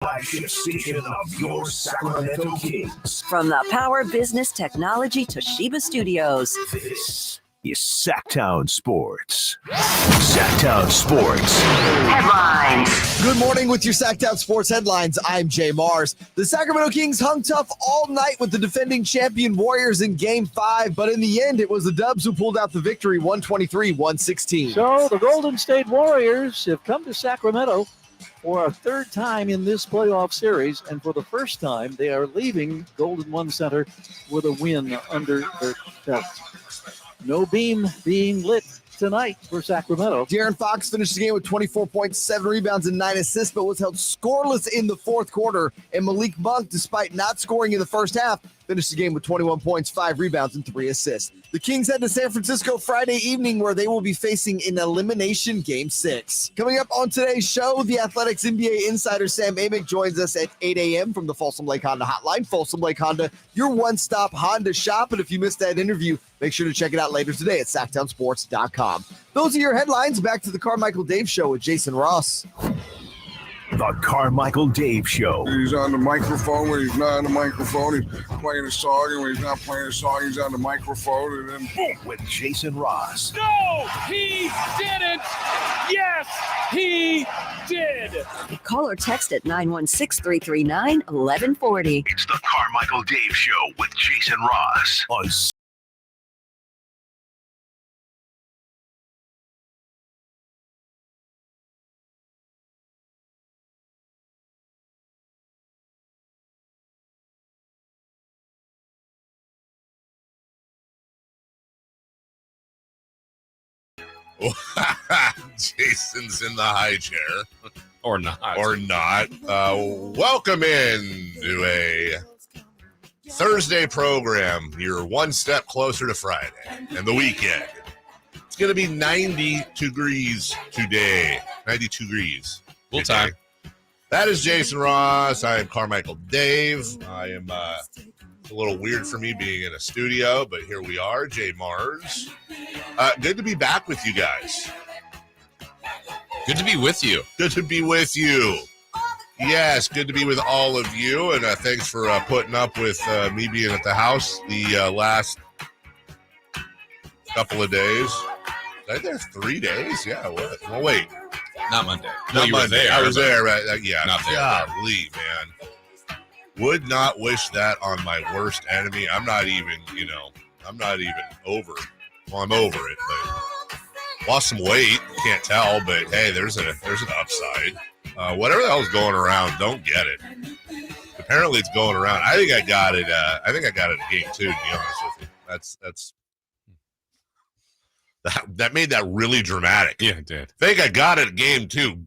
Flagship station of your Sacramento Kings. From the Power Business Technology Toshiba Studios. This is Sactown Sports. Sactown Sports. Headlines. Good morning with your Sactown Sports headlines. I'm Jay Mars. The Sacramento Kings hung tough all night with the defending champion Warriors in Game 5, but in the end, it was the Dubs who pulled out the victory, 123-116. So the Golden State Warriors have come to Sacramento for a third time in this playoff series, and for the first time, they are leaving Golden One Center with a win under their belt. No beam being lit tonight for Sacramento. De'Aaron Fox finished the game with 24 points, 7 rebounds, and 9 assists, but was held scoreless in the fourth quarter. And Malik Monk, despite not scoring in the first half, finished the game with 21 points, 5 rebounds, and 3 assists. The Kings head to San Francisco Friday evening, where they will be facing an elimination Game 6. Coming up on today's show, the Athletics NBA insider Sam Amick joins us at 8 a.m. from the Folsom Lake Honda hotline. Folsom Lake Honda, your one-stop Honda shop. And if you missed that interview, make sure to check it out later today at SactownSports.com. Those are your headlines. Back to the Carmichael Dave Show with Jason Ross. The Carmichael Dave Show. He's on the microphone when he's not on the microphone. He's playing a song, and when he's not playing a song, he's on the microphone. And then with Jason Ross. No, he didn't. Yes, he did. Call or text at 916-339-1140. It's the Carmichael Dave Show with Jason Ross on Jason's in the high chair. Or not. Welcome in to a Thursday program. You're one step closer to Friday and the weekend. It's going to be 90 degrees today. 92 degrees. Full time. That is Jason Ross. I am Carmichael Dave. I am a little weird for me being in a studio, but here we are. Jay Mars. Good to be back with you guys. Good to be with you. Good to be with you. Yes, good to be with all of you, and thanks for putting up with me being at the house the last couple of days. Was I there 3 days? Yeah, what? Well, wait. Not Monday. No, you Monday. were there. I was there. Yeah. Not there. Golly, man. Would not wish that on my worst enemy. I'm not even over. Well, I'm over it, but lost some weight. Can't tell, but hey, there's an upside. Whatever the hell's going around, don't get it. Apparently, it's going around. I think I got it. I think I got it at game 2. To be honest with you, that made that really dramatic. Yeah, it did. I think I got it at game 2.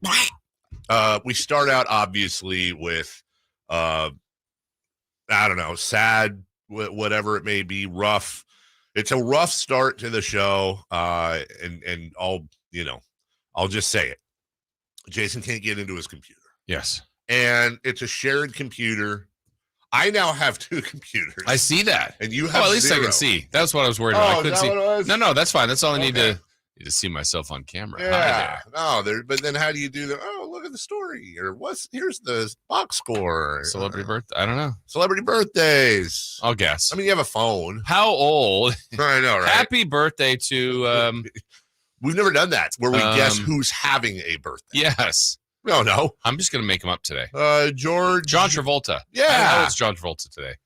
We start out obviously with I don't know, sad, whatever it may be, rough. It's a rough start to the show, and I'll just say it. Jason can't get into his computer. Yes. And it's a shared computer. I now have 2 computers. I see that. And you have at least 0. I can see. That's what I was worried about. I couldn't see. What it was? No, that's fine. That's all I need to see myself on camera. Yeah. But then how do you do look at the story, or here's the box score. Celebrity birthday? I don't know. Celebrity birthdays. I'll guess. I mean, you have a phone. How old? I know, right? Happy birthday to we've never done that where we guess who's having a birthday. Yes. No. I'm just gonna make them up today. John Travolta. Yeah. How old's John Travolta today?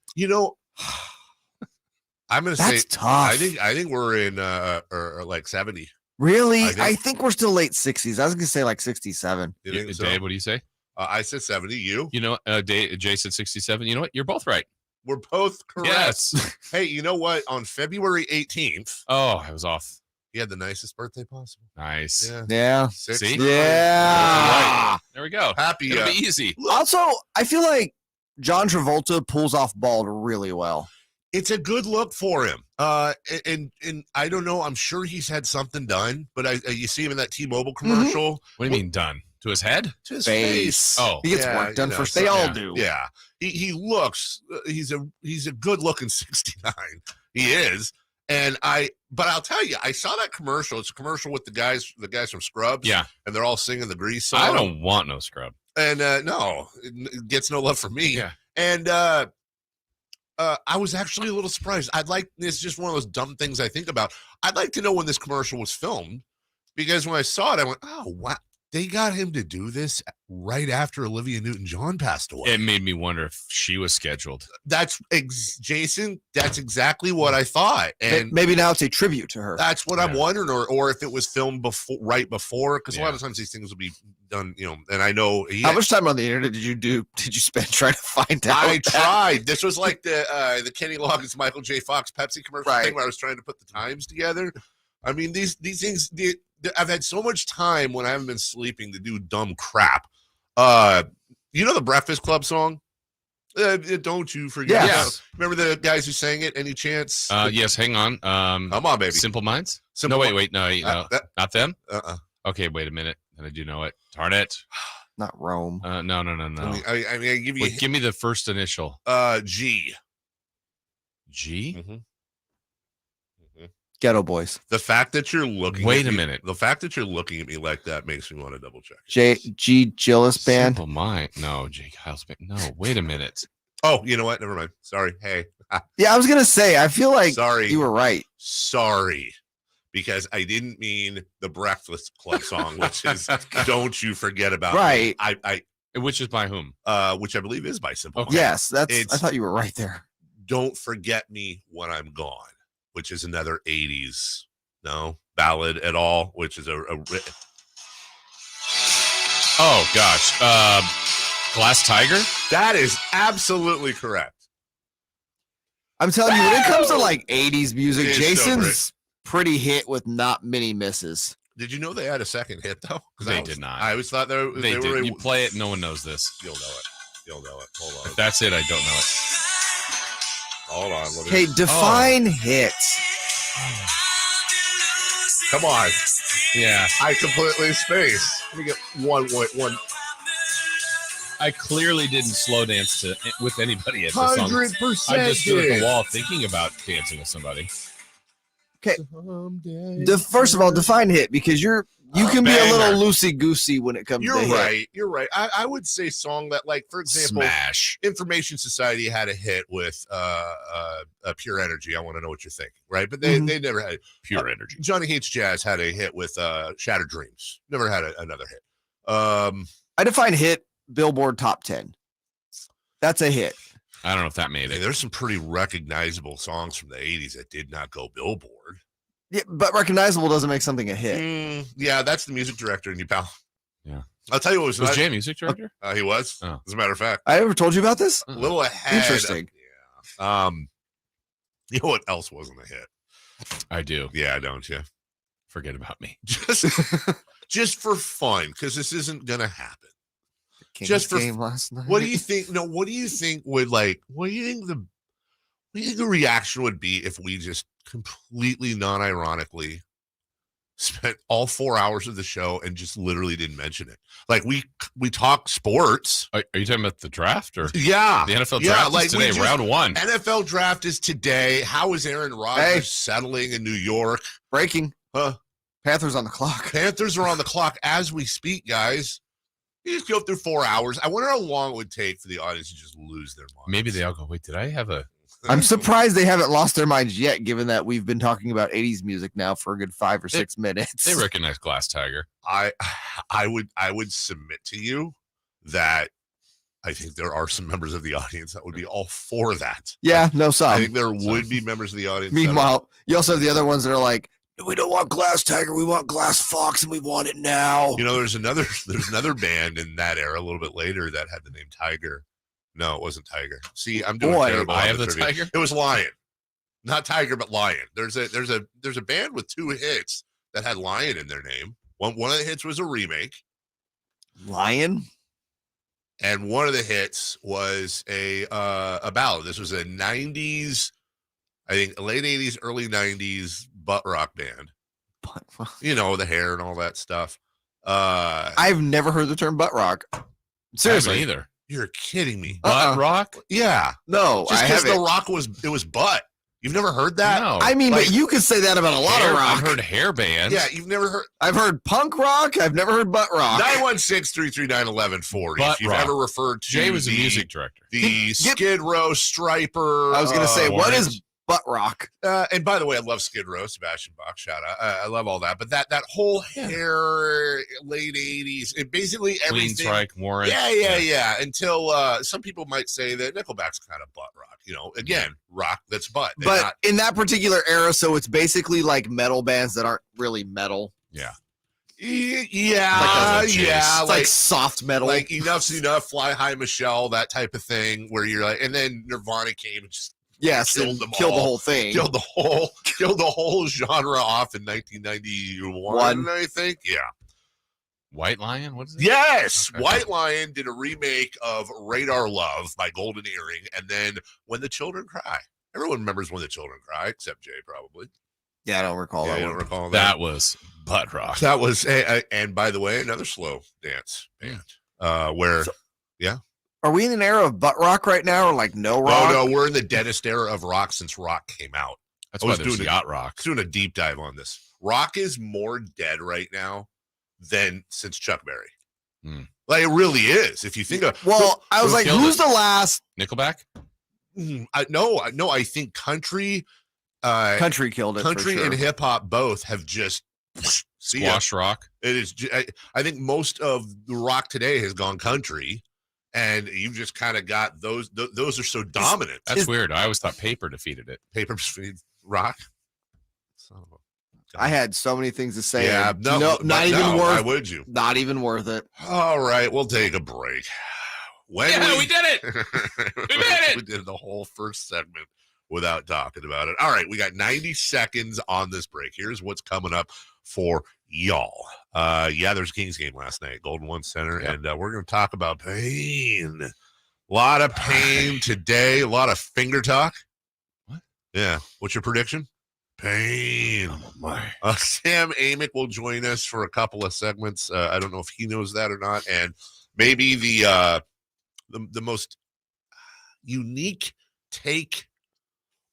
I'm gonna That's say tough. I think we're in or like 70. Really? I think we're still late 60s. I was going to say like 67. You think so? Dave, what do you say? I said 70. You? You know, Jay said 67. You know what? You're both right. We're both correct. Yes. Hey, you know what? On February 18th, Oh, I was off. he had the nicest birthday possible. Nice. Yeah. See? Yeah. There we go. Happy. It'll be easy. Also, I feel like John Travolta pulls off bald really well. It's a good look for him. And I don't know. I'm sure he's had something done, but you see him in that T-Mobile commercial. What do you mean done? To his head? To his face. Oh. He gets work done first. They all do. Yeah. He looks. He's a good looking 69. He is. But I'll tell you, I saw that commercial. It's a commercial with the guys from Scrubs. Yeah. And they're all singing the Grease song. I don't want no scrub. And no, it gets no love from me. Yeah. And I was actually a little surprised. It's just one of those dumb things I think about. I'd like to know when this commercial was filmed, because when I saw it, I went, oh, wow. They got him to do this right after Olivia Newton-John passed away. It made me wonder if she was scheduled. Jason, that's exactly what I thought. And maybe now it's a tribute to her. that's what I'm wondering, or if it was filmed right before, because a lot of times these things will be done, and I know how much time on the internet did you spend trying to find out? I tried. This was like the Kenny Loggins, Michael J. Fox Pepsi commercial thing where I was trying to put the times together. I mean, these things, I've had so much time when I haven't been sleeping to do dumb crap. You know the Breakfast Club song? Don't you forget. Yes. Remember the guys who sang it? Any chance? Yes, hang on. Come on, baby. Simple Minds? Simple wait. No, not them? Uh-uh. Okay, wait a minute. And I do know it. Darn it. Not Rome. No. I give you. Wait, give me the first initial. G. G? Mm-hmm. Ghetto Boys. The fact that you're looking. Wait a minute. The fact that you're looking at me like that makes me want to double check. G. Gillis Band. Simple Mind. No, J. Kyle's Band. No, wait a minute. Oh, you know what? Never mind. Sorry. Hey. Yeah, I was gonna say. I feel like Sorry. you were right. Sorry. Because I didn't mean the Breakfast Club song, which is "Don't You Forget About Me." I which is by whom? Which I believe is by Simple Minds. Yes, I thought you were right there. "Don't Forget Me When I'm Gone," which is another '80s ballad at all, which is Oh gosh, Glass Tiger. That is absolutely correct. I'm telling you, when it comes to like '80s music, It is Jason's pretty hit with not many misses. Did you know they had a second hit though? They did not. I always thought they They were. did. You play it, no one knows this. You'll know it. You'll know it. Hold on. If that's it, I don't know it. Hold on. Let me- Okay, define hit. Come on. Yeah, I completely spaced. Let me get one. I clearly didn't slow dance with anybody at the song. 100%. I just stood at the wall thinking about dancing with somebody. Okay. First of all, define hit, because you can be a little loosey goosey when it comes to hit. Right. You're right. I would say song that, like, for example, Smash. Information Society had a hit with Pure Energy. I want to know what you're thinking, right? But they never had Pure Energy. Johnny Hates Jazz had a hit with Shattered Dreams. Never had another hit. I define hit Billboard Top 10. That's a hit. I don't know if that made Hey, it. there's some pretty recognizable songs from the 80s that did not go Billboard. Yeah, but recognizable doesn't make something a hit. Yeah, that's the music director in you, pal. Yeah. I'll tell you what was Was not- Jay music director? He was, Oh. as a matter of fact. I ever told you about this? A little ahead. Interesting. Yeah. You know what else wasn't a hit? I do. Yeah, don't you? Forget about me. Just for fun, because this isn't gonna happen. Kings Just for game last night. What do you think? No, what do you think would like? What do you think the reaction would be if we just completely non-ironically spent all 4 hours of the show and just literally didn't mention it? Like we talk sports. Are you talking about the draft or Yeah, the NFL draft is today, round one? NFL draft is today. How is Aaron Rodgers settling in New York? Breaking. Huh? Panthers on the clock. Panthers are on the clock as we speak, guys. You just go through 4 hours. I wonder how long it would take for the audience to just lose their mind. Maybe they all go, wait, did I have a... I'm surprised they haven't lost their minds yet, given that we've been talking about 80s music now for a good 5 or 6 minutes. They recognize Glass Tiger. I would submit to you that I think there are some members of the audience that would be all for that. Yeah, no, some. I think there would be members of the audience. Meanwhile, you also have the other ones that are like, we don't want Glass Tiger, we want Glass Fox, and we want it now. You know, there's another band in that era a little bit later that had the name Tiger. No, it wasn't Tiger. See, I'm doing terrible. I on have the trivia. Tiger. It was Lion, not Tiger, but Lion. There's a band with 2 hits that had Lion in their name. One of the hits was a remake. Lion? And one of the hits was a ballad. This was a 90s, I think late 80s, early 90s butt rock band. You know, the hair and all that stuff. I've never heard the term butt rock. Seriously. Either. You're kidding me. Butt rock? Yeah. No, Just I because haven't. the rock was butt. You've never heard that? No. I mean, but you could say that about a lot of rock. I've heard hair bands. Yeah, you've never heard. I've heard punk rock. I've never heard butt rock. 916-339-1140. Butt If you've rock. ever referred to Jay was a music director. the Skid Row Striper. I was going to say, what Warrants. is butt rock? And by the way, I love Skid Row, Sebastian Bach, shout out. I love all that. But that whole hair, late 80s, it basically everything. Queensryche, Warrants. Yeah. Until some people might say that Nickelback's kind of butt rock. Again, rock that's butt. They're But not- in that particular era, so it's basically like metal bands that aren't really metal. Yeah. Yeah, It's like soft metal. like Enough's Enough, Fly High Michelle, that type of thing, where you're like, and then Nirvana came and just yes, killed and them killed the all. whole thing. killed the whole genre off in 1991, I think. Yeah. White Lion? What is it? Yes, Okay. White Lion did a remake of Radar Love by Golden Earring, and then When the Children Cry. Everyone remembers When the Children Cry, except Jay, probably. Yeah, I don't recall Yeah, that you one. don't recall That was butt rock. That was, and by the way, another slow dance band. Where, Are we in an era of butt rock right now, or like no rock? oh no, we're in the deadest era of rock since rock came out. That's I why was there's doing yacht rock. I was doing a deep dive on this. Rock is more dead right now than since Chuck Berry. Like it really is. If you think of Well, I was who like, killed who's it? the last Nickelback? I think country, country killed it? country for sure. and hip hop both have just see ya. Squash rock. It is. I think most of the rock today has gone country, and you've just kind of got those. Those are so dominant. That's weird. I always thought paper defeated it. Paper Speed rock. So, I had so many things to say. yeah, and no, not but even no, why worth. would you? Not even worth it. All right, we'll take a break. When we did it. we made it. We did the whole first segment without talking about it. All right, we got 90 seconds on this break. Here's what's coming up for y'all. There's a Kings game last night, Golden One Center, and we're going to talk about pain. A lot of pain today. A lot of finger talk. What? Yeah. What's your prediction? Pain. Oh my. Sam Amick will join us for a couple of segments. I don't know if he knows that or not, and maybe the most unique take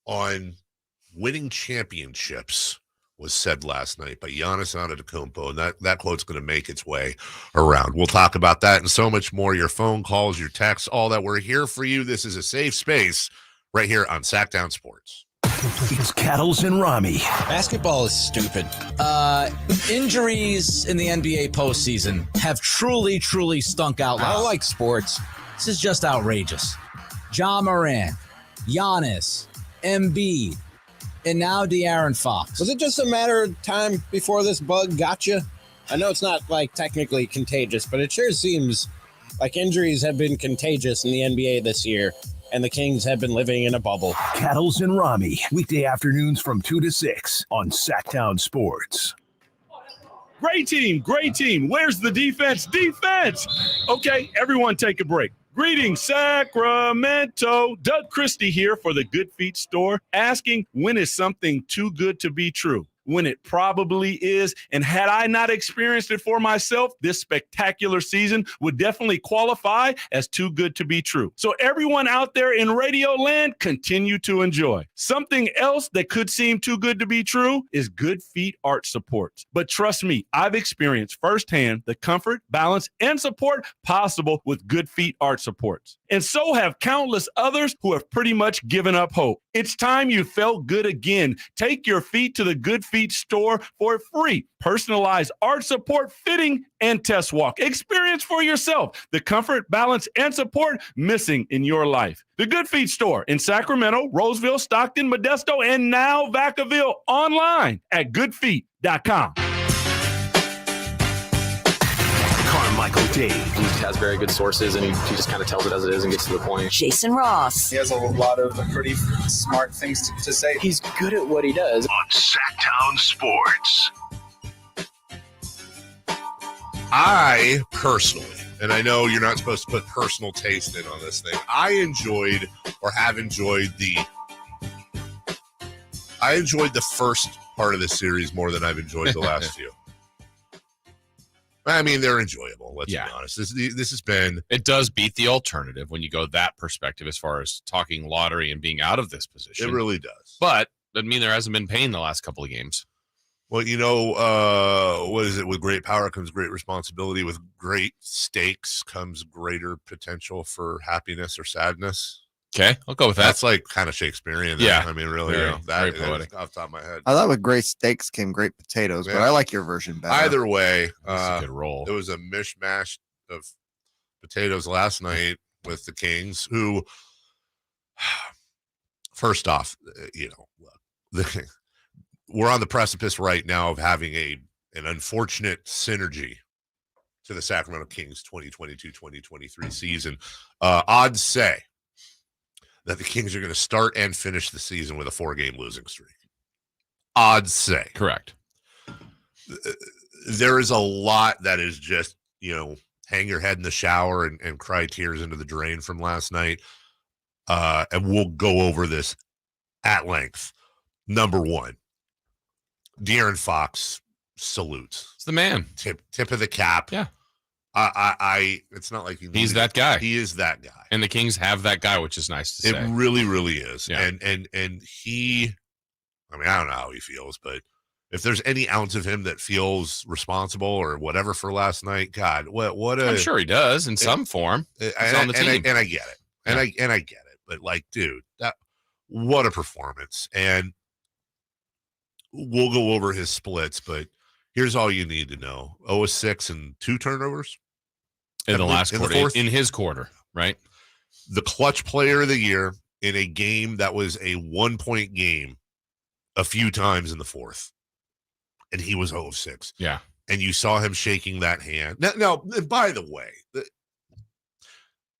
on winning championships was said last night by Giannis Antetokounmpo, and that quote's going to make its way around. We'll talk about that and so much more. Your phone calls, your texts, all that. We're here for you. This is a safe space right here on Sactown Sports. It's Cattles and Rami. Basketball is stupid. Injuries in the NBA postseason have truly, truly stunk out loud. I don't like sports. This is just outrageous. Ja Morant, Giannis, Embiid, and now De'Aaron Fox. Was it just a matter of time before this bug got you? I know it's not like technically contagious, but it sure seems like injuries have been contagious in the NBA this year, and the Kings have been living in a bubble. Cattles and Rami. Weekday afternoons from 2 to 6 on Sactown Sports. Great team, great team. Where's the defense? Defense! Okay, everyone take a break. Greetings, Sacramento. Doug Christie here for the Good Feet store, asking when is something too good to be true? When it probably is. And had I not experienced it for myself, this spectacular season would definitely qualify as too good to be true. So everyone out there in radio land, continue to enjoy. Something else that could seem too good to be true is Good Feet Arch Supports. But trust me, I've experienced firsthand the comfort, balance, and support possible with Good Feet Arch Supports. And so have countless others who have pretty much given up hope. It's time you felt good again. Take your feet to the Good Feet store for a free personalized arch support fitting and test walk. Experience for yourself the comfort, balance, and support missing in your life. The Good Feet store in Sacramento, Roseville, Stockton, Modesto, and now Vacaville, online at goodfeet.com. Carmichael Dave. He has very good sources, and he just kind of tells it as it is and gets to the point. Jason Ross. He has a lot of pretty smart things to say. He's good at what he does. On Sactown Sports. I personally, and I know you're not supposed to put personal taste in on this thing, I enjoyed the first part of the series more than I've enjoyed the last few. I mean, they're enjoyable. Let's be honest. This has been. It does beat the alternative when you go that perspective as far as talking lottery and being out of this position. It really does. But doesn't mean there hasn't been pain the last couple of games. Well, what is it? With great power comes great responsibility. With great stakes comes greater potential for happiness or sadness. Okay, I'll go with that. That's like kind of Shakespearean. Yeah. I mean, really, very poetic. Off the top of my head. I thought with great steaks came great potatoes, but I like your version better. Either way, a good roll. It was a mishmash of potatoes last night with the Kings, who, first off, we're on the precipice right now of having an unfortunate synergy to the Sacramento Kings 2022-2023 season. Odds say that the Kings are going to start and finish the season with a 4-game losing streak. Odds say. Correct. There is a lot that is just, hang your head in the shower and cry tears into the drain from last night. And we'll go over this at length. Number one, De'Aaron Fox salutes. It's the man. Tip of the cap. Yeah. It's not like he's that guy. He is that guy. And the Kings have that guy, which is nice to say. It really, really is. Yeah. And he, I don't know how he feels, but if there's any ounce of him that feels responsible or whatever for last night, God, what a. I'm sure he does in some form. He's on the team. And I get it. And I get it. But dude, what a performance. And we'll go over his splits, but here's all you need to know. 0-6 and 2 turnovers. In the last quarter. In his quarter, right? The clutch player of the year in a game that was a 1-point game a few times in the fourth. And he was 0-6. Yeah. And you saw him shaking that hand. Now, by the way,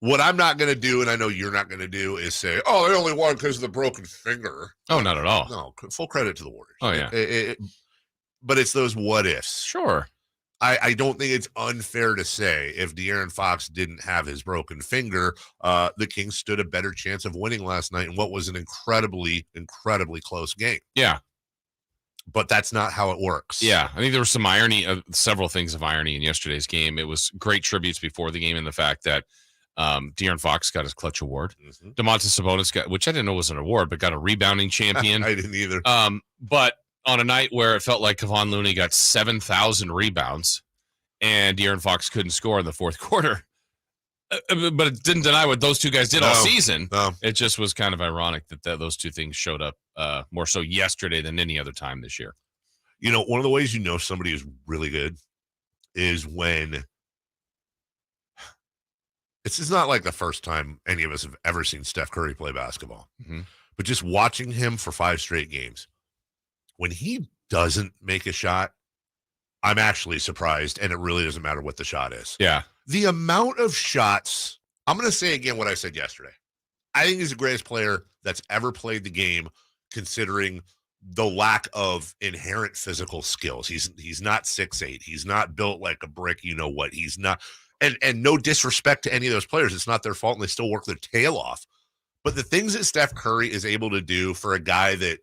what I'm not going to do, and I know you're not going to do, is say, oh, they only won because of the broken finger. Oh, not at all. No, full credit to the Warriors. Oh, yeah. But it's those what ifs. Sure. I don't think it's unfair to say if De'Aaron Fox didn't have his broken finger, the Kings stood a better chance of winning last night in what was an incredibly, incredibly close game. Yeah. But that's not how it works. Yeah. I think there was some irony, several things of irony in yesterday's game. It was great tributes before the game in the fact that De'Aaron Fox got his clutch award. Mm-hmm. Domantas Sabonis got, which I didn't know was an award, but got a rebounding champion. I didn't either. But on a night where it felt like Kevon Looney got 7,000 rebounds and De'Aaron Fox couldn't score in the fourth quarter. But it didn't deny what those two guys did all season. No. It just was kind of ironic that those two things showed up more so yesterday than any other time this year. One of the ways somebody is really good is when it's not like the first time any of us have ever seen Steph Curry play basketball, but just watching him for 5 straight games. When he doesn't make a shot, I'm actually surprised, and it really doesn't matter what the shot is. Yeah. The amount of shots, I'm going to say again what I said yesterday. I think he's the greatest player that's ever played the game, considering the lack of inherent physical skills. He's not 6'8". He's not built like a brick, he's not. And no disrespect to any of those players. It's not their fault, and they still work their tail off. But the things that Steph Curry is able to do for a guy that,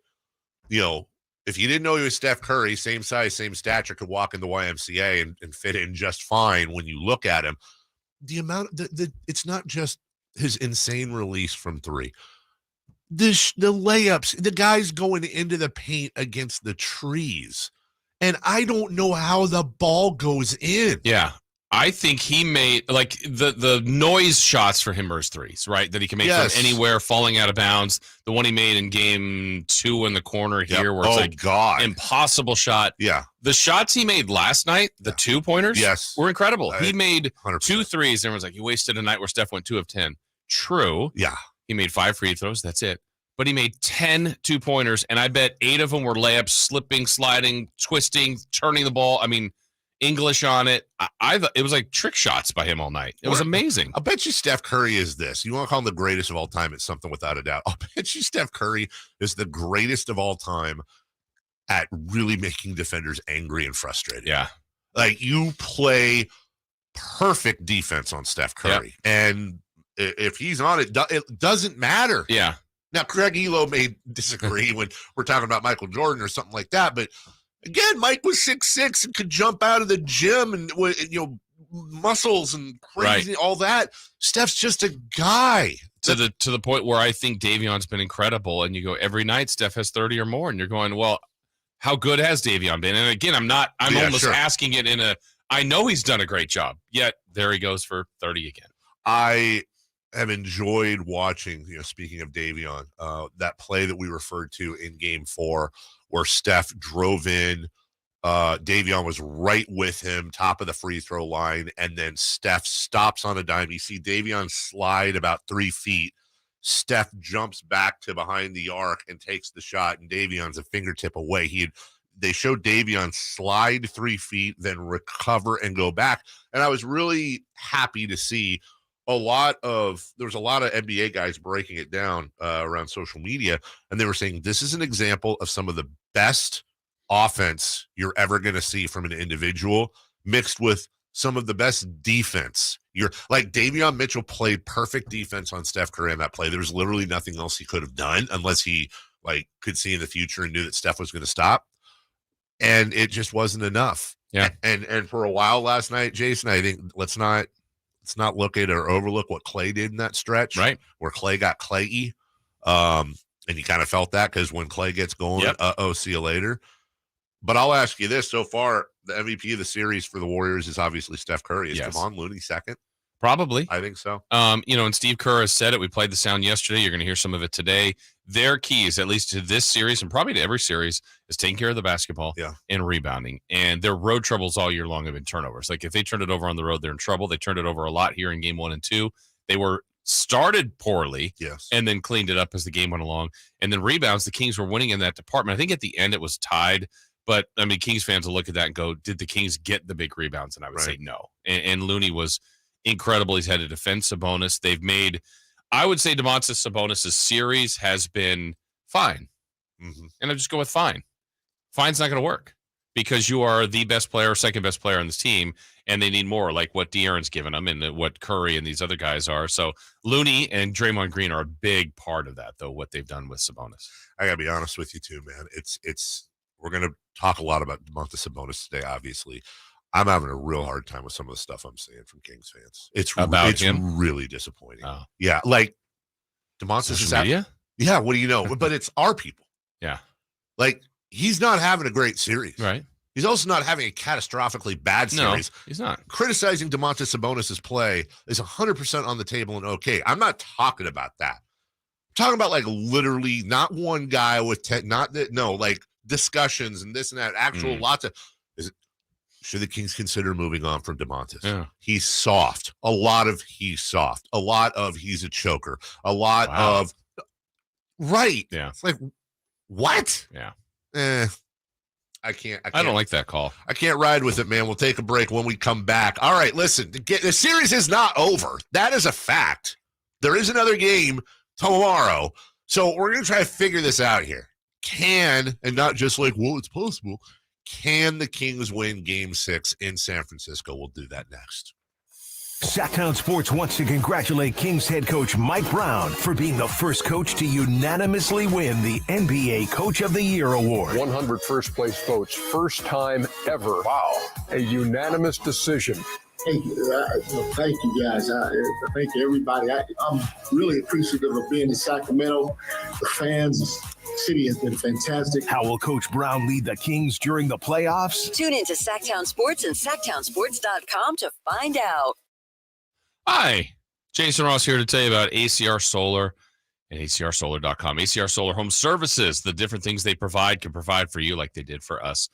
if you didn't know he was Steph Curry, same size, same stature, could walk in the YMCA and fit in just fine when you look at him. The amount, it's not just his insane release from 3. The layups, the guy's going into the paint against the trees. And I don't know how the ball goes in. Yeah. I think he made the noise shots for him are his threes, right? That he can make from anywhere, falling out of bounds. The one he made in game 2 in the corner here, where it's impossible shot. Yeah. The shots he made last night, the 2-pointers, were incredible. He made 100%. 2 threes. Everyone's like, he wasted a night where Steph went 2 of 10. True. Yeah. He made 5 free throws. That's it. But he made 10 2-pointers, and I bet 8 of them were layups, slipping, sliding, twisting, turning the ball. I mean, English on it. It was like trick shots by him all night. It was amazing. I'll bet you Steph Curry is this. You want to call him the greatest of all time? It's something without a doubt. I'll bet you Steph Curry is the greatest of all time at really making defenders angry and frustrated. Yeah. Like, you play perfect defense on Steph Curry. Yep. And if he's on it, it doesn't matter. Yeah. Now, Craig Elo may disagree when we're talking about Michael Jordan or something like that, but Again, Mike was 6'6" and could jump out of the gym and, muscles and crazy, all that. Steph's just a guy. To the point where I think Davion's been incredible, and you go every night Steph has 30 or more, and you're going, well, how good has Davion been? And again, I'm almost asking it I know he's done a great job, yet there he goes for 30 again. I have enjoyed watching, speaking of Davion, that play that we referred to in game 4 where Steph drove in, Davion was right with him, top of the free throw line, and then Steph stops on a dime. You see Davion slide about 3 feet. Steph jumps back to behind the arc and takes the shot, and Davion's a fingertip away. They showed Davion slide 3 feet, then recover and go back. And I was really happy to see there was a lot of NBA guys breaking it down around social media, and they were saying this is an example of some of the best offense you're ever going to see from an individual mixed with some of the best defense. You're like Davion Mitchell played perfect defense on Steph Curry on that play. There was literally nothing else he could have done unless he could see in the future and knew that Steph was going to stop. And it just wasn't enough. Yeah. And for a while last night, Jason, I think let's not look at or overlook what Clay did in that stretch, right? Where Clay got Clay-y. And you kind of felt that because when Clay gets going, see you later. But I'll ask you this: so far, the MVP of the series for the Warriors is obviously Steph Curry. Is Kevon Looney second? Probably. I think so. And Steve Kerr has said it. We played the sound yesterday. You're going to hear some of it today. Their keys, at least to this series and probably to every series, is taking care of the basketball and rebounding. And their road troubles all year long have been turnovers. Like if they turned it over on the road, they're in trouble. They turned it over a lot here in game 1 and 2. They were started poorly and then cleaned it up as the game went along. And then rebounds, the Kings were winning in that department. I think at the end it was tied. But, Kings fans will look at that and go, did the Kings get the big rebounds? And I would say no. And Looney was incredible. He's had to defend Sabonis. They've made, I would say Domantas Sabonis' series has been fine. Mm-hmm. And I just go with fine. Fine's not going to work because you are the best player or second best player on this team, and they need more, like what De'Aaron's given them and what Curry and these other guys are. So Looney and Draymond Green are a big part of that, though, what they've done with Sabonis. I got to be honest with you, too, man. We're going to talk a lot about Domantas Sabonis today, obviously. I'm having a real hard time with some of the stuff I'm seeing from Kings fans. It's really disappointing. Oh. Yeah, like Domantas is media? Yeah, what do you know? But it's our people. Yeah. Like, he's not having a great series. Right. He's also not having a catastrophically bad series. No, he's not. Criticizing Domantas Sabonis' play is 100% on the table and okay. I'm not talking about that. I'm talking about, literally not one guy with discussions and this and that, lots of should the Kings consider moving on from Domantas? Yeah. He's soft. A lot of he's soft. A lot of he's a choker. A lot of right. Yeah. It's like what? Yeah. I can't. I don't like that call. I can't ride with it, man. We'll take a break when we come back. All right, listen. The series is not over. That is a fact. There is another game tomorrow. So we're going to try to figure this out here. And not just it's possible. Can the Kings win Game 6 in San Francisco? We'll do that next. Sactown Sports wants to congratulate Kings head coach Mike Brown for being the first coach to unanimously win the NBA Coach of the Year award. 100 first place votes, first time ever. Wow. A unanimous decision. Thank you guys. Thank you, everybody. I'm really appreciative of being in Sacramento. The fans, the city has been fantastic. How will Coach Brown lead the Kings during the playoffs? Tune in to Sactown Sports and SactownSports.com to find out. Hi, Jason Ross here to tell you about ACR Solar and ACRSolar.com. ACR Solar Home Services, the different things they can provide for you like they did for us.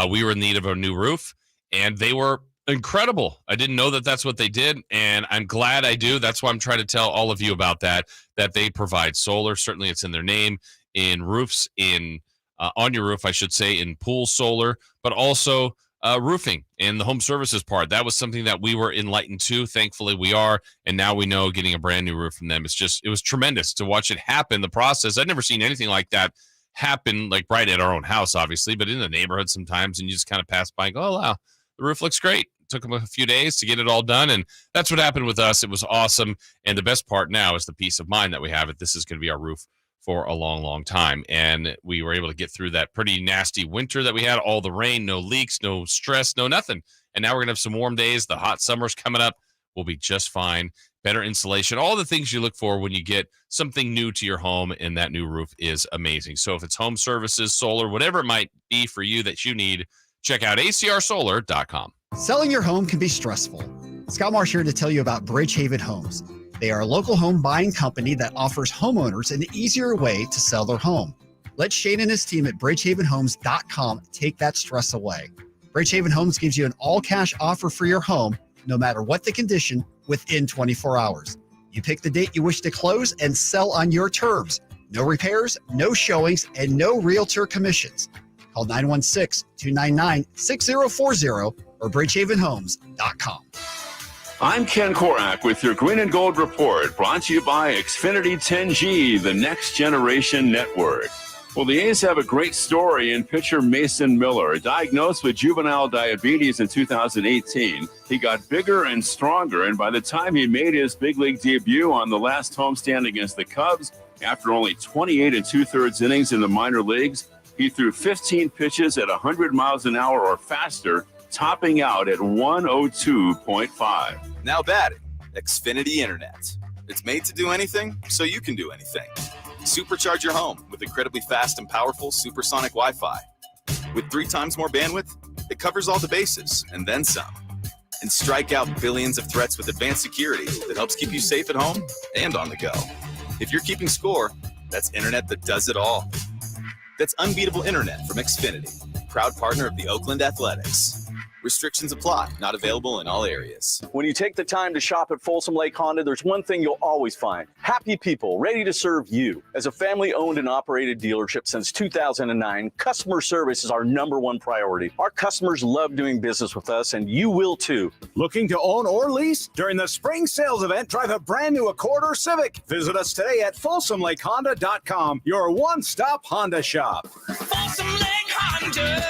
We were in need of a new roof, and they were incredible. I didn't know that that's what they did, and I'm glad I do. That's why I'm trying to tell all of you about that they provide solar. Certainly it's in their name, in roofs, on your roof, I should say, in pool solar, but also roofing and the home services part. That was something that we were enlightened to. Thankfully we are, and now we know getting a brand new roof from them, it was tremendous to watch it happen, the process. I'd never seen anything like that happen, right at our own house, obviously, but in the neighborhood sometimes, and you just kind of pass by and go, oh, wow, the roof looks great. Took them a few days to get it all done, and that's what happened with us. It was awesome, and the best part now is the peace of mind that we have. This is going to be our roof for a long, long time. And we were able to get through that pretty nasty winter that we had, all the rain, no leaks, no stress, no nothing. And now we're going to have some warm days. The hot summer's coming up. We'll be just fine. Better insulation, all the things you look for when you get something new to your home, and that new roof is amazing. So if it's home services, solar, whatever it might be for you that you need, check out acrsolar.com. Selling your home can be stressful. Scott Marsh here to tell you about Bridgehaven Homes. They are a local home buying company that offers homeowners an easier way to sell their home. Let Shane and his team at bridgehavenhomes.com take that stress away. Bridgehaven Homes gives you an all-cash offer for your home, no matter what the condition, within 24 hours. You pick the date you wish to close and sell on your terms. No repairs, no showings, and no realtor commissions. Call 916-299-6040 or bridgehavenhomes.com. I'm Ken Korak with your Green and Gold Report, brought to you by Xfinity 10G, the next generation network. Well, the A's have a great story in pitcher Mason Miller. Diagnosed with juvenile diabetes in 2018, he got bigger and stronger, and by the time he made his big league debut on the last homestand against the Cubs, after only 28 2/3 innings in the minor leagues, he threw 15 pitches at 100 miles an hour or faster, topping out at 102.5. Now batting, Xfinity Internet. It's made to do anything, so you can do anything. Supercharge your home with incredibly fast and powerful supersonic Wi-Fi. With 3 times more bandwidth, it covers all the bases and then some. And strike out billions of threats with advanced security that helps keep you safe at home and on the go. If you're keeping score, that's internet that does it all. That's unbeatable internet from Xfinity, proud partner of the Oakland Athletics. Restrictions apply. Not available in all areas. When you take the time to shop at Folsom Lake Honda, there's one thing you'll always find. Happy people ready to serve you. As a family-owned and operated dealership since 2009, customer service is our #1 priority. Our customers love doing business with us, and you will too. Looking to own or lease? During the spring sales event, drive a brand new Accord or Civic. Visit us today at FolsomLakeHonda.com, your one-stop Honda shop. Folsom Lake Honda,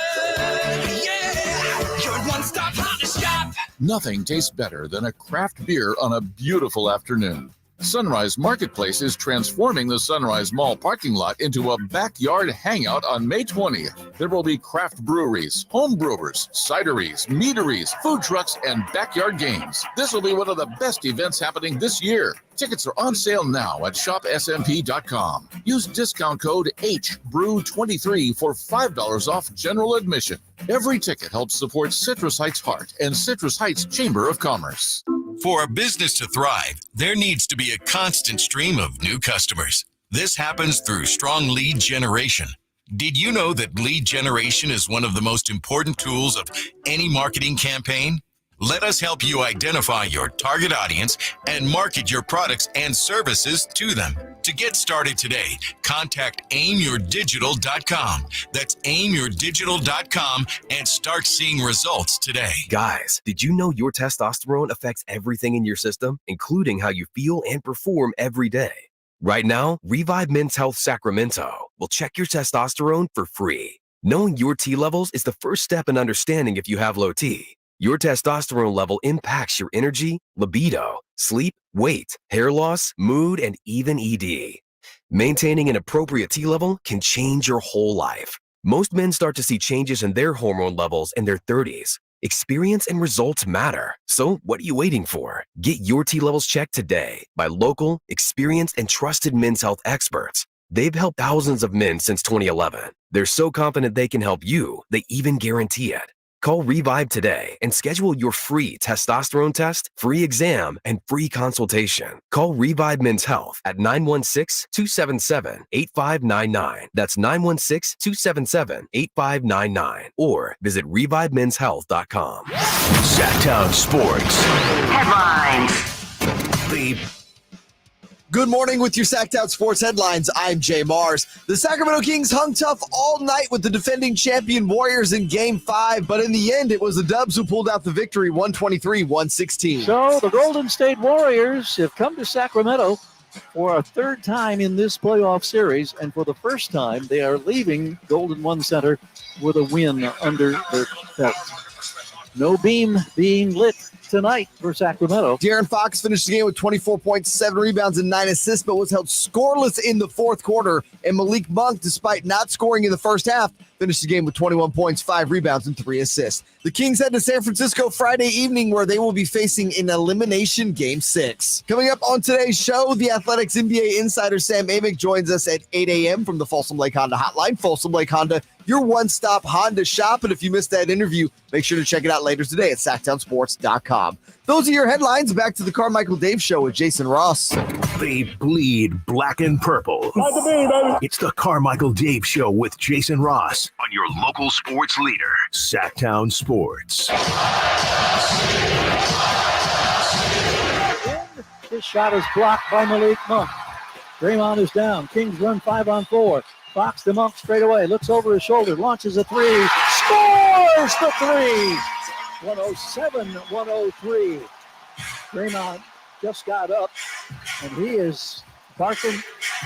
yeah, your one-stop Honda shop. Nothing tastes better than a craft beer on a beautiful afternoon. Sunrise Marketplace is transforming the Sunrise Mall parking lot into a backyard hangout on May 20th. There will be craft breweries, home brewers, cideries, meaderies, food trucks, and backyard games. This will be one of the best events happening this year. Tickets are on sale now at shopsmp.com. Use discount code HBREW23 for $5 off general admission. Every ticket helps support Citrus Heights Heart and Citrus Heights Chamber of Commerce. For a business to thrive, there needs to be a constant stream of new customers. This happens through strong lead generation. Did you know that lead generation is one of the most important tools of any marketing campaign? Let us help you identify your target audience and market your products and services to them. To get started today, contact aimyourdigital.com. That's aimyourdigital.com and start seeing results today. Guys, did you know your testosterone affects everything in your system, including how you feel and perform every day? Right now, Revive Men's Health Sacramento will check your testosterone for free. Knowing your T levels is the first step in understanding if you have low T. Your testosterone level impacts your energy, libido, sleep, weight, hair loss, mood, and even ED. Maintaining an appropriate T level can change your whole life. Most men start to see changes in their hormone levels in their 30s. Experience and results matter. So what are you waiting for? Get your T levels checked today by local, experienced, and trusted men's health experts. They've helped thousands of men since 2011. They're so confident they can help you, they even guarantee it. Call Revive today and schedule your free testosterone test, free exam, and free consultation. Call Revive Men's Health at 916-277-8599. That's 916-277-8599. Or visit ReviveMen'sHealth.com. Sactown Sports. Headlines. Good morning with your Sactown Sports headlines. I'm Jay Mars. The Sacramento Kings hung tough all night with the defending champion Warriors in Game 5, but in the end, it was the Dubs who pulled out the victory, 123-116. So the Golden State Warriors have come to Sacramento for a third time in this playoff series, and for the first time, they are leaving Golden One Center with a win under their belt. No beam being lit tonight for Sacramento. De'Aaron Fox finished the game with 24.7 rebounds and 9 assists, but was held scoreless in the fourth quarter. And Malik Monk, despite not scoring in the first half, finished the game with 21 points, 5 rebounds, and 3 assists. The Kings head to San Francisco Friday evening, where they will be facing an elimination Game 6. Coming up on today's show, the Athletics NBA insider Sam Amick joins us at 8 a.m. from the Folsom Lake Honda hotline. Folsom Lake Honda, your one-stop Honda shop. And if you missed that interview, make sure to check it out later today at SactownSports.com. Those are your headlines. Back to the Carmichael Dave Show with Jason Ross. They bleed black and purple. It's the Carmichael Dave Show with Jason Ross on your local sports leader, Sactown Sports. His shot is blocked by Malik Monk. Draymond is down. Kings run 5-on-4. Fox to Monk straight away. Looks over his shoulder. Launches a three. Scores the three. 107-103. Draymond just got up, and he is barking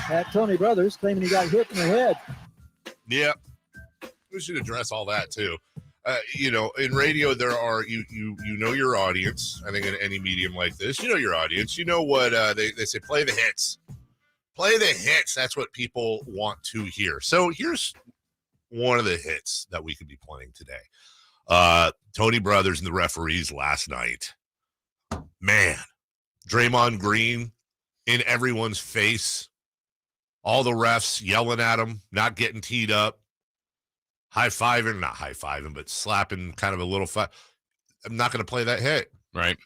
at Tony Brothers, claiming he got hit in the head. Yeah, we should address all that too. In radio, there are you know your audience. I think in any medium like this, you know your audience. You know what they say: play the hits. Play the hits. That's what people want to hear. So here's one of the hits that we could be playing today. Tony Brothers and the referees last night. Man, Draymond Green in everyone's face. All the refs yelling at him, not getting teed up. Not high-fiving, but slapping kind of a little fight. I'm not going to play that hit. Right.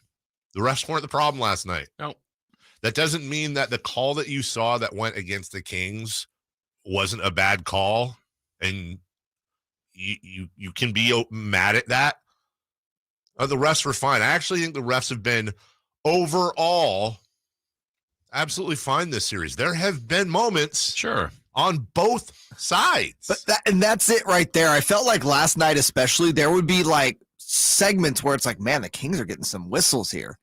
The refs weren't the problem last night. No. That doesn't mean that the call that you saw that went against the Kings wasn't a bad call, and you can be mad at that. The refs were fine. I actually think the refs have been overall absolutely fine this series. There have been moments, sure, on both sides. But that's it right there. I felt like last night especially, there would be like segments where it's like, man, the Kings are getting some whistles here.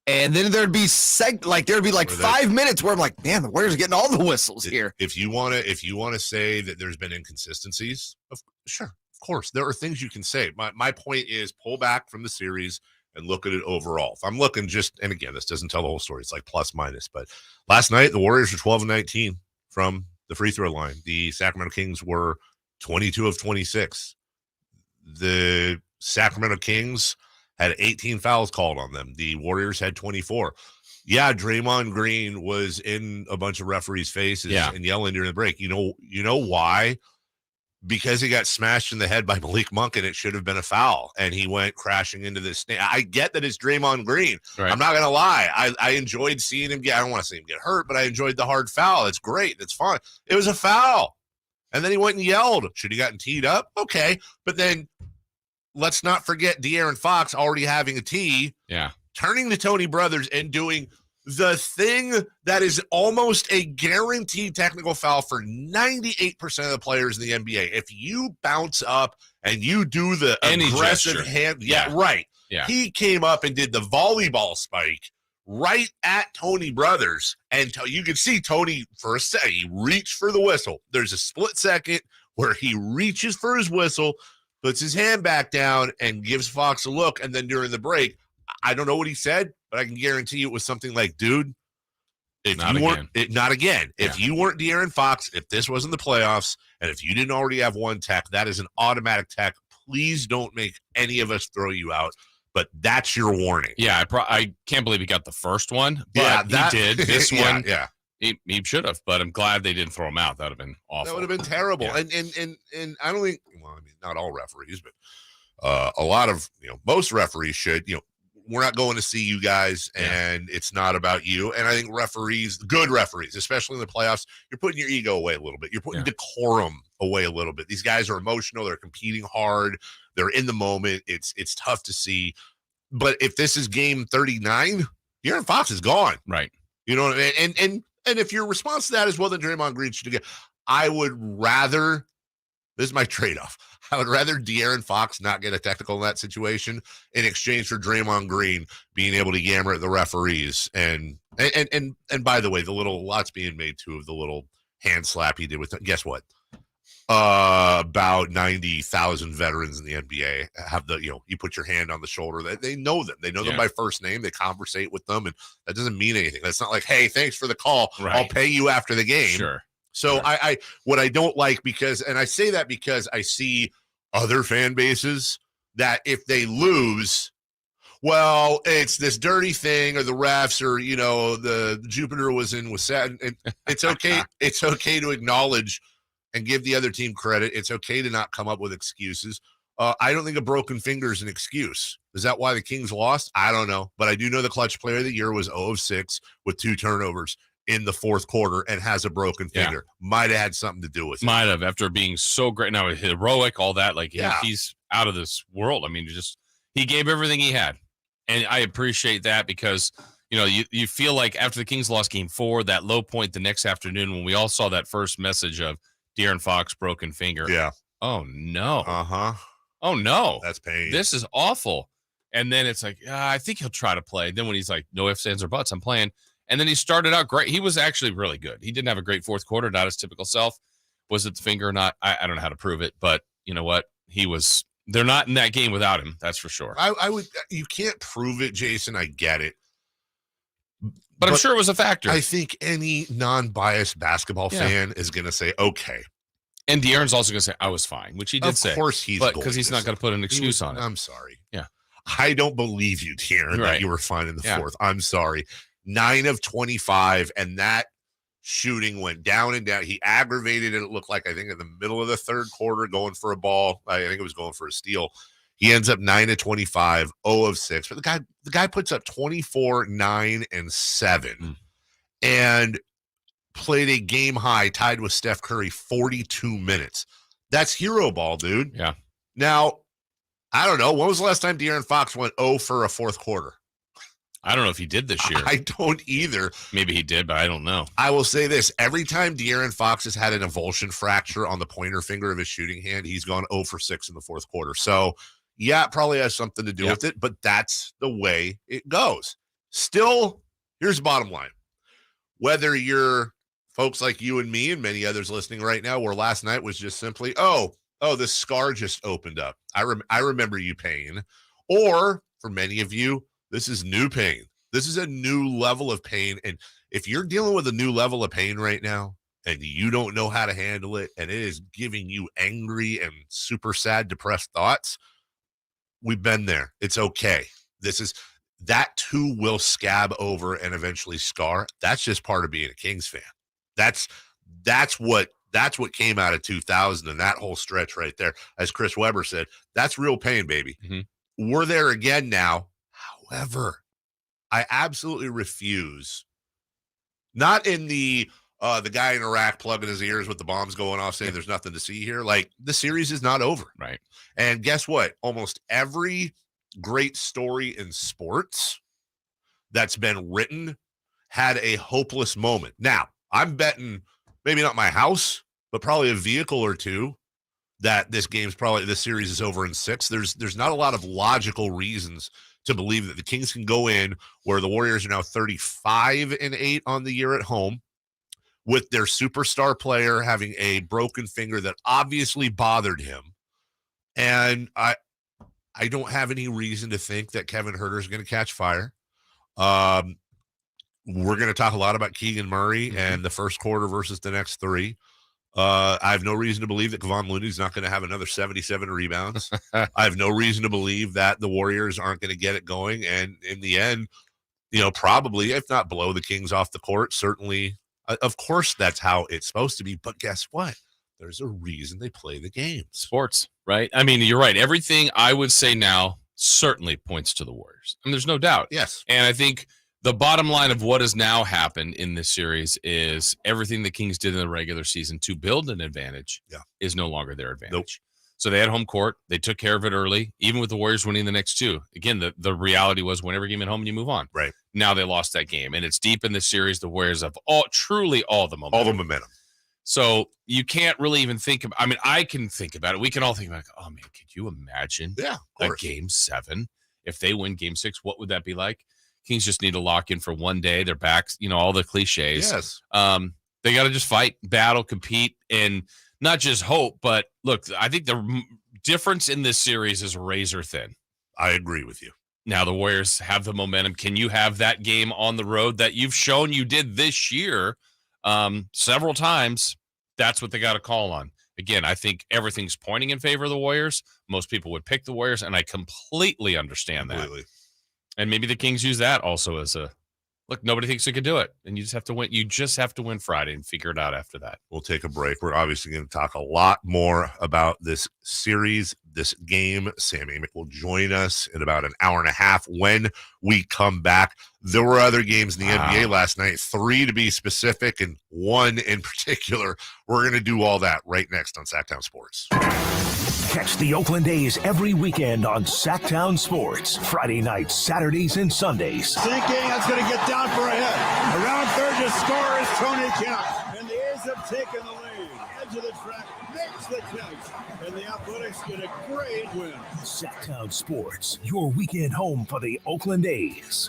And then there'd be 5 minutes where I'm like, man, the Warriors are getting all the whistles here. If you want to say that there's been inconsistencies, sure, of course, there are things you can say. My point is pull back from the series and look at it overall. If I'm looking and again, this doesn't tell the whole story. It's like plus minus. But last night the Warriors were 12-19 from the free throw line. The Sacramento Kings were 22 of 26. The Sacramento Kings had 18 fouls called on them. The Warriors had 24. Yeah, Draymond Green was in a bunch of referees' faces and yelling during the break. You know why? Because he got smashed in the head by Malik Monk, and it should have been a foul, and he went crashing into this stand. I get that it's Draymond Green. Right. I'm not going to lie. I enjoyed seeing him I don't want to see him get hurt, but I enjoyed the hard foul. It's great. It's fun. It was a foul. And then he went and yelled. Should he gotten teed up? Okay. But then let's not forget De'Aaron Fox already having a tee. Yeah. Turning to Tony Brothers and doing the thing that is almost a guaranteed technical foul for 98% of the players in the NBA. If you bounce up and you do the aggressive gesture. hand, right. Yeah. He came up and did the volleyball spike right at Tony Brothers, and you can see Tony for a second. He reached for the whistle. There's a split second where he reaches for his whistle, puts his hand back down, and gives Fox a look. And then during the break, I don't know what he said, but I can guarantee you it was something like, dude, not again. If you weren't De'Aaron Fox, if this wasn't the playoffs, and if you didn't already have one tech, that is an automatic tech. Please don't make any of us throw you out. But that's your warning. Yeah, I can't believe he got the first one, but he did. This one, he should have. But I'm glad they didn't throw him out. That would have been awful. That would have been terrible. Yeah. And I don't think, not all referees, but a lot of, most referees should, we're not going to see you guys, and it's not about you. And I think referees, good referees, especially in the playoffs, you're putting your ego away a little bit. You're putting decorum away a little bit. These guys are emotional. They're competing hard. They're in the moment. It's tough to see. But if this is game 39, De'Aaron Fox is gone. Right. You know what I mean? And if your response to that is, well, then Draymond Green should get, I would rather, this is my trade-off. I would rather De'Aaron Fox not get a technical in that situation in exchange for Draymond Green being able to yammer at the referees. And by the way, the little lots being made too of the little hand slap he did with, guess what? About 90,000 veterans in the NBA have you put your hand on the shoulder. They know them. They know them by first name. They conversate with them, and that doesn't mean anything. That's not like, hey, thanks for the call. Right. I'll pay you after the game. Sure. So I what I don't like, and I say that because I see other fan bases that if they lose, well, it's this dirty thing, or the refs, or the Jupiter was in with Saturn. And it's okay. It's okay to acknowledge and give the other team credit. It's okay to not come up with excuses. I don't think a broken finger is an excuse. Is that why the Kings lost? I don't know, but I do know the clutch player of the year was 0 of 6 with 2 turnovers in the fourth quarter and has a broken finger. Might have had something to do with it. Might have, after being so great. Now, heroic, all that. Like, he's out of this world. I mean, he gave everything he had. And I appreciate that because, you feel like after the Kings lost game 4, that low point the next afternoon when we all saw that first message of De'Aaron Fox broken finger. Yeah. Oh, no. Uh-huh. Oh, no. That's pain. This is awful. And then it's like, I think he'll try to play. Then when he's like, no ifs, ands, or buts, I'm playing. And then he started out great. He was actually really good. He didn't have a great fourth quarter, not his typical self. Was it the finger or not? I don't know how to prove it, but you know what? They're not in that game without him. That's for sure. You can't prove it, Jason. I get it. But I'm sure it was a factor. I think any non-biased basketball fan is going to say, okay. And De'Aaron's also going to say, I was fine, which he did say. Of course he's going to. Because he's not going to put an excuse on it. I'm sorry. Yeah. I don't believe you, De'Aaron, that you were fine in the fourth. I'm sorry. 9 of 25, and that shooting went down and down. He aggravated it, it looked like, I think, in the middle of the third quarter, going for a ball. I think it was going for a steal. He ends up 9 of 25, 0 of 6. But the guy puts up 24, 9, and 7 and played a game high, tied with Steph Curry, 42 minutes. That's hero ball, dude. Yeah. Now, I don't know. When was the last time De'Aaron Fox went 0 for a fourth quarter? I don't know if he did this year. I don't either. Maybe he did, but I don't know. I will say this. Every time De'Aaron Fox has had an avulsion fracture on the pointer finger of his shooting hand, he's gone 0 for 6 in the fourth quarter. So, yeah, it probably has something to do with it, but that's the way it goes. Still, here's the bottom line. Whether you're folks like you and me and many others listening right now, where last night was just simply, oh, this scar just opened up. I remember you pain. Or for many of you, this is new pain. This is a new level of pain. And if you're dealing with a new level of pain right now and you don't know how to handle it and it is giving you angry and super sad, depressed thoughts, we've been there. It's okay. That too will scab over and eventually scar. That's just part of being a Kings fan. That's what came out of 2000 and that whole stretch right there. As Chris Webber said, that's real pain, baby. Mm-hmm. We're there again now. However, I absolutely refuse, not in the guy in Iraq plugging his ears with the bombs going off saying there's nothing to see here. Like, the series is not over. Right. And guess what? Almost every great story in sports that's been written had a hopeless moment. Now, I'm betting maybe not my house, but probably a vehicle or two that this series is over in 6. There's not a lot of logical reasons to believe that the Kings can go in where the Warriors are now 35-8 on the year at home with their superstar player having a broken finger that obviously bothered him. And I don't have any reason to think that Kevin Huerter is going to catch fire. We're going to talk a lot about Keegan Murray and the first quarter versus the next 3. I have no reason to believe that Kevon Looney is not going to have another 77 rebounds. I have no reason to believe that the Warriors aren't going to get it going. And in the end, probably, if not blow the Kings off the court, certainly, of course, that's how it's supposed to be. But guess what? There's a reason they play the game. Sports, right? I mean, you're right. Everything I would say now certainly points to the Warriors. I mean, there's no doubt. Yes. And I think the bottom line of what has now happened in this series is everything the Kings did in the regular season to build an advantage is no longer their advantage. Nope. So they had home court. They took care of it early, even with the Warriors winning the next 2. Again, the reality was whenever you get home, you move on. Right. Now they lost that game. And it's deep in the series. The Warriors have truly all the momentum. All the momentum. So you can't really even think about, I mean, I can think about it. We can all think about, oh man, could you imagine a game 7? If they win game 6, what would that be like? Kings just need to lock in for one day. Their backs, all the cliches. Yes. They got to just fight, battle, compete. And not just hope, but look, I think the difference in this series is razor thin. I agree with you. Now the Warriors have the momentum. Can you have that game on the road that you've shown you did this year several times? That's what they got to call on. Again, I think everything's pointing in favor of the Warriors. Most people would pick the Warriors, and I completely understand that. And maybe the Kings use that also as a look. Nobody thinks they could do it, and you just have to win. You just have to win Friday and figure it out after that. We'll take a break. We're obviously going to talk a lot more about this series, this game. Sam Amick will join us in about an hour and a half when we come back. There were other games in the NBA last night, 3 to be specific, and 1 in particular. We're going to do all that right next on Sactown Sports. Catch the Oakland A's every weekend on Sactown Sports. Friday nights, Saturdays, and Sundays. Sinking, that's going to get down for a hit. Around third to score is Tony Kemp. And the A's have taken the lead. Edge of the track, makes the catch. And the Athletics get a great win. Sactown Sports, your weekend home for the Oakland A's.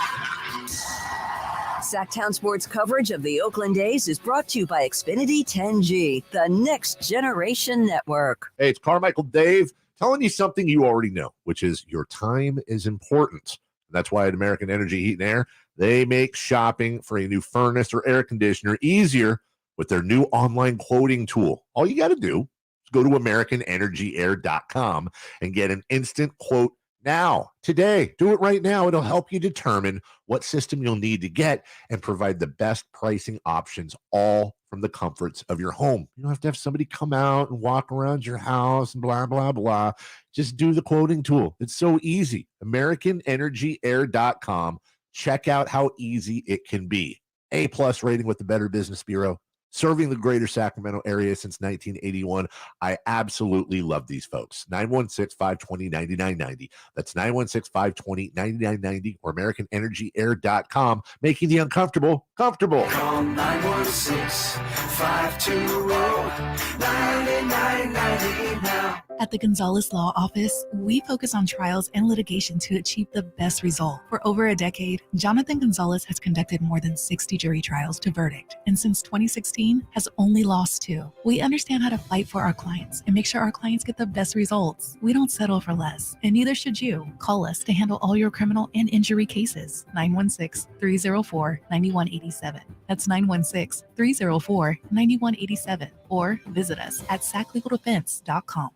Sactown Sports coverage of the Oakland A's is brought to you by Xfinity 10G, the next generation network. Hey, it's Carmichael Dave telling you something you already know, which is your time is important. That's why at American Energy Heat and Air, they make shopping for a new furnace or air conditioner easier with their new online quoting tool. All you got to do is go to AmericanEnergyAir.com and get an instant quote now, today. Do it right now. It'll help you determine what system you'll need to get and provide the best pricing options, all from the comforts of your home. You don't have to have somebody come out and walk around your house and blah, blah, blah. Just do the quoting tool. It's so easy. AmericanEnergyAir.com. Check out how easy it can be. A+ rating with the Better Business Bureau. Serving the greater Sacramento area since 1981. I absolutely love these folks. 916-520-9990. That's 916-520-9990 or AmericanEnergyAir.com, making the uncomfortable comfortable. Call 916-520-9990 now. At the Gonzalez Law Office, we focus on trials and litigation to achieve the best result. For over a decade, Jonathan Gonzalez has conducted more than 60 jury trials to verdict, and since 2016, has only lost 2. We understand how to fight for our clients and make sure our clients get the best results. We don't settle for less, and neither should you. Call us to handle all your criminal and injury cases. 916-304-9187. That's 916-304-9187. Or visit us at saclegaldefense.com.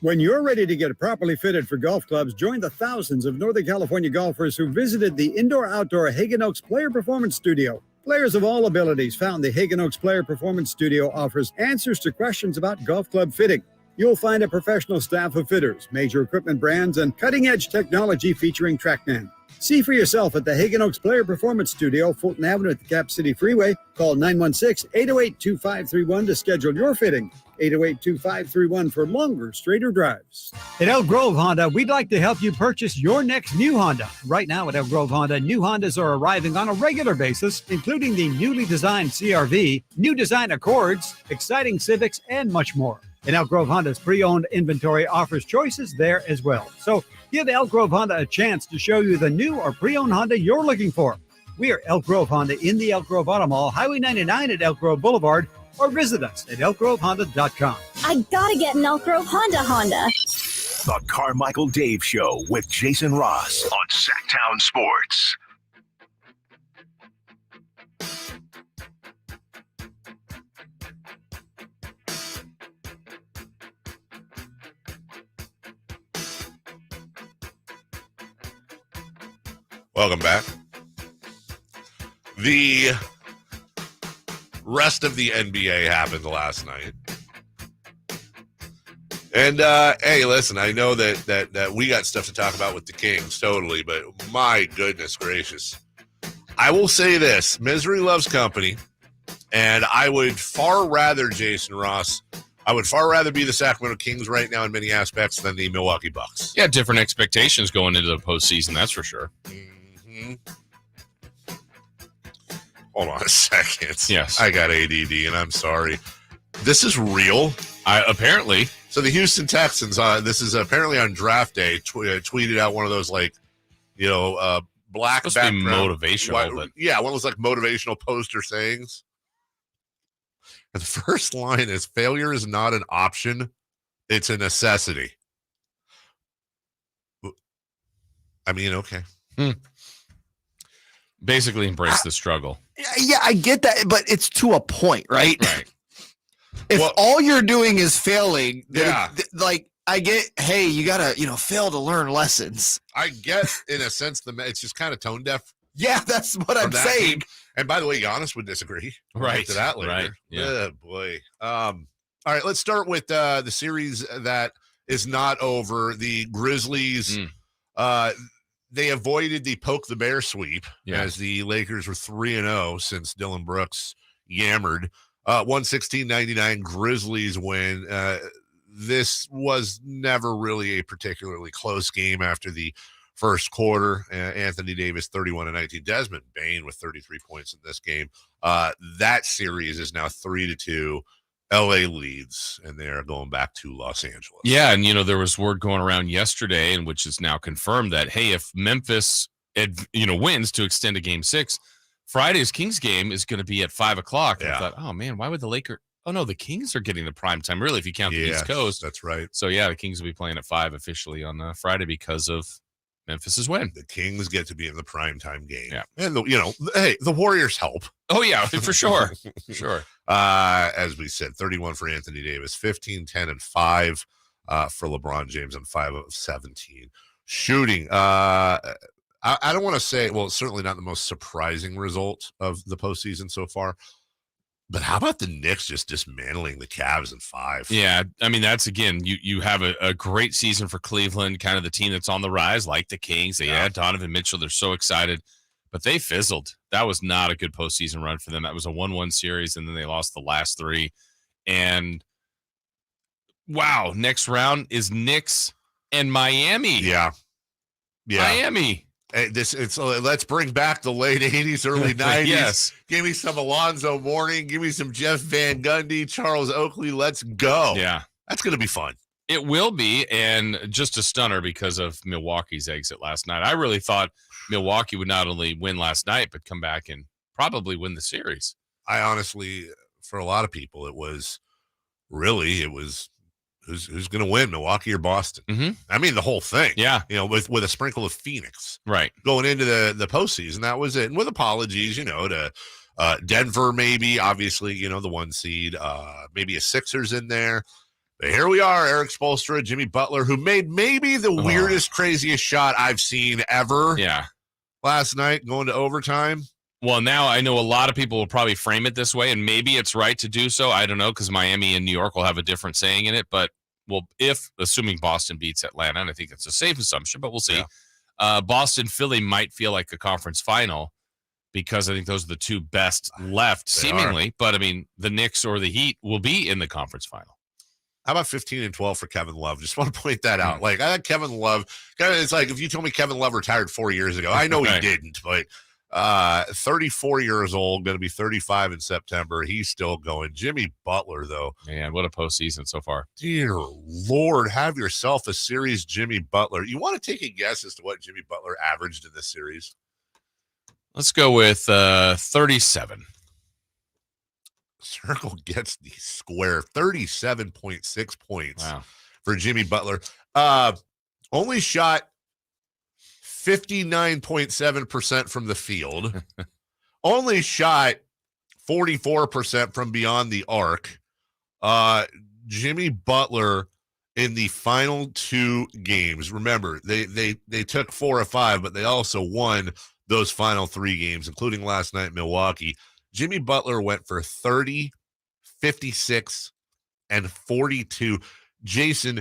When you're ready to get properly fitted for golf clubs, join the thousands of Northern California golfers who visited the indoor-outdoor Hagen Oaks Player Performance Studio. Players of all abilities found the Hagen Oaks Player Performance Studio offers answers to questions about golf club fitting. You'll find a professional staff of fitters, major equipment brands, and cutting-edge technology featuring TrackMan. See for yourself at the Hagen Oaks Player Performance Studio, Fulton Avenue at the Cap City Freeway. Call 916-808-2531 to schedule your fitting. 808-2531 for longer, straighter drives. At Elk Grove Honda, we'd like to help you purchase your next new Honda. Right now at Elk Grove Honda, new Hondas are arriving on a regular basis, including the newly designed CR-V, new design Accords, exciting Civics, and much more. And Elk Grove Honda's pre-owned inventory offers choices there as well. So give Elk Grove Honda a chance to show you the new or pre-owned Honda you're looking for. We are Elk Grove Honda in the Elk Grove Auto Mall, Highway 99 at Elk Grove Boulevard, or visit us at elkgrovehonda.com. I gotta get an Elk Grove Honda. The Carmichael Dave Show with Jason Ross on Sactown Sports. Welcome back. The rest of the NBA happened last night. And, hey, listen, I know that we got stuff to talk about with the Kings, totally, but my goodness gracious. I will say this, misery loves company, and I would far rather, Jason Ross, I would far rather be the Sacramento Kings right now in many aspects than the Milwaukee Bucks. Yeah, different expectations going into the postseason, that's for sure. Mm-hmm. Hold on a second. Yes. I got ADD, and I'm sorry. This is real? Apparently. So the Houston Texans, this is apparently on draft day, tweeted out one of those, like, you know, black background. Motivational. Yeah, one of those, like, motivational poster sayings. The first line is failure is not an option. It's a necessity. I mean, okay. Basically embrace the struggle. Yeah, I get that, but it's to a point, right? Right. If all you're doing is failing, Yeah. like I get, hey, you gotta, fail to learn lessons. I get, in a sense, it's just kind of tone deaf. Yeah, that's what I'm saying. Team. And by the way, Giannis would disagree. We'll Right. get to that later. Right. Yeah. Oh, boy. All right, let's start with the series that is not over. The Grizzlies, they avoided the poke the bear sweep as the Lakers were 3-0 since Dylan Brooks yammered. 116-99 Grizzlies win. This was never really a particularly close game after the first quarter. Anthony Davis, 31-19. Desmond Bane with 33 points in this game. That series is now 3-2. LA leads, and they are going back to Los Angeles. Yeah, and there was word going around yesterday, and which is now confirmed that if Memphis wins to extend to Game 6, Friday's Kings game is going to be at 5:00. Yeah. I thought, oh man, why would the Lakers? Oh no, the Kings are getting the prime time. Really, if you count the East Coast, that's right. So yeah, the Kings will be playing at 5 officially on Friday because of Memphis's win. The Kings get to be in the primetime game. Yeah. And, the Warriors help. Oh, yeah, for sure. Sure. As we said, 31 for Anthony Davis, 15, 10, and 5 for LeBron James, and 5 of 17. Shooting. I don't want to say, well, it's certainly not the most surprising result of the postseason so far. But how about the Knicks just dismantling the Cavs in 5? Yeah, I mean, that's, again, you have a great season for Cleveland, kind of the team that's on the rise, like the Kings. They had Donovan Mitchell. They're so excited. But they fizzled. That was not a good postseason run for them. That was a 1-1 series, and then they lost the last 3. And, wow, next round is Knicks and Miami. Yeah. Miami. Let's bring back the late 80s, early 90s. Yes. Give me some Alonzo Mourning. Give me some Jeff Van Gundy, Charles Oakley. Let's go. Yeah. That's going to be fun. It will be, and just a stunner because of Milwaukee's exit last night. I really thought Milwaukee would not only win last night, but come back and probably win the series. I honestly, for a lot of people, it was who's going to win, Milwaukee or Boston? Mm-hmm. I mean, the whole thing. Yeah. With a sprinkle of Phoenix. Right. Going into the postseason, that was it. And with apologies, to Denver, maybe, obviously, the 1 seed, maybe a Sixers in there. But here we are, Eric Spoelstra, Jimmy Butler, who made maybe the weirdest, craziest shot I've seen ever. Yeah. Last night, going to overtime. Well, now I know a lot of people will probably frame it this way, and maybe it's right to do so. I don't know, because Miami and New York will have a different saying in it. But, assuming Boston beats Atlanta, and I think it's a safe assumption, but we'll see. Yeah. Boston-Philly might feel like a conference final because I think those are the two best left, seemingly. But, I mean, the Knicks or the Heat will be in the conference final. How about 15 and 12 for Kevin Love? Just want to point that out. Like, I had Kevin Love. It's like if you told me Kevin Love retired 4 years ago. I know he didn't, but 34 years old, going to be 35 in September. He's still going. Jimmy Butler, though. Man, what a postseason so far. Dear Lord, have yourself a series, Jimmy Butler. You want to take a guess as to what Jimmy Butler averaged in this series? Let's go with 37. Circle gets the square. 37.6 points for Jimmy Butler. Only shot 59.7% from the field. Only shot 44% from beyond the arc. Jimmy Butler in the final 2 games. Remember, they took 4 of 5, but they also won those final 3 games, including last night in Milwaukee. Jimmy Butler went for 30, 56, and 42. Jason,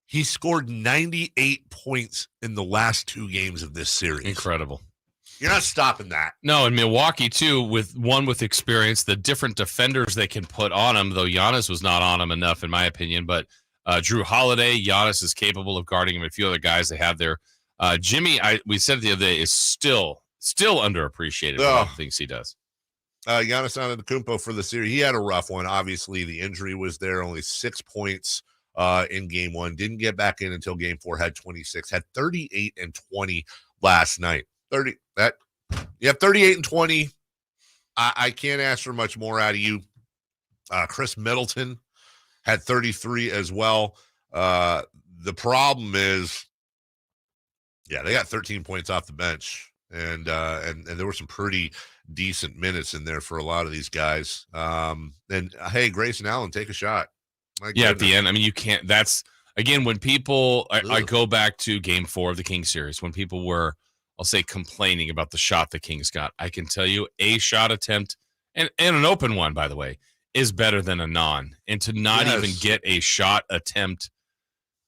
he scored 98 points in the last 2 games of this series. Incredible. You're not stopping that. No, in Milwaukee, too, with experience, the different defenders they can put on him, though Giannis was not on him enough, in my opinion. But Drew Holiday, Giannis is capable of guarding him. A few other guys they have there. Jimmy, we said it the other day, is still underappreciated for all the things he does. Giannis Antetokounmpo for the series. He had a rough one. Obviously, the injury was there. Only 6 points in game 1. Didn't get back in until game 4. Had 26. Had 38 and 20 last night. 38 and 20. I can't ask for much more out of you. Chris Middleton had 33 as well. The problem is, they got 13 points off the bench, and there were some pretty decent minutes in there for a lot of these guys. And hey, Grayson Allen, take a shot. At the end, I mean, you can't. That's again when people. I go back to Game 4 of the Kings series when people were, I'll say, complaining about the shot the Kings got. I can tell you, a shot attempt and an open one, by the way, is better than a non. And to not even get a shot attempt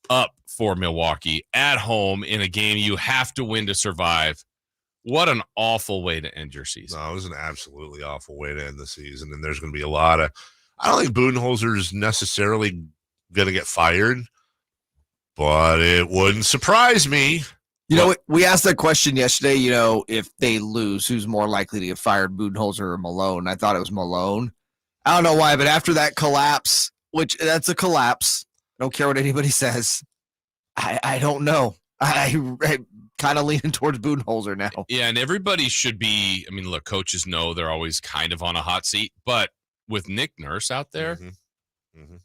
up for Milwaukee at home in a game you have to win to survive. What an awful way to end your season. No, it was an absolutely awful way to end the season. And there's going to be a lot of, I don't think Budenholzer is necessarily going to get fired, but it wouldn't surprise me. You know, we asked that question yesterday, if they lose, who's more likely to get fired, Budenholzer or Malone? I thought it was Malone. I don't know why, but after that collapse, which that's a collapse, I don't care what anybody says. I don't know. I kind of leaning towards Budenholzer now. Yeah, and everybody should be, I mean, look, coaches know they're always kind of on a hot seat, but with Nick Nurse out there,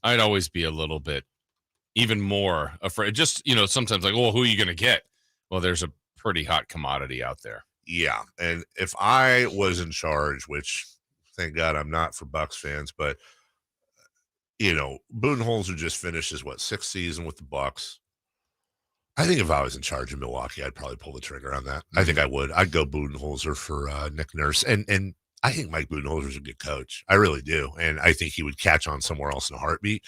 I'd always be a little bit even more afraid. Just, sometimes like, well, who are you going to get? Well, there's a pretty hot commodity out there. Yeah, and if I was in charge, which thank God I'm not for Bucks fans, but Budenholzer just finished his sixth season with the Bucks. I think if I was in charge of Milwaukee, I'd probably pull the trigger on that. I think I would. I'd go Budenholzer for Nick Nurse, and I think Mike Budenholzer's a good coach. I really do, and I think he would catch on somewhere else in a heartbeat.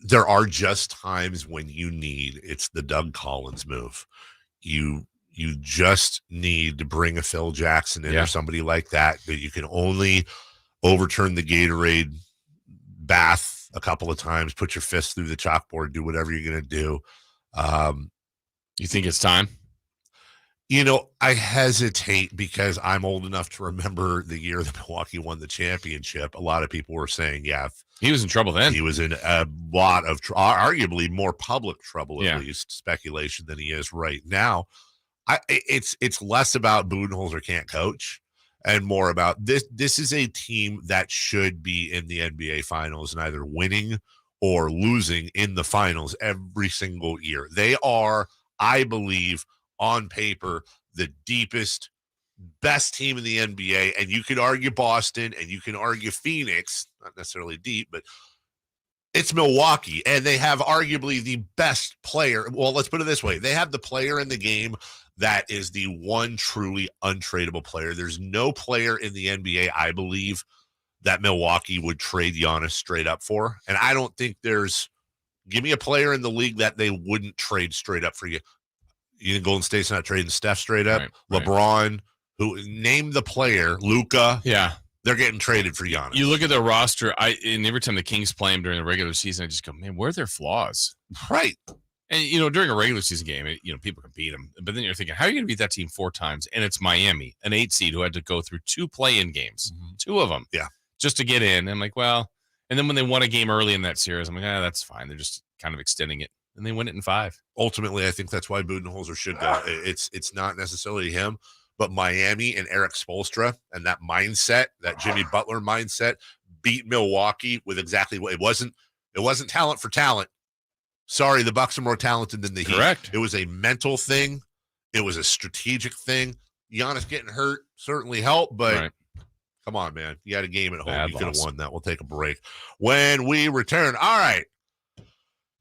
There are just times when it's the Doug Collins move. You just need to bring a Phil Jackson in or somebody like that, but you can only overturn the Gatorade bath a couple of times, put your fist through the chalkboard, do whatever you're going to do. You think it's time? I hesitate because I'm old enough to remember the year that Milwaukee won the championship. A lot of people were saying, he was in trouble then. He was in a lot of arguably more public trouble, at least speculation, than he is right now. It's less about Budenholzer can't coach and more about this. This is a team that should be in the NBA finals and either winning or losing in the finals every single year. They are, I believe, on paper, the deepest, best team in the NBA. And you could argue Boston and you can argue Phoenix, not necessarily deep, but it's Milwaukee. And they have arguably the best player. Well, let's put it this way. They have the player in the game that is the one truly untradeable player. There's no player in the NBA, I believe, that Milwaukee would trade Giannis straight up for. And I don't think give me a player in the league that they wouldn't trade straight up for you. You think Golden State's not trading Steph straight up? Right, LeBron, who name the player, Luka. Yeah. They're getting traded for Giannis. You look at their roster, and every time the Kings play them during the regular season, I just go, man, where are their flaws? Right. And, during a regular season game, people can beat them. But then you're thinking, how are you going to beat that team 4 times? And it's Miami, an 8 seed who had to go through 2 play-in games, 2 of them. Yeah. Just to get in. I'm like, well, and then when they won a game early in that series, I'm like, that's fine. They're just kind of extending it. And they win it in 5. Ultimately, I think that's why Budenholzer should go. It's not necessarily him, but Miami and Eric Spoelstra and that mindset, that Jimmy Butler mindset, beat Milwaukee with exactly what it wasn't. It wasn't talent for talent. Sorry, the Bucks are more talented than the Heat. Correct. It was a mental thing. It was a strategic thing. Giannis getting hurt certainly helped, but come on, man. You had a game at home. You could have won that. We'll take a break. When we return, all right.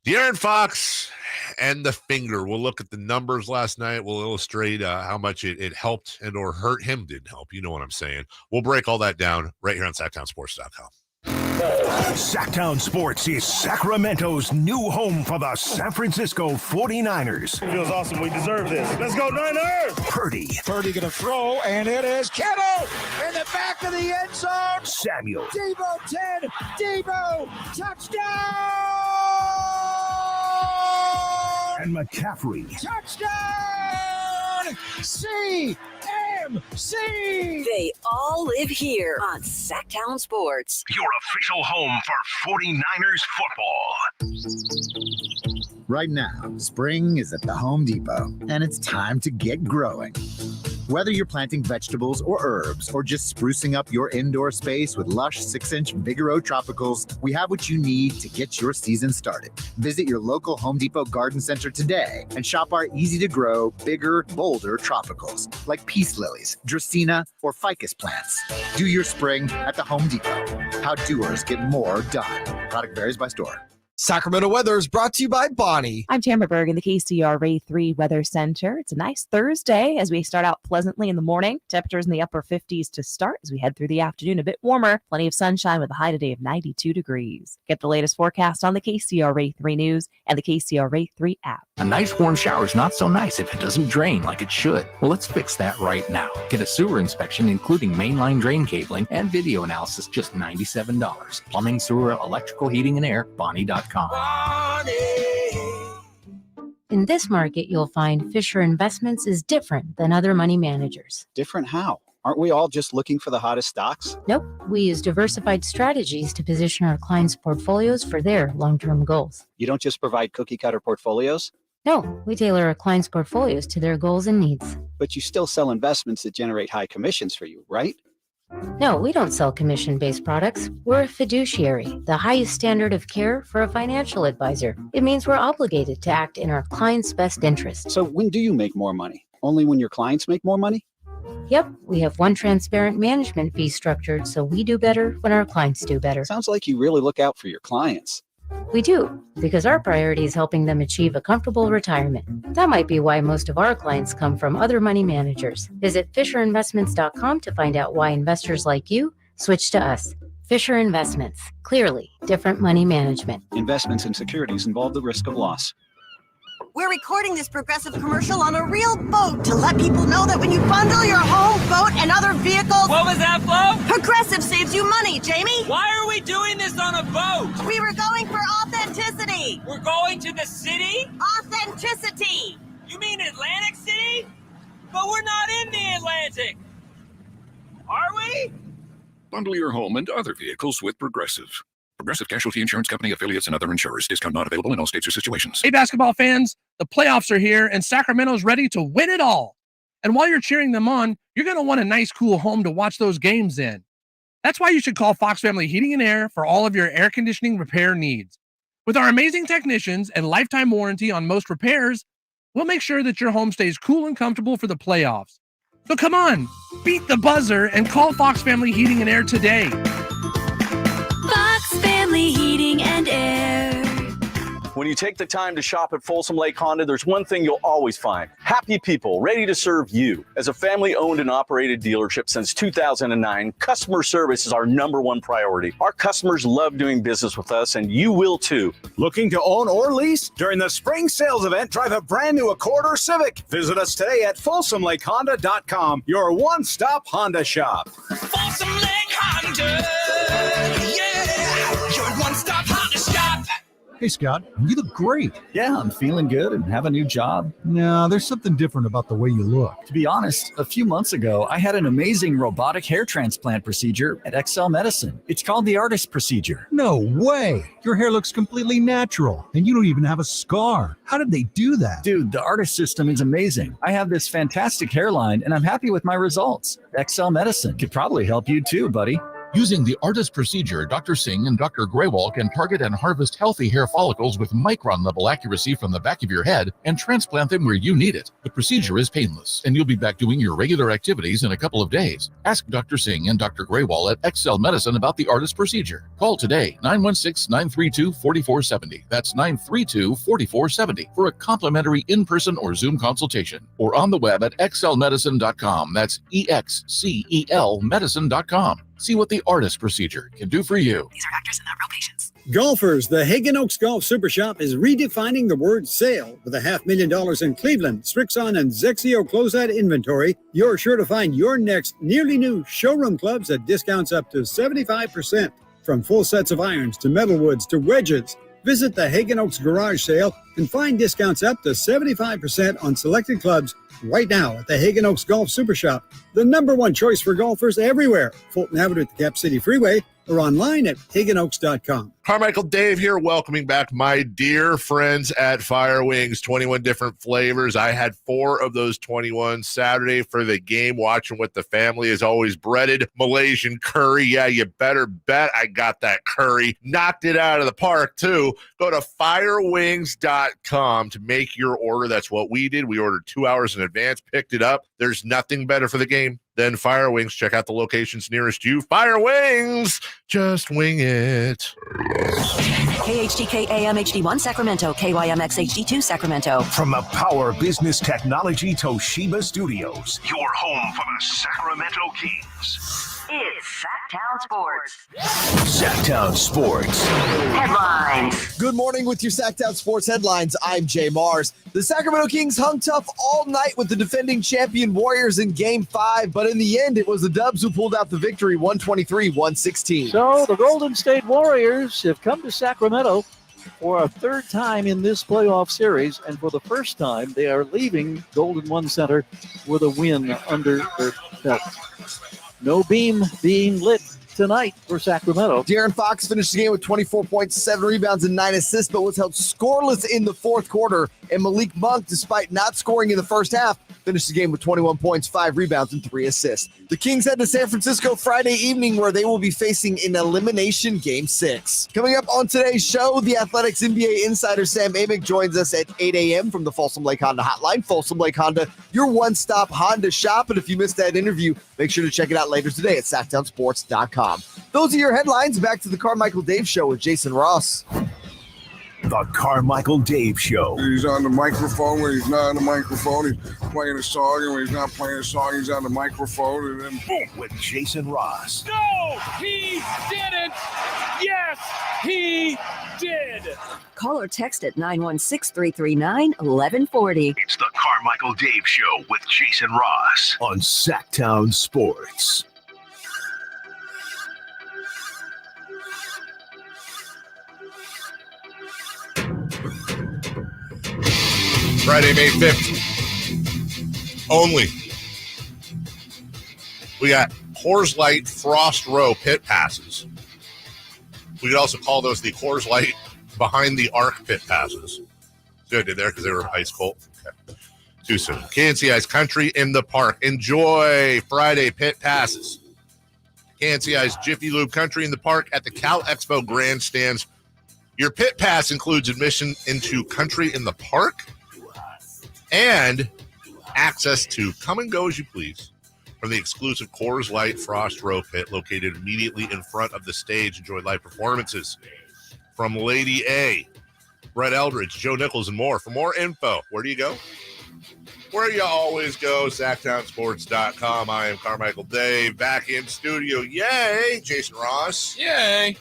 De'Aaron Fox and the finger. We'll look at the numbers last night. We'll illustrate how much it helped and or hurt him. Didn't help. You know what I'm saying. We'll break all that down right here on SactownSports.com. Sactown Sports is Sacramento's new home for the San Francisco 49ers. Feels awesome. We deserve this. Let's go, Niners! Purdy going to throw, and it is Kittle in the back of the end zone. Samuel. Debo 10. Debo. Touchdown! And McCaffrey. Touchdown! CMC! They all live here on Sactown Sports. Your official home for 49ers football. Right now, spring is at the Home Depot, and it's time to get growing. Whether you're planting vegetables or herbs or just sprucing up your indoor space with lush 6-inch Vigoro Tropicals, we have what you need to get your season started. Visit your local Home Depot garden center today and shop our easy-to-grow, bigger, bolder tropicals like peace lilies, dracaena, or ficus plants. Do your spring at the Home Depot. How doers get more done. Product varies by store. Sacramento weather is brought to you by Bonnie. I'm Tamara Berg in the KCRA 3 Weather Center. It's a nice Thursday as we start out pleasantly in the morning. Temperatures in the upper 50s to start as we head through the afternoon. A bit warmer, plenty of sunshine with a high today of 92 degrees. Get the latest forecast on the KCRA 3 News and the KCRA 3 app. A nice warm shower is not so nice if it doesn't drain like it should. Well, let's fix that right now. Get a sewer inspection, including mainline drain cabling and video analysis, just $97. Plumbing, sewer, electrical, heating, and air, Bonnie.com. In this market, you'll find Fisher Investments is different than other money managers. Different how? Aren't we all just looking for the hottest stocks? Nope. We use diversified strategies to position our clients' portfolios for their long-term goals. You don't just provide cookie-cutter portfolios? No, we tailor our clients' portfolios to their goals and needs. But you still sell investments that generate high commissions for you, right? No, we don't sell commission-based products. We're a fiduciary, the highest standard of care for a financial advisor. It means we're obligated to act in our client's best interest. So when do you make more money? Only when your clients make more money? Yep, we have one transparent management fee structured, so we do better when our clients do better. Sounds like you really look out for your clients. We do, because our priority is helping them achieve a comfortable retirement. That might be why most of our clients come from other money managers. Visit FisherInvestments.com to find out why investors like you switch to us. Fisher Investments. Clearly, different money management. Investments in securities involve the risk of loss. We're recording this Progressive commercial on a real boat to let people know that when you bundle your home, boat, and other vehicles... What was that, Flo? Progressive saves you money, Jamie! Why are we doing this on a boat? We were going for authenticity! We're going to the city? Authenticity! You mean Atlantic City? But we're not in the Atlantic! Are we? Bundle your home and other vehicles with Progressive. Progressive Casualty Insurance Company, affiliates, and other insurers. Discount not available in all states or situations. Hey, basketball fans, the playoffs are here, and Sacramento's ready to win it all. And while you're cheering them on, you're going to want a nice, cool home to watch those games in. That's why you should call Fox Family Heating and Air for all of your air conditioning repair needs. With our amazing technicians and lifetime warranty on most repairs, we'll make sure that your home stays cool and comfortable for the playoffs. So come on, beat the buzzer and call Fox Family Heating and Air today. Fox Family Heating and Air. When you take the time to shop at Folsom Lake Honda, there's one thing you'll always find. Happy people ready to serve you. As a family-owned and operated dealership since 2009, customer service is our #1 priority. Our customers love doing business with us, and you will too. Looking to own or lease? During the spring sales event, drive a brand new Accord or Civic. Visit us today at FolsomLakeHonda.com, your one-stop Honda shop. Folsom Lake Honda! Yeah! Your one-stop Honda shop! Hey, Scott, you look great. Yeah, I'm feeling good and have a new job. No, there's something different about the way you look. To be honest, a few months ago, I had an amazing robotic hair transplant procedure at XL Medicine. It's called the artist procedure. No way. Your hair looks completely natural, and you don't even have a scar. How did they do that? Dude, the artist system is amazing. I have this fantastic hairline, and I'm happy with my results. XL Medicine could probably help you too, buddy. Using the ARTIST procedure, Dr. Singh and Dr. Graywall can target and harvest healthy hair follicles with micron-level accuracy from the back of your head and transplant them where you need it. The procedure is painless, and you'll be back doing your regular activities in a couple of days. Ask Dr. Singh and Dr. Graywall at XL Medicine about the ARTIST procedure. Call today, 916-932-4470. That's 932-4470 for a complimentary in-person or Zoom consultation, or on the web at xlmedicine.com. That's EXCEL medicine.com. See what the ARTIST procedure can do for you. These are actors and not real patients. Golfers, the Hagen Oaks Golf Super Shop is redefining the word sale. With $500,000 in Cleveland, Strixon, and Zexio closeout inventory, you're sure to find your next nearly new showroom clubs at discounts up to 75%. From full sets of irons to metalwoods to wedges, visit the Hagen Oaks Garage Sale and find discounts up to 75% on selected clubs right now at the Hagen Oaks Golf Super Shop, the #1 choice for golfers everywhere. Fulton Avenue at the Cap City Freeway or online at hagenoaks.com. Carmichael Dave here, welcoming back my dear friends at Fire Wings. 21 different flavors. I had 4 of those 21 Saturday for the game, watching with the family. As always, breaded Malaysian curry. Yeah, you better bet I got that curry. Knocked it out of the park, too. Go to firewings.com to make your order. That's what we did. We ordered 2 hours in advance, picked it up. There's nothing better for the game than Fire Wings. Check out the locations nearest you. Fire Wings, just wing it. KHTK AM HD1 Sacramento, KYMX HD2 Sacramento. From the Power Business Technology Toshiba Studios, your home for the Sacramento Kings. It's Sactown Sports. Sactown Sports. Headlines. Good morning with your Sactown Sports headlines. I'm Jay Mars. The Sacramento Kings hung tough all night with the defending champion Warriors in Game 5, but in the end, it was the Dubs who pulled out the victory, 123-116. So the Golden State Warriors have come to Sacramento for a third time in this playoff series, and for the first time, they are leaving Golden One Center with a win under their belt. No beam being lit tonight for Sacramento. De'Aaron Fox finished the game with 24 points, 7 rebounds, and 9 assists, but was held scoreless in the fourth quarter. And Malik Monk, despite not scoring in the first half, finished the game with 21 points, 5 rebounds, and 3 assists. The Kings head to San Francisco Friday evening, where they will be facing an elimination Game 6. Coming up on today's show, the Athletics NBA insider Sam Amick joins us at 8 a.m. from the Folsom Lake Honda hotline. Folsom Lake Honda, your one-stop Honda shop. And if you missed that interview, make sure to check it out later today at SactownSports.com. Those are your headlines. Back to the Carmichael Dave Show with Jason Ross. The Carmichael Dave Show. He's on the microphone when he's not on the microphone. He's playing a song, and when he's not playing a song, he's on the microphone. And then boom, with Jason Ross. No, he didn't. Yes, he did. Call or text at 916-339-1140. It's the Carmichael Dave Show with Jason Ross on Sactown Sports. Friday, May 5th. Only. We got Coors Light Frost Row pit passes. We could also call those the Coors Light behind the arc pit passes. See what I did there because they were ice cold? Okay. Too soon. KNCI's Country in the Park. Enjoy Friday pit passes. KNCI's Jiffy Lube Country in the Park at the Cal Expo Grandstands. Your pit pass includes admission into Country in the Park and access to come and go as you please from the exclusive Coors Light Frost Row pit located immediately in front of the stage. Enjoy live performances from Lady A, Brett Eldridge, Joe Nichols, and more. For more info, where do you go? Where you always go, SactownSports.com. I am Carmichael Dave, back in studio. Yay! Jason Ross. Yay!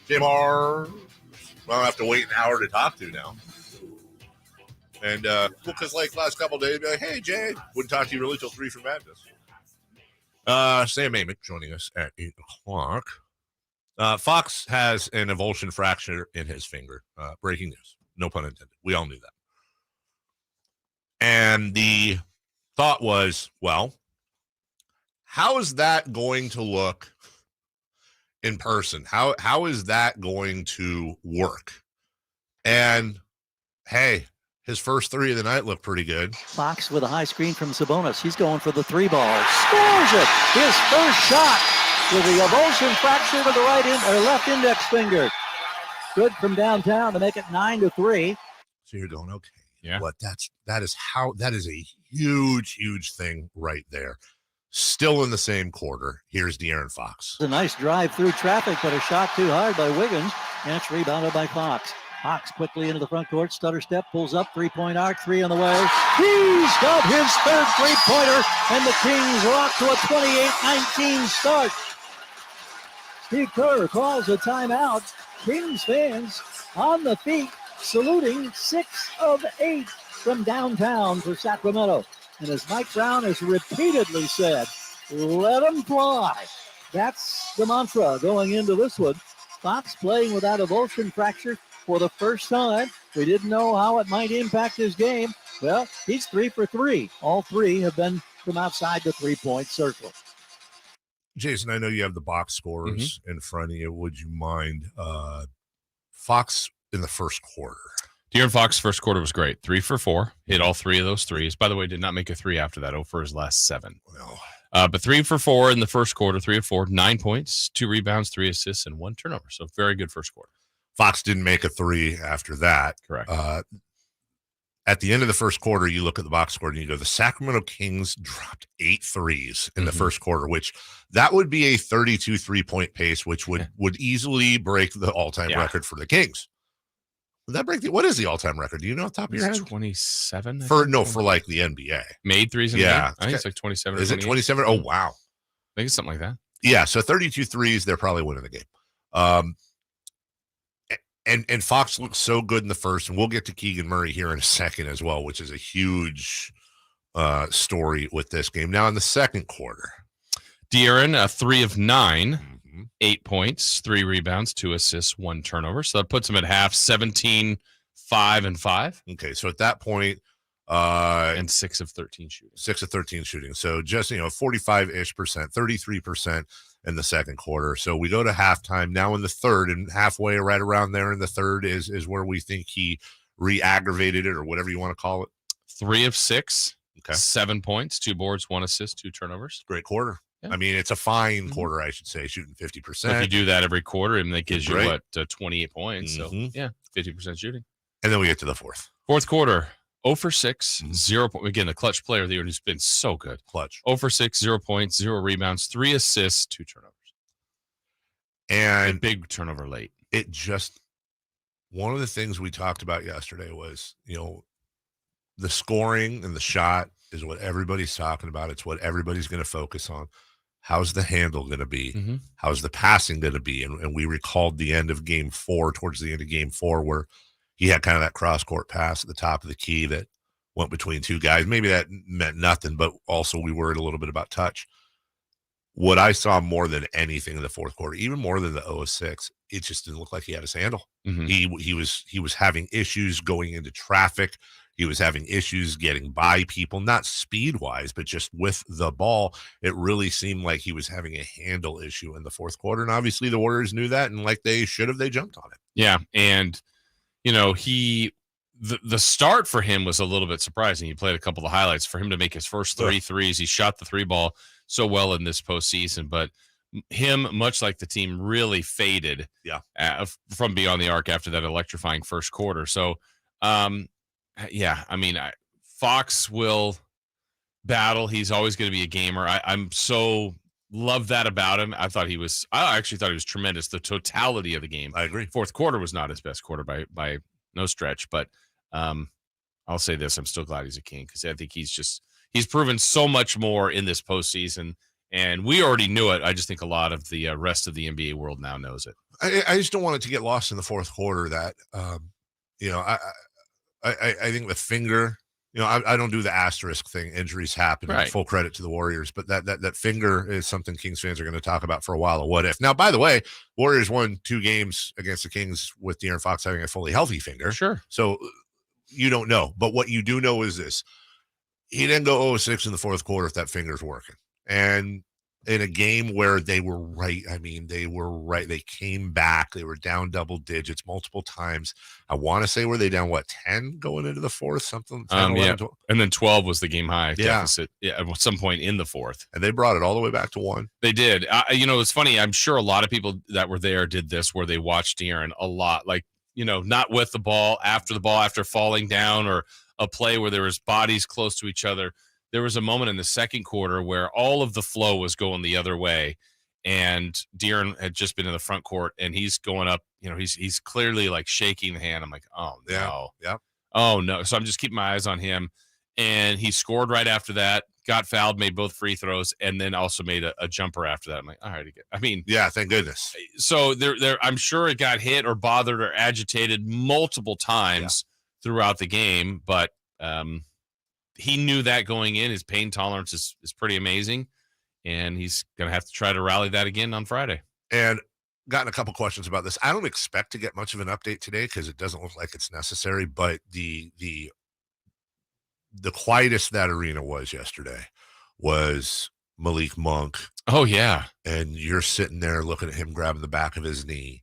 Jim R. Well, I'll have to wait an hour to talk to now. And, because like last couple of days, be like, hey, Jay, wouldn't talk to you really till 3 for Madness. Sam Amick joining us at 8 o'clock. Fox has an avulsion fracture in his finger. Breaking news. No pun intended. We all knew that. And the thought was, well, how is that going to look in person? How is that going to work? And, hey, his first 3 of the night looked pretty good. Fox with a high screen from Sabonis. He's going for the 3 ball. Scores it. His first shot with the avulsion fracture to the left index finger. Good from downtown to make it 9-3. So you're going, okay. Yeah. What that is a huge thing right there. Still in the same quarter. Here's De'Aaron Fox. A nice drive through traffic, but a shot too hard by Wiggins. And it's rebounded by Fox. Fox quickly into the front court, stutter step, pulls up, 3-point arc, 3 on the way. He's got his third 3-pointer, and the Kings rock to a 28-19 start. Steve Kerr calls a timeout. Kings fans on the feet, saluting 6 of 8 from downtown for Sacramento. And as Mike Brown has repeatedly said, let them fly. That's the mantra going into this one. Fox playing without avulsion fracture for the first time. We didn't know how it might impact his game. Well, he's 3 for 3. All 3 have been from outside the three-point circle. Jason, I know you have the box scores in front of you. Would you mind Fox in the first quarter? De'Aaron Fox first quarter was great. 3 for 4. Hit all 3 of those threes. By the way, did not make a 3 after that. 0 for his last 7. No. But 3 for 4 in the first quarter. 3 of 4, 9 points, 2 rebounds, 3 assists, and 1 turnover. So very good first quarter. Fox didn't make a 3 after that. Correct. At the end of the first quarter, you look at the box score and you go, the Sacramento Kings dropped 8 threes in the first quarter, which that would be a 32 3-point pace, which would easily break the all-time record for the Kings. Would that break what is the all-time record? Do you know off the top of your head? 27? For like the NBA. Made threes in the game? I think it's like 27 or Is it 27? Oh, wow. I think it's something like that. Yeah, so 32 threes, they're probably winning the game. And Fox looks so good in the first, and we'll get to Keegan Murray here in a second as well, which is a huge story with this game. Now in the second quarter, De'Aaron, 3 of 9, 8 points, 3 rebounds, 2 assists, 1 turnover. So that puts him at half 17, 5 and 5. Okay, so at that point, and 6 of 13 shooting. 6 of 13 shooting. So just 45-ish percent, 33% in the second quarter. So we go to halftime now in the third, and halfway right around there in the third is where we think he re-aggravated it, or whatever you want to call it. 3 of 6, okay, 7 points, 2 boards, 1 assist, 2 turnovers. Great quarter. Yeah. I mean, it's a fine quarter, I should say, shooting 50%. So if you do that every quarter, and that gives you 28 points. So yeah, 50% shooting. And then we get to the fourth. Fourth quarter, 0 for 6, 0 point. Again, the clutch player of the year who's been so good. Clutch. 0 for 6, 0 points, 0 rebounds, 3 assists, 2 turnovers. And a big turnover late. It just, one of the things we talked about yesterday was, the scoring and the shot is what everybody's talking about. It's what everybody's going to focus on. How's the handle going to be? How's the passing going to be? And we recalled the end of game 4, towards the end of game 4, where he had kind of that cross-court pass at the top of the key that went between 2 guys. Maybe that meant nothing, but also we worried a little bit about touch. What I saw more than anything in the fourth quarter, even more than the 0-6, it just didn't look like he had his handle. He was having issues going into traffic. He was having issues getting by people, not speed-wise, but just with the ball. It really seemed like he was having a handle issue in the fourth quarter, and obviously the Warriors knew that, and like they should have, they jumped on it. Yeah, and the start for him was a little bit surprising. He played a couple of the highlights. For him to make his first 3 threes, he shot the 3 ball so well in this postseason, but him, much like the team, really faded from beyond the arc after that electrifying first quarter. So, Fox will battle. He's always going to be a gamer. I'm so love that about him. I actually thought he was tremendous. The totality of the game. I agree. Fourth quarter was not his best quarter by no stretch, but I'll say this. I'm still glad he's a King, because I think he's proven so much more in this postseason, and we already knew it. I just think a lot of the rest of the NBA world now knows it. I just don't want it to get lost in the fourth quarter that, I think the finger, I don't do the asterisk thing. Injuries happen. Right. Full credit to the Warriors, but that finger is something Kings fans are going to talk about for a while. What if? Now, by the way, Warriors won 2 games against the Kings with De'Aaron Fox having a fully healthy finger. Sure. So you don't know, but what you do know is this: he didn't go 0-6 in the fourth quarter if that finger's working. And in a game where they were right. They came back. They were down double digits multiple times. I want to say, were they down 10 going into the fourth? Something. 10, 11, 12? And then 12 was the game high deficit. Yeah, at some point in the fourth, and they brought it all the way back to 1. They did. It's funny. I'm sure a lot of people that were there did this, where they watched De'Aaron a lot, not with the ball, after falling down, or a play where there was bodies close to each other. There was a moment in the second quarter where all of the flow was going the other way, and De'Aaron had just been in the front court, and he's going up. He's clearly shaking the hand. I'm like, oh no, oh no. So I'm just keeping my eyes on him, and he scored right after that. Got fouled, made both free throws, and then also made a jumper after that. I'm like, all right, again. Thank goodness. So there, I'm sure it got hit or bothered or agitated multiple times throughout the game, but he knew that going in. His pain tolerance is pretty amazing, and he's going to have to try to rally that again on Friday. And gotten a couple questions about this. I don't expect to get much of an update today because it doesn't look like it's necessary, but the the quietest that arena was yesterday was Malik Monk. Oh, yeah. And you're sitting there looking at him grabbing the back of his knee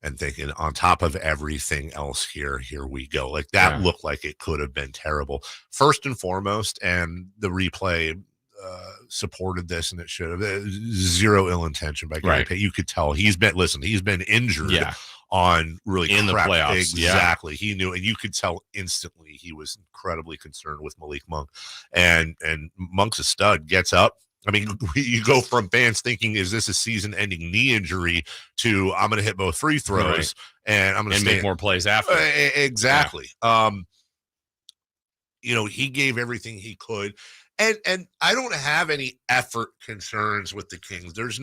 and thinking, on top of everything else here we go. Like that looked like it could have been terrible. First and foremost, and the replay supported this, and it should have. Zero ill intention by Gary Payton. You could tell he's been injured on really in the playoffs. Exactly. He knew, and you could tell instantly he was incredibly concerned with Malik Monk. And Monk's a stud, gets up. I mean, you go from fans thinking, is this a season-ending knee injury, to I'm going to hit both free throws and I'm going to make more plays after. Exactly. He gave everything he could, and I don't have any effort concerns with the Kings. There was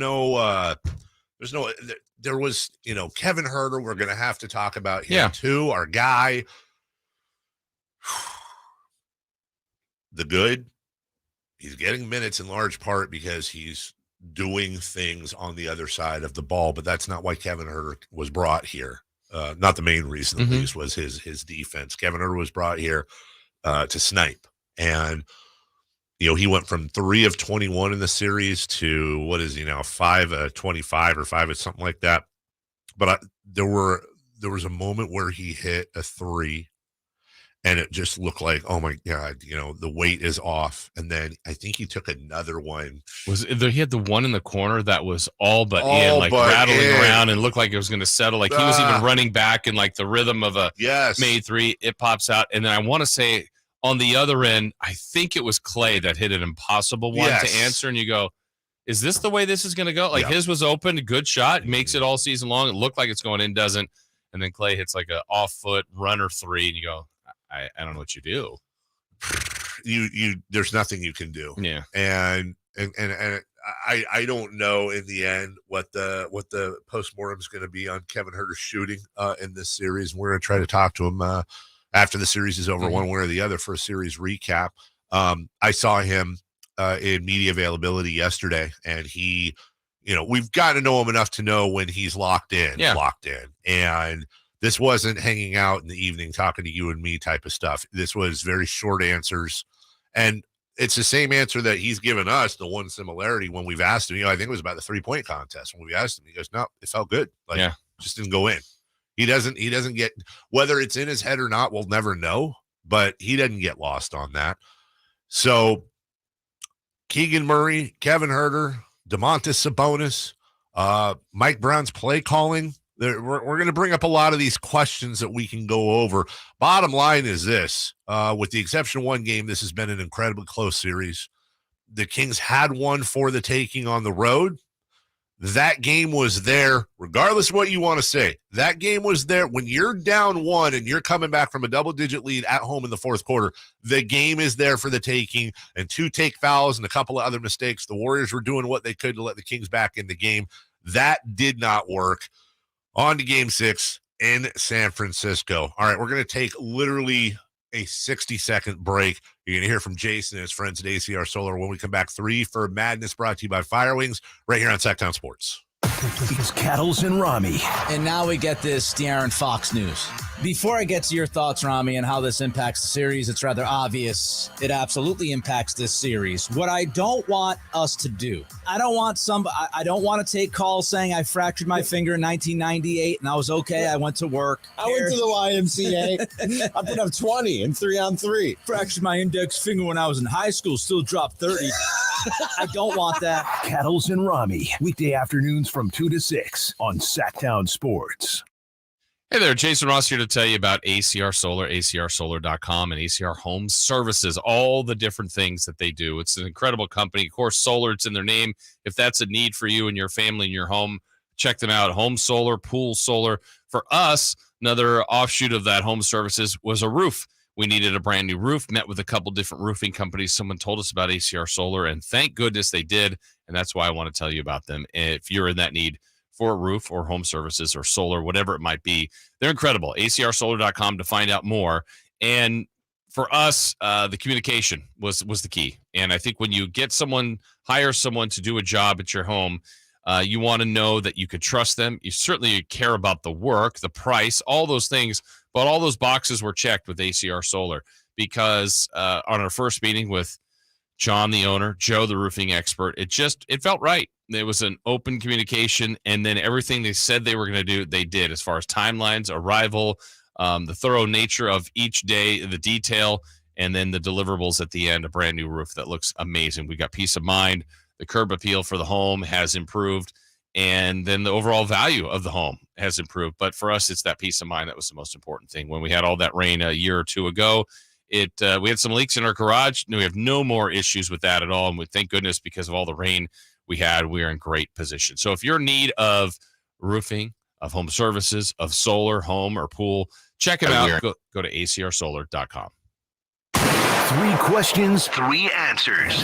Kevin Huerter. We're going to have to talk about him too. Our guy, the good. He's getting minutes in large part because he's doing things on the other side of the ball, but that's not why Kevin Huerter was brought here. Not the main reason, at least, was his defense. Kevin Huerter was brought here to snipe, and he went from 3 of 21 in the series to what is he now, 5 of 25 or 5 of something like that. But there was a moment where he hit a 3. And it just looked like, oh my God, the weight is off. And then I think he took another one. He had the one in the corner that was all but rattling around and looked like it was going to settle. Like he was even running back in like the rhythm of a made 3. It pops out. And then I want to say on the other end, I think it was Clay that hit an impossible one to answer. And you go, is this the way this is going to go? Like his was open, good shot, makes it all season long. It looked like it's going in, doesn't. And then Clay hits like an off foot runner 3. And you go, I don't know what you do. There's nothing you can do. Yeah. And I don't know in the end what the postmortem is going to be on Kevin Huerter's shooting in this series. We're going to try to talk to him after the series is over, one way or the other, for a series recap. I saw him in media availability yesterday, and he, we've got to know him enough to know when he's locked in. And this wasn't hanging out in the evening talking to you and me type of stuff. This was very short answers. And it's the same answer that he's given us. The one similarity when we've asked him, I think it was about the 3-point contest. When we asked him, he goes, no, it felt good. Just didn't go in. He doesn't get, whether it's in his head or not, we'll never know, but he doesn't get lost on that. So Keegan Murray, Kevin Huerter, Domantas Sabonis, Mike Brown's play calling. We're going to bring up a lot of these questions that we can go over. Bottom line is this, with the exception of one game, this has been an incredibly close series. The Kings had one for the taking on the road. That game was there, regardless of what you want to say. That game was there. When you're down 1 and you're coming back from a double-digit lead at home in the fourth quarter, the game is there for the taking. And 2 take fouls and a couple of other mistakes. The Warriors were doing what they could to let the Kings back in the game. That did not work. On to Game 6 in San Francisco. All right, we're going to take literally a 60-second break. You're going to hear from Jason and his friends at ACR Solar when we come back. 3 for Madness, brought to you by Firewings, right here on Sactown Sports. It's Cattles and Rami. And now we get this De'Aaron Fox news. Before I get to your thoughts, Rami, and how this impacts the series, it's rather obvious it absolutely impacts this series. What I don't want us to do, I don't want to take calls saying I fractured my finger in 1998 and I was okay. I went to work. I went to the YMCA. I put up 20 in 3-on-3. Fractured my index finger when I was in high school, still dropped 30. I don't want that. Cattles and Rami, weekday afternoons from 2 to 6 on Sactown Sports. Hey there, Jason Ross here to tell you about ACR Solar, acrsolar.com, and ACR Home Services, all the different things that they do. It's an incredible company. Of course, solar, it's in their name. If that's a need for you and your family and your home, check them out. Home solar, pool solar. For us, another offshoot of that home services was a roof. We needed a brand new roof, met with a couple different roofing companies. Someone told us about ACR Solar, and thank goodness they did, and that's why I want to tell you about them. If you're in that need for a roof or home services or solar, whatever it might be, they're incredible. acrsolar.com to find out more. And for us, the communication was the key. And I think when you hire someone to do a job at your home, you want to know that you could trust them. You certainly care about the work, the price, all those things, but all those boxes were checked with ACR Solar because on our first meeting with John, the owner, Joe, the roofing expert, it felt right. There was an open communication, and then everything they said they were going to do, they did, as far as timelines, arrival, the thorough nature of each day, the detail, and then the deliverables at the end, a brand new roof that looks amazing. We got peace of mind. The curb appeal for the home has improved, and then the overall value of the home has improved. But for us, it's that peace of mind that was the most important thing. When we had all that rain a year or two ago, we had some leaks in our garage. We have no more issues with that at all, and we thank goodness, because of all the rain we had, we're in great position. So if you're in need of roofing, of home services, of solar, home, or pool, check it out. Go to acrsolar.com. 3 questions, 3 answers.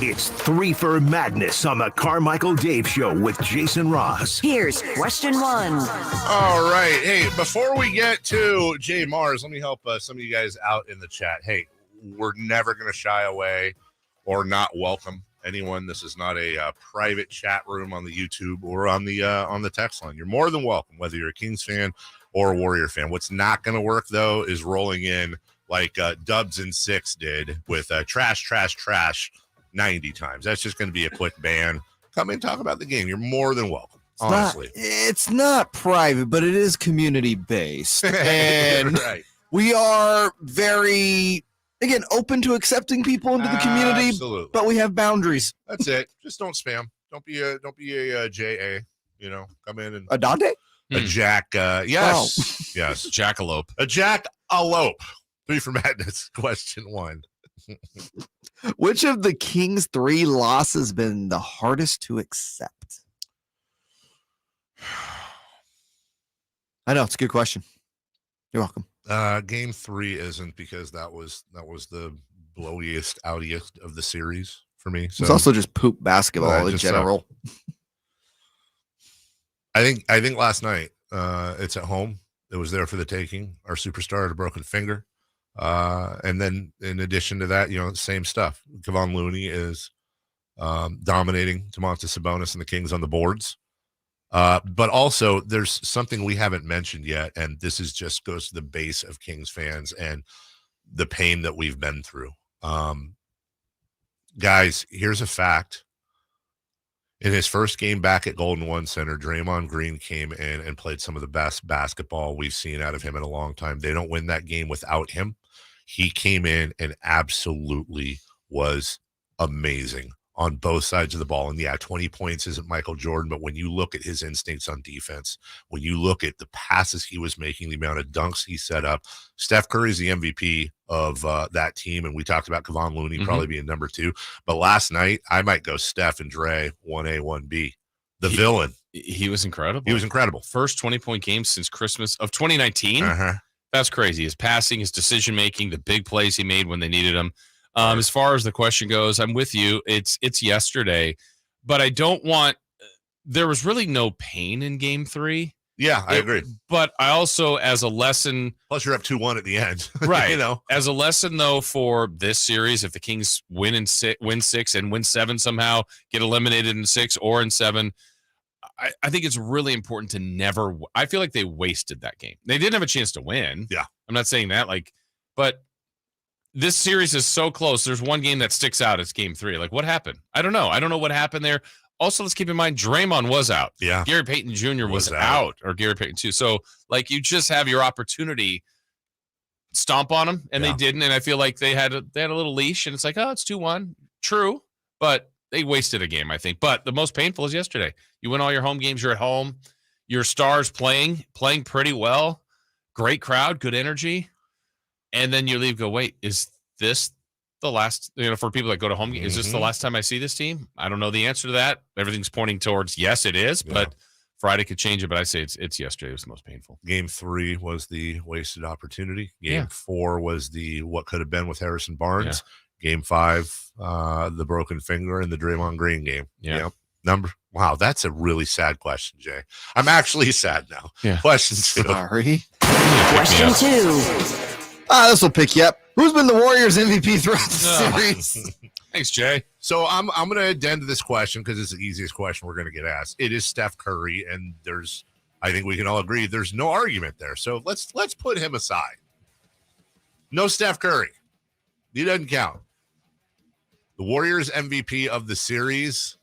It's 3 for Madness on the Carmichael Dave Show with Jason Ross. Here's question 1. All right. Hey, before we get to Jay Mars, let me help some of you guys out in the chat. Hey, we're never going to shy away or not welcome anyone. This is not a private chat room on the YouTube or on the text line. You're more than welcome, whether you're a Kings fan or a Warrior fan. What's not going to work, though, is rolling in like Dubs and Six did with trash 90 times. That's just going to be a quick ban. Come in, talk about the game. You're more than welcome, honestly. It's not private, but it is community-based. And right. We are very, again, open to accepting people into the community, Absolutely. But we have boundaries. That's it. Just don't spam. Don't be a JA, come in and a Dante? A Jack, yes. Yes. Jackalope. A Jackalope. 3 for Madness. Question 1. Which of the Kings' 3 losses has been the hardest to accept? I know, it's a good question. You're welcome. Game 3 isn't, because that was the blowiest, outiest of the series for me. So it's also just poop basketball in general. I think last night, it's at home. It was there for the taking. Our superstar had a broken finger. And then in addition to that, same stuff. Kevon Looney is dominating Domantas Sabonis and the Kings on the boards. But also there's something we haven't mentioned yet, and this is just goes to the base of Kings fans and the pain that we've been through. Guys, here's a fact. In his first game back at Golden One Center, Draymond Green came in and played some of the best basketball we've seen out of him in a long time. They don't win that game without him. He came in and absolutely was amazing on both sides of the ball. And yeah, 20 points isn't Michael Jordan, but when you look at his instincts on defense, when you look at the passes he was making, the amount of dunks he set up, Steph Curry's the MVP of that team. And we talked about Kevon Looney probably being number 2. But last night, I might go Steph and Dre 1A, 1B. The villain. He was incredible. He was incredible. First 20-point game since Christmas of 2019. That's crazy. His passing, his decision-making, the big plays he made when they needed him. As far as the question goes, I'm with you. It's yesterday, but I don't want – there was really no pain in Game 3. Yeah, I agree. But I also, as a lesson – plus you're up 2-1 at the end. Right. As a lesson, though, for this series, if the Kings win 6 and win 7 somehow, get eliminated in 6 or in 7 – I think it's really important to never – I feel like they wasted that game. They didn't have a chance to win. Yeah. I'm not saying that, but this series is so close. There's one game that sticks out. It's Game 3. What happened? I don't know. I don't know what happened there. Also, let's keep in mind, Draymond was out. Yeah. Gary Payton Jr. was out, or Gary Payton too. So, you just have your opportunity, stomp on them, and they didn't. And I feel like they had a little leash, and it's like, oh, it's 2-1. True, but they wasted a game, I think. But the most painful is yesterday. You win all your home games. You're at home. Your stars playing pretty well. Great crowd, good energy. And then you leave, go, wait, is this the last, for people that go to home games, is this the last time I see this team? I don't know the answer to that. Everything's pointing towards yes, it is, but Friday could change it. But I say it's yesterday. It was the most painful. Game 3 was the wasted opportunity. Game 4 was the what could have been with Harrison Barnes. Game 5, the broken finger, and the Draymond Green game. Yeah. Wow, that's a really sad question, Jay. I'm actually sad now. Yeah. Question 2. Sorry. Question 2. This will pick you up. Who's been the Warriors MVP throughout the series? Thanks, Jay. So I'm going to addend to this question because it's the easiest question we're going to get asked. It is Steph Curry, and I think we can all agree there's no argument there. So let's put him aside. No Steph Curry. He doesn't count. The Warriors MVP of the series,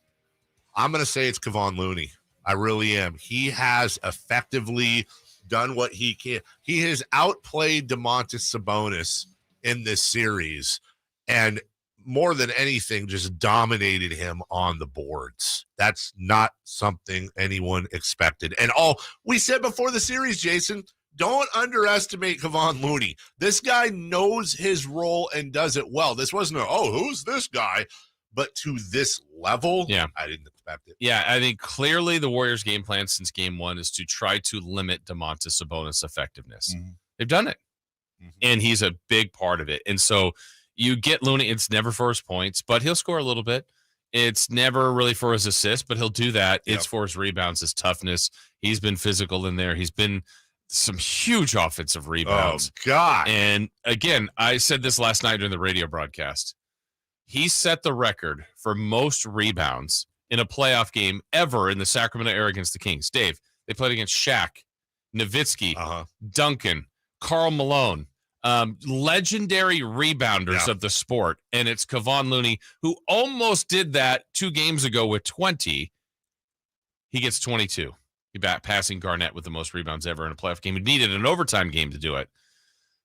I'm going to say it's Kevon Looney. I really am. He has effectively done what he can. He has outplayed Domantas Sabonis in this series, and more than anything, just dominated him on the boards. That's not something anyone expected. And all we said before the series, Jason, don't underestimate Kevon Looney. This guy knows his role and does it well. This wasn't who's this guy? But to this level, I didn't expect it. Yeah, I think clearly the Warriors' game plan since game one is to try to limit Domantas Sabonis' effectiveness. Mm-hmm. They've done it, and he's a big part of it. And so you get Looney. It's never for his points, but he'll score a little bit. It's never really for his assists, but he'll do that. Yep. It's for his rebounds, his toughness. He's been physical in there. He's been some huge offensive rebounds. Oh, God. And again, I said this last night during the radio broadcast. He set the record for most rebounds in a playoff game ever in the Sacramento era against the Kings. Dave, they played against Shaq, Nowitzki, Duncan, Karl Malone, legendary rebounders of the sport. And it's Kevon Looney, who almost did that 2 games ago with 20. He gets 22. He passing Garnett with the most rebounds ever in a playoff game. He needed an overtime game to do it.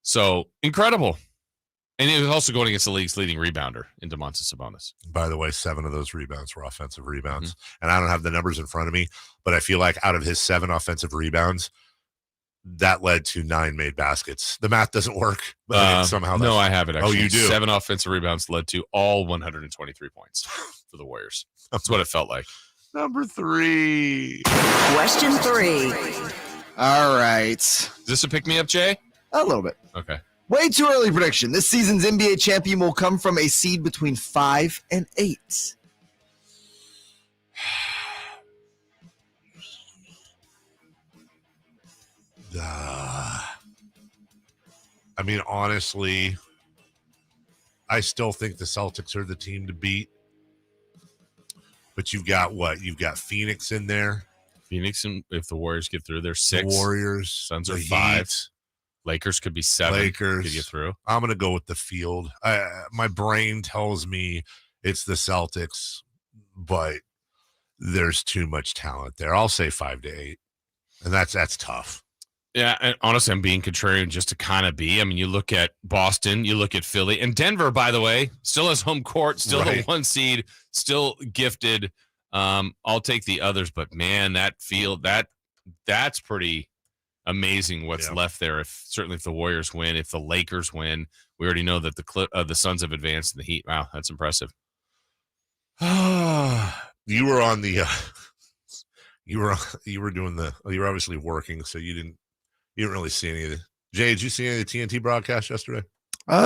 So incredible. And he was also going against the league's leading rebounder in Domantas Sabonis. By the way, 7 of those rebounds were offensive rebounds. Mm-hmm. And I don't have the numbers in front of me, but I feel like out of his 7 offensive rebounds, that led to 9 made baskets. The math doesn't work, but somehow. No, I have it actually. Oh, you do? 7 offensive rebounds led to all 123 points for the Warriors. That's what it felt like. Number 3. Question 3. All right. Is this a pick-me-up, Jay? A little bit. Okay. Way too early prediction. This season's NBA champion will come from a seed between 5 and 8. I mean, honestly, I still think the Celtics are the team to beat. But you've got what? You've got Phoenix in there. Phoenix, and if the Warriors get through, they're 6. The Warriors. Suns are 5. Lakers could be 7. Lakers to get through. I'm going to go with the field. My brain tells me it's the Celtics, but there's too much talent there. I'll say 5 to 8, and that's tough. Yeah, and honestly, I'm being contrarian just to kind of be. I mean, you look at Boston, you look at Philly, and Denver, by the way, still has home court, still the 1 seed, still gifted. I'll take the others, but man, that field, that's pretty amazing what's left there. Certainly if the Warriors win, if the Lakers win, we already know that the Suns have advanced in the Heat. Wow, that's impressive. You were on the you were obviously working, so you didn't really see any of the. Jay, did you see any of the TNT broadcast yesterday?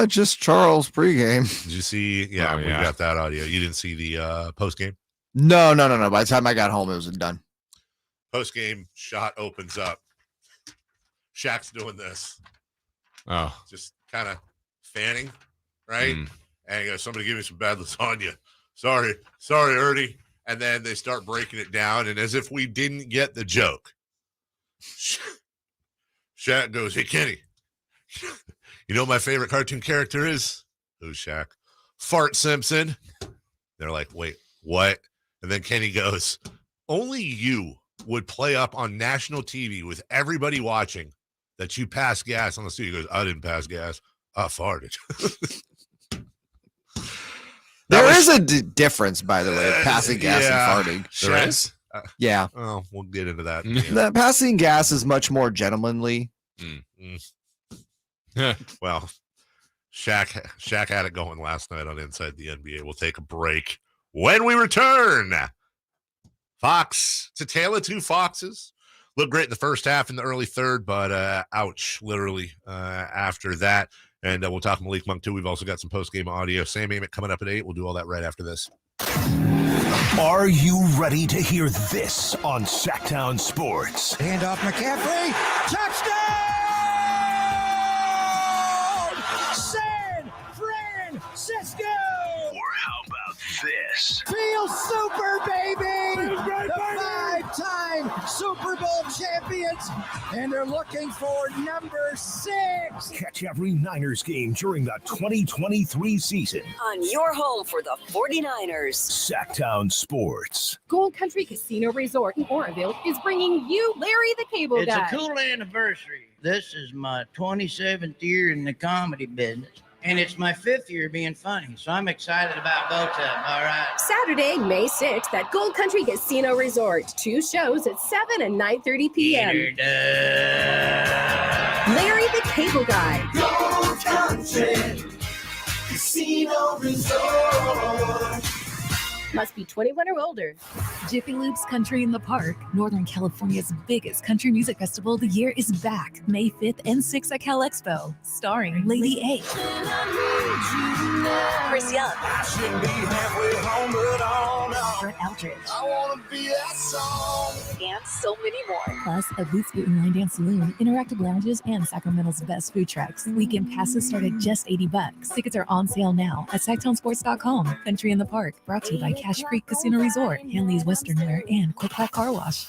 Just Charles pregame. Did you see? Yeah, we got that audio. You didn't see the postgame? No. By the time I got home, it was done. Postgame shot opens up. Shaq's doing this. Oh. Just kind of fanning, right? And he goes, somebody give me some bad lasagna. Sorry, Ernie. And then they start breaking it down, and as if we didn't get the joke, Shaq goes, hey, Kenny, you know what my favorite cartoon character is? Who's Shaq? Fart Simpson. They're like, wait, what? And then Kenny goes, only you would play up on national TV with everybody watching that you passed gas on the studio. He goes, I didn't pass gas. I farted. There is a difference, by the way, passing gas and farting. There is? Yeah. Oh, we'll get into that. The passing gas is much more gentlemanly. Well, Shaq had it going last night on Inside the NBA. We'll take a break. When we return, Fox, it's a tale of 2 foxes. Looked great in the first half in the early third, but ouch, literally after that. And we'll talk Malik Monk, too. We've also got some post-game audio. Sam Amick coming up at 8. We'll do all that right after this. Are you ready to hear this on Sactown Sports? Handoff McCaffrey. Touchdown! San Francisco! Or how about this? Feel super, baby! The 5-time Super Bowl champions, and they're looking for number 6. Catch every Niners game during the 2023 season On your home for the 49ers. Sactown Sports. Gold Country Casino Resort in Oroville is bringing you Larry the Cable Guy. It's a cool anniversary. This is my 27th year in the comedy business, and it's my 5th year being funny, so I'm excited about both of them, all right? Saturday, May 6th at Gold Country Casino Resort. 2 shows at 7 and 9:30 p.m. Larry the Cable Guy. Gold Country Casino Resort. Must be 21 or older. Jiffy Lube's Country in the Park, Northern California's biggest country music festival of the year, is back May 5th and 6th at Cal Expo, starring Lady A, Chris Young, Brett Eldridge, I wanna be that song. and so many more. plus a Boots Boot and Line Dance Saloon, interactive lounges, and Sacramento's best food trucks. Weekend passes start at just $80. Tickets are on sale now at SactownSports.com. Country in the Park, brought to you by Cache Creek Casino Resort, Hanley's Western Wear, and Quick Pack Car Wash.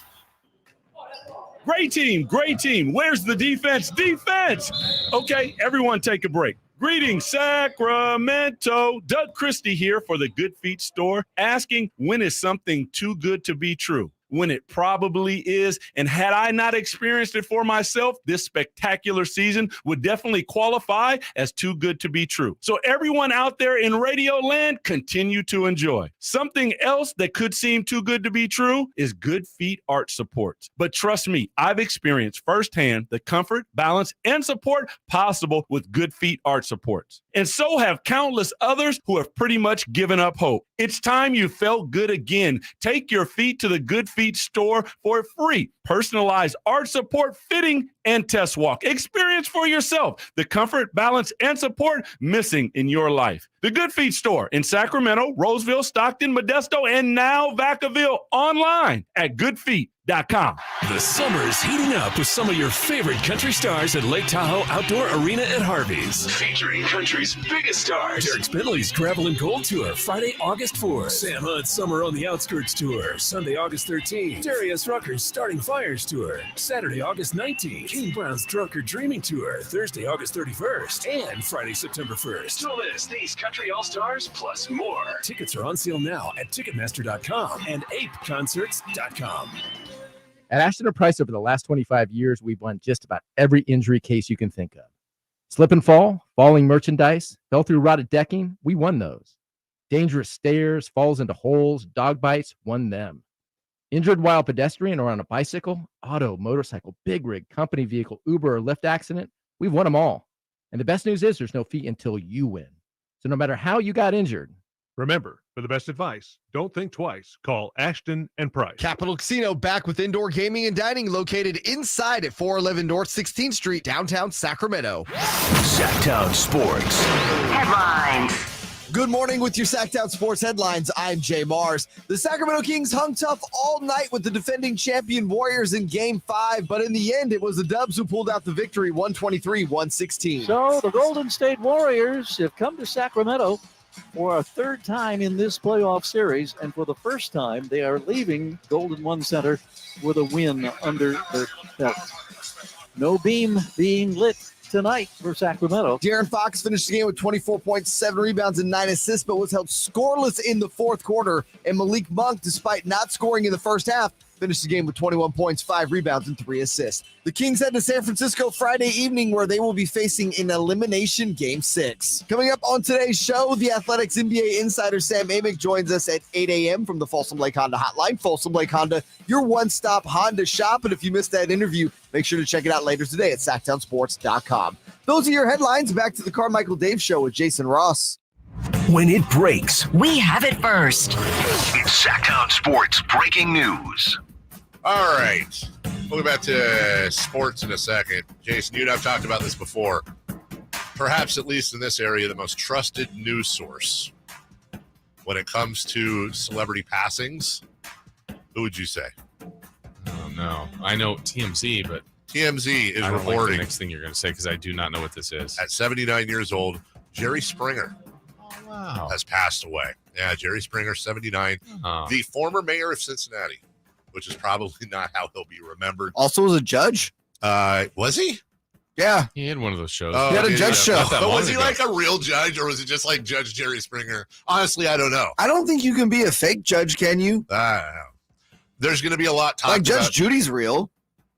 Great team, great team. Where's the defense? Defense! Okay, everyone take a break. Greetings, Sacramento. Doug Christie here for the Good Feet store, asking, when is something too good to be true? When it probably is. And had I not experienced it for myself, this spectacular season would definitely qualify as too good to be true. So everyone out there in Radio Land, continue to enjoy. Something else that could seem too good to be true is Good Feet Arch Supports. But trust me, I've experienced firsthand the comfort, balance, and support possible with Good Feet Arch Supports. And so have countless others who have pretty much given up hope. It's time you felt good again. Take your feet to the Good Feet store for a free personalized arch support fitting and test walk. Experience for yourself the comfort, balance, and support missing in your life. The Good Feet store in Sacramento, Roseville, Stockton, Modesto, and now Vacaville, online at goodfeet.com. The summer's heating up with some of your favorite country stars at Lake Tahoe Outdoor Arena at Harvey's. Featuring country's biggest stars. Derek Bentley's Gravel and Gold Tour, Friday, August 4th. Sam Hunt's Summer on the Outskirts Tour, Sunday, August 13th. Darius Rucker's Starting Fires Tour, Saturday, August 19th. King Brown's Drunker Dreaming Tour, Thursday, August 31st. And Friday, September 1st. Don't miss these country all-stars plus more. Tickets are on sale now at Ticketmaster.com and ApeConcerts.com. At Ashton & Price, over the last 25 years, we've won just about every injury case you can think of. Slip and fall, falling merchandise, fell through rotted decking, we won those. Dangerous stairs, falls into holes, dog bites, won them. Injured while pedestrian or on a bicycle, auto, motorcycle, big rig, company vehicle, Uber, or Lyft accident, we've won them all. And the best news is there's no fee until you win. So no matter how you got injured, remember, for the best advice, don't think twice. Call Ashton & Price. Capital Casino back with indoor gaming and dining located inside at 411 North 16th Street, downtown Sacramento. Sactown Sports. Headlines. Good morning with your Sactown Sports headlines. I'm Jay Mars. The Sacramento Kings hung tough all night with the defending champion Warriors in Game 5, but in the end, it was the Dubs who pulled out the victory, 123-116. So the Golden State Warriors have come to Sacramento for a third time in this playoff series, and for the first time, they are leaving Golden One Center with a win under their belt. No beam being lit tonight for Sacramento. De'Aaron Fox finished the game with 24.7 rebounds and 9 assists, but was held scoreless in the fourth quarter. And Malik Monk, despite not scoring in the first half, finished the game with 21 points, 5 rebounds, and 3 assists. The Kings head to San Francisco Friday evening, where they will be facing an elimination Game 6. Coming up on today's show, the Athletics NBA insider Sam Amick joins us at 8 a.m. from the Folsom Lake Honda hotline. Folsom Lake Honda, your one-stop Honda shop. And if you missed that interview, make sure to check it out later today at SactownSports.com. Those are your headlines. Back to the Carmichael Dave Show with Jason Ross. When it breaks, We have it first. it's Sactown Sports breaking news. All right. We'll go back to sports in a second. Jason, you and I have talked about this before. Perhaps, at least in this area, the most trusted news source when it comes to celebrity passings. Who would you say? Oh, no. I know TMZ, but TMZ is I don't reporting. like the next thing you're going to say because I do not know what this is. At 79 years old, Jerry Springer Wow. has passed away. Yeah, Jerry Springer, 79. Oh. The former mayor of Cincinnati. which is probably not how he'll be remembered. Also was a judge. Was he? Yeah. He had one of those shows. Oh, he had a judge show. But was he like a real judge, or was it just like Judge Jerry Springer? Honestly, I don't know. I don't think you can be a fake judge, can you? I don't know. There's going to be a lot talked like Judge about. Judy's real.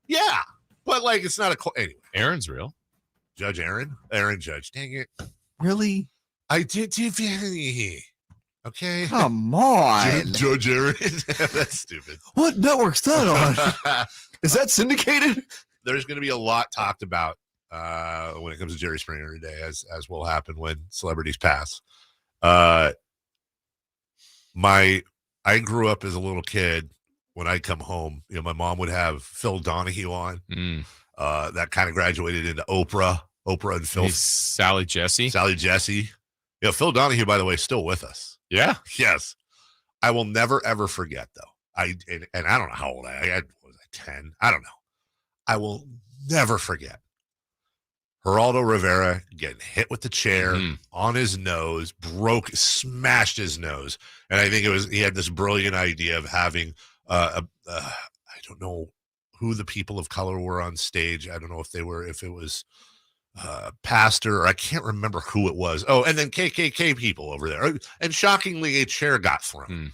Yeah, but like it's not a anyway. Aaron's real. Judge Aaron Judge. Dang it! Really? I did too. Okay. Come on, Judge Aaron. That's stupid. What network's that on? Is that syndicated? There's going to be a lot talked about when it comes to Jerry Springer today, as will happen when celebrities pass. I grew up as a little kid. When I'd come home, my mom would have Phil Donahue on. That kind of graduated into Oprah and Phil. Sally Jesse. Phil Donahue, by the way, is still with us. Yeah. Yes. I will never, ever forget, though. I don't know how old I was. 10? I don't know. I will never forget Geraldo Rivera getting hit with the chair on his nose, smashed his nose. And I think he had this brilliant idea of having I don't know who the people of color were on stage. I don't know if it was pastor, or I can't remember who it was. Oh, and then KKK people over there. And shockingly, a chair got thrown.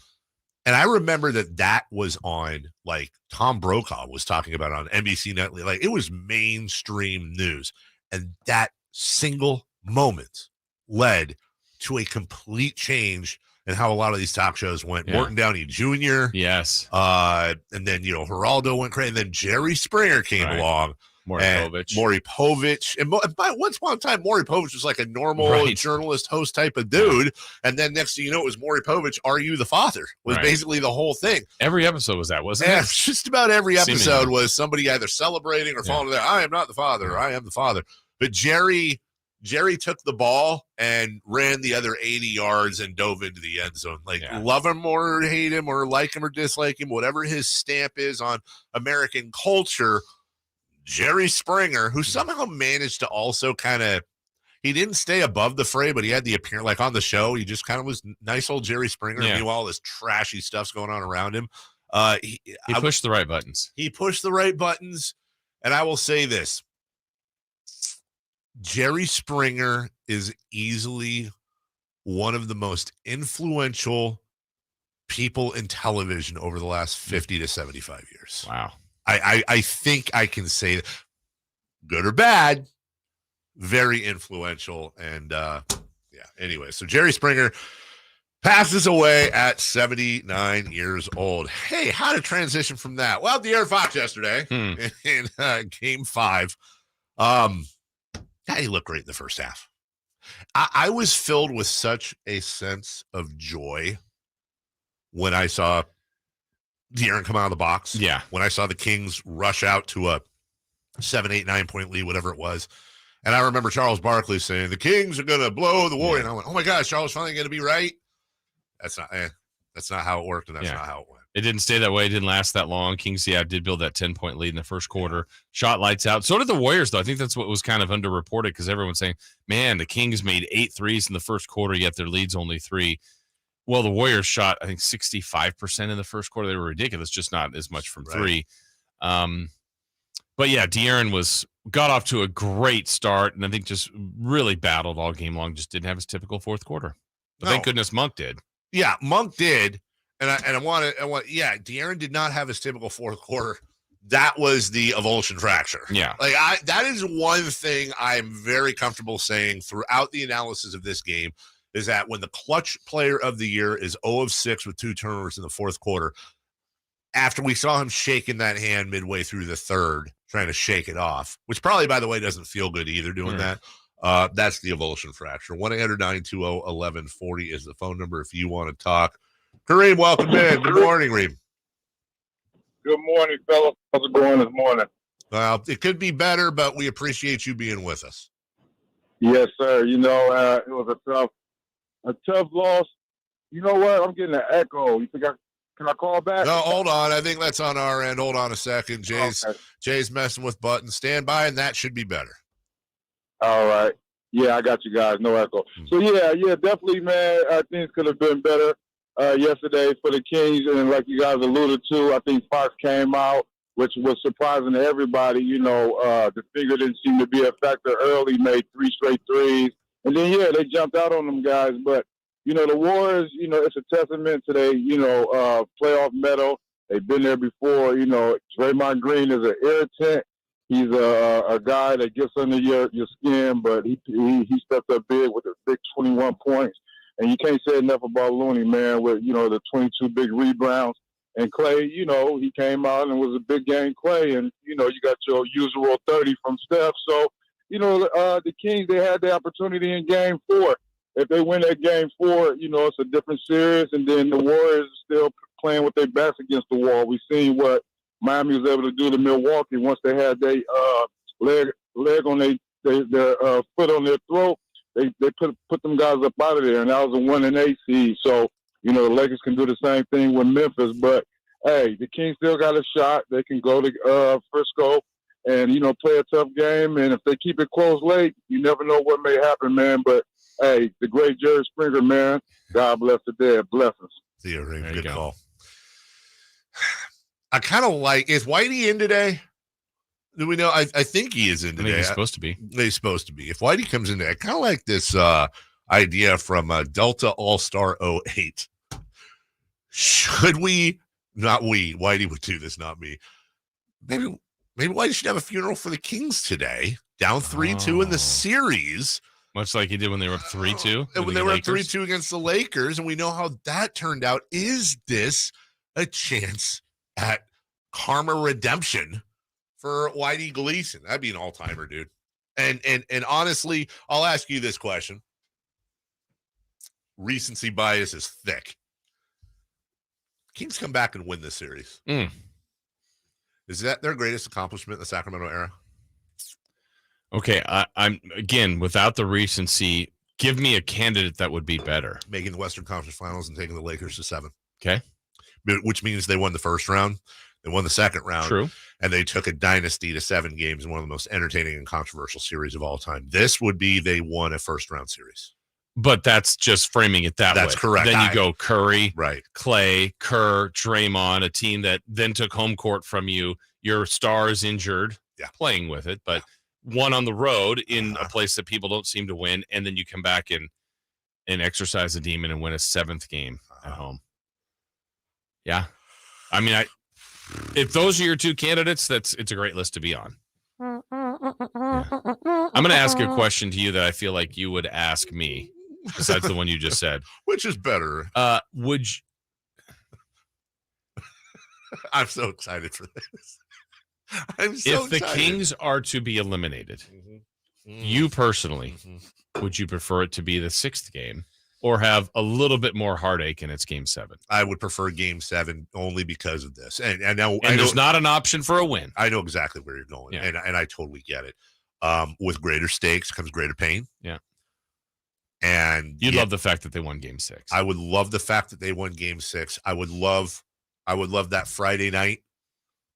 And I remember that was on, like, Tom Brokaw was talking about it on NBC Nightly. Like, it was mainstream news. And that single moment led to a complete change in how a lot of these talk shows went. Yeah. Morton Downey Jr. Yes. And then, Geraldo went crazy. And then Jerry Springer came along. Maury Povich. And once upon a time, Maury Povich was like a normal journalist host type of dude. And then next thing you know, it was Maury Povich, Are You the Father? Was basically the whole thing. Every episode was that, wasn't it? Just about every episode was somebody either celebrating or falling there. I am not the father. I am the father. But Jerry took the ball and ran the other 80 yards and dove into the end zone. Love him or hate him or like him or dislike him, whatever his stamp is on American culture, Jerry Springer, who somehow managed to also he didn't stay above the fray, but he had the appearance, like on the show, he just kind of was nice old Jerry Springer. Yeah. Meanwhile, all this trashy stuff's going on around him. He pushed the right buttons. And I will say this. Jerry Springer is easily one of the most influential people in television over the last 50 to 75 years. Wow. I think I can say that, good or bad, very influential. And anyway, so Jerry Springer passes away at 79 years old. Hey, how to transition from that? Well, De'Aaron Fox yesterday in game 5. He looked great in the first half. I was filled with such a sense of joy when I saw De'Aaron come out of the box. Yeah. When I saw the Kings rush out to a 7, 8, 9 point lead, whatever it was. And I remember Charles Barkley saying, the Kings are going to blow the Warriors. And I went, oh my gosh, Charles finally going to be right. That's not how it worked. And that's not how it went. It didn't stay that way. It didn't last that long. Kings, did build that 10-point lead in the first quarter. Shot lights out. So did the Warriors, though. I think that's what was kind of underreported because everyone's saying, man, the Kings made 8 threes in the first quarter, yet their lead's only 3. Well, the Warriors shot, I think, 65% in the first quarter. They were ridiculous, just not as much from 3. But yeah, De'Aaron got off to a great start, and I think just really battled all game long. Just didn't have his typical fourth quarter. But thank goodness Monk did. Yeah, Monk did. And De'Aaron did not have his typical fourth quarter. That was the avulsion fracture. Yeah. That is one thing I'm very comfortable saying throughout the analysis of this game is that when the clutch player of the year is 0 of 6 with 2 turnovers in the fourth quarter, after we saw him shaking that hand midway through the third, trying to shake it off, which probably, by the way, doesn't feel good either doing that. That's the avulsion fracture. 1-800-920-1140 is the phone number if you want to talk. Kareem, welcome in. Good morning, Reem. Good morning, fellas. How's it going this morning? Well, it could be better, but we appreciate you being with us. Yes, sir. It was a tough loss. You know what? I'm getting an echo. You think can I call back? No, hold on. I think that's on our end. Hold on a second. Jay's messing with buttons. Stand by, and that should be better. All right. Yeah, I got you guys. No echo. So, yeah, definitely, man. Things could have been better. yesterday for the Kings, and like you guys alluded to, I think Fox came out, which was surprising to everybody. The finger didn't seem to be a factor early, made 3 straight threes. And then, they jumped out on them guys. But, the Warriors, it's a testament to their, playoff medal. They've been there before. Draymond Green is an irritant. He's a guy that gets under your skin, but he stepped up big with a big 21 points. And you can't say enough about Looney, man, with, the 22 big rebounds. And Clay, he came out and was a big game Clay. And, you got your usual 30 from Steph. So, the Kings, they had the opportunity in game 4. If they win that game 4, it's a different series. And then the Warriors are still playing with their backs against the wall. We've seen what Miami was able to do to Milwaukee once they had their leg on their foot on their throat. They put them guys up out of there, and that was a 1-8 seed. So, the Lakers can do the same thing with Memphis. But, hey, the Kings still got a shot. They can go to Frisco and, play a tough game. And if they keep it close late, you never know what may happen, man. But, hey, the great Jerry Springer, man, God bless the dead. Blessings. Theo Ring, good call. I kind of like, is Whitey in today? Do we know? I think he is in today. I think he's supposed to be. He's supposed to be. If Whitey comes in today, I kind of like this idea from Delta All-Star 08. Should we, not we, Whitey would do this, not me. Maybe Whitey should have a funeral for the Kings today, down 3-2 in the series. Much like he did when they were up 3-2. When they were up 3-2 against the Lakers, and we know how that turned out. Is this a chance at karma redemption for Whitey Gleason? That'd be an all-timer, dude. And honestly, I'll ask you this question. Recency bias is thick. Kings come back and win this series. Is that their greatest accomplishment in the Sacramento era? Okay, I'm again, without the recency, give me a candidate that would be better. Making the Western Conference Finals and taking the Lakers to 7. Okay. Which means they won the first round, they won the second round. True. And they took a dynasty to 7 games in one of the most entertaining and controversial series of all time. This would be they won a first-round series. But that's just framing it that way. That's correct. Then you go Curry, right, Clay, Kerr, Draymond, a team that then took home court from you. Your star is injured, playing with it, but one on the road in a place that people don't seem to win, and then you come back and exercise the demon and win a 7th game at home. Yeah. I mean, if those are your 2 candidates, it's a great list to be on. Yeah. I'm going to ask a question to you that I feel like you would ask me, besides the one you just said. Which is better? Would I'm so excited for this. If the Kings are to be eliminated, you personally, would you prefer it to be the 6th game or have a little bit more heartache and it's game 7? I would prefer game 7 only because of this. And there's not an option for a win. I know exactly where you're going, and I totally get it. With greater stakes comes greater pain. Yeah. And you'd love the fact that they won game 6. I would love the fact that they won game 6. I would love that Friday night,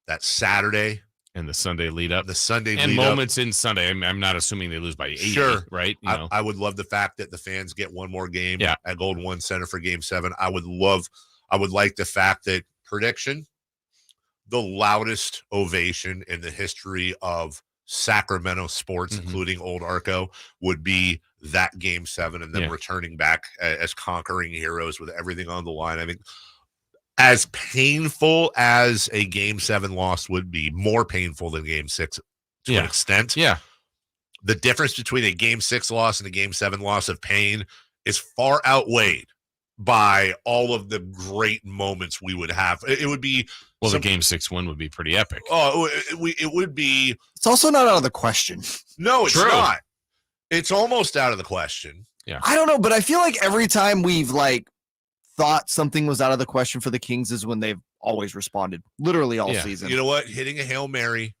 that Saturday, and the Sunday lead up. And moments in Sunday. I'm not assuming they lose by 80, sure, right? I would love the fact that the fans get one more game at Golden One Center for game 7. I would like the fact that prediction, the loudest ovation in the history of Sacramento sports, including Old Arco, would be that game 7 and then returning back as conquering heroes with everything on the line. I mean, as painful as a game 7 loss would be, more painful than game 6 to an extent. Yeah. The difference between a game 6 loss and a game 7 loss of pain is far outweighed by all of the great moments we would have. It would be the game 6 win would be pretty epic. Oh, it would be. It's also not out of the question. No, it's not. It's almost out of the question. Yeah. I don't know, but I feel like every time we've thought something was out of the question for the Kings is when they've always responded, literally all season. You know what? Hitting a Hail Mary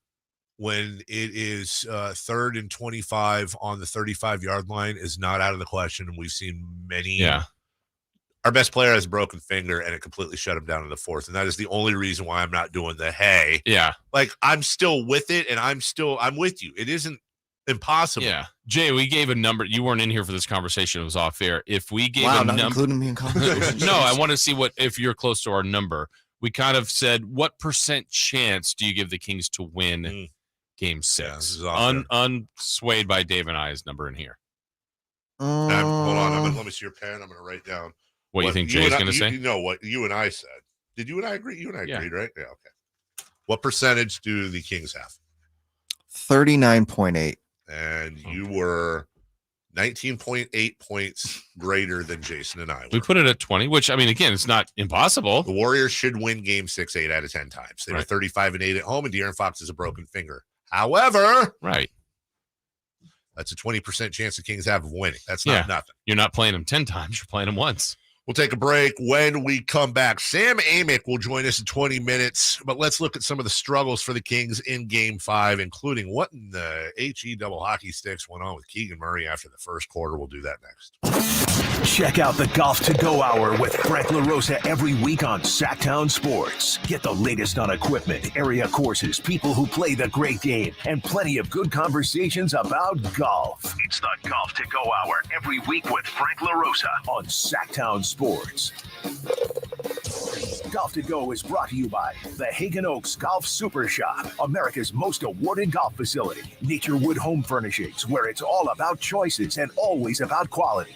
when it is 3rd and 25 on the 35-yard line is not out of the question. And we've seen many. Yeah. Our best player has a broken finger, and it completely shut him down in the 4th. And that is the only reason why I'm not doing the hey. Yeah. I'm still with it, and I'm with you. It isn't impossible. Yeah. Jay, we gave a number. You weren't in here for this conversation. It was off air. If we gave a not number, including me in conversation. no, I want to see if you're close to our number. We kind of said, what % chance do you give the Kings to win Game 6? Unswayed by Dave and I's number in here. Hold on. Let me see your pen. I'm going to write down what you think Jay's going to say. You know what you and I said. Did you and I agree? You and I agreed, right? Yeah. Okay. What percentage do the Kings have? 39.8. And you were 19.8 points greater than Jason and I were. We put it at 20, which, I mean, again, it's not impossible. The Warriors should win Game 6 8 out of 10 times. They were 35-8 at home, and De'Aaron Fox has a broken finger. However, that's a 20% chance the Kings have of winning. That's not nothing. You're not playing them 10 times. You're playing them once. We'll take a break. When we come back, Sam Amick will join us in 20 minutes. But let's look at some of the struggles for the Kings in Game 5, including what in the HE double hockey sticks went on with Keegan Murray after the first quarter. We'll do that next. Check out the Golf to Go Hour with Frank LaRosa every week on Sactown Sports. Get the latest on equipment, area courses, people who play the great game, and plenty of good conversations about golf. It's the Golf to Go Hour every week with Frank LaRosa on Sactown Sports. Golf to Go is brought to you by the Hagen Oaks Golf Super Shop, America's most awarded golf facility. Naturewood Home Furnishings, where it's all about choices and always about quality.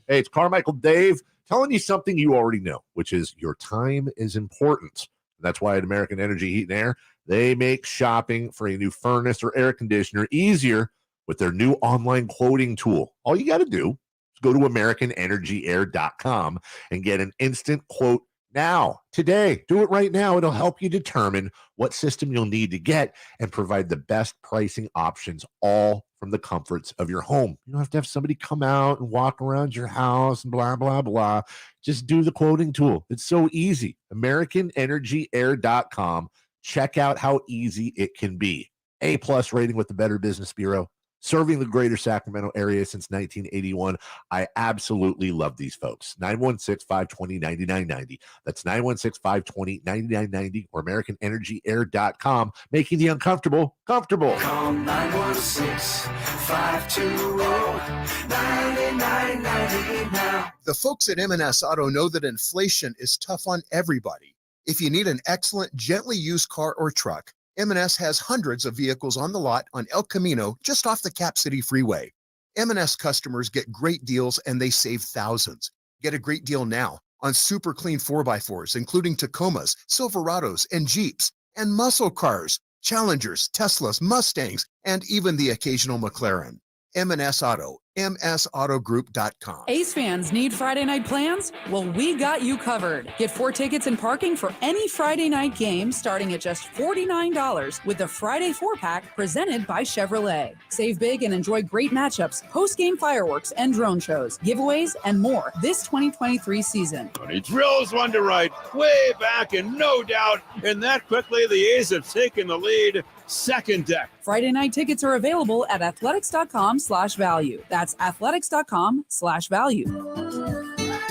Hey, it's Carmichael Dave telling you something you already know, which is your time is important. That's why at American Energy Heat and Air, they make shopping for a new furnace or air conditioner easier with their new online quoting tool. All you got to do is go to AmericanEnergyAir.com and get an instant quote now, today. Do it right now. It'll help you determine what system you'll need to get and provide the best pricing options, all from the comforts of your home. You don't have to have somebody come out and walk around your house and blah, blah, blah. Just do the quoting tool. It's so easy. AmericanEnergyAir.com. Check out how easy it can be. A+ rating with the Better Business Bureau. Serving the greater Sacramento area since 1981. I absolutely love these folks. 916-520-9990. That's 916-520-9990 or AmericanEnergyAir.com, making the uncomfortable comfortable. Call 916-520-9990 now. The folks at M&S Auto know that inflation is tough on everybody. If you need an excellent, gently used car or truck, M&S has hundreds of vehicles on the lot on El Camino, just off the Cap City Freeway. M&S customers get great deals and they save thousands. Get a great deal now on super clean 4x4s, including Tacomas, Silverados, and Jeeps, and muscle cars, Challengers, Teslas, Mustangs, and even the occasional McLaren. M&S Auto, msautogroup.com. Ace fans need Friday night plans? Well, we got you covered. Get 4 tickets and parking for any Friday night game starting at just $49 with the Friday 4-pack presented by Chevrolet. Save big and enjoy great matchups, post-game fireworks and drone shows, giveaways, and more this 2023 season. He drills one to right, way back, and no doubt, and that quickly the A's have taken the lead. Second deck. Friday night tickets are available at athletics.com/value. That's athletics.com/value.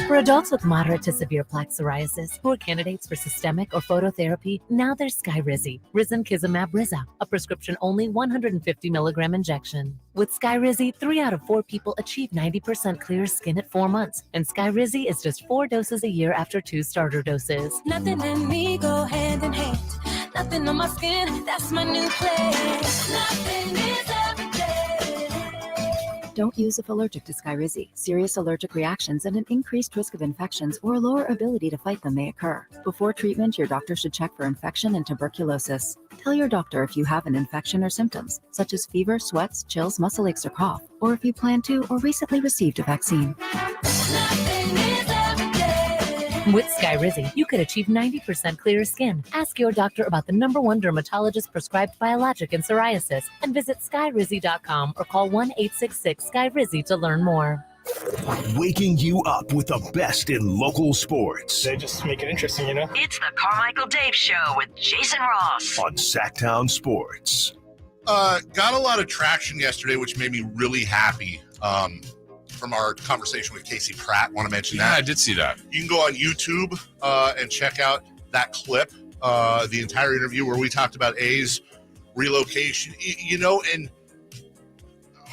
For adults with moderate to severe plaque psoriasis who are candidates for systemic or phototherapy, now there's Skyrizi, Risankizumab Riza, a prescription-only 150 milligram injection. With Skyrizi, 3 out of 4 people achieve 90% clear skin at 4 months, and Skyrizi is just 4 doses a year after 2 starter doses. Nothing and me go hand in hand. Nothing on my skin, that's my new place. Nothing is every day. Don't use if allergic to Skyrizi. Serious allergic reactions and an increased risk of infections or a lower ability to fight them may occur. Before treatment, your doctor should check for infection and tuberculosis. Tell your doctor if you have an infection or symptoms, such as fever, sweats, chills, muscle aches, or cough, or if you plan to or recently received a vaccine. With Skyrizi, you could achieve 90% clearer skin. Ask your doctor about the #1 dermatologist-prescribed biologic in psoriasis and visit Skyrizi.com or call 1-866-SKYRIZI to learn more. Waking you up with the best in local sports. They just make it interesting, you know? It's the Carmichael Dave Show with Jason Ross on Sactown Sports. Got a lot of traction yesterday, which made me really happy. From our conversation with Casey Pratt. Want to mention that? Yeah, I did see that. You can go on YouTube and check out that clip, the entire interview where we talked about A's relocation. And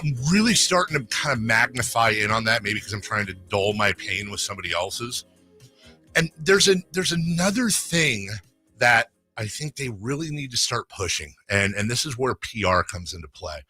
I'm really starting to kind of magnify in on that, maybe because I'm trying to dull my pain with somebody else's. And there's another thing that I think they really need to start pushing, and this is where PR comes into play.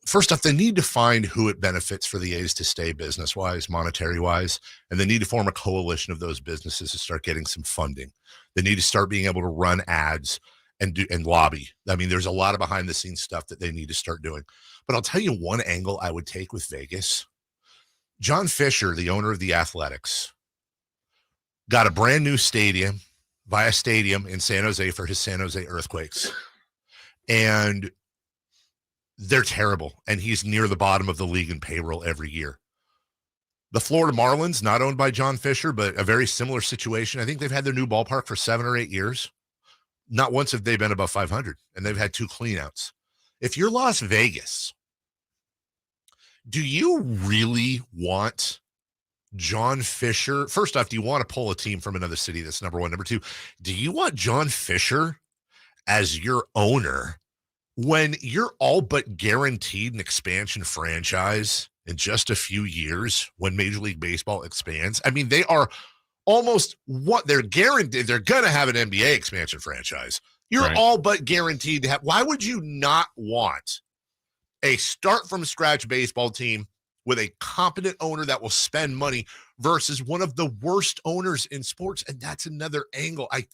First off, they need to find who it benefits for the A's to stay business-wise, monetary-wise, and they need to form a coalition of those businesses to start getting some funding. They need to start being able to run ads and lobby. I mean, there's a lot of behind-the-scenes stuff that they need to start doing. But I'll tell you one angle I would take with Vegas. John Fisher, the owner of the Athletics, got a brand new stadium, Via Stadium in San Jose for his San Jose Earthquakes. And they're terrible. And he's near the bottom of the league in payroll every year. The Florida Marlins, not owned by John Fisher, but a very similar situation. I think they've had their new ballpark for 7 or 8 years. Not once have they been above 500, and they've had 2 cleanouts. If you're Las Vegas, do you really want John Fisher? First off, do you want to pull a team from another city? That's number one. Number two, do you want John Fisher as your owner when you're all but guaranteed an expansion franchise in just a few years when Major League Baseball expands? I mean, they are almost what they're guaranteed. They're going to have an NBA expansion franchise. You're all but guaranteed to have. Why would you not want a start from scratch baseball team with a competent owner that will spend money versus one of the worst owners in sports? And that's another angle. I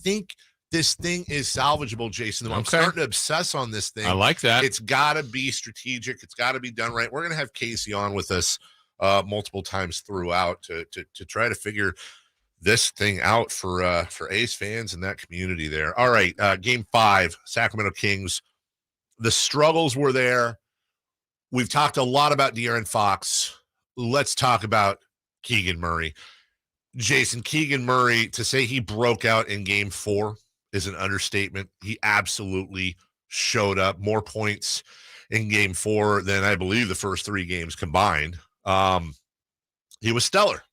think this thing is salvageable, Jason. I'm starting to obsess on this thing. I like that. It's got to be strategic. It's got to be done right. We're going to have Casey on with us multiple times throughout to try to figure this thing out for A's fans and that community there. All right, Game 5, Sacramento Kings. The struggles were there. We've talked a lot about De'Aaron Fox. Let's talk about Keegan Murray. Jason, Keegan Murray, to say he broke out in Game 4 is an understatement. He absolutely showed up. More points in Game 4 than I believe the first 3 games combined. He was stellar.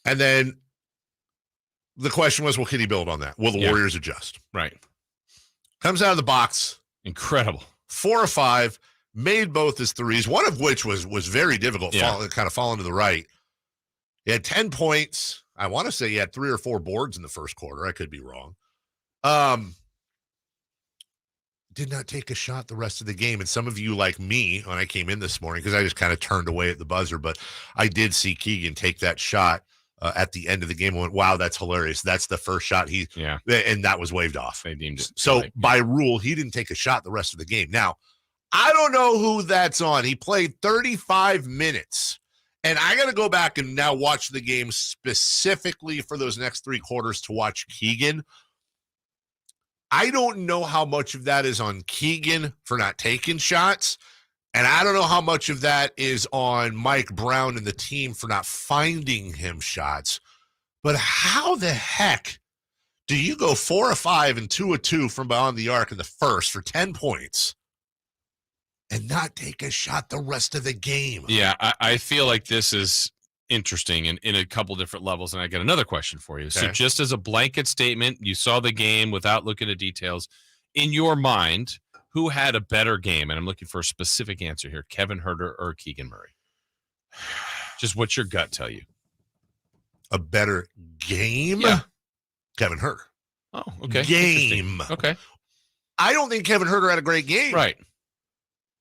And then the question was, well, can he build on that? Will the Warriors adjust? Right. Comes out of the box. Incredible. 4 or 5, made both his threes, one of which was very difficult, kind of falling to the right. He had 10 points. I want to say he had 3 or 4 boards in the first quarter. I could be wrong. Did not take a shot the rest of the game. And some of you, like me, when I came in this morning, because I just kind of turned away at the buzzer, but I did see Keegan take that shot at the end of the game. I went, wow, that's hilarious. That's the first shot and that was waved off. They deemed it. So by rule, he didn't take a shot the rest of the game. Now, I don't know who that's on. He played 35 minutes. And I got to go back and now watch the game specifically for those next 3 quarters to watch Keegan. I don't know how much of that is on Keegan for not taking shots. And I don't know how much of that is on Mike Brown and the team for not finding him shots. But how the heck do you go 4 of 5 and 2 of 2 from beyond the arc in the first for 10 points and not take a shot the rest of the game? Yeah, I feel like this is interesting in a couple different levels, and I got another question for you. Okay. So just as a blanket statement, you saw the game without looking at details. In your mind, who had a better game? And I'm looking for a specific answer here, Kevin Huerter or Keegan Murray? Just what's your gut tell you? A better game? Yeah. Kevin Huerter. Oh, okay. Game. Okay. I don't think Kevin Huerter had a great game. Right.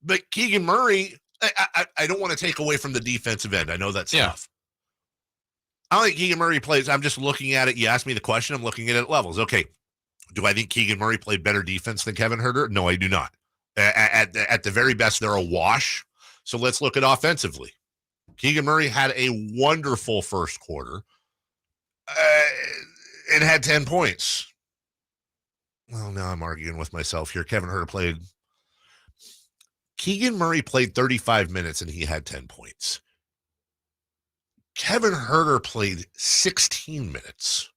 But Keegan Murray, I don't want to take away from the defensive end. I know that's tough. I don't think Keegan Murray plays. I'm just looking at it. You asked me the question. I'm looking at it at levels. Okay. Do I think Keegan Murray played better defense than Kevin Huerter? No, I do not. At the very best, they're a wash. So let's look at offensively. Keegan Murray had a wonderful first quarter and had 10 points. Well, now I'm arguing with myself here. Keegan Murray played 35 minutes and he had 10 points. Kevin Huerter played 16 minutes.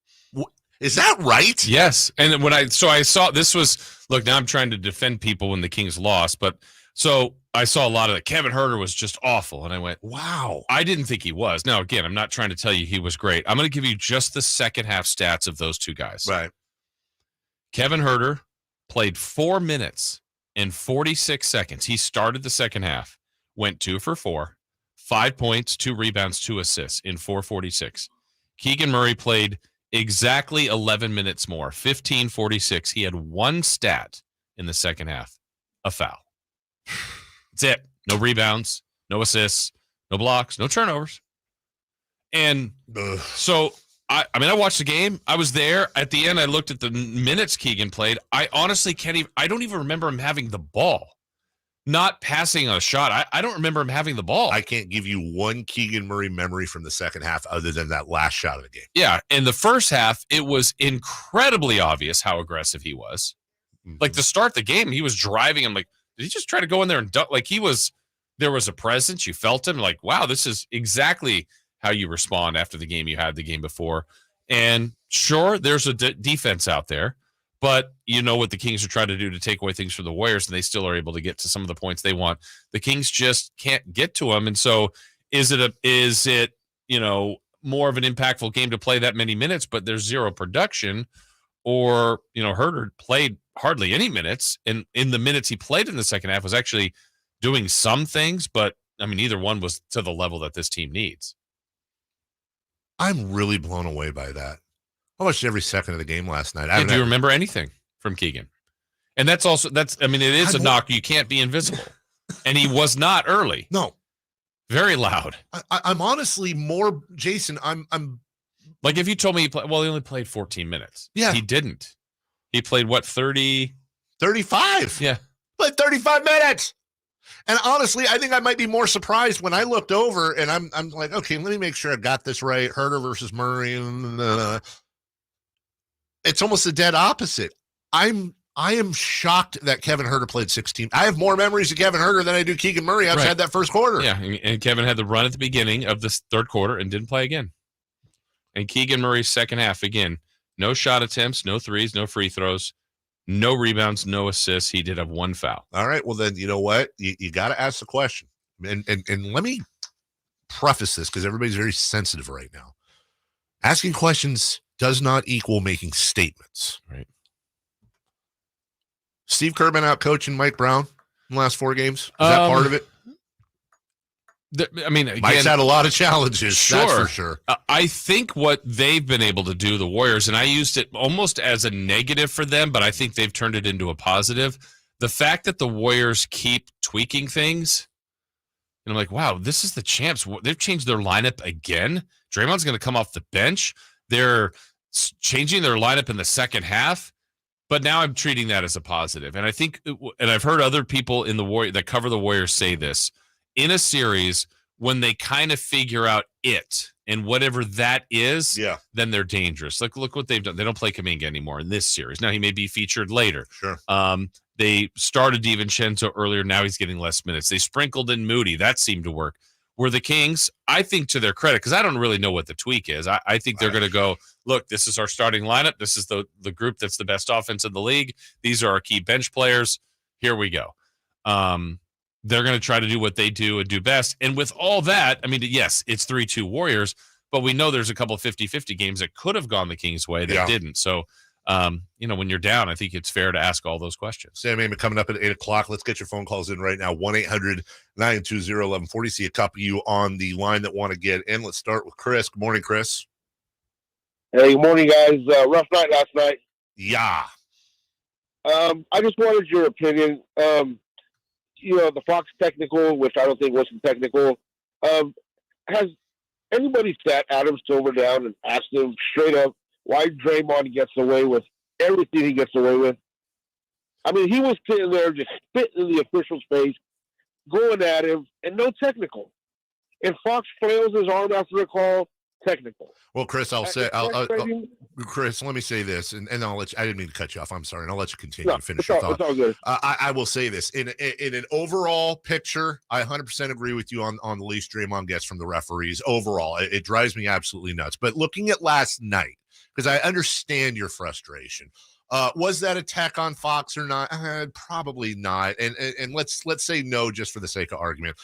Is that right? Yes. And when I saw this was, look, now I'm trying to defend people when the Kings lost, but so I saw a lot of it. Kevin Huerter was just awful. And I went, wow. I didn't think he was. Now, again, I'm not trying to tell you he was great. I'm going to give you just the second half stats of those two guys. Right. Kevin Huerter played 4 minutes in 46 seconds. He started the second half, went 2 for 4, 5 points, 2 rebounds, 2 assists in 4:46. Keegan Murray played exactly 11 minutes more, 15:46. He had one stat in the second half, a foul. That's it. No rebounds, no assists, no blocks, no turnovers. And so, I watched the game. I was there. At the end, I looked at the minutes Keegan played. I honestly I don't even remember him having the ball. Not passing a shot. I don't remember him having the ball. I can't give you one Keegan Murray memory from the second half other than that last shot of the game. Yeah, in the first half, it was incredibly obvious how aggressive he was. Like, to start the game, he was driving. I'm like, did he just try to go in there and duck? Like, there was a presence. You felt him. Like, wow, this is exactly how you respond after the game you had the game before. And sure, there's a defense out there, but you know what the Kings are trying to do to take away things from the Warriors, and they still are able to get to some of the points they want. The Kings just can't get to them. And so is it more of an impactful game to play that many minutes, but there's zero production? Or, Herter played hardly any minutes, and in the minutes he played in the second half was actually doing some things, but either one was to the level that this team needs. I'm really blown away by that. I watched every second of the game last night. Do you remember anything from Keegan? And it is a knock. You can't be invisible. And he was not early. No. Very loud. I'm honestly more, Jason, I'm like, if you told me he only played 14 minutes. Yeah. He didn't. He played 30? 35. Yeah. Played 35 minutes. And honestly, I think I might be more surprised when I looked over and I'm like, okay, let me make sure I got this right. Herter versus Murray. It's almost the dead opposite. I am shocked that Kevin Herter played 16. I have more memories of Kevin Herter than I do Keegan Murray outside that first quarter. Yeah, and Kevin had the run at the beginning of this third quarter and didn't play again. And Keegan Murray's second half, again, no shot attempts, no threes, no free throws. No rebounds, no assists. He did have one foul. All right. Well, then, you know what? You got to ask the question. And let me preface this because everybody's very sensitive right now. Asking questions does not equal making statements. Right. Steve Kerr been out coaching Mike Brown in the last 4 games. Is that part of it? Again, Mike's had a lot of challenges. Sure. That's for sure. I think what they've been able to do, the Warriors, and I used it almost as a negative for them, but I think they've turned it into a positive. The fact that the Warriors keep tweaking things, and I'm like, wow, this is the champs. They've changed their lineup again. Draymond's going to come off the bench. They're changing their lineup in the second half, but now I'm treating that as a positive. And I think, and I've heard other people in the Warriors that cover the Warriors say this. In a series, when they kind of figure out it and whatever that is, then they're dangerous. Look what they've done. They don't play Kuminga anymore in this series. Now he may be featured later. Sure. They started DiVincenzo earlier. Now he's getting less minutes. They sprinkled in Moody. That seemed to work. Where the Kings, I think to their credit, because I don't really know what the tweak is. I think they're going to go, look, this is our starting lineup. This is the group that's the best offense in the league. These are our key bench players. Here we go. They're going to try to do what they do and do best. And with all that, yes, it's 3-2 Warriors, but we know there's a couple of 50-50 games that could have gone the Kings' way that didn't. So, when you're down, I think it's fair to ask all those questions. Sam Amy coming up at 8 o'clock. Let's get your phone calls in right now. 1-800-920-1140. See a couple of you on the line that want to get in. Let's start with Chris. Good morning, Chris. Hey, good morning, guys. Rough night last night. Yeah. I just wanted your opinion. The Fox technical, which I don't think wasn't technical. Has anybody sat Adam Silver down and asked him straight up why Draymond gets away with everything he gets away with? He was sitting there just spitting in the official's face, going at him, and no technical. And Fox flails his arm after a call, technical. Well, Chris, Chris, let me say this, and I'll let you. I didn't mean to cut you off. I'm sorry, and I'll let you continue and finish your thought. It's all good. I will say this in an overall picture. I 100% agree with you on the least Draymond gets from the referees. Overall, it drives me absolutely nuts. But looking at last night, because I understand your frustration. Was that attack on Fox or not? Probably not. And let's say no, just for the sake of argument.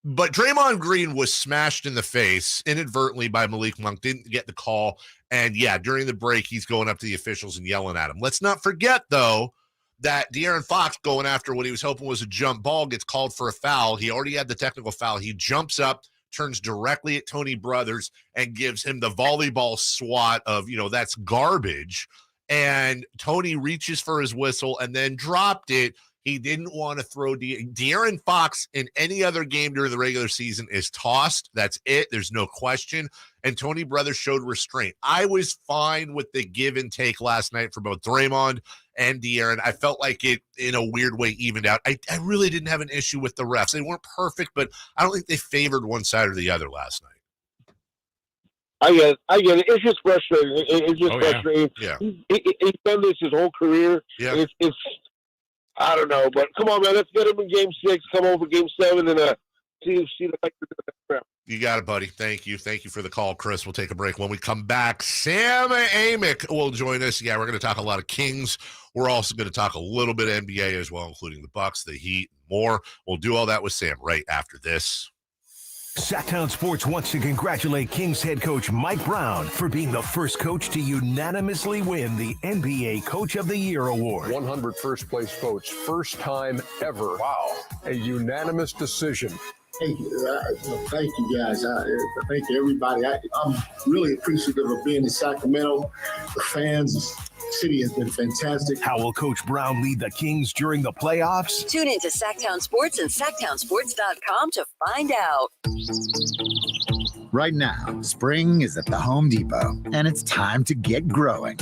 But Draymond Green was smashed in the face inadvertently by Malik Monk, didn't get the call. And during the break, he's going up to the officials and yelling at him. Let's not forget, though, that De'Aaron Fox going after what he was hoping was a jump ball gets called for a foul. He already had the technical foul. He jumps up, turns directly at Tony Brothers, and gives him the volleyball swat of, that's garbage. And Tony reaches for his whistle and then dropped it. He didn't want to throw De'Aaron Fox in any other game during the regular season is tossed. That's it. There's no question. And Tony Brothers showed restraint. I was fine with the give and take last night for both Draymond and De'Aaron. I felt like it, in a weird way, evened out. I really didn't have an issue with the refs. They weren't perfect, but I don't think they favored one side or the other last night. I get it. It's just frustrating. It's just frustrating. Yeah. He's done this his whole career. Yeah. It's I don't know, but come on, man. Let's get him in Game 6. Come over Game 7 and see the Lakers. You got it, buddy. Thank you. Thank you for the call, Chris. We'll take a break. When we come back, Sam Amick will join us. Yeah, we're going to talk a lot of Kings. We're also going to talk a little bit of NBA as well, including the Bucks, the Heat, more. We'll do all that with Sam right after this. Sactown Sports wants to congratulate Kings head coach Mike Brown for being the first coach to unanimously win the NBA Coach of the Year award. 100 first place votes, first time ever. Wow. A unanimous decision. Hey, thank you guys. Thank you, everybody. I'm really appreciative of being in Sacramento. The fans, the city has been fantastic. How will Coach Brown lead the Kings during the playoffs? Tune in to Sactown Sports and SactownSports.com to find out. Right now, spring is at the Home Depot, and it's time to get growing.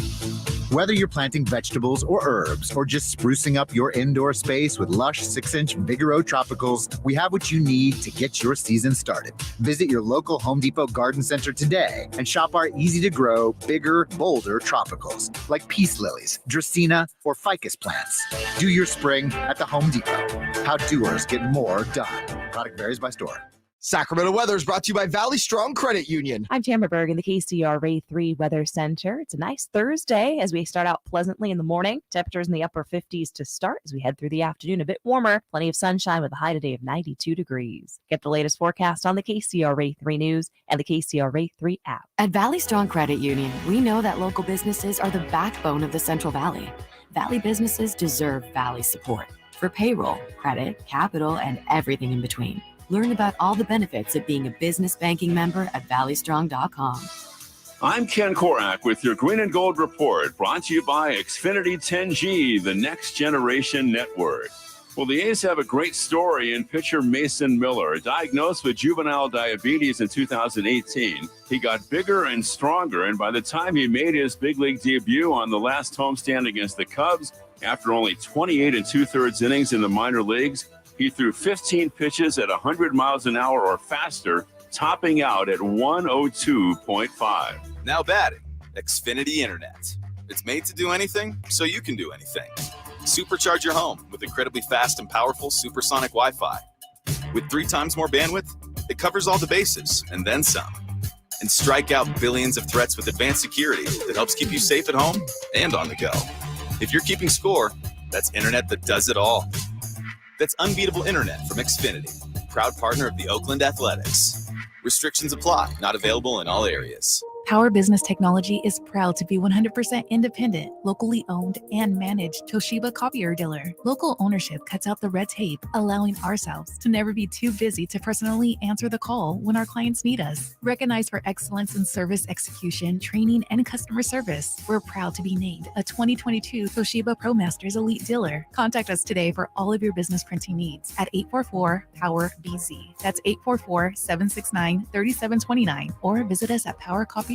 Whether you're planting vegetables or herbs, or just sprucing up your indoor space with lush 6-inch Vigoro Tropicals, we have what you need to get your season started. Visit your local Home Depot garden center today and shop our easy-to-grow, bigger, bolder tropicals like peace lilies, dracaena, or ficus plants. Do your spring at the Home Depot. How doers get more done. Product varies by store. Sacramento weather is brought to you by Valley Strong Credit Union. I'm Tamara Berg in the KCRA 3 Weather Center. It's a nice Thursday as we start out pleasantly in the morning. Temperatures in the upper 50s to start as we head through the afternoon. A bit warmer. Plenty of sunshine with a high today of 92 degrees. Get the latest forecast on the KCRA 3 News and the KCRA 3 app. At Valley Strong Credit Union, we know that local businesses are the backbone of the Central Valley. Valley businesses deserve Valley support for payroll, credit, capital, and everything in between. Learn about all the benefits of being a business banking member at valleystrong.com. I'm Ken Korak with your Green and Gold Report, brought to you by Xfinity 10G, the next generation network. Well, the A's have a great story in pitcher Mason Miller. Diagnosed with juvenile diabetes in 2018, he got bigger and stronger, and by the time he made his big league debut on the last homestand against the Cubs, after only 28 2/3 innings in the minor leagues, he threw 15 pitches at 100 miles an hour or faster, topping out at 102.5. Now batting, Xfinity Internet. It's made to do anything, so you can do anything. Supercharge your home with incredibly fast and powerful supersonic Wi-Fi. With 3 times more bandwidth, it covers all the bases, and then some. And strike out billions of threats with advanced security that helps keep you safe at home and on the go. If you're keeping score, that's internet that does it all. That's unbeatable internet from Xfinity, proud partner of the Oakland Athletics. Restrictions apply, not available in all areas. Power Business Technology is proud to be 100% independent, locally owned, and managed Toshiba copier dealer. Local ownership cuts out the red tape, allowing ourselves to never be too busy to personally answer the call when our clients need us. Recognized for excellence in service execution, training, and customer service, we're proud to be named a 2022 Toshiba ProMasters Elite Dealer. Contact us today for all of your business printing needs at 844-POWER-BZ. That's 844-769-3729, or visit us at PowerCopier.com.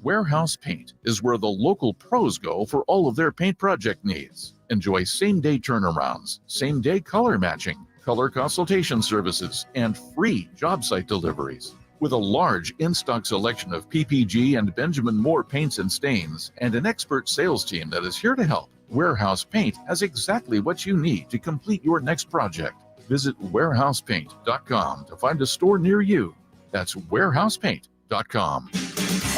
Warehouse Paint is where the local pros go for all of their paint project needs. Enjoy same-day turnarounds, same-day color matching, color consultation services, and free job site deliveries. With a large in-stock selection of PPG and Benjamin Moore paints and stains, and an expert sales team that is here to help, Warehouse Paint has exactly what you need to complete your next project. Visit warehousepaint.com to find a store near you. That's warehousepaint.com.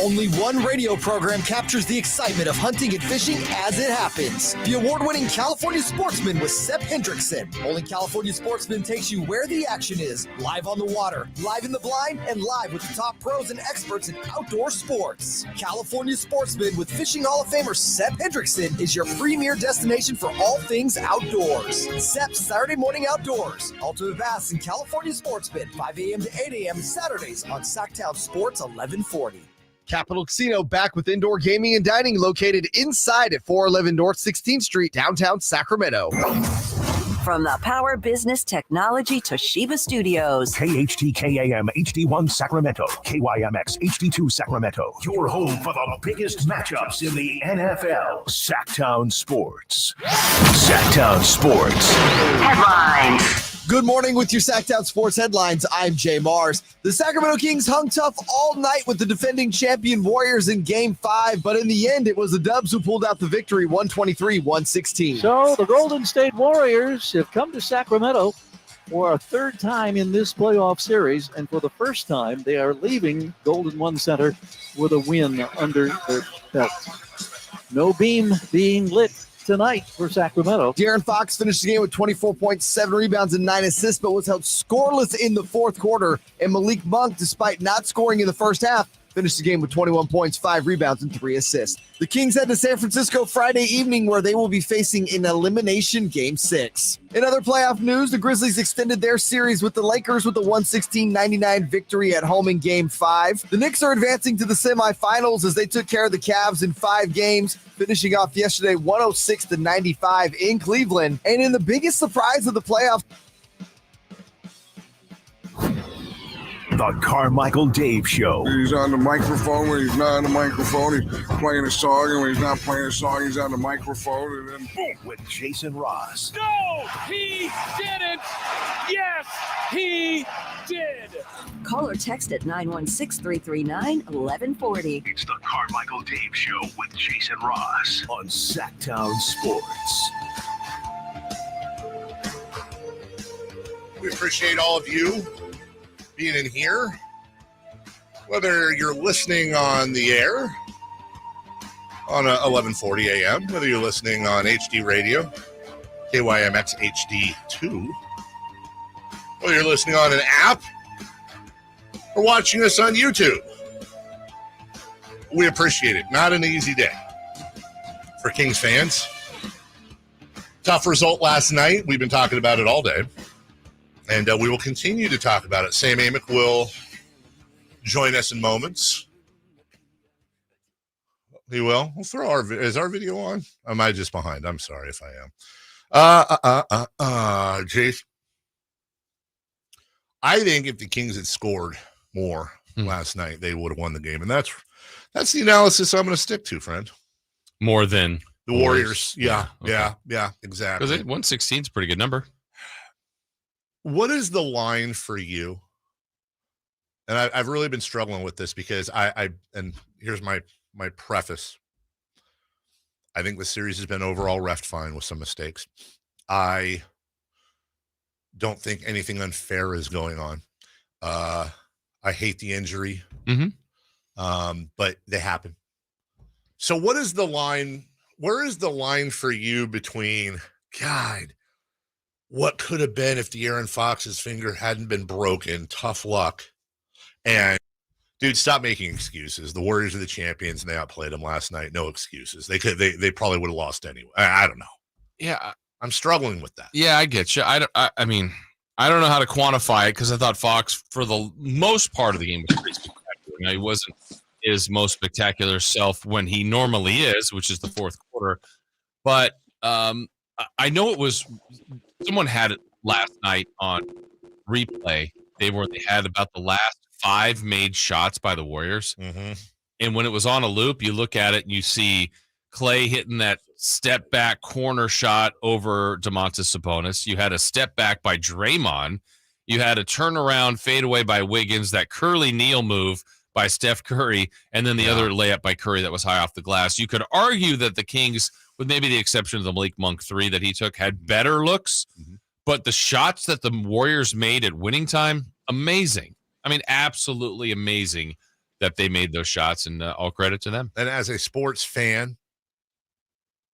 Only one radio program captures the excitement of hunting and fishing as it happens. The award-winning California Sportsman with Sepp Hendrickson. Only California Sportsman takes you where the action is, live on the water, live in the blind, and live with the top pros and experts in outdoor sports. California Sportsman with Fishing Hall of Famer Sepp Hendrickson is your premier destination for all things outdoors. Sepp's Saturday Morning Outdoors. Ultimate Bass and California Sportsman, 5 a.m. to 8 a.m. Saturdays on Sactown Sports 1140. Capital Casino back with indoor gaming and dining located inside at 411 North 16th Street, downtown Sacramento. From the Power Business Technology Toshiba Studios. KHTKAM HD1 Sacramento, KYMX HD2 Sacramento. Your home for the biggest matchups in the NFL. Sactown Sports. Sactown Sports. Headlines. Good morning with your Sactown Sports headlines. I'm Jay Mars. The Sacramento Kings hung tough all night with the defending champion Warriors in Game 5, but in the end, it was the Dubs who pulled out the victory, 123-116. So the Golden State Warriors have come to Sacramento for a third time in this playoff series, and for the first time, they are leaving Golden One Center with a win under their belt. No beam being lit tonight for Sacramento. De'Aaron Fox finished the game with 24.7 rebounds and 9 assists, but was held scoreless in the fourth quarter. And Malik Monk, despite not scoring in the first half, finished the game with 21 points, 5 rebounds, and 3 assists. The Kings head to San Francisco Friday evening, where they will be facing an elimination Game 6. In other playoff news, the Grizzlies extended their series with the Lakers with a 116-99 victory at home in Game 5. The Knicks are advancing to the semifinals as they took care of the Cavs in 5 games, finishing off yesterday 106-95 in Cleveland. And in the biggest surprise of the playoffs, The Carmichael Dave Show. He's on the microphone when he's not on the microphone. He's playing a song, and when he's not playing a song, he's on the microphone. And then boom, with Jason Ross. No, he didn't. Yes, he did. Call or text at 916-339-1140. It's the Carmichael Dave Show with Jason Ross on Sactown Sports. We appreciate all of you being in here, whether you're listening on the air on 1140 a.m., whether you're listening on HD radio, KYMX HD2, whether you're listening on an app or watching us on YouTube. We appreciate it. Not an easy day for Kings fans. Tough result last night. We've been talking about it all day. And we will continue to talk about it. Sam Amick will join us in moments. He will. We'll throw is our video on? Am I just behind? I'm sorry if I am. Jace. I think if the Kings had scored more last night, they would have won the game. And that's the analysis I'm going to stick to, friend. More than the Warriors. Yeah, okay. yeah, exactly. Because 116 is a pretty good number. What is the line for you? And I've really been struggling with this because and here's my preface. I think the series has been overall reffed fine with some mistakes. I don't think anything unfair is going on. I hate the injury, but they happen. So what is the line? Where is the line for you between, God, what could have been if De'Aaron Fox's finger hadn't been broken? Tough luck. And, dude, stop making excuses. The Warriors are the champions, and they outplayed them last night. No excuses. They probably would have lost anyway. I don't know. Yeah. I'm struggling with that. Yeah, I get you. I mean, I don't know how to quantify it because I thought Fox, for the most part of the game, was pretty spectacular. Now, he wasn't his most spectacular self when he normally is, which is the fourth quarter. But I know it was – someone had it last night on replay. They had about the last 5 made shots by the Warriors. Mm-hmm. And when it was on a loop, you look at it and you see Clay hitting that step back corner shot over Domantas Sabonis. You had a step back by Draymond. You had a turnaround fadeaway by Wiggins, that Curly Neal move by Steph Curry, and then the other layup by Curry that was high off the glass. You could argue that the Kings, with maybe the exception of the Malik Monk 3 that he took, had better looks, but the shots that the Warriors made at winning time, amazing. I mean, absolutely amazing. that they made those shots, and all credit to them. And as a sports fan,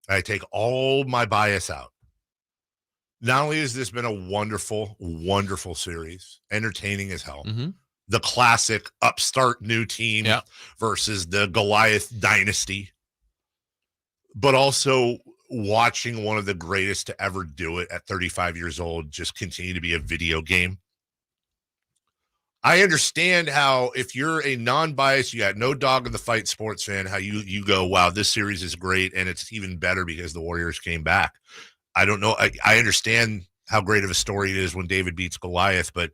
I take all my bias out. Not only has this been a wonderful, wonderful series, entertaining as hell, the classic upstart new team versus the Goliath dynasty, but also watching one of the greatest to ever do it at 35 years old just continue to be a video game. I understand how, if you're a non-biased, you got no dog in the fight sports fan, how you go, wow, this series is great, and it's even better because the Warriors came back. I don't know. I understand how great of a story it is when David beats Goliath, but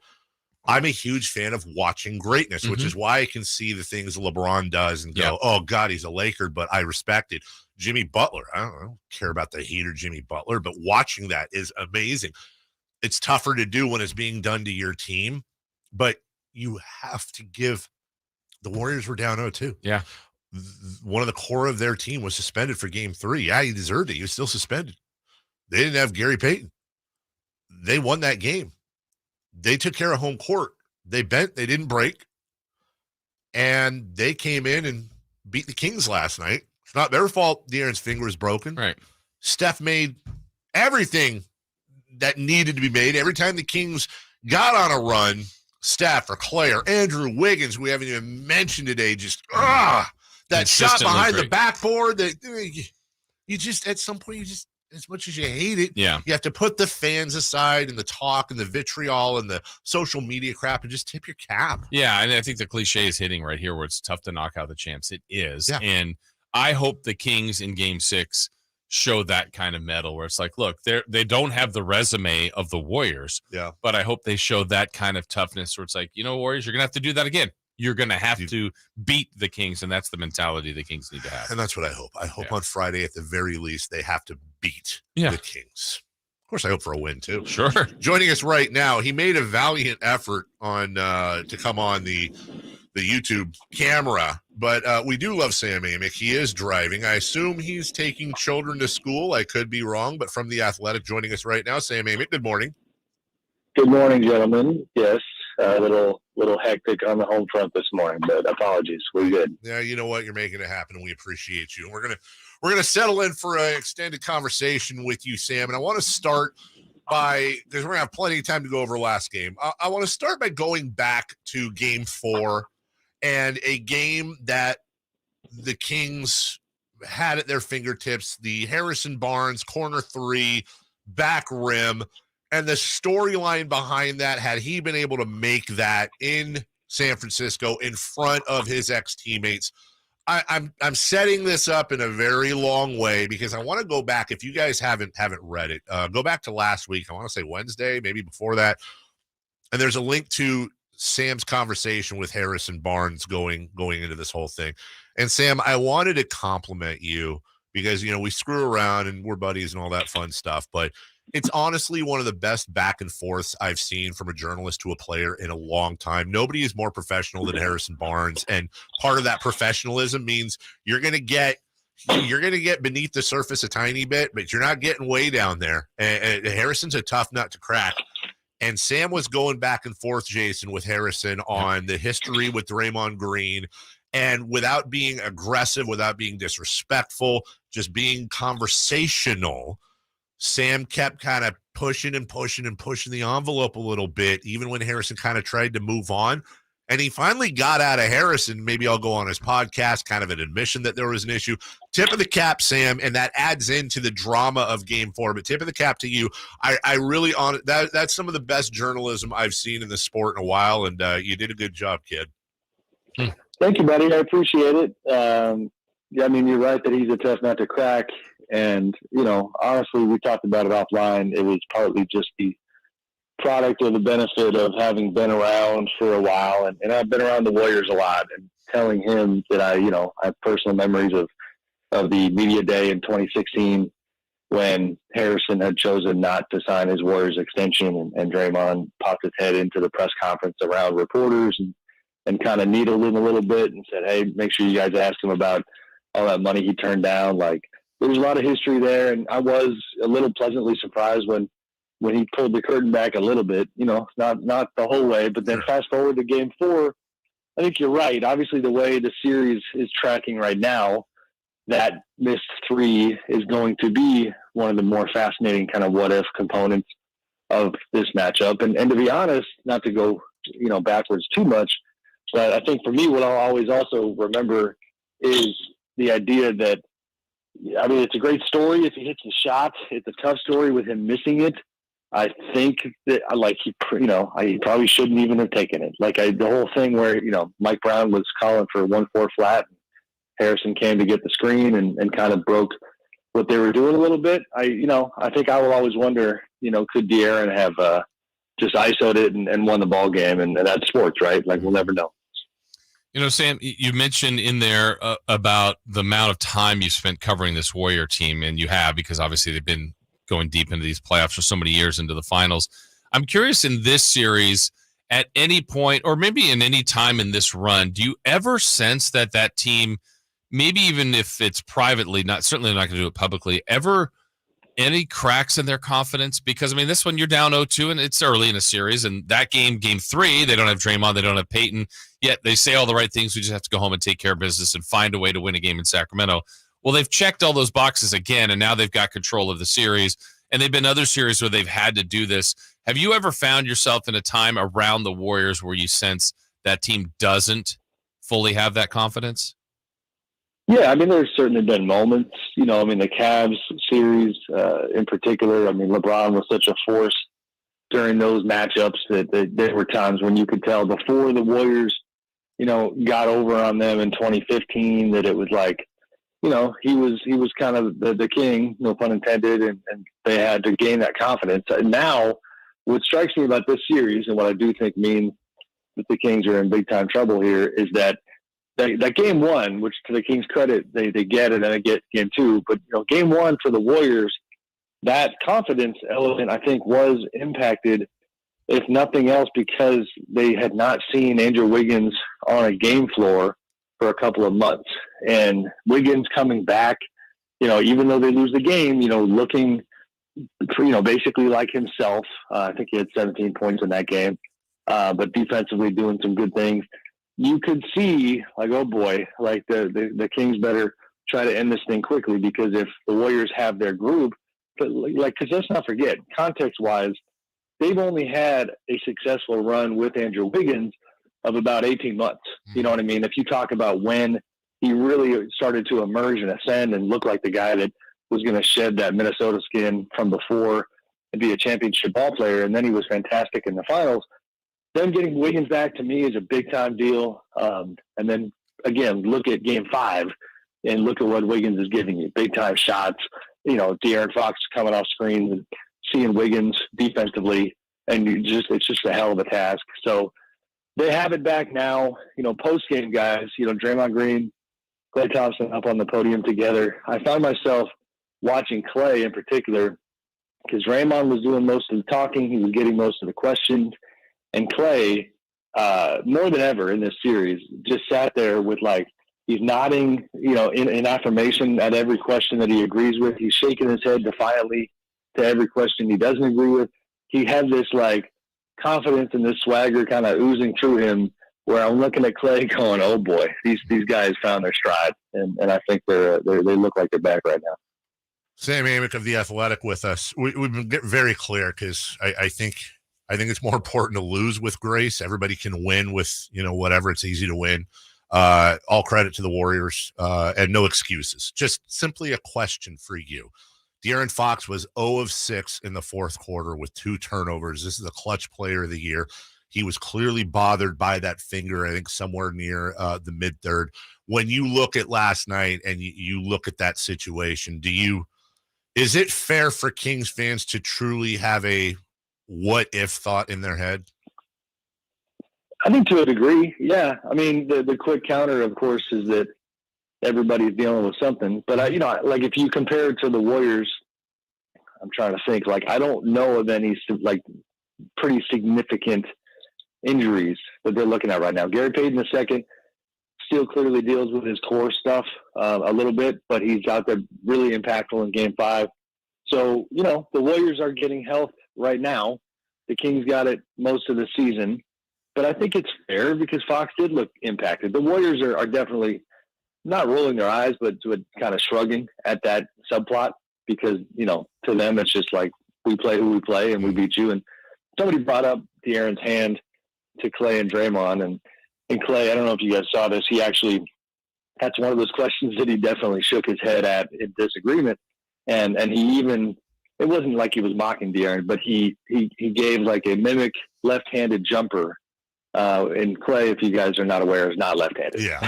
I'm a huge fan of watching greatness, which is why I can see the things LeBron does and go, oh, God, he's a Laker, but I respect it. Jimmy Butler, I don't care about the Heat or Jimmy Butler, but watching that is amazing. It's tougher to do when it's being done to your team, but you have to give – the Warriors were down 0-2. Yeah. One of the core of their team was suspended for game 3. Yeah, he deserved it. He was still suspended. They didn't have Gary Payton. They won that game. They took care of home court. They bent. They didn't break. And they came in and beat the Kings last night. It's not their fault De'Aaron's finger was broken. Right. Steph made everything that needed to be made. Every time the Kings got on a run, Steph or Clay or Andrew Wiggins, who we haven't even mentioned today, just that shot behind the backboard that you just, at some point, you just, as much as you hate it, you have to put the fans aside and the talk and the vitriol and the social media crap and just tip your cap. Yeah, and I think the cliche is hitting right here where it's tough to knock out the champs. It is. Yeah. And I hope the Kings in Game 6 show that kind of mettle where it's like, look, they don't have the resume of the Warriors, but I hope they show that kind of toughness where it's like, Warriors, you're going to have to do that again. You're going to have to beat the Kings, and that's the mentality the Kings need to have. And that's what I hope. I hope on Friday, at the very least, they have to beat the Kings. Of course, I hope for a win, too. Sure. Joining us right now, he made a valiant effort on to come on the YouTube camera, but we do love Sam Amick. He is driving. I assume he's taking children to school. I could be wrong, but from The Athletic, joining us right now, Sam Amick. Good morning. Good morning, gentlemen. Yes. A little hectic on the home front this morning, but apologies. We're good. Yeah, you know what? You're making it happen, and we appreciate you. And we're gonna settle in for an extended conversation with you, Sam. And I want to start because we're gonna have plenty of time to go over last game. I want to start by going back to Game 4 and a game that the Kings had at their fingertips. The Harrison Barnes corner 3, back rim. And the storyline behind that, had he been able to make that in San Francisco in front of his ex-teammates, I'm setting this up in a very long way because I want to go back. If you guys haven't read it, go back to last week. I want to say Wednesday, maybe before that. And there's a link to Sam's conversation with Harrison Barnes going into this whole thing. And Sam, I wanted to compliment you because, we screw around and we're buddies and all that fun stuff, but it's honestly one of the best back and forths I've seen from a journalist to a player in a long time. Nobody is more professional than Harrison Barnes. And part of that professionalism means you're going to get beneath the surface a tiny bit, but you're not getting way down there. And Harrison's a tough nut to crack. And Sam was going back and forth, Jason, with Harrison on the history with Draymond Green. And without being aggressive, without being disrespectful, just being conversational, Sam kept kind of pushing the envelope a little bit, even when Harrison kind of tried to move on. And he finally got out of Harrison. Maybe I'll go on his podcast, kind of an admission that there was an issue. Tip of the cap, Sam, and that adds into the drama of Game 4. But tip of the cap to you. I really that's some of the best journalism I've seen in the sport in a while, and you did a good job, kid. Thank you, buddy. I appreciate it. You're right that he's a tough nut to crack. And, honestly, we talked about it offline. It was partly just the product of the benefit of having been around for a while. And I've been around the Warriors a lot, and telling him that I have personal memories of the media day in 2016 when Harrison had chosen not to sign his Warriors extension, and Draymond popped his head into the press conference around reporters and kind of needled him a little bit and said, hey, make sure you guys ask him about all that money he turned down. Like, there's a lot of history there, and I was a little pleasantly surprised when he pulled the curtain back a little bit, not the whole way. But then fast forward to Game 4, I think you're right. Obviously, the way the series is tracking right now, that missed three is going to be one of the more fascinating kind of what-if components of this matchup. And to be honest, not to go, backwards too much, but I think for me, what I'll always also remember is the idea that, it's a great story if he hits the shot. It's a tough story with him missing it. I think that, he probably shouldn't even have taken it. The whole thing where, Mike Brown was calling for 1-4 flat. Harrison came to get the screen and kind of broke what they were doing a little bit. I think I will always wonder, could De'Aaron have just ISO'd it and won the ball game? And that's sports, right? We'll never know. Sam, you mentioned in there about the amount of time you spent covering this Warrior team, and you have, because obviously they've been going deep into these playoffs for so many years into the finals. I'm curious, in this series, at any point, or maybe in any time in this run, do you ever sense that team, maybe even if it's privately, certainly not going to do it publicly, ever any cracks in their confidence? Because, this one, you're down 0-2, and it's early in a series, and that game 3, they don't have Draymond, they don't have Peyton, yet they say all the right things. We just have to go home and take care of business and find a way to win a game in Sacramento. Well, they've checked all those boxes again, and now they've got control of the series, and they've been other series where they've had to do this. Have you ever found yourself in a time around the Warriors where you sense that team doesn't fully have that confidence? Yeah, there's certainly been moments, the Cavs series in particular. LeBron was such a force during those matchups that there were times when you could tell before the Warriors, got over on them in 2015 that it was he was kind of the king, no pun intended, and they had to gain that confidence. And now, what strikes me about this series and what I do think means that the Kings are in big time trouble here is that game one, which to the Kings' credit, they get it and they get game two. But, game one for the Warriors, that confidence element, I think, was impacted, if nothing else, because they had not seen Andrew Wiggins on a game floor for a couple of months. And Wiggins coming back, even though they lose the game, looking, basically like himself. I think he had 17 points in that game, but defensively doing some good things. You could see, oh boy, the Kings better try to end this thing quickly, because if the Warriors have their group, but because let's not forget, context-wise, they've only had a successful run with Andrew Wiggins of about 18 months. You know what I mean? If you talk about when he really started to emerge and ascend and look like the guy that was going to shed that Minnesota skin from before and be a championship ball player, and then he was fantastic in the finals. Them getting Wiggins back to me is a big time deal. And then again, look at game 5 and look at what Wiggins is giving you. Big time shots, De'Aaron Fox coming off screens and seeing Wiggins defensively, and it's just a hell of a task. So they have it back now, post game guys, Draymond Green, Klay Thompson up on the podium together. I found myself watching Klay in particular because Draymond was doing most of the talking. He was getting most of the questions. And Klay, more than ever in this series, just sat there with he's nodding, in affirmation at every question that he agrees with. He's shaking his head defiantly to every question he doesn't agree with. He had this confidence and this swagger kind of oozing through him, where I'm looking at Klay going, oh boy, these guys found their stride. And I think they look like they're back right now. Sam Amick of The Athletic with us. We've been very clear, because I think it's more important to lose with grace. Everybody can win with, whatever. It's easy to win. All credit to the Warriors, and no excuses. Just simply a question for you. De'Aaron Fox was 0 of 6 in the fourth quarter with 2 turnovers. This is a clutch player of the year. He was clearly bothered by that finger, I think somewhere near the mid-third. When you look at last night and you look at that situation, is it fair for Kings fans to truly have a what-if thought in their head? I think to a degree, yeah. The quick counter, of course, is that everybody's dealing with something. But, if you compare it to the Warriors, I'm trying to think, I don't know of any, pretty significant injuries that they're looking at right now. Gary Payton II still clearly deals with his core stuff a little bit, but he's out there really impactful in game 5. So, the Warriors are getting health right now. The Kings got it most of the season. but I think it's fair because Fox did look impacted. The Warriors are definitely not rolling their eyes, but kind of shrugging at that subplot because, to them, it's just like we play who we play and we beat you. And somebody brought up De'Aaron's hand to Clay and Draymond. And Clay, I don't know if you guys saw this, that's one of those questions that he definitely shook his head at in disagreement. And he even, it wasn't like he was mocking De'Aaron, but he gave like a mimic left-handed jumper. And Clay, if you guys are not aware, is not left-handed. Yeah,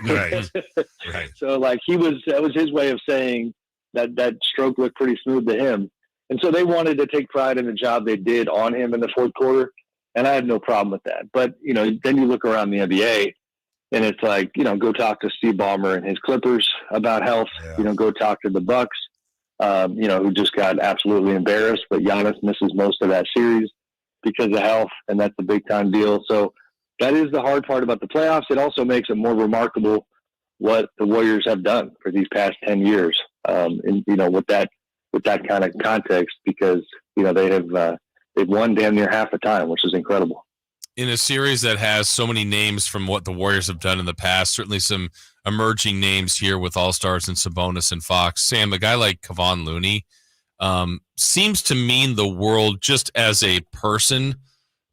right. So like that was his way of saying that stroke looked pretty smooth to him. And so they wanted to take pride in the job they did on him in the fourth quarter. And I had no problem with that. But, then you look around the NBA and it's like, go talk to Steve Ballmer and his Clippers about health, go talk to the Bucks, who just got absolutely embarrassed, but Giannis misses most of that series because of health. And that's a big time deal. So that is the hard part about the playoffs. It also makes it more remarkable what the Warriors have done for these past 10 years. With that kind of context, because, they've won damn near half the time, which is incredible. In a series that has so many names from what the Warriors have done in the past, certainly some emerging names here with All-Stars and Sabonis and Fox. Sam, a guy like Kevon Looney seems to mean the world just as a person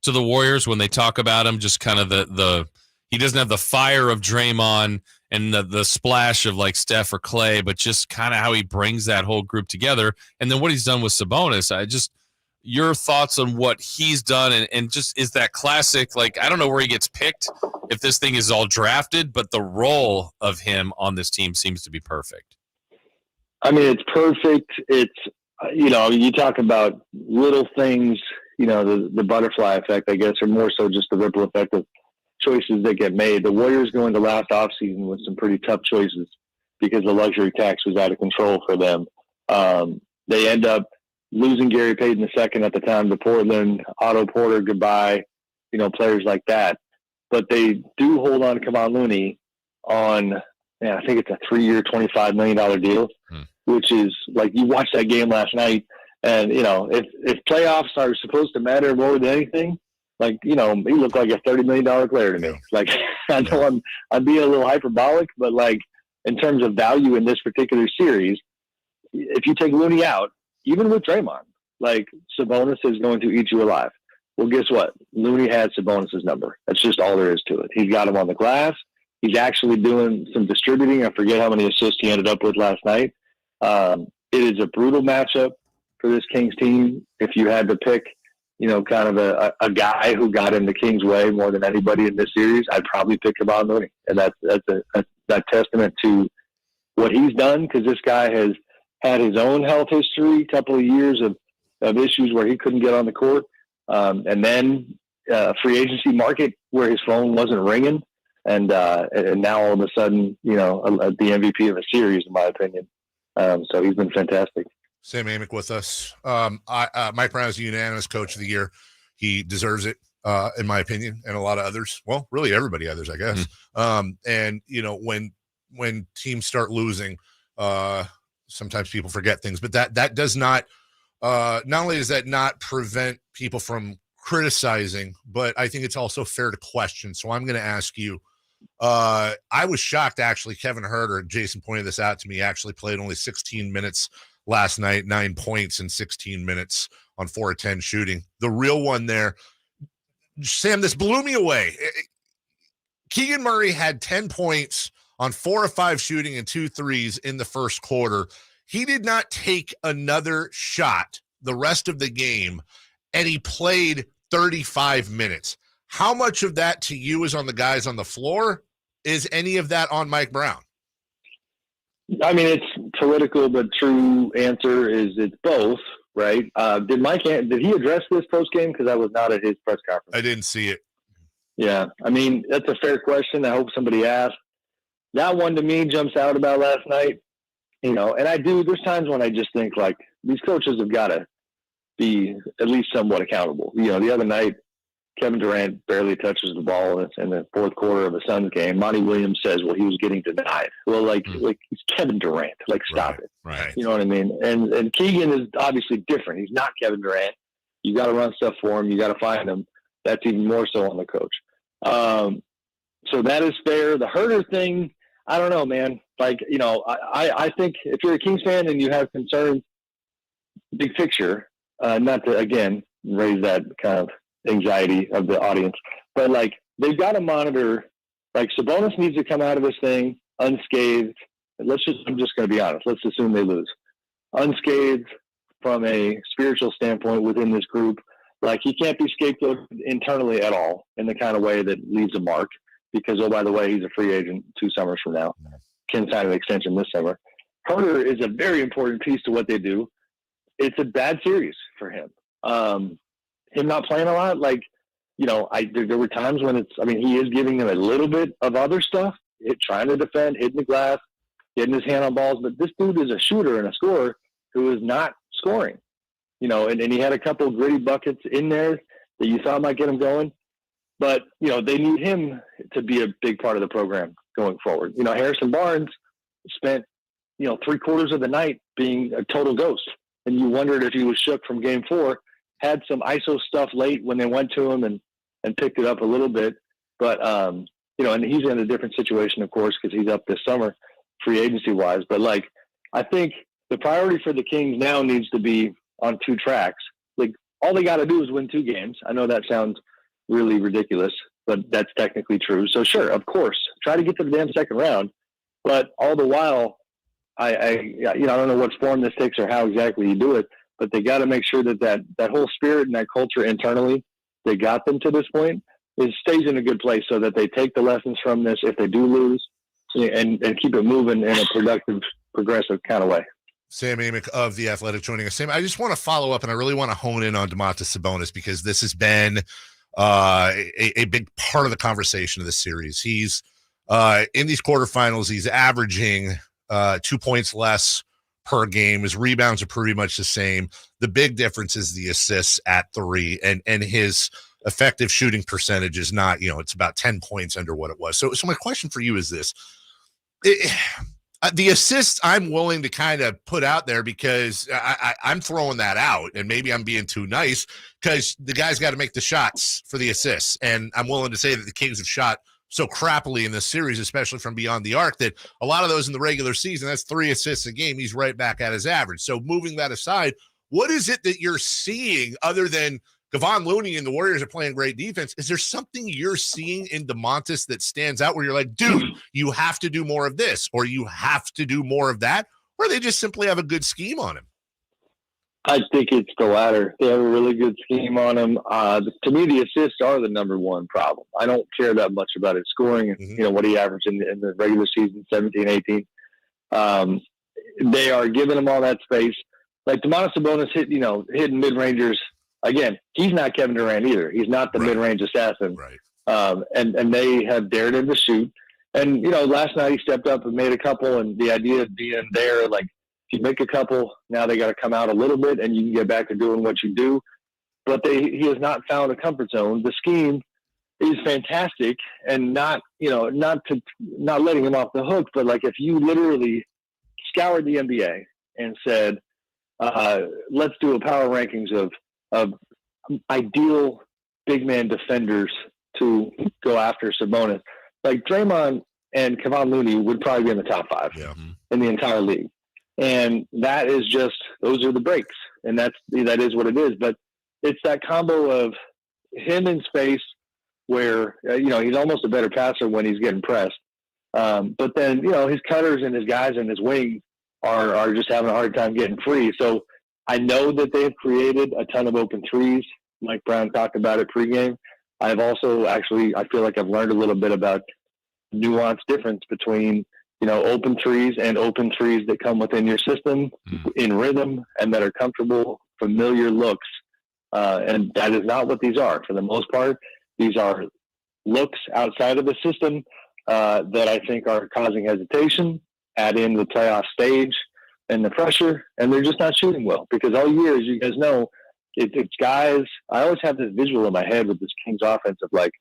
to the Warriors when they talk about him, just kind of he doesn't have the fire of Draymond and the splash of like Steph or Clay, but just kind of how he brings that whole group together. And then what he's done with Sabonis, your thoughts on what he's done and just is that classic, like, I don't know where he gets picked if this thing is all drafted, but the role of him on this team seems to be perfect. I mean, it's perfect. It's, you talk about little things, the butterfly effect, I guess, or more so just the ripple effect of choices that get made. The Warriors go into last offseason with some pretty tough choices because the luxury tax was out of control for them. They end up losing Gary Payton II at the time to Portland, Otto Porter, goodbye, players like that. But they do hold on to Kevon Looney on, I think it's a 3-year, $25 million deal, which is like, you watched that game last night. And, if playoffs are supposed to matter more than anything, like, he looked like a $30 million player to me. Like, I know I'm being a little hyperbolic, but like, in terms of value in this particular series, if you take Looney out, even with Draymond, like, Sabonis is going to eat you alive. Well, guess what? Looney had Sabonis' number. That's just all there is to it. He's got him on the glass. He's actually doing some distributing. I forget how many assists he ended up with last night. It is a brutal matchup for this Kings team. If you had to pick, kind of a guy who got in the Kings' way more than anybody in this series, I'd probably pick Kevon Looney. And that's that testament to what he's done, because this guy has had his own health history, a couple of years of issues where he couldn't get on the court. And then free agency market where his phone wasn't ringing. And now all of a sudden, the MVP of a series, in my opinion. So he's been fantastic. Sam Amick with us. Mike Brown is the unanimous coach of the year. He deserves it, in my opinion, and a lot of others. Well, really everybody others, I guess. And, when teams start losing, sometimes people forget things, but that does not only does that not prevent people from criticizing, but I think it's also fair to question. So I'm going to ask you, I was shocked, actually. Kevin Huerter, Jason pointed this out to me, actually played only 16 minutes last night, 9 points in 16 minutes on 4 of 10 shooting. The real one there, Sam, this blew me away. Keegan Murray had 10 points on 4 of 5 shooting and 2 threes in the first quarter. He did not take another shot the rest of the game, and he played 35 minutes. How much of that to you is on the guys on the floor? Is any of that on Mike Brown? I mean, it's political, but true answer is it's both, right? Did he address this post game? Because I was not at his press conference. I didn't see it. Yeah, I mean, that's a fair question. I hope somebody asked. That one to me jumps out about last night, and there's times when I just think, like, these coaches have got to be at least somewhat accountable. The other night, Kevin Durant barely touches the ball in the fourth quarter of a Suns game. Monty Williams says, well, he was getting denied. Well, like he's Kevin Durant. Like, stop it. Right. You know what I mean? And Keegan is obviously different. He's not Kevin Durant. You got to run stuff for him. You got to find him. That's even more so on the coach. So that is fair. The Herder thing, I don't know, man. Like, I think if you're a Kings fan and you have concerns, big picture, not to, again, raise that kind of anxiety of the audience, but like they've got to monitor, like Sabonis needs to come out of this thing unscathed. I'm just going to be honest. Let's assume they lose. Unscathed from a spiritual standpoint within this group. Like he can't be scapegoated internally at all in the kind of way that leaves a mark because, oh, by the way, he's a free agent 2 summers from now. Can sign an extension this summer. Herder is a very important piece to what they do. It's a bad series for him. Him not playing a lot, like, there were times when he is giving them a little bit of other stuff, trying to defend, hitting the glass, getting his hand on balls. But this dude is a shooter and a scorer who is not scoring, and he had a couple of gritty buckets in there that you thought might get him going. But, they need him to be a big part of the program going forward. Harrison Barnes spent, 3/4 of the night being a total ghost. And you wondered if he was shook from game 4, had some ISO stuff late when they went to him and picked it up a little bit. But, and he's in a different situation, of course, because he's up this summer free agency wise. But like, I think the priority for the Kings now needs to be on 2 tracks. Like all they got to do is win 2 games. I know that sounds really ridiculous, but that's technically true. So sure, of course, try to get to the damn second round. But all the while, I don't know what form this takes or how exactly you do it, but they got to make sure that whole spirit and that culture internally, they got them to this point, stays in a good place so that they take the lessons from this if they do lose and keep it moving in a productive, progressive kind of way. Sam Amick of The Athletic joining us. Sam, I just want to follow up and I really want to hone in on Domantas Sabonis because this has been a big part of the conversation of this series. He's in these quarterfinals, he's averaging 2 points less per game. His rebounds are pretty much the same. The big difference is the assists at 3 and his effective shooting percentage is not, it's about 10 points under what it was. So my question for you is this. The assists I'm willing to kind of put out there because I'm throwing that out and maybe I'm being too nice because the guy's got to make the shots for the assists. And I'm willing to say that the Kings have shot so crappily in this series, especially from beyond the arc, that a lot of those in the regular season, that's 3 assists a game. He's right back at his average. So moving that aside, what is it that you're seeing other than Kevon Looney and the Warriors are playing great defense? Is there something you're seeing in Domantas that stands out where you're like, dude, you have to do more of this or you have to do more of that? Or they just simply have a good scheme on him? I think it's the latter. They have a really good scheme on him. To me, the assists are the number one problem. I don't care that much about his scoring and what he averaged in the regular season, 17, 18. They are giving him all that space. Like Domantas Sabonis hitting mid-rangers. Again, he's not Kevin Durant either. He's not the mid-range assassin. Right. And they have dared him to shoot. And, last night he stepped up and made a couple, and the idea of being there, like, if you make a couple, now they got to come out a little bit and you can get back to doing what you do. But he has not found a comfort zone. The scheme is fantastic and not letting him off the hook. But like if you literally scoured the NBA and said, let's do a power rankings of ideal big man defenders to go after Sabonis, like Draymond and Kevon Looney would probably be in the top 5 in the entire league. And that is just, those are the breaks. And that is what it is. But it's that combo of him in space where, he's almost a better passer when he's getting pressed. But then, his cutters and his guys and his wings are just having a hard time getting free. So I know that they've created a ton of open threes. Mike Brown talked about it pregame. I've also I feel like I've learned a little bit about nuanced difference between, open threes and open threes that come within your system in rhythm and that are comfortable, familiar looks. And that is not what these are. For the most part, these are looks outside of the system that I think are causing hesitation, add in the playoff stage and the pressure, and they're just not shooting well. Because all year, as you guys know, it's guys, I always have this visual in my head with this Kings offense of like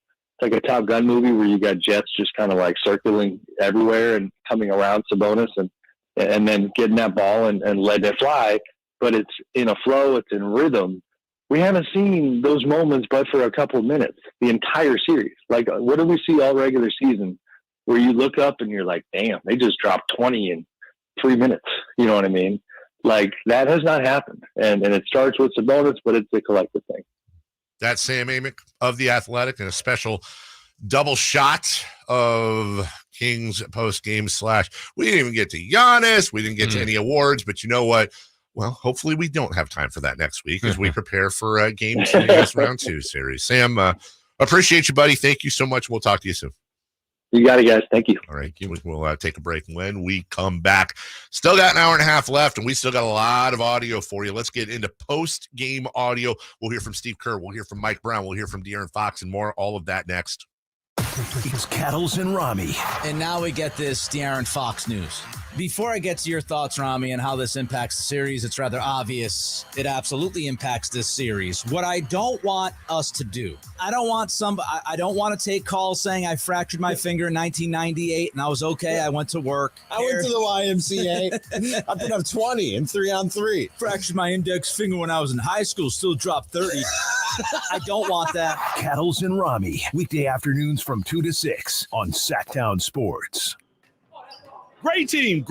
a Top Gun movie where you got jets just kind of like circling everywhere and coming around Sabonis and then getting that ball and letting it fly. But it's in a flow, it's in rhythm. we haven't seen those moments but for a couple of minutes the entire series. Like, what do we see all regular season where you look up and you're like, damn, they just dropped 20 in 3 minutes. You know what I mean? Like, that has not happened. And it starts with Sabonis, but it's a collective thing. That's Sam Amick of The Athletic, and a special double shot of Kings post-game / we didn't even get to Giannis. We didn't get to any awards, but you know what? Well, hopefully we don't have time for that next week as we prepare for Game 2 of this Round 2 series. Sam, appreciate you, buddy. Thank you so much. We'll talk to you soon. You got it, guys. Thank you. All right. We'll take a break. When we come back, still got an hour and a half left, and we still got a lot of audio for you. Let's get into post-game audio. We'll hear from Steve Kerr. We'll hear from Mike Brown. We'll hear from De'Aaron Fox and more. All of that next. It's Cattles and Rami. And now we get this De'Aaron Fox news. Before I get to your thoughts, Rami, and how this impacts the series, it's rather obvious it absolutely impacts this series. What I don't want us to do, I don't want to take calls saying I fractured my finger in 1998 and I was okay. I went to work. I went to the YMCA. I put up 20 in 3-on-3. Fractured my index finger when I was in high school, still dropped 30. I don't want that. Cattles and Rami, weekday afternoons from 2 to 6 on Sactown Sports. Great team.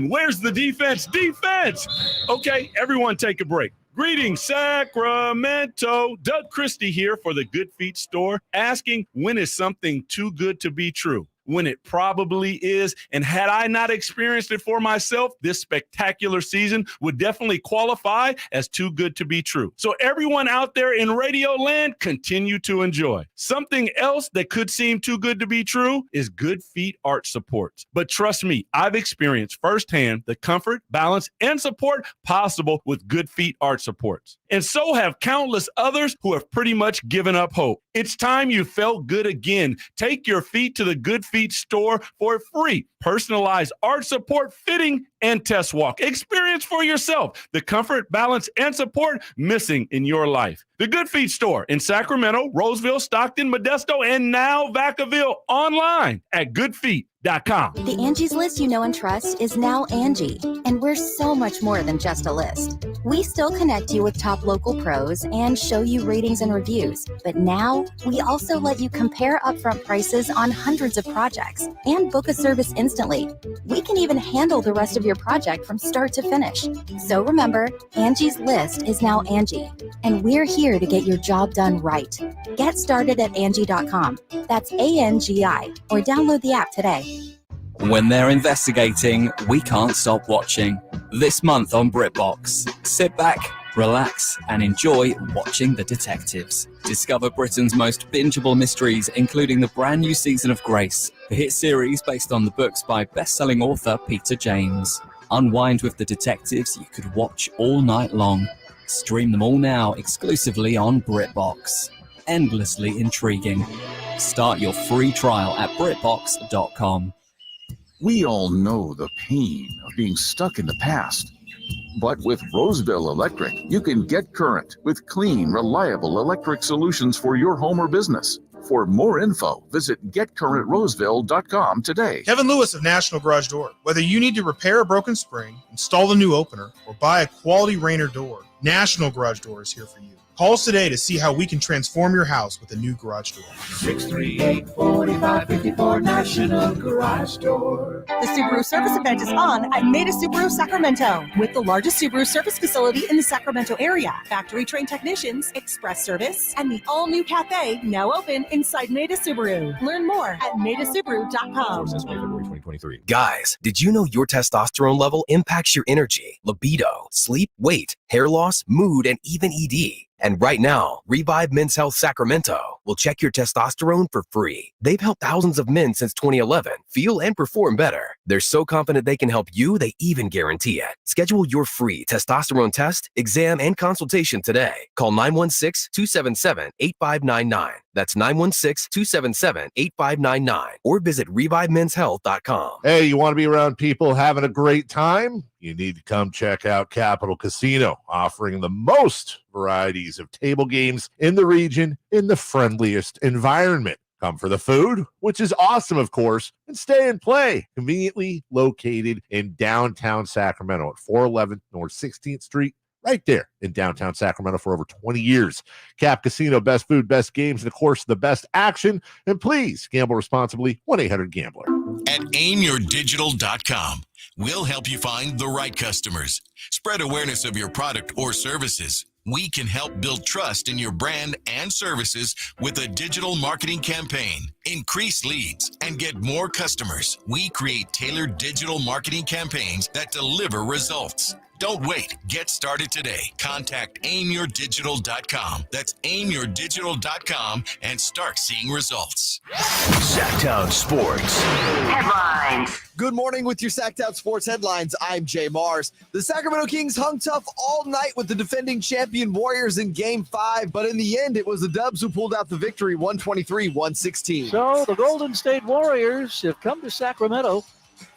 Where's the defense? Defense! Okay, everyone take a break. Greetings, Sacramento. Doug Christie here for the Good Feet store, asking, when is something too good to be true? When it probably is. And had I not experienced it for myself, this spectacular season would definitely qualify as too good to be true. So everyone out there in radio land, continue to enjoy. Something else that could seem too good to be true is Good Feet Arch Supports. But trust me, I've experienced firsthand the comfort, balance, and support possible with Good Feet Arch Supports. And so have countless others who have pretty much given up hope. It's time you felt good again. Take your feet to the Good Feet store for a free personalized arch support fitting and test walk. Experience for yourself the comfort, balance, and support missing in your life. The Good Feet store in Sacramento, Roseville, Stockton, Modesto, and now Vacaville, online at goodfeet.com. The Angie's List you know and trust is now Angie, and we're so much more than just a list. We still connect you with top local pros and show you ratings and reviews, but now we also let you compare upfront prices on hundreds of projects and book a service instantly. We can even handle the rest of your project from start to finish. So remember, Angie's List is now Angie, and we're here to get your job done right. Get started at Angie.com. That's ANGI, or download the app today. When they're investigating, we can't stop watching. This month on BritBox, sit back, relax, and enjoy watching the detectives. Discover Britain's most bingeable mysteries, including the brand new season of Grace, the hit series based on the books by best-selling author Peter James. Unwind with the detectives you could watch all night long. Stream them all now exclusively on BritBox. Endlessly intriguing. Start your free trial at BritBox.com. We all know the pain of being stuck in the past. But with Roseville Electric, you can get current with clean, reliable electric solutions for your home or business. For more info, visit getcurrentroseville.com today. Kevin Lewis of National Garage Door. Whether you need to repair a broken spring, install a new opener, or buy a quality Rainer door, National Garage Door is here for you. Call us today to see how we can transform your house with a new garage door. 638-4554 National Garage Door. The Subaru Service event is on at Maida Subaru Sacramento, with the largest Subaru service facility in the Sacramento area. Factory-trained technicians, express service, and the all-new cafe now open inside Maida Subaru. Learn more at maidasubaru.com. February 2023. Guys, did you know your testosterone level impacts your energy, libido, sleep, weight, hair loss, mood, and even ED? And right now, Revive Men's Health Sacramento will check your testosterone for free. They've helped thousands of men since 2011 feel and perform better. They're so confident they can help you, they even guarantee it. Schedule your free testosterone test, exam, and consultation today. Call 916-277-8599. That's 916-277-8599. Or visit ReviveMen'sHealth.com. Hey, you want to be around people having a great time? You need to come check out Capital Casino, offering the most varieties of table games in the region in the friendliest environment. Come for the food, which is awesome, of course, and stay and play. Conveniently located in downtown Sacramento at 411 North 16th Street, right there in downtown Sacramento for over 20 years. Cap Casino, best food, best games, and of course, the best action. And please gamble responsibly. 1-800-GAMBLER. At aimyourdigital.com, we'll help you find the right customers. Spread awareness of your product or services. We can help build trust in your brand and services with a digital marketing campaign. Increase leads and get more customers. We create tailored digital marketing campaigns that deliver results. Don't wait. Get started today. Contact aimyourdigital.com. That's aimyourdigital.com and start seeing results. Sactown Sports Headlines. Good morning with your Sactown Sports headlines. I'm Jay Mars. The Sacramento Kings hung tough all night with the defending champion Warriors in Game 5, but in the end, it was the Dubs who pulled out the victory, 123-116. So the Golden State Warriors have come to Sacramento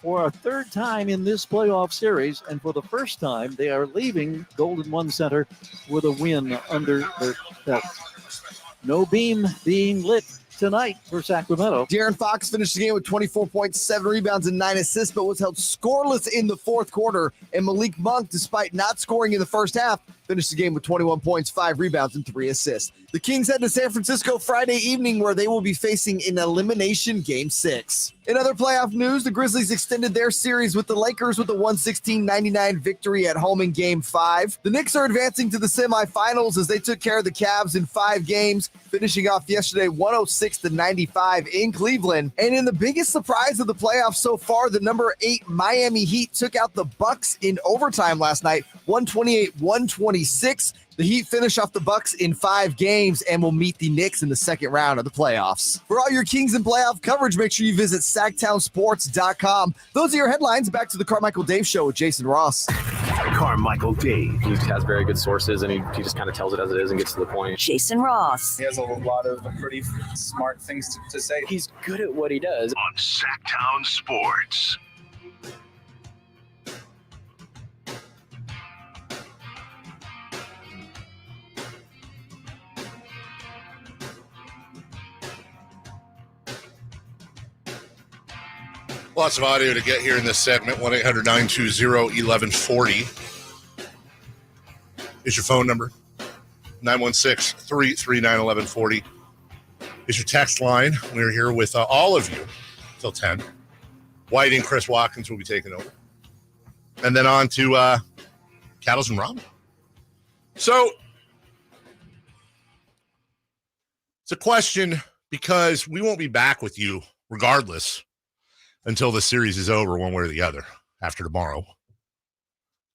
for a third time in this playoff series, and for the first time, they are leaving Golden One Center with a win under their belt. No beam being lit tonight for Sacramento. De'Aaron Fox finished the game with 24.7 rebounds and 9 assists, but was held scoreless in the fourth quarter. And Malik Monk, despite not scoring in the first half, finished the game with 21 points, 5 rebounds, and 3 assists. The Kings head to San Francisco Friday evening, where they will be facing an elimination Game 6. In other playoff news, the Grizzlies extended their series with the Lakers with a 116-99 victory at home in Game 5. The Knicks are advancing to the semifinals as they took care of the Cavs in 5 games, finishing off yesterday 106-95 in Cleveland. And in the biggest surprise of the playoffs so far, the number 8 Miami Heat took out the Bucks in overtime last night, 128-126. The Heat finish off the Bucks in 5 games and will meet the Knicks in the second round of the playoffs. For all your Kings and playoff coverage, make sure you visit SactownSports.com. Those are your headlines. Back to the Carmichael Dave Show with Jason Ross. Carmichael Dave. He has very good sources, and he just kind of tells it as it is and gets to the point. Jason Ross. He has a lot of pretty smart things to say. He's good at what he does. On Sactown Sports. Lots of audio to get here in this segment. 1-800-920-1140 is your phone number. 916-339-1140 is your text line. We're here with all of you till 10. White and Chris Watkins will be taking over. And then on to Cattles and Ramen. So it's a question because we won't be back with you regardless until the series is over one way or the other after tomorrow.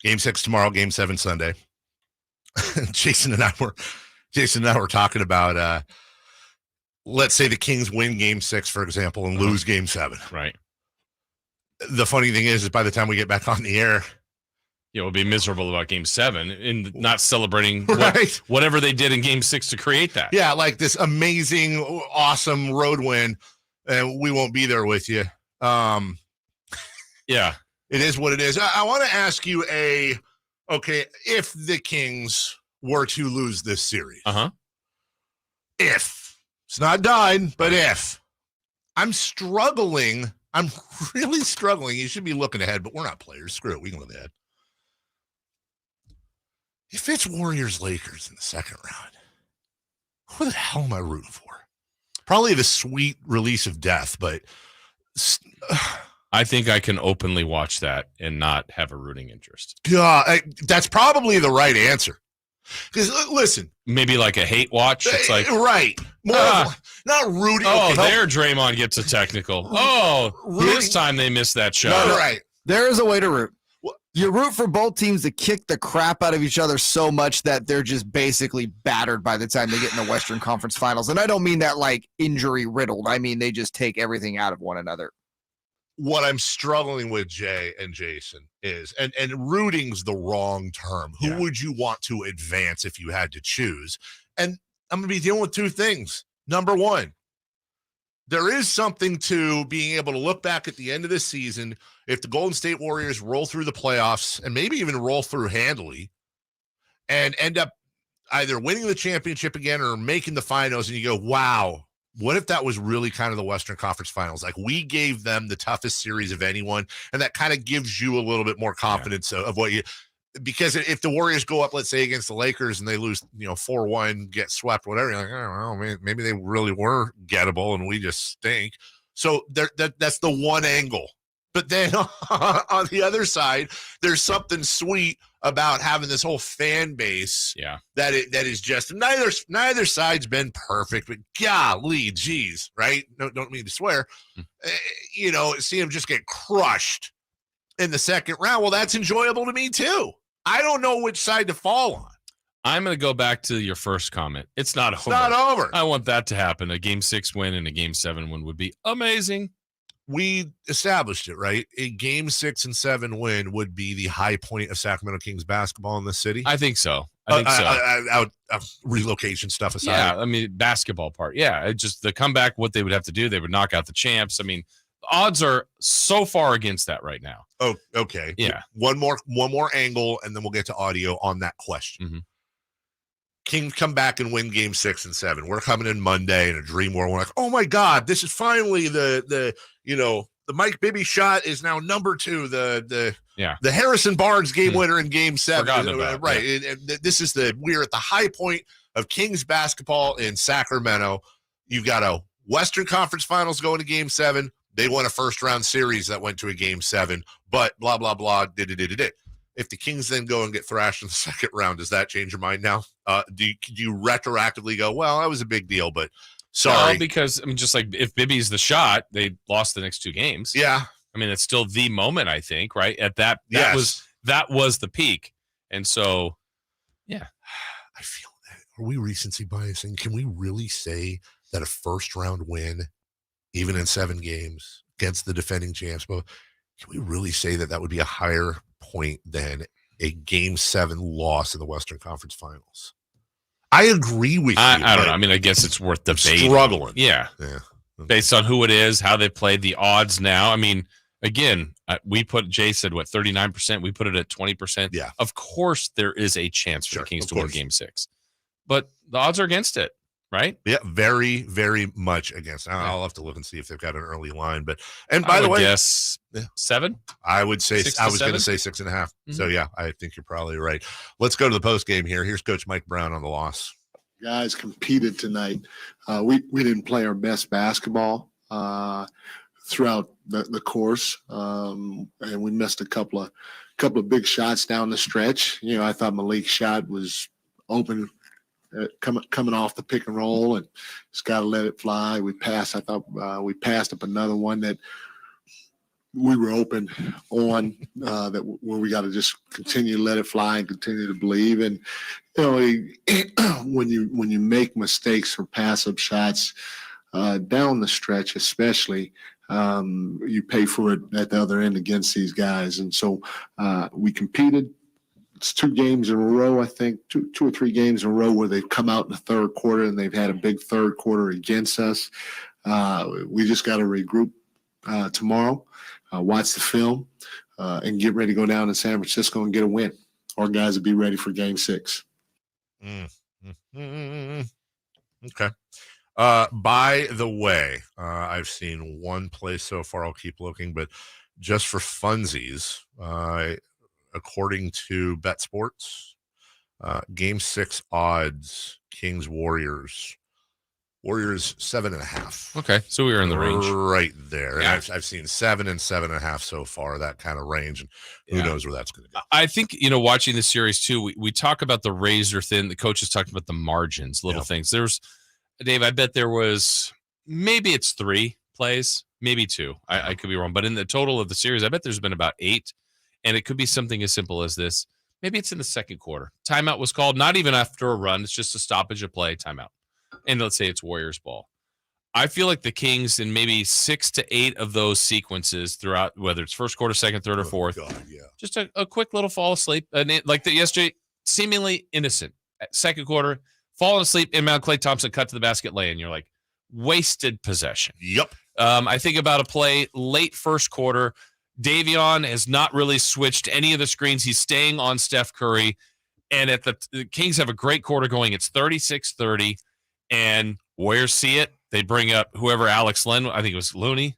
Game 6 tomorrow, Game 7 Sunday. Jason and I were talking about let's say the Kings win Game 6, for example, and lose Game 7. Right. The funny thing is by the time we get back on the air, we'll be miserable about Game 7 and not celebrating whatever they did in Game 6 to create that. Yeah, like this amazing, awesome road win, and we won't be there with you. Yeah, it is what it is. I want to ask you if the Kings were to lose this series, if it's not died, but if I'm really struggling. You should be looking ahead, but we're not players. Screw it. We can look ahead. If it's Warriors Lakers in the second round, who the hell am I rooting for? Probably the sweet release of death, but I think I can openly watch that and not have a rooting interest. God, that's probably the right answer. Because listen, maybe like a hate watch. It's like right, not rooting. Oh, there Draymond gets a technical. This time they missed that shot. No, right. There is a way to root. You root for both teams to kick the crap out of each other so much that they're just basically battered by the time they get in the Western Conference Finals. And I don't mean that like injury riddled. I mean they just take everything out of one another. What I'm struggling with, Jay and Jason, is, and rooting's the wrong term. Who would you want to advance if you had to choose? And I'm going to be dealing with 2 things. Number 1, there is something to being able to look back at the end of the season. If the Golden State Warriors roll through the playoffs and maybe even roll through handily and end up either winning the championship again or making the finals, and you go, wow, what if that was really kind of the Western Conference Finals? Like we gave them the toughest series of anyone, and that kind of gives you a little bit more confidence of what you because if the Warriors go up, let's say against the Lakers and they lose, 4-1, get swept, whatever, you're like, I don't know, maybe they really were gettable and we just stink. So that's the one angle. But then on the other side, there's something sweet about having this whole fan base. Yeah. That is just neither side's been perfect, but golly, geez, right? No, don't mean to swear. See them just get crushed in the second round. Well, that's enjoyable to me too. I don't know which side to fall on. I'm going to go back to your first comment. It's not over. It's not over. I want that to happen. A Game 6 win and a Game 7 win would be amazing. We established it, right? A Game 6 and 7 win would be the high point of Sacramento Kings basketball in the city. I think so. Out relocation stuff aside. Yeah, I mean, basketball part. Yeah, just the comeback, what they would have to do, they would knock out the champs. I mean, the odds are so far against that right now. Oh, okay. Yeah. One more angle, and then we'll get to audio on that question. Mm-hmm. Kings come back and win Game 6 and 7. We're coming in Monday in a dream world. We're like, oh my God, this is finally the Mike Bibby shot is now number 2. The Harrison Barnes game winner in Game 7. Right. Yeah. And this is we're at the high point of Kings basketball in Sacramento. You've got a Western Conference Finals going to Game 7. They won a first round series that went to a Game 7, but blah, blah, blah, did. If the Kings then go and get thrashed in the second round, does that change your mind now? Do you retroactively go, well, that was a big deal, but sorry? Well, because, I mean, just like if Bibby's the shot, they lost the next 2 games. Yeah. I mean, it's still the moment, I think, right? At that was the peak. And so, yeah. I feel that. Are we recency biasing? Can we really say that a first round win, even in 7 games against the defending champs, but can we really say that would be a higher point than a Game 7 loss in the Western Conference Finals? I agree with you. I don't know. I mean, I guess it's worth debating. Struggling. Yeah. Okay. Based on who it is, how they played, the odds now. I mean, again, Jay said, 39%? We put it at 20%. Yeah. Of course, there is a chance for the Kings to win Game 6. But the odds are against it, right? Yeah, very, very much against. I'll have to look and see if they've got an early line. And by the way, yes, 7. I would say I was going to say 6.5. Mm-hmm. So yeah, I think you're probably right. Let's go to the post game here. Here's Coach Mike Brown on the loss. Guys competed tonight. We didn't play our best basketball throughout the course, and we missed a couple of big shots down the stretch. I thought Malik's shot was open. Coming off the pick and roll, and just got to let it fly. We passed. I thought we passed up another one that we were open on. Where we got to just continue to let it fly and continue to believe. And when you make mistakes or pass up shots down the stretch, especially, you pay for it at the other end against these guys. And so we competed. It's 2 games in a row, I think, 2 or 3 games in a row where they've come out in the third quarter and they've had a big third quarter against us. We just got to regroup tomorrow, watch the film, and get ready to go down to San Francisco and get a win. Our guys will be ready for Game 6. Okay. By the way, I've seen one play so far. I'll keep looking, but just for funsies, according to Bet Sports, Game 6 odds, Kings Warriors 7.5. Okay, so we were in the range right there. Yeah. And I've seen 7 and 7.5 so far, that kind of range, and who knows where that's going to go. I think, watching the series too, we talk about the razor thin. The coaches talked about the margins, little things. There's, Dave, I bet there was, maybe it's 3 plays, maybe 2. I could be wrong, but in the total of the series, I bet there's been about 8. And it could be something as simple as this. Maybe it's in the second quarter. Timeout was called, not even after a run. It's just a stoppage of play, timeout. And let's say it's Warriors ball. I feel like the Kings in maybe 6 to 8 of those sequences throughout, whether it's first quarter, second, third, or fourth, just a quick little fall asleep. And like yesterday, seemingly innocent. Second quarter, falling asleep, inbound, Klay Thompson cut to the basket, lay in. You're like, wasted possession. Yep. I think about a play late first quarter. Davion has not really switched any of the screens. He's staying on Steph Curry. And the Kings have a great quarter going. It's 36-30. And Warriors see it. They bring up whoever Alex Len, I think it was Looney,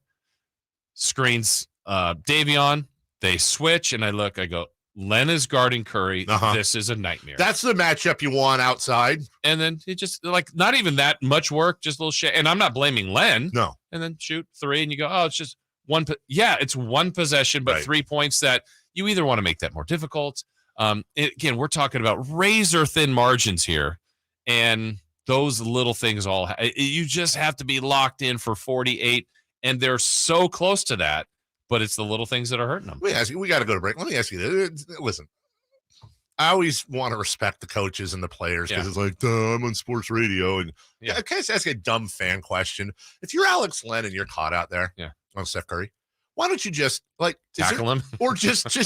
screens Davion. They switch. And I go, Len is guarding Curry. This is a nightmare. That's the matchup you want outside. And then it just not even that much work, just a little shit. And I'm not blaming Len. No. And then shoot 3 and you go, oh, it's just one. Yeah, it's one possession, but 3 points that you either want to make that more difficult. Again, we're talking about razor thin margins here. And those little things you just have to be locked in for 48. And they're so close to that. But it's the little things that are hurting them. We got to go to break. Let me ask you this. Listen, I always want to respect the coaches and the players because it's like, I'm on sports radio. And can I just ask a dumb fan question? If you're Alex Len and you're caught out there on Steph Curry, why don't you just tackle him? Or just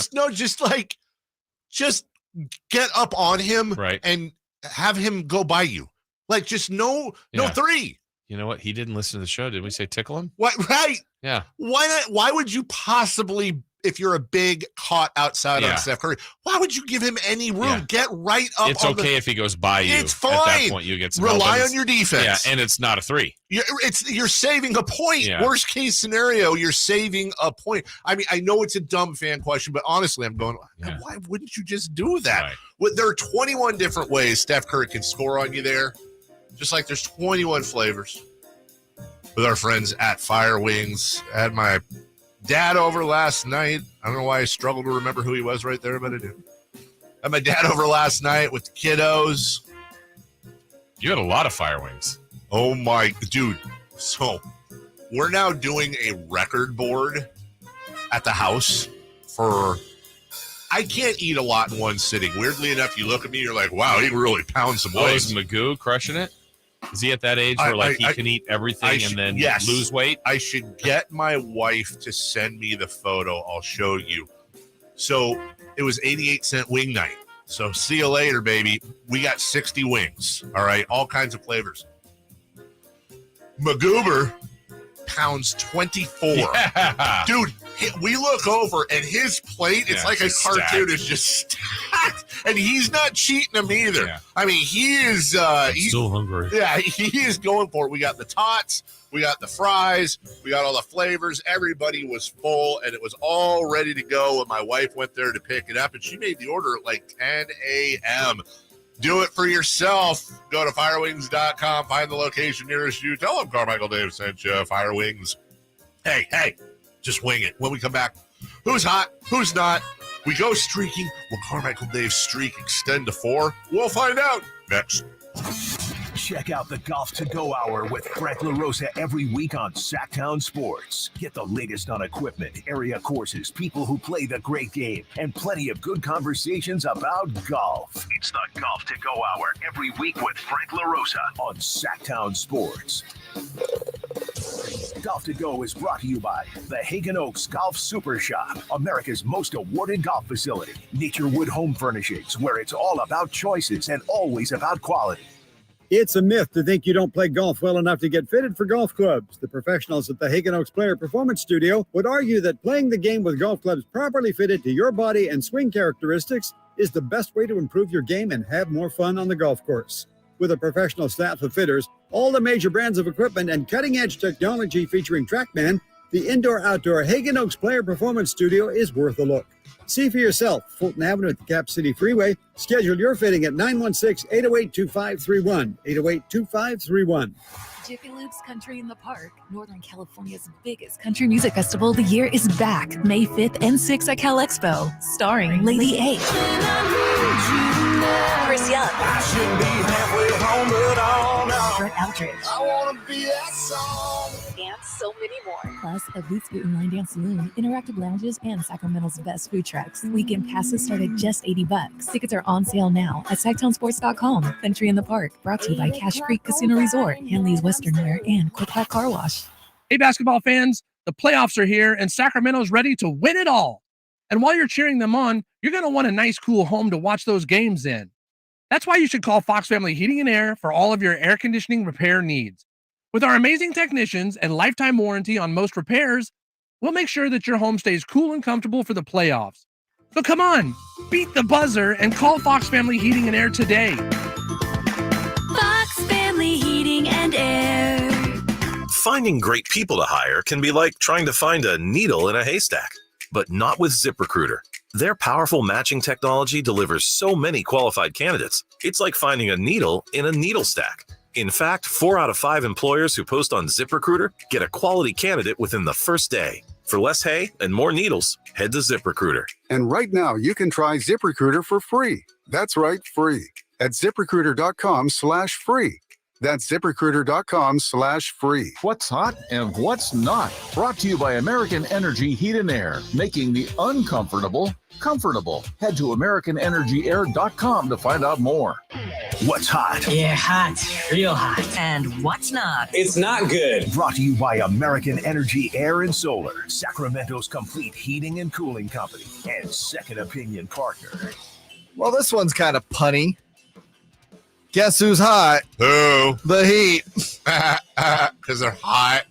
get up on him and have him go by you. Like just no 3. You know what? He didn't listen to the show. Did we say tickle him? What? Right. Yeah. Why not? Why would you possibly, if you're a big caught outside on Steph Curry, why would you give him any room? Yeah. Get right up. It's okay if he goes by you. It's fine. At that point, you get some rely help. on your defense. Yeah, and it's not a 3. You're saving a point. Yeah. Worst case scenario, you're saving a point. I mean, I know it's a dumb fan question, but honestly, I'm going, why wouldn't you just do that? Well, there are 21 different ways Steph Curry can score on you there, just like there's 21 flavors. With our friends at Fire Wings. I had my dad over last night. I don't know why I struggled to remember who he was right there, but I do. I had my dad over last night with the kiddos. You had a lot of Fire Wings. Oh, my dude. So we're now doing a record board at the house for... I can't eat a lot in one sitting. Weirdly enough, you look at me, you're like, wow, he can really pound some weight. Is Magoo crushing it? Is he at that age where he can eat everything and then lose weight? I should get my wife to send me the photo. I'll show you. So it was 88-cent wing night. So see you later, baby. We got 60 wings. All right. All kinds of flavors. Magoober pounds 24. Yeah. Dude, we look over and his plate, it's like a cartoon is just stacked. And he's not cheating him either. Yeah. I mean, he is he's so hungry. Yeah, he is going for it. We got the tots, we got the fries, we got all the flavors. Everybody was full and it was all ready to go when my wife went there to pick it up, and she made the order at like 10 a.m. Do it for yourself. Go to firewings.com, find the location nearest you. Tell them Carmichael Dave sent you. Fire Wings. Hey, just wing it. When we come back, who's hot, who's not? We go streaking. Will Carmichael Dave's streak extend to 4? We'll find out next. Check out the Golf to Go Hour with Frank LaRosa every week on Sactown Sports. Get the latest on equipment, area courses, people who play the great game, and plenty of good conversations about golf. It's the Golf to Go Hour every week with Frank LaRosa on Sactown Sports. Golf to Go is brought to you by the Hagen Oaks Golf Super Shop, America's most awarded golf facility. Nature Wood Home Furnishings, where it's all about choices and always about quality. It's a myth to think you don't play golf well enough to get fitted for golf clubs. The professionals at the Hagen Oaks Player Performance Studio would argue that playing the game with golf clubs properly fitted to your body and swing characteristics is the best way to improve your game and have more fun on the golf course. With a professional staff of fitters, all the major brands of equipment, and cutting-edge technology featuring TrackMan, the indoor-outdoor Hagen Oaks Player Performance Studio is worth a look. See for yourself. Fulton Avenue at the Cap City Freeway. Schedule your fitting at 916-808-2531. 808-2531. Jiffy Lube's Country in the Park, Northern California's biggest country music festival of the year, is back May 5th and 6th at Cal Expo, starring Lady A, Chris Young, Brett Eldridge, and so many more. Plus, a Boots Boot and Line Dance Saloon, interactive lounges, and Sacramento's best food trucks. Weekend passes start at just $80. Tickets are on sale now at SactownSports.com. Country in the Park, brought to you by Cache Creek Casino Resort, Hanley's Western Wear, and Quick Pack Car Wash. Hey, basketball fans, the playoffs are here, and Sacramento's ready to win it all. And while you're cheering them on, you're going to want a nice, cool home to watch those games in. That's why you should call Fox Family Heating and Air for all of your air conditioning repair needs. With our amazing technicians and lifetime warranty on most repairs, we'll make sure that your home stays cool and comfortable for the playoffs. So come on, beat the buzzer and call Fox Family Heating and Air today. Fox Family Heating and Air. Finding great people to hire can be like trying to find a needle in a haystack, but not with ZipRecruiter. Their powerful matching technology delivers so many qualified candidates, it's like finding a needle in a needle stack. In fact, 4 out of 5 employers who post on ZipRecruiter get a quality candidate within the first day. For less hay and more needles, head to ZipRecruiter. And right now, you can try ZipRecruiter for free. That's right, free. At ZipRecruiter.com/free. That's ZipRecruiter.com/free. What's hot and what's not? Brought to you by American Energy Heat and Air, making the uncomfortable comfortable. Head to AmericanEnergyAir.com to find out more. What's hot? Yeah, hot. Real hot. And what's not? It's not good. Brought to you by American Energy Air and Solar, Sacramento's complete heating and cooling company, and second opinion partner. Well, this one's kind of punny. Guess who's hot? Who? The Heat. Because they're hot.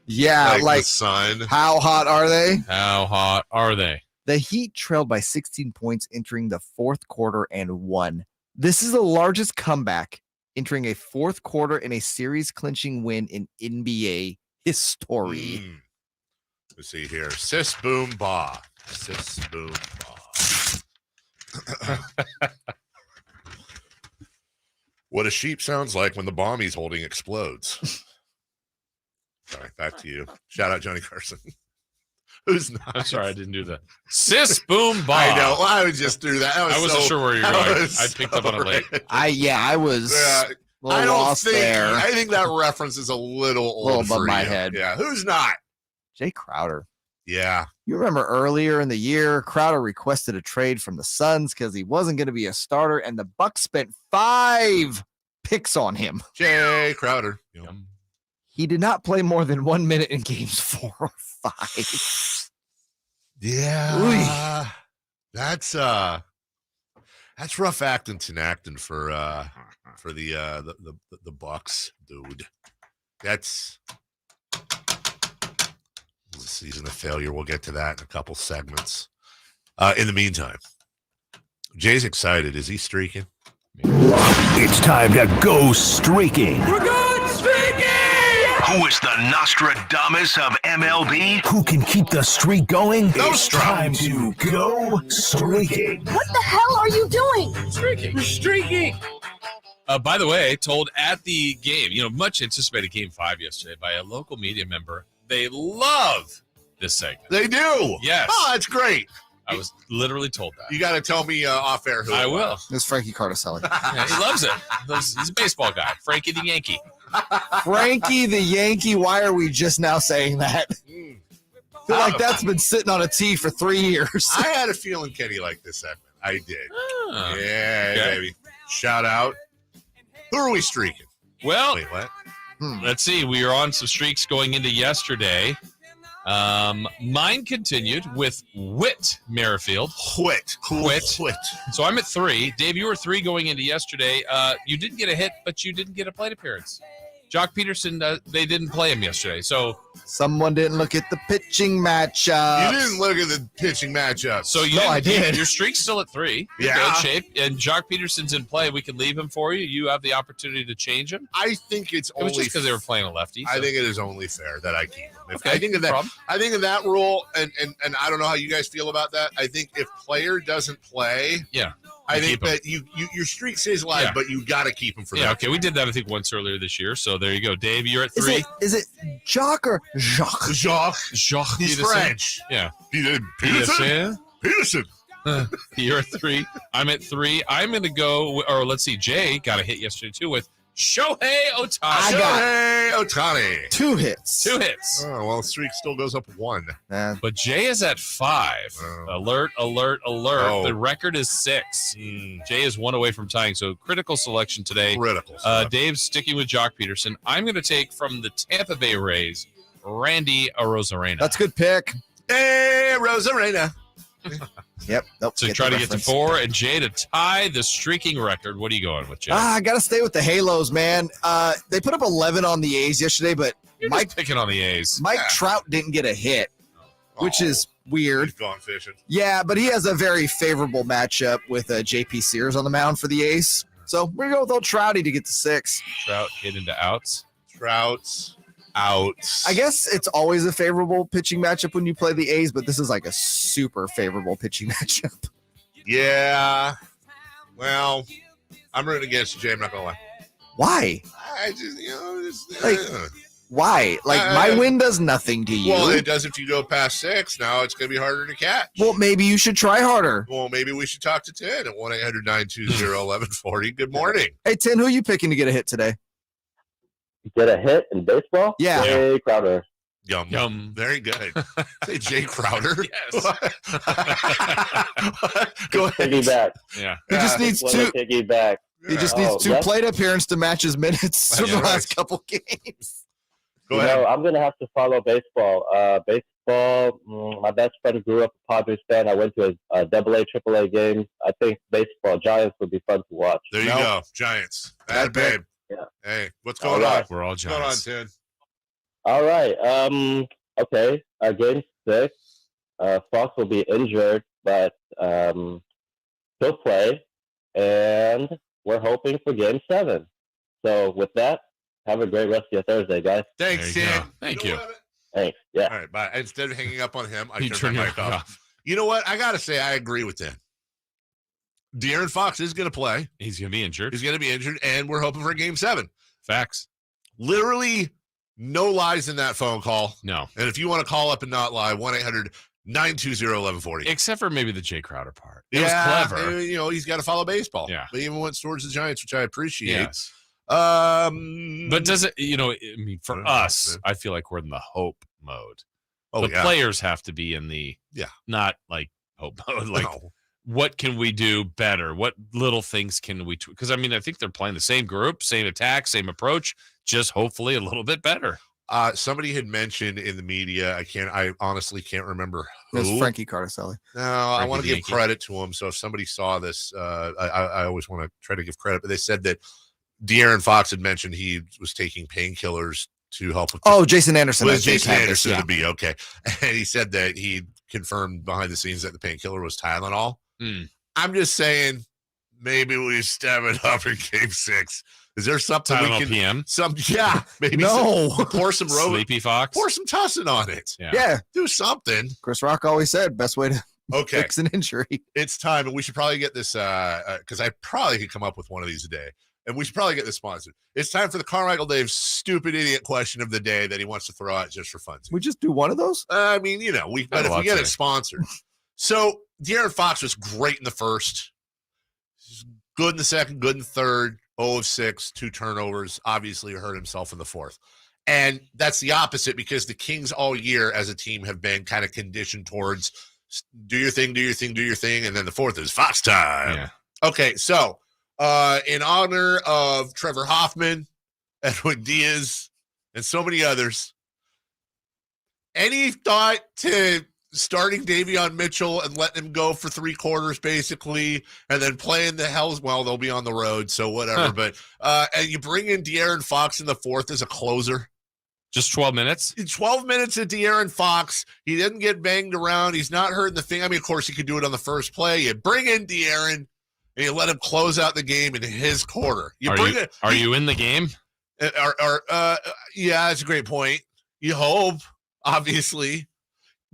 Yeah, like the sun. How hot are they? How hot are they? The Heat trailed by 16 points entering the fourth quarter and won. This is the largest comeback entering a fourth quarter in a series-clinching win in NBA history. Let's see here. Sis boom ba. Sis boom ba. What a sheep sounds like when the bomb he's holding explodes. All right, back to you. Shout out Johnny Carson. Who's not? I'm sorry, I didn't do that. Sis boom ba. I know. Well, I would just do that. I wasn't sure where you were going. I picked up on it late. I was a little lost there. I think that reference is a little old above for my you. head. Yeah. Who's not? Jay Crowder. Yeah. You remember earlier in the year, Crowder requested a trade from the Suns because he wasn't going to be a starter, and the Bucks spent 5 picks on him. Jay Crowder. He did not play more than 1 minute in games 4 or 5. Yeah. That's rough acting for the Bucks, dude. That's a season of failure. We'll get to that in a couple segments. In the meantime, Jay's excited. Is he streaking? It's time to go streaking. We're going streaking! Who is the Nostradamus of MLB? Who can keep the streak going? It's time to go streaking. What the hell are you doing? Streaking. Streaking. By the way, told at the game, much anticipated Game 5 yesterday by a local media member. They love this segment. They do. Yes. Oh, that's great. I was literally told that. You got to tell me off air who I will. It's Frankie Cardicelli. Yeah, he loves it. He's a baseball guy. Frankie the Yankee. Frankie the Yankee. Why are we just now saying that? I feel like that's been sitting on a tee for 3 years. I had a feeling Kenny liked this segment. I did. Yeah, baby. Shout out. Who are we streaking? Well, wait, what? Let's see. We were on some streaks going into yesterday. Mine continued with Whit Merrifield. Whit. So I'm at 3. Dave, you were 3 going into yesterday. You didn't get a hit, but you didn't get a plate appearance. Jock Peterson, they didn't play him yesterday. So someone didn't look at the pitching matchup. You didn't look at the pitching matchup. So I did. Your streak's still at 3. You're Yeah. good shape. And Jock Peterson's in play. We can leave him for you. You have the opportunity to change him. I think it was just because they were playing a lefty. I so- think it is only fair that I keep him. Okay, I think of that. problem. I think of that rule, and I don't know how you guys feel about that. I think if player doesn't play, Yeah. I think keep him. that your streak stays alive, Yeah. but you got to keep him for Yeah, that. okay. We did that, I think, once earlier this year. So there you go. Dave, you're at 3. Is it Jock or Jacques? Jacques. He's He's French. Yeah. Peterson. Peterson. You're at 3. I'm at 3. I'm going to go, or let's see, Jay got a hit yesterday, too, with Shohei Ohtani. Shohei Ohtani. 2 hits. 2 hits. Oh, well, the streak still goes up 1. But Jay is at 5. Alert. Oh. The record is 6. Jay is 1 away from tying. So critical selection today. Critical. Dave's sticking with Jock Peterson. I'm going to take from the Tampa Bay Rays, Randy Arozarena. That's a good pick. Hey, Rosarena. Yep. Nope, So get try the to get to reference. 4 and Jay to tie the streaking record. What are you going with, Jay? I got to stay with the Halos, man. They put up 11 on the A's yesterday, but You're just picking on the A's. Mike Trout didn't get a hit, which is weird. He's gone fishing. Yeah, but he has a very favorable matchup with J.P. Sears on the mound for the A's. So we're going to go with old Trouty to get to 6. Trout hit into outs. Trouts. out. I guess it's always a favorable pitching matchup when you play the A's, but this is like a super favorable pitching matchup. Yeah. Well, I'm rooting against you, Jay. I'm not going to lie. Why? I just, Like, why? Like, my win does nothing to you. Well, it does if you go past 6. Now it's going to be harder to catch. Well, maybe you should try harder. Well, maybe we should talk to 10 at 1-800-920-1140. Good morning. Hey, 10, who are you picking to get a hit today? Get a hit in baseball? Yeah. Jay Crowder. Yum. Very good. Say Jay Crowder. Yes. Go ahead. Piggyback. Yeah. He just needs two. Piggyback. He just needs two plate appearances to match his minutes from the last couple games. Go ahead. I'm going to have to follow baseball. My best friend grew up a Padres fan. I went to a AA, AAA games. I think baseball, Giants would be fun to watch. There you go. Giants. Bad babe. Yeah. Hey, what's going on? We're all Giants. What's going on, Tim? All right. Okay. Game 6. Fox will be injured, but he'll play. And we're hoping for game 7. So with that, have a great rest of your Thursday, guys. Thanks, Tim. Thank you. Thanks. Yeah. All right, bye. Instead of hanging up on him, I You turned my mic off. You know what? I got to say, I agree with him. De'Aaron Fox is going to play. He's going to be injured. He's going to be injured, and we're hoping for game 7. Facts. Literally no lies in that phone call. No. And if you want to call up and not lie, 1-800-920-1140. Except for maybe the Jay Crowder part. It Yeah, was clever. You know, he's got to follow baseball. Yeah. But even went towards the Giants, which I appreciate. Yes. But does it, I mean, for us, I feel like we're in the hope mode. Oh, the yeah. players have to be in the, not like hope mode. Like, what can we do better? What little things can we, because I mean, I think they're playing the same group, same attack, same approach, just hopefully a little bit better. Somebody had mentioned in the media, I honestly can't remember who. It was Frankie Cardicelli. No, I want to give credit to him. So if somebody saw this, I always want to try to give credit, but they said that De'Aaron Fox had mentioned he was taking painkillers to help with. Jason Anderson. Jason Anderson to be okay. And he said that he confirmed behind the scenes that the painkiller was Tylenol. I'm just saying, maybe we step it up in game 6. Is there something Tylenol we can? PM? Maybe. No. Pour some Sleepy Fox. Pour some tussin on it. Yeah. Do something. Chris Rock always said best way to fix an injury. It's time, and we should probably get this because I probably could come up with one of these a day. And we should probably get this sponsored. It's time for the Carmichael Dave stupid idiot question of the day that he wants to throw out just for fun. We just do one of those? I mean, but if we get it sponsored. So De'Aaron Fox was great in the first. Good in the second, good in the third. 0 of 6, 2 turnovers. Obviously hurt himself in the fourth. And that's the opposite because the Kings all year as a team have been kind of conditioned towards do your thing, do your thing, do your thing. And then the fourth is Fox time. Yeah. Okay, so in honor of Trevor Hoffman, Edwin Diaz, and so many others, any thought to starting Davion Mitchell and letting him go for 3 quarters basically, and then playing the Hells? Well, they'll be on the road, so whatever. But and you bring in De'Aaron Fox in the fourth as a closer. Just 12 minutes? 12 minutes at De'Aaron Fox. He didn't get banged around. He's not hurting the thing. I mean, of course, he could do it on the first play. You bring in De'Aaron, and you let him close out the game in his quarter. Are you in the game? Yeah, that's a great point. You hope, obviously.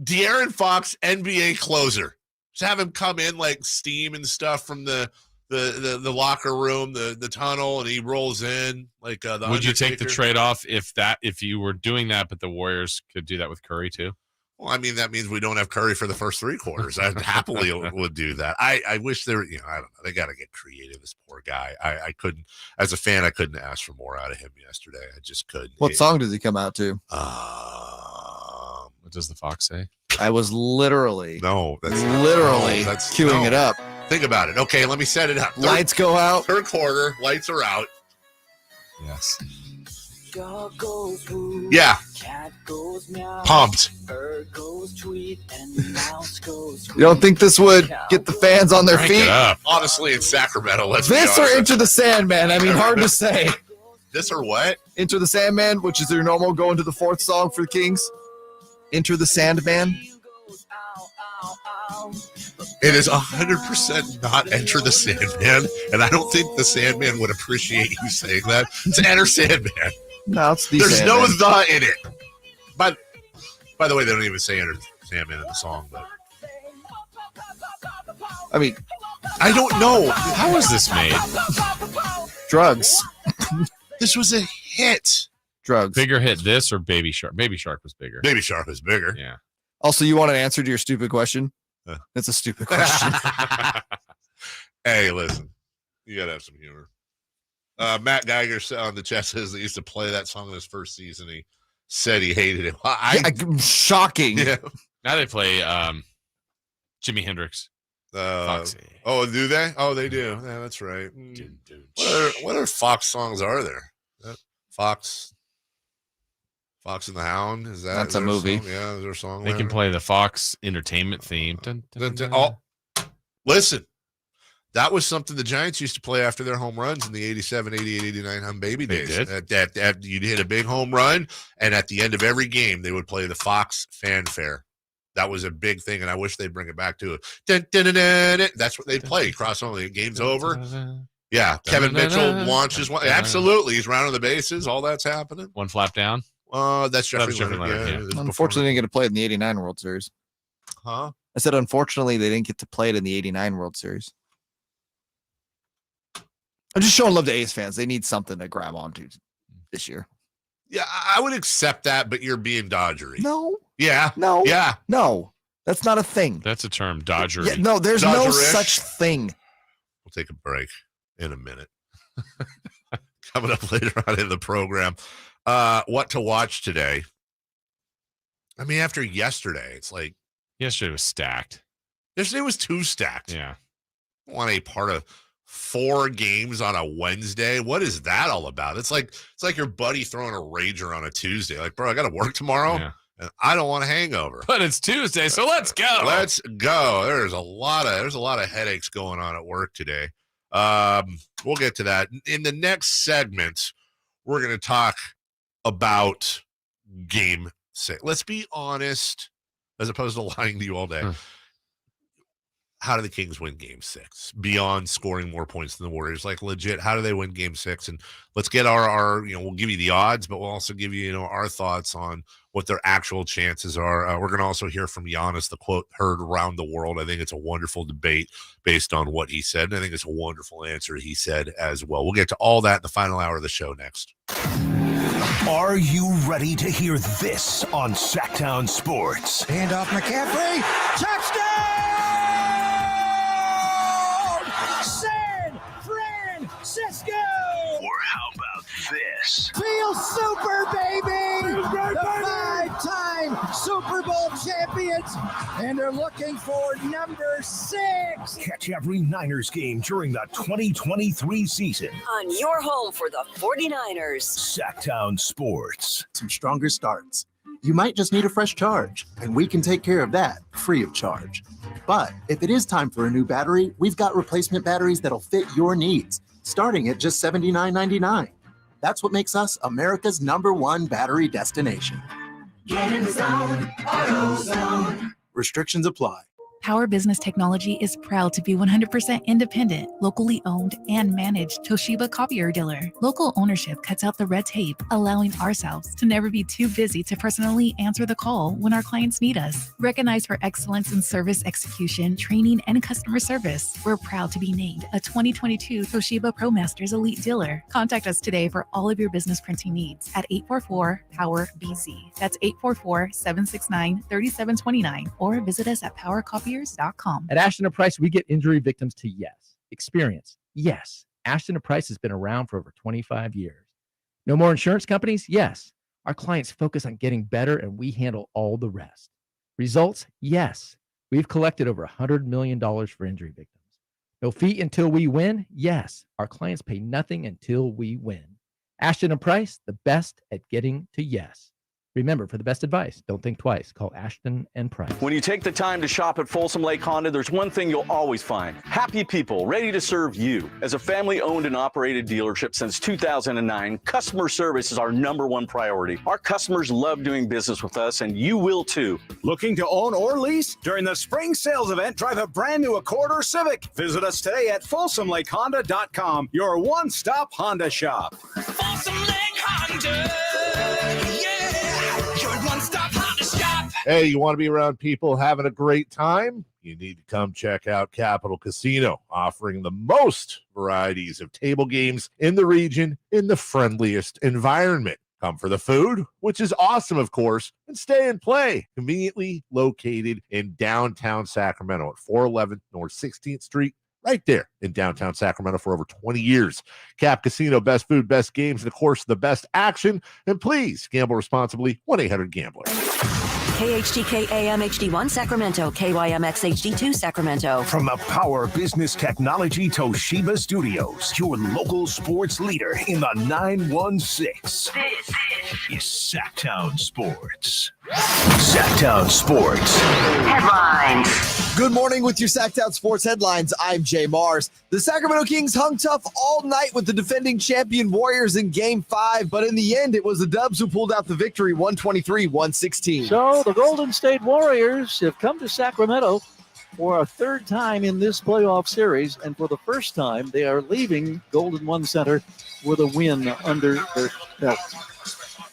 De'Aaron Fox, NBA closer. Just have him come in like steam and stuff from the locker room, the tunnel, and he rolls in like the Would Undertaker. you take the trade-off if you were doing that, but the Warriors could do that with Curry too? Well, I mean, that means we don't have Curry for the first 3 quarters. I happily would do that. I wish I don't know. They got to get creative. This poor guy. I couldn't, as a fan, I couldn't ask for more out of him yesterday. I just couldn't. What song does he come out to? What does the Fox say? I was literally that's queuing it up. Think about it. Okay, let me set it up. Lights go out. Third quarter, lights are out. Yes. Yeah. Pumped. You don't think this would get the fans on their feet? Honestly, in Sacramento, let's be This honest. or Enter the Sandman? I mean, hard to say. This or what? Enter the Sandman, which is their normal go into the fourth song for the Kings. Enter the Sandman. It is 100% not Enter the Sandman, and I don't think the Sandman would appreciate you saying that. It's Enter Sandman. No, it's the There's no Sandman. the in it. But by the way, they don't even say Enter Sandman in the song. But I mean, I don't know. How was this made? Drugs. This was a hit. Drugs. Bigger hit, this or Baby Shark? Baby Shark was bigger. Baby Shark was bigger. Yeah. Also, you want an answer to your stupid question? It's a stupid question. Hey, listen. You got to have some humor. Matt Geiger on the chat says they used to play that song in his first season. He said he hated it. Shocking. Yeah. Now they play Jimi Hendrix. Foxy. Oh, do they? Oh, they do. Yeah, that's right. What other Fox songs are there? Fox and the Hound? That's a movie. Yeah, is there a song? They can play the Fox Entertainment theme. Dun, dun, dun, dun. Oh, listen. That was something the Giants used to play after their home runs in the 87, 88, 89 Hum Baby days. You'd hit a big home run, and at the end of every game, they would play the Fox fanfare. That was a big thing, and I wish they'd bring it back to it. Dun, dun, dun, dun, dun. That's what they'd play. Cross only. Game's over. Yeah, Kevin Mitchell launches one. Absolutely. He's rounding the bases. All that's happening. One flap down. That's Jeffrey Leonard. Yeah. Unfortunately, they didn't get to play it in the 89 World Series. Huh? I said, unfortunately, they didn't get to play it in the 89 World Series. I'm just showing love to A's fans. They need something to grab onto this year. Yeah, I would accept that, but you're being Dodgery. No. Yeah. No. Yeah. No. That's not a thing. That's a term, Dodgery. Yeah, no, there's no Dodgerish. such thing. We'll take a break in a minute. Coming up later on in the program. What to watch today? I mean, after yesterday, it's like Yesterday was stacked. yesterday was too stacked. Yeah. I want a part of 4 games on a Wednesday. What is that all about? It's like your buddy throwing a rager on a Tuesday. Like, bro, I got to work tomorrow, and I don't want a hangover. But it's Tuesday, so let's go. Let's go. There's a lot of headaches going on at work today. We'll get to that in the next segment. We're going to talk about Game 6. Let's be honest, as opposed to lying to you all day. How do the Kings win Game 6 beyond scoring more points than the Warriors? Like, legit, how do they win Game 6? And let's get our we'll give you the odds, but we'll also give you, our thoughts on what their actual chances are. We're going to also hear from Giannis, the quote heard around the world. I think it's a wonderful debate based on what he said, and I think it's a wonderful answer he said as well. We'll get to all that in the final hour of the show next. Are you ready to hear this on Sactown Sports? Hand off McCaffrey. Touchdown! San Francisco! Or how about this? Feel super, baby! The 5-time Super Bowl champions, and they're looking for number 6. Catch every Niners game during the 2023 season. On your home for the 49ers. Sactown Sports. Some stronger starts. You might just need a fresh charge, and we can take care of that free of charge. But if it is time for a new battery, we've got replacement batteries that'll fit your needs, starting at just $79.99. That's what makes us America's #1 battery destination. Get in the zone, AutoZone. Restrictions apply. Power Business Technology is proud to be 100% independent, locally owned, and managed Toshiba copier dealer. Local ownership cuts out the red tape, allowing ourselves to never be too busy to personally answer the call when our clients need us. Recognized for excellence in service execution, training, and customer service, we're proud to be named a 2022 Toshiba ProMasters Elite Dealer. Contact us today for all of your business printing needs at 844-POWER-BZ. That's 844-769-3729, or visit us at PowerCopier.com. At Ashton & Price, we get injury victims to yes. Experience, yes. Ashton & Price has been around for over 25 years. No more insurance companies? Yes. Our clients focus on getting better, and we handle all the rest. Results? Yes. We've collected over $100 million for injury victims. No fee until we win? Yes. Our clients pay nothing until we win. Ashton & Price, the best at getting to yes. Remember, for the best advice, don't think twice. Call Ashton & Price. When you take the time to shop at Folsom Lake Honda, there's one thing you'll always find. Happy people ready to serve you. As a family-owned and operated dealership since 2009, customer service is our #1 priority. Our customers love doing business with us, and you will too. Looking to own or lease? During the spring sales event, drive a brand new Accord or Civic. Visit us today at FolsomLakeHonda.com, your one-stop Honda shop. Folsom Lake Hey, you want to be around people having a great time? You need to come check out Capital Casino, offering the most varieties of table games in the region in the friendliest environment. Come for the food, which is awesome, of course, and stay and play. Conveniently located in downtown Sacramento at 411 North 16th Street, right there in downtown Sacramento for over 20 years. Cap Casino, best food, best games, and of course, the best action. And please gamble responsibly. 1-800-GAMBLER. KHTK AM HD1 Sacramento, KYMX HD2 Sacramento. From the Power Business Technology Toshiba Studios, your local sports leader in the 916. This is Sactown Sports. Sactown Sports. Headlines. Good morning with your Sactown Sports headlines. I'm Jay Mars. The Sacramento Kings hung tough all night with the defending champion Warriors in Game 5, but in the end, it was the Dubs who pulled out the victory, 123-116. So the Golden State Warriors have come to Sacramento for a third time in this playoff series, and for the first time, they are leaving Golden One Center with a win under their belt.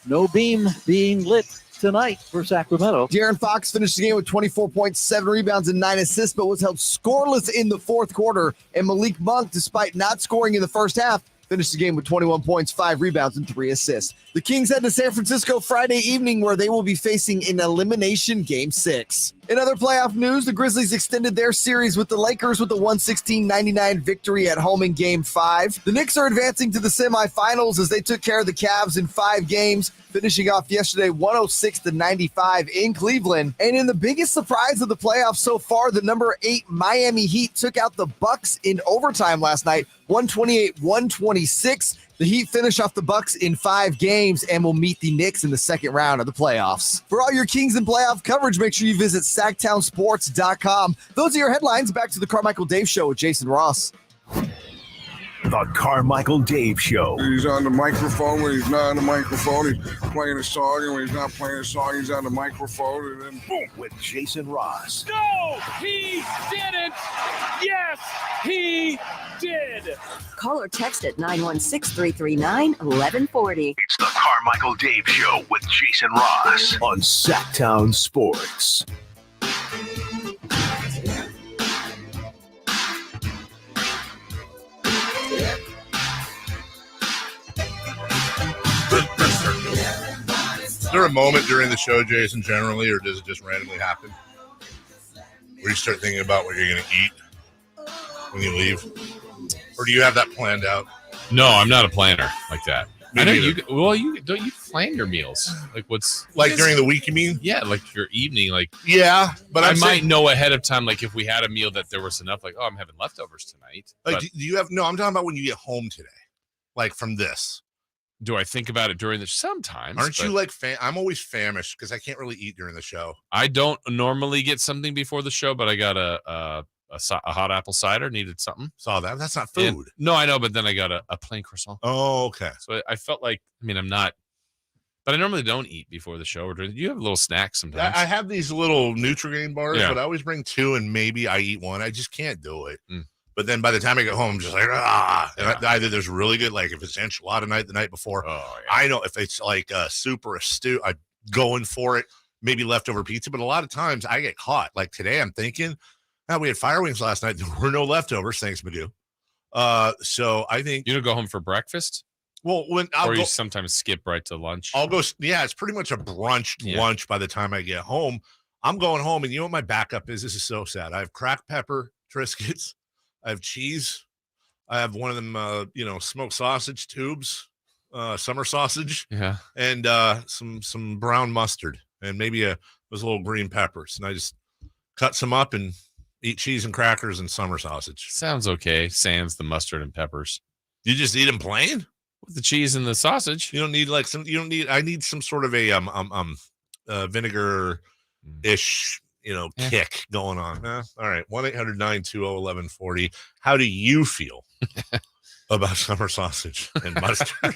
No beam being lit tonight for Sacramento. De'Aaron Fox finished the game with 24.7 rebounds and 9 assists, but was held scoreless in the fourth quarter. And Malik Monk, despite not scoring in the first half, finished the game with 21 points, 5 rebounds, and 3 assists. The Kings head to San Francisco Friday evening, where they will be facing an elimination Game 6. In other playoff news, the Grizzlies extended their series with the Lakers with a 116-99 victory at home in Game 5. The Knicks are advancing to the semifinals as they took care of the Cavs in 5 games, finishing off yesterday 106-95 in Cleveland. And in the biggest surprise of the playoffs so far, the number 8 Miami Heat took out the Bucks in overtime last night, 128-126. The Heat finish off the Bucks in 5 games and will meet the Knicks in the second round of the playoffs. For all your Kings and playoff coverage, make sure you visit SactownSports.com. Those are your headlines. Back to the Carmichael Dave Show with Jason Ross. The Carmichael Dave Show. He's on the microphone when he's not on the microphone. He's playing a song, and when he's not playing a song, he's on the microphone. And then boom, with Jason Ross. No, he didn't. Yes, he did. Call or text at 916-339-1140. It's the Carmichael Dave Show with Jason Ross on Sactown Sports. Is there a moment during the show, Jason, generally, or does it just randomly happen, where you start thinking about what you're going to eat when you leave? Or do you have that planned out? No, I'm not a planner like that. Me I know neither. you don't you plan your meals? Like Like during the week, you mean? Yeah, like your evening, like yeah. But I might know ahead of time, like if we had a meal that there was enough, like I'm having leftovers tonight. Like, But do you have? No, I'm talking about when you get home today, like from this. do I think about it during the sometimes? Aren't you but like? I'm always famished because I can't really eat during the show. I don't normally get something before the show, but I got a hot apple cider. Needed something. Saw that. That's not food. And, no, I know, but then I got a plain croissant. Oh, okay. So I felt like, I mean, I'm not, but I normally don't eat before the show or during. You have a little snacks sometimes. I have these little Nutri-Grain bars, Yeah. but I always bring 2 and maybe I eat 1. I just can't do it. Mm. But then by the time I get home, I'm just like, And either there's really good, like if it's enchilada night the night before, I know if it's like a soup or a stew, I'm going for it. Maybe leftover pizza, but a lot of times I get caught. Like today, I'm thinking, we had fire wings last night. There were no leftovers, thanks, Magoo. So I think you don't go home for breakfast. Well, you sometimes skip right to lunch. I'll go. Yeah, it's pretty much a brunch lunch by the time I get home. I'm going home, and you know what my backup is? This is so sad. I have cracked pepper Triscuits. I have cheese. I have one of them, smoked sausage tubes, summer sausage. Yeah, and some brown mustard, and maybe those little green peppers. And I just cut some up and eat cheese and crackers and summer sausage. Sounds okay. Sans the mustard and peppers. You just eat them plain with the cheese and the sausage. You don't need I need some sort of a vinegar ish, kick going on. All right. 1-800-920-1140. How do you feel about summer sausage and mustard?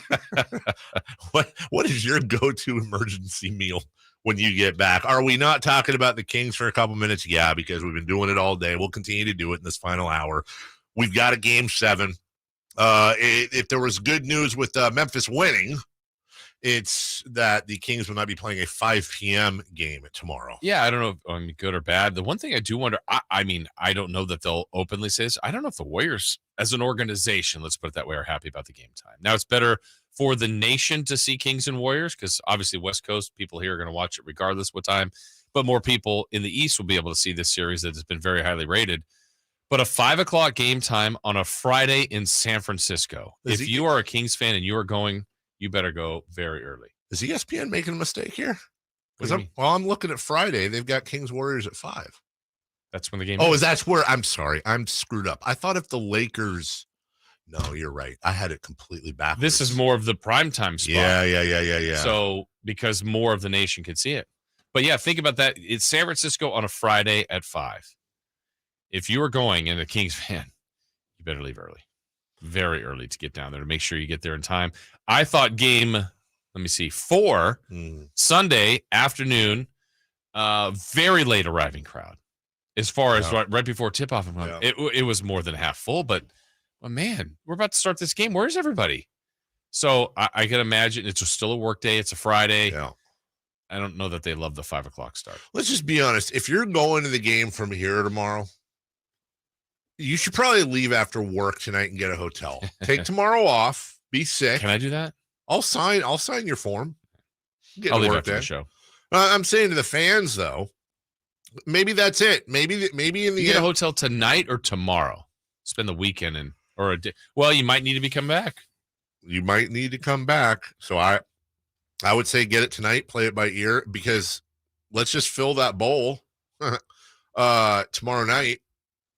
What is your go-to emergency meal when you get back? Are we not talking about the Kings for a couple minutes? Yeah, because we've been doing it all day. We'll continue to do it in this final hour. We've got a Game 7. If there was good news with Memphis winning, It's that the Kings will not be playing a 5 p.m. game tomorrow. Yeah, I don't know if good or bad. The one thing I do wonder, I mean, I don't know that they'll openly say this. I don't know if the Warriors, as an organization, let's put it that way, are happy about the game time. Now, it's better for the nation to see Kings and Warriors because obviously West Coast people here are going to watch it regardless what time, but more people in the East will be able to see this series that has been very highly rated. But a 5 o'clock game time on a Friday in San Francisco, if you are a Kings fan and you are going, you better go very early. Is ESPN making a mistake here? Because I'm looking at Friday. They've got Kings Warriors at 5. That's when the game. Oh, that's where? I'm sorry, I'm screwed up. I thought if the Lakers. No, you're right. I had it completely backwards. This is more of the primetime spot. Yeah. So because more of the nation could see it. But yeah, think about that. It's San Francisco on a Friday at 5. If you are going and a Kings fan, you better leave early. Very early to get down there to make sure you get there in time. I thought game, 4, Sunday afternoon, very late arriving crowd. As far as right before tip-off, it was more than half full, but man, we're about to start this game. Where's everybody? So I can imagine it's still a work day. It's a Friday. Yeah. I don't know that they love the 5 o'clock start. Let's just be honest. If you're going to the game from here tomorrow, you should probably leave after work tonight and get a hotel. Take tomorrow off. Be sick. Can I do that? I'll sign your form. I'll leave after the show. I'm saying to the fans though, maybe that's it. Maybe in the you get a hotel tonight or tomorrow. Spend the weekend or a day. Well, you might need to come back. You might need to come back. So I would say get it tonight, play it by ear, because let's just fill that bowl tomorrow night,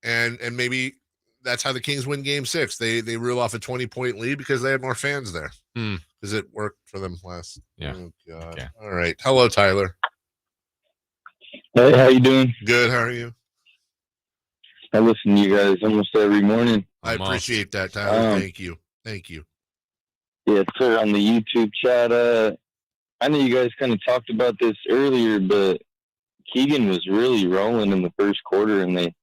and maybe that's how the Kings win Game 6. They reel off a 20-point lead because they had more fans there. Because it worked for them last. Yeah. Oh, God. Okay. All right. Hello, Tyler. Hey, how you doing? Good. How are you? I listen to you guys almost every morning. I appreciate that, Tyler. Thank you. Yeah, sir. On the YouTube chat, I know you guys kind of talked about this earlier, but Keegan was really rolling in the first quarter, and it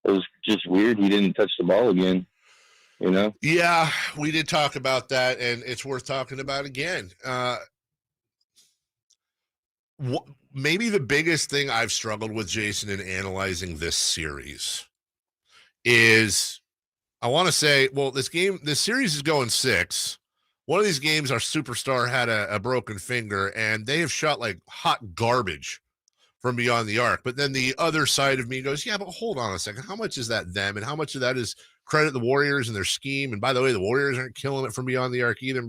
was just weird he didn't touch the ball again. You know? Yeah, we did talk about that, and it's worth talking about again. Maybe the biggest thing I've struggled with, Jason, in analyzing this series is I want to say, well, this series is going 6. One of these games, our superstar had a broken finger, and they have shot like hot garbage from beyond the arc. But then the other side of me goes, yeah, but hold on a second. How much is that them, and how much of that is credit the Warriors and their scheme? And by the way, the Warriors aren't killing it from beyond the arc either.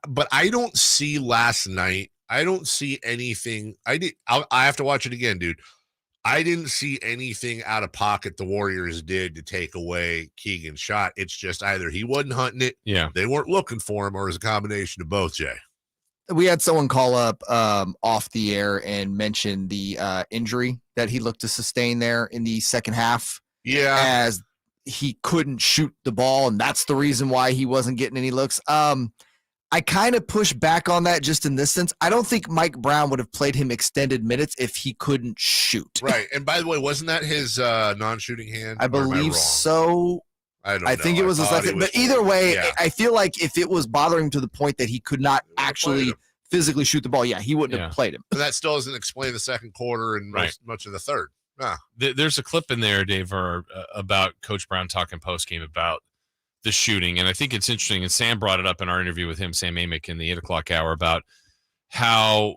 But I don't see last night. I don't see anything. I have to watch it again, dude. I didn't see anything out of pocket the Warriors did to take away Keegan's shot. It's just either he wasn't hunting it, they weren't looking for him, or it was a combination of both, Jay. We had someone call up off the air and mention the injury that he looked to sustain there in the second half. Yeah. As he couldn't shoot the ball, and that's the reason why he wasn't getting any looks. I kind of push back on that just in this sense. I don't think Mike Brown would have played him extended minutes if he couldn't shoot. Right. And by the way, wasn't that his non-shooting hand? I believe so. I think it was his left hand. But either way, I feel like if it was bothering him to the point that he could not actually physically shoot the ball, he wouldn't have played him. But that still doesn't explain the second quarter and much of the third. There's a clip in there, Dave, about Coach Brown talking post-game about the shooting, and I think it's interesting, and Sam brought it up in our interview with him, Sam Amick, in the 8 o'clock hour, about how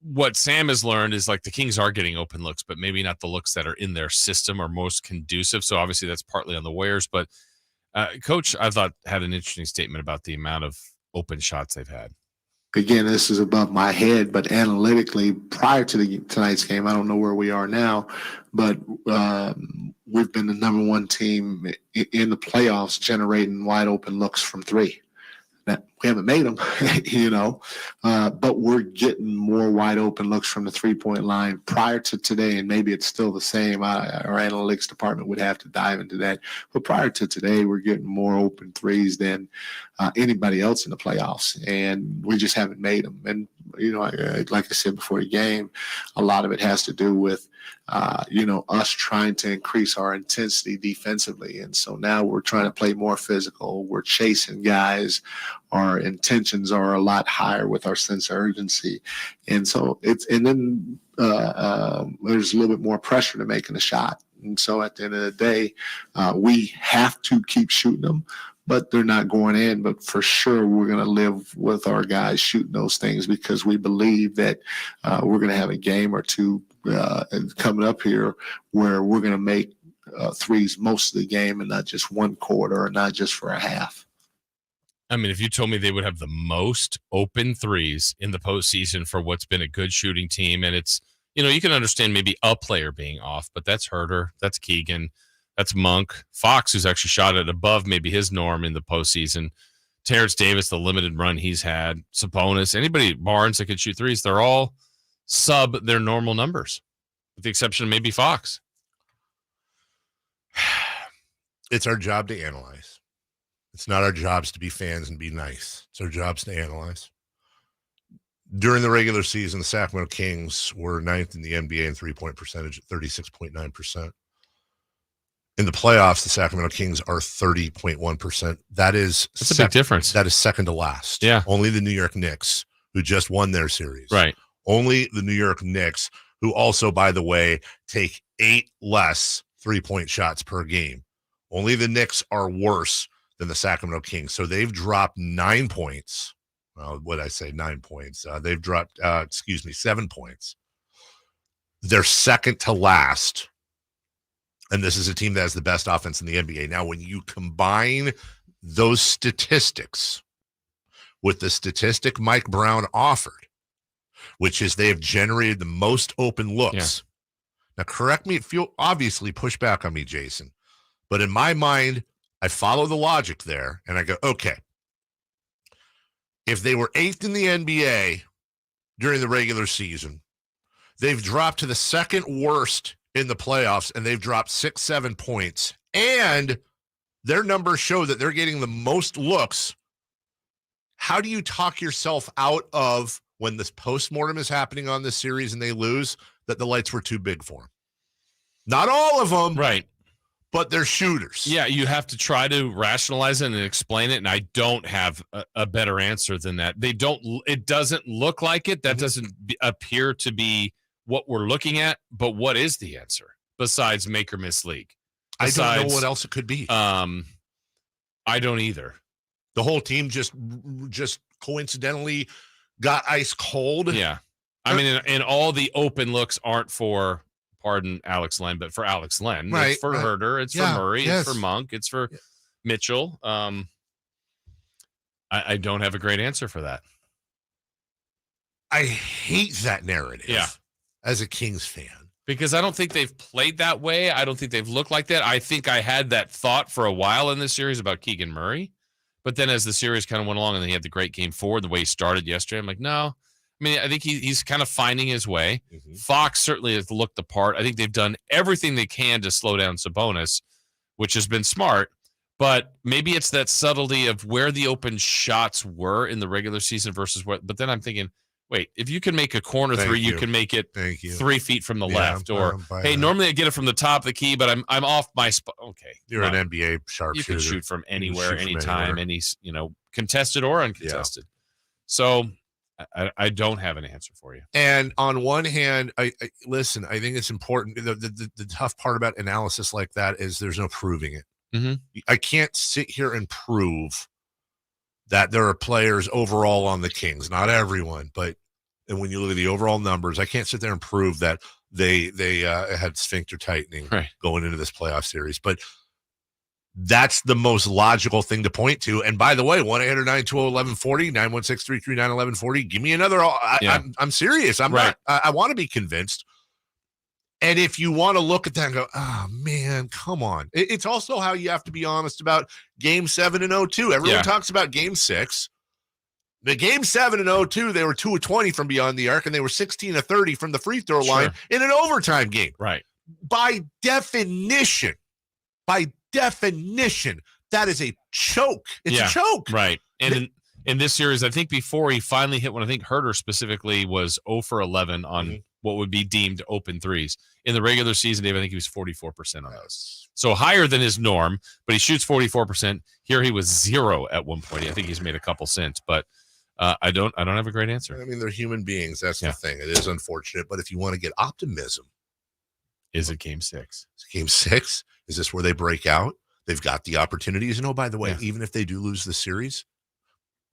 what Sam has learned is like the Kings are getting open looks, but maybe not the looks that are in their system or most conducive. So obviously that's partly on the Warriors, but Coach, I thought, had an interesting statement about the amount of open shots they've had. Again, this is above my head, but analytically, prior to tonight's game, I don't know where we are now, but we've been the number one team in the playoffs generating wide open looks from three. Now, we haven't made them, but we're getting more wide open looks from the three-point line prior to today, and maybe it's still the same. Our analytics department would have to dive into that. But prior to today, we're getting more open threes than anybody else in the playoffs, and we just haven't made them. And like I said before the game, a lot of it has to do with, us trying to increase our intensity defensively. And so now we're trying to play more physical. We're chasing guys. Our intentions are a lot higher with our sense of urgency. And so then there's a little bit more pressure to making a shot. And so at the end of the day, we have to keep shooting them, but they're not going in. But for sure, we're going to live with our guys shooting those things because we believe that we're going to have a game or two coming up here where we're going to make threes most of the game and not just one quarter or not just for a half. I mean, if you told me they would have the most open threes in the postseason for what's been a good shooting team, and it's, you can understand maybe a player being off, but that's Herter, that's Keegan, that's Monk, Fox, who's actually shot it above maybe his norm in the postseason, Terrence Davis, the limited run he's had, Sabonis, anybody, Barnes that could shoot threes, they're all sub their normal numbers, with the exception of maybe Fox. It's our job to analyze. It's not our jobs to be fans and be nice. It's our jobs to analyze. During the regular season, the Sacramento Kings were 9th in the NBA in three-point percentage at 36.9%. In the playoffs, the Sacramento Kings are 30.1%. That's a big difference. That is second to last. Yeah. Only the New York Knicks, who just won their series. Right. Only the New York Knicks, who also, by the way, take 8 less three-point shots per game. Only the Knicks are worse than the Sacramento Kings. So they've dropped 9 points. Well, what did I say? 9 points. They've dropped, 7 points. They're second to last. And this is a team that has the best offense in the NBA. Now, when you combine those statistics with the statistic Mike Brown offered, which is they have generated the most open looks. Yeah. Now, correct me if you'll obviously push back on me, Jason. But in my mind, I follow the logic there, and I go, okay, if they were 8th in the NBA during the regular season, they've dropped to the second worst in the playoffs, and they've dropped 6-7 points, and their numbers show that they're getting the most looks. How do you talk yourself out of, when this postmortem is happening on this series and they lose, that the lights were too big for them? Not all of them. Right. But they're shooters. Yeah, you have to try to rationalize it and explain it, and I don't have a better answer than that. It doesn't look like it. That doesn't appear to be what we're looking at, but what is the answer besides make or miss league? I don't know what else it could be. I don't either. The whole team just coincidentally got ice cold. Yeah. I mean, and all the open looks aren't for, pardon Alex Len, but for Alex Len. Right, it's for Herter. It's for Murray. Yes. It's for Monk. It's for Mitchell. I don't have a great answer for that. I hate that narrative. Yeah. As a Kings fan. Because I don't think they've played that way. I don't think they've looked like that. I think I had that thought for a while in this series about Keegan Murray. But then as the series kind of went along and he had the great game forward, the way he started yesterday, I'm like, no. I mean, I think he's kind of finding his way. Mm-hmm. Fox certainly has looked the part. I think they've done everything they can to slow down Sabonis, which has been smart. But maybe it's that subtlety of where the open shots were in the regular season versus what. But then I'm thinking, wait, if you can make a corner three, you can make it 3 feet from the left. Or, hey, normally I get it from the top of the key, but I'm off my spot. Okay. You're an NBA sharpshooter. You can shoot from anywhere, anytime, any, contested or uncontested. Yeah. So I don't have an answer for you. And on one hand, I listen, I think it's important. The tough part about analysis like that is there's no proving it. Mm-hmm. I can't sit here and prove that there are players overall on the Kings, not everyone, but and when you look at the overall numbers, I can't sit there and prove that they had sphincter tightening going into this playoff series. But that's the most logical thing to point to. And by the way, 1-800-920-1140, 916-339-1140. Give me another. I'm serious. I'm not. I want to be convinced. And if you want to look at that and go, oh, man, come on. It's also how you have to be honest about Game 7 and 0-2. Everyone talks about Game 6. The Game 7 and 0-2, they were 2 of 20 from beyond the arc, and they were 16 of 30 from the free throw line in an overtime game. Right. By definition, that is a choke. It's a choke. Right. And in this series, I think before he finally hit one, I think Herter specifically was 0 for 11 on what would be deemed open threes. In the regular season, Dave, I think he was 44% on those. So higher than his norm, but he shoots 44%. Here he was 0 at one point. I think he's made a couple since, but I don't have a great answer. I mean, they're human beings. That's the thing. It is unfortunate, but if you want to get optimism, is it game 6? Is it game 6? Is this where they break out? They've got the opportunities. And oh, by the way, even if they do lose the series,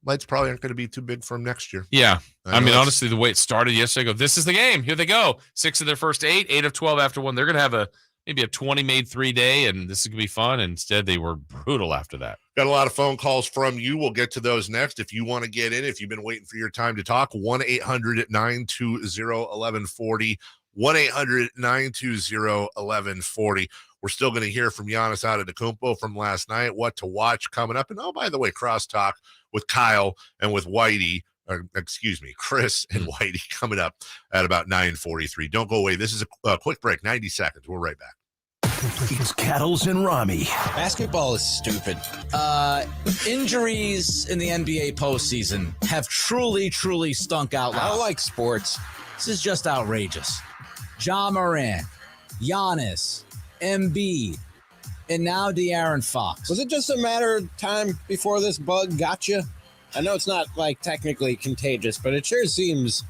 lights probably aren't going to be too big for them next year. Yeah. I mean, honestly, the way it started yesterday, I go, this is the game. Here they go. 6 of their first 8, 8 of 12 after one. They're going to have maybe a 20 made 3 day, and this is going to be fun. And instead, they were brutal after that. Got a lot of phone calls from you. We'll get to those next. If you want to get in, if you've been waiting for your time to talk, 1-800-920-1140. 1-800-920-1140. We're still going to hear from Giannis Antetokounmpo from last night, what to watch coming up. And oh, by the way, crosstalk with Kyle and with Whitey, Chris and Whitey coming up at about 9:43. Don't go away. This is a quick break, 90 seconds. We're right back. It's Cattles and Rami. Basketball is stupid. Injuries in the NBA postseason have truly, truly stunk out loud. I don't like sports. This is just outrageous. Ja Morant, Giannis, Embiid, and now De'Aaron Fox. Was it just a matter of time before this bug got you? I know it's not like technically contagious, but it sure seems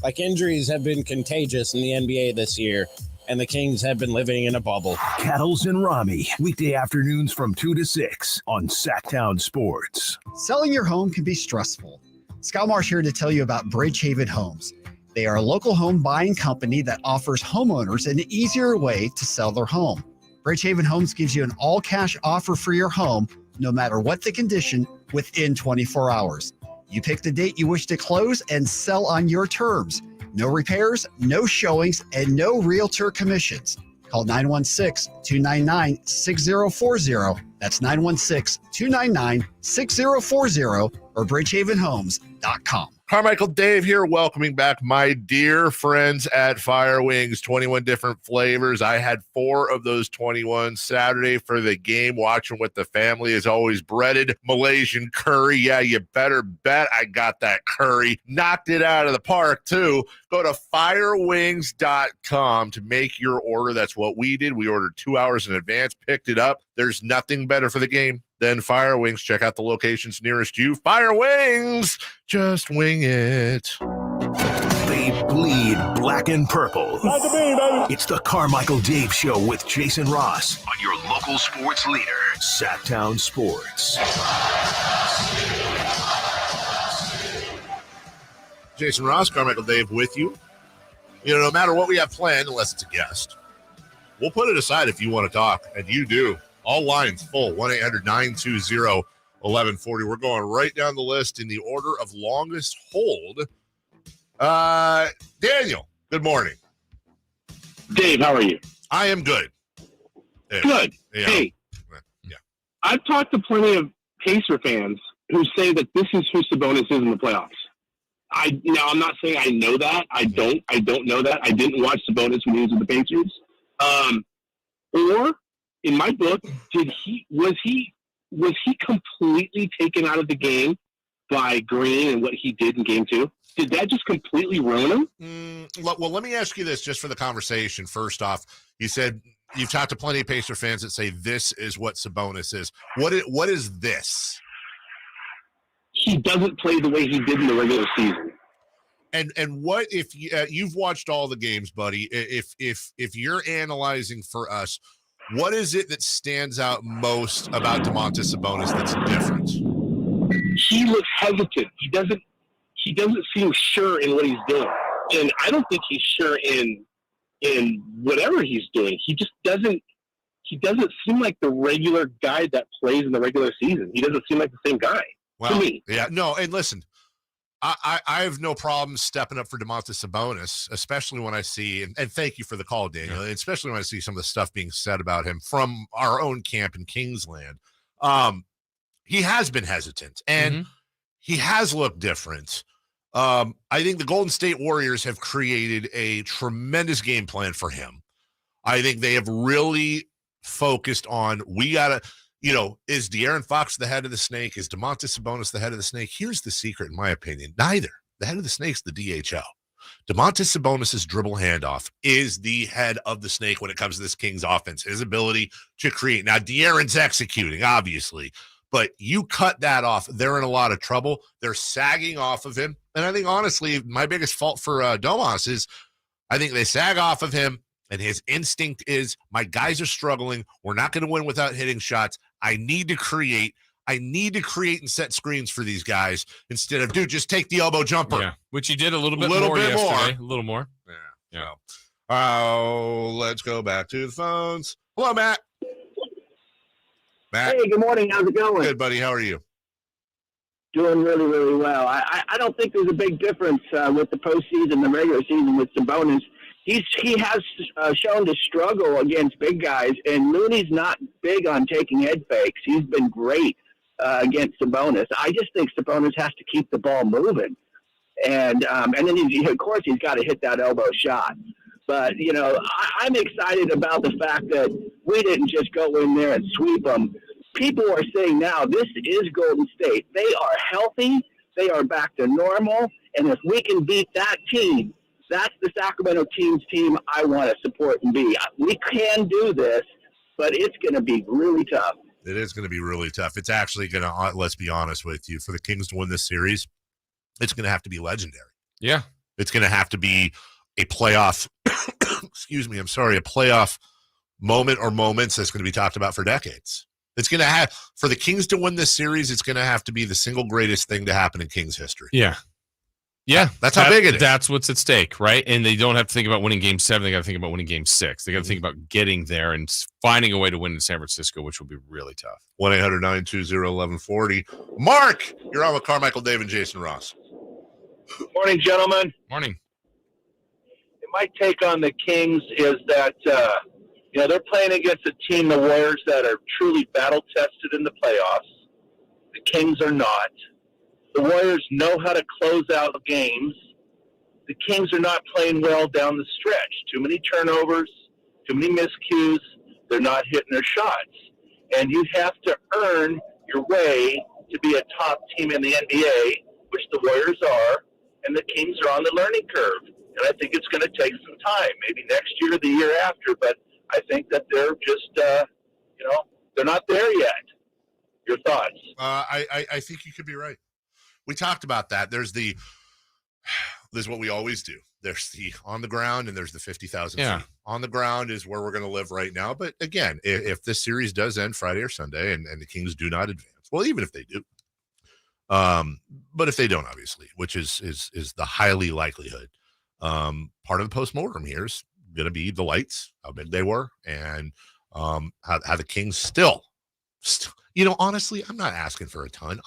like injuries have been contagious in the NBA this year, and the Kings have been living in a bubble. Cattles and Rami, weekday afternoons from 2 to 6 on Sactown Sports. Selling your home can be stressful. Scott Marsh here to tell you about Bridgehaven Homes. They are a local home buying company that offers homeowners an easier way to sell their home. Bridgehaven Homes gives you an all-cash offer for your home, no matter what the condition, within 24 hours. You pick the date you wish to close and sell on your terms. No repairs, no showings, and no realtor commissions. Call 916-299-6040. That's 916-299-6040 or bridgehavenhomes.com. Carmichael Dave here, welcoming back my dear friends at Fire Wings. 21 different flavors. I had 4 of those 21 Saturday for the game, watching with the family. As always, breaded Malaysian curry. Yeah, you better bet I got that curry. Knocked it out of the park, too. Go to firewings.com to make your order. That's what we did. We ordered 2 hours in advance, picked it up. There's nothing better for the game than Fire Wings. Check out the locations nearest you. Fire Wings, just wing it. They bleed black and purple. It's the Carmichael Dave Show with Jason Ross on your local sports leader, Sactown Sports. Jason Ross, Carmichael Dave with you. You know, no matter what we have planned, unless it's a guest, we'll put it aside if you want to talk, and you do. All lines full, 1-800-920-1140. We're going right down the list in the order of longest hold. Daniel, good morning. Dave, how are you? I am good. Good. Yeah. Hey, I've talked to plenty of Pacer fans who say that this is who Sabonis is in the playoffs. Now, I'm not saying I know that. I don't know that. I didn't watch Sabonis when he was with the Pacers. Or in my book, was he completely taken out of the game by Green and what he did in game 2? Did that just completely ruin him? Well, let me ask you this just for the conversation. First off, you said you've talked to plenty of Pacer fans that say this is what Sabonis is. What is this? He doesn't play the way he did in the regular season. And what if you've watched all the games, buddy? If you're analyzing for us, what is it that stands out most about Domantas Sabonis that's different? He looks hesitant. He doesn't seem sure in what he's doing, and I don't think he's sure in whatever he's doing. He just doesn't. He doesn't seem like the regular guy that plays in the regular season. He doesn't seem like the same guy to me. Yeah, no, and listen. I have no problem stepping up for Domantas Sabonis, especially when I see, and thank you for the call, Daniel, especially when I see some of the stuff being said about him from our own camp in Kingsland. He has been hesitant, and he has looked different. I think the Golden State Warriors have created a tremendous game plan for him. I think they have really focused on, is De'Aaron Fox the head of the snake? Is Domantas Sabonis the head of the snake? Here's the secret, in my opinion. Neither. The head of the snake's the DHL. Domantas Sabonis' dribble handoff is the head of the snake when it comes to this Kings offense. His ability to create. Now, De'Aaron's executing, obviously, but you cut that off, they're in a lot of trouble. They're sagging off of him. And I think, honestly, my biggest fault for Domas is I think they sag off of him, and his instinct is, my guys are struggling. We're not going to win without hitting shots. I need to create and set screens for these guys instead of, dude, just take the elbow jumper. Yeah, which he did a little bit more yesterday. A little more. Yeah. Oh, let's go back to the phones. Hello, Matt. Matt. Hey, good morning. How's it going? Good, buddy. How are you? Doing really, really well. I don't think there's a big difference with the postseason and the regular season with Sabonis. He has shown to struggle against big guys, and Looney's not big on taking head fakes. He's been great against Sabonis. I just think Sabonis has to keep the ball moving, and then of course he's got to hit that elbow shot. But I'm excited about the fact that we didn't just go in there and sweep them. People are saying now this is Golden State. They are healthy. They are back to normal, and if we can beat that team, that's the Sacramento Kings team I want to support and be. We can do this, but it's going to be really tough. It is going to be really tough. It's actually going to, let's be honest with you, for the Kings to win this series, it's going to have to be legendary. Yeah. It's going to have to be a playoff, a playoff moment or moments that's going to be talked about for decades. It's going to have, for the Kings to win this series, it's going to have to be the single greatest thing to happen in Kings history. Yeah. Yeah. That's how big it is. That's what's at stake, right? And they don't have to think about winning game 7. They got to think about winning game 6. They got to think about getting there and finding a way to win in San Francisco, which will be really tough. 1-800-920-1140. Mark, you're on with Carmichael, Dave, and Jason Ross. Morning, gentlemen. Morning. My take on the Kings is that, they're playing against a team, the Warriors, that are truly battle-tested in the playoffs. The Kings are not. The Warriors know how to close out games. The Kings are not playing well down the stretch. Too many turnovers, too many miscues. They're not hitting their shots. And you have to earn your way to be a top team in the NBA, which the Warriors are, and the Kings are on the learning curve. And I think it's going to take some time, maybe next year or the year after, but I think that they're just, they're not there yet. Your thoughts? I think you could be right. We talked about that. There's what we always do. There's the on the ground and there's the 50,000 feet. On the ground is where we're going to live right now. But again, if this series does end Friday or Sunday and the Kings do not advance, well, even if they do, but if they don't, obviously, which is the highly likelihood, part of the postmortem here is going to be the lights, how big they were, and how the Kings still, honestly, I'm not asking for a ton.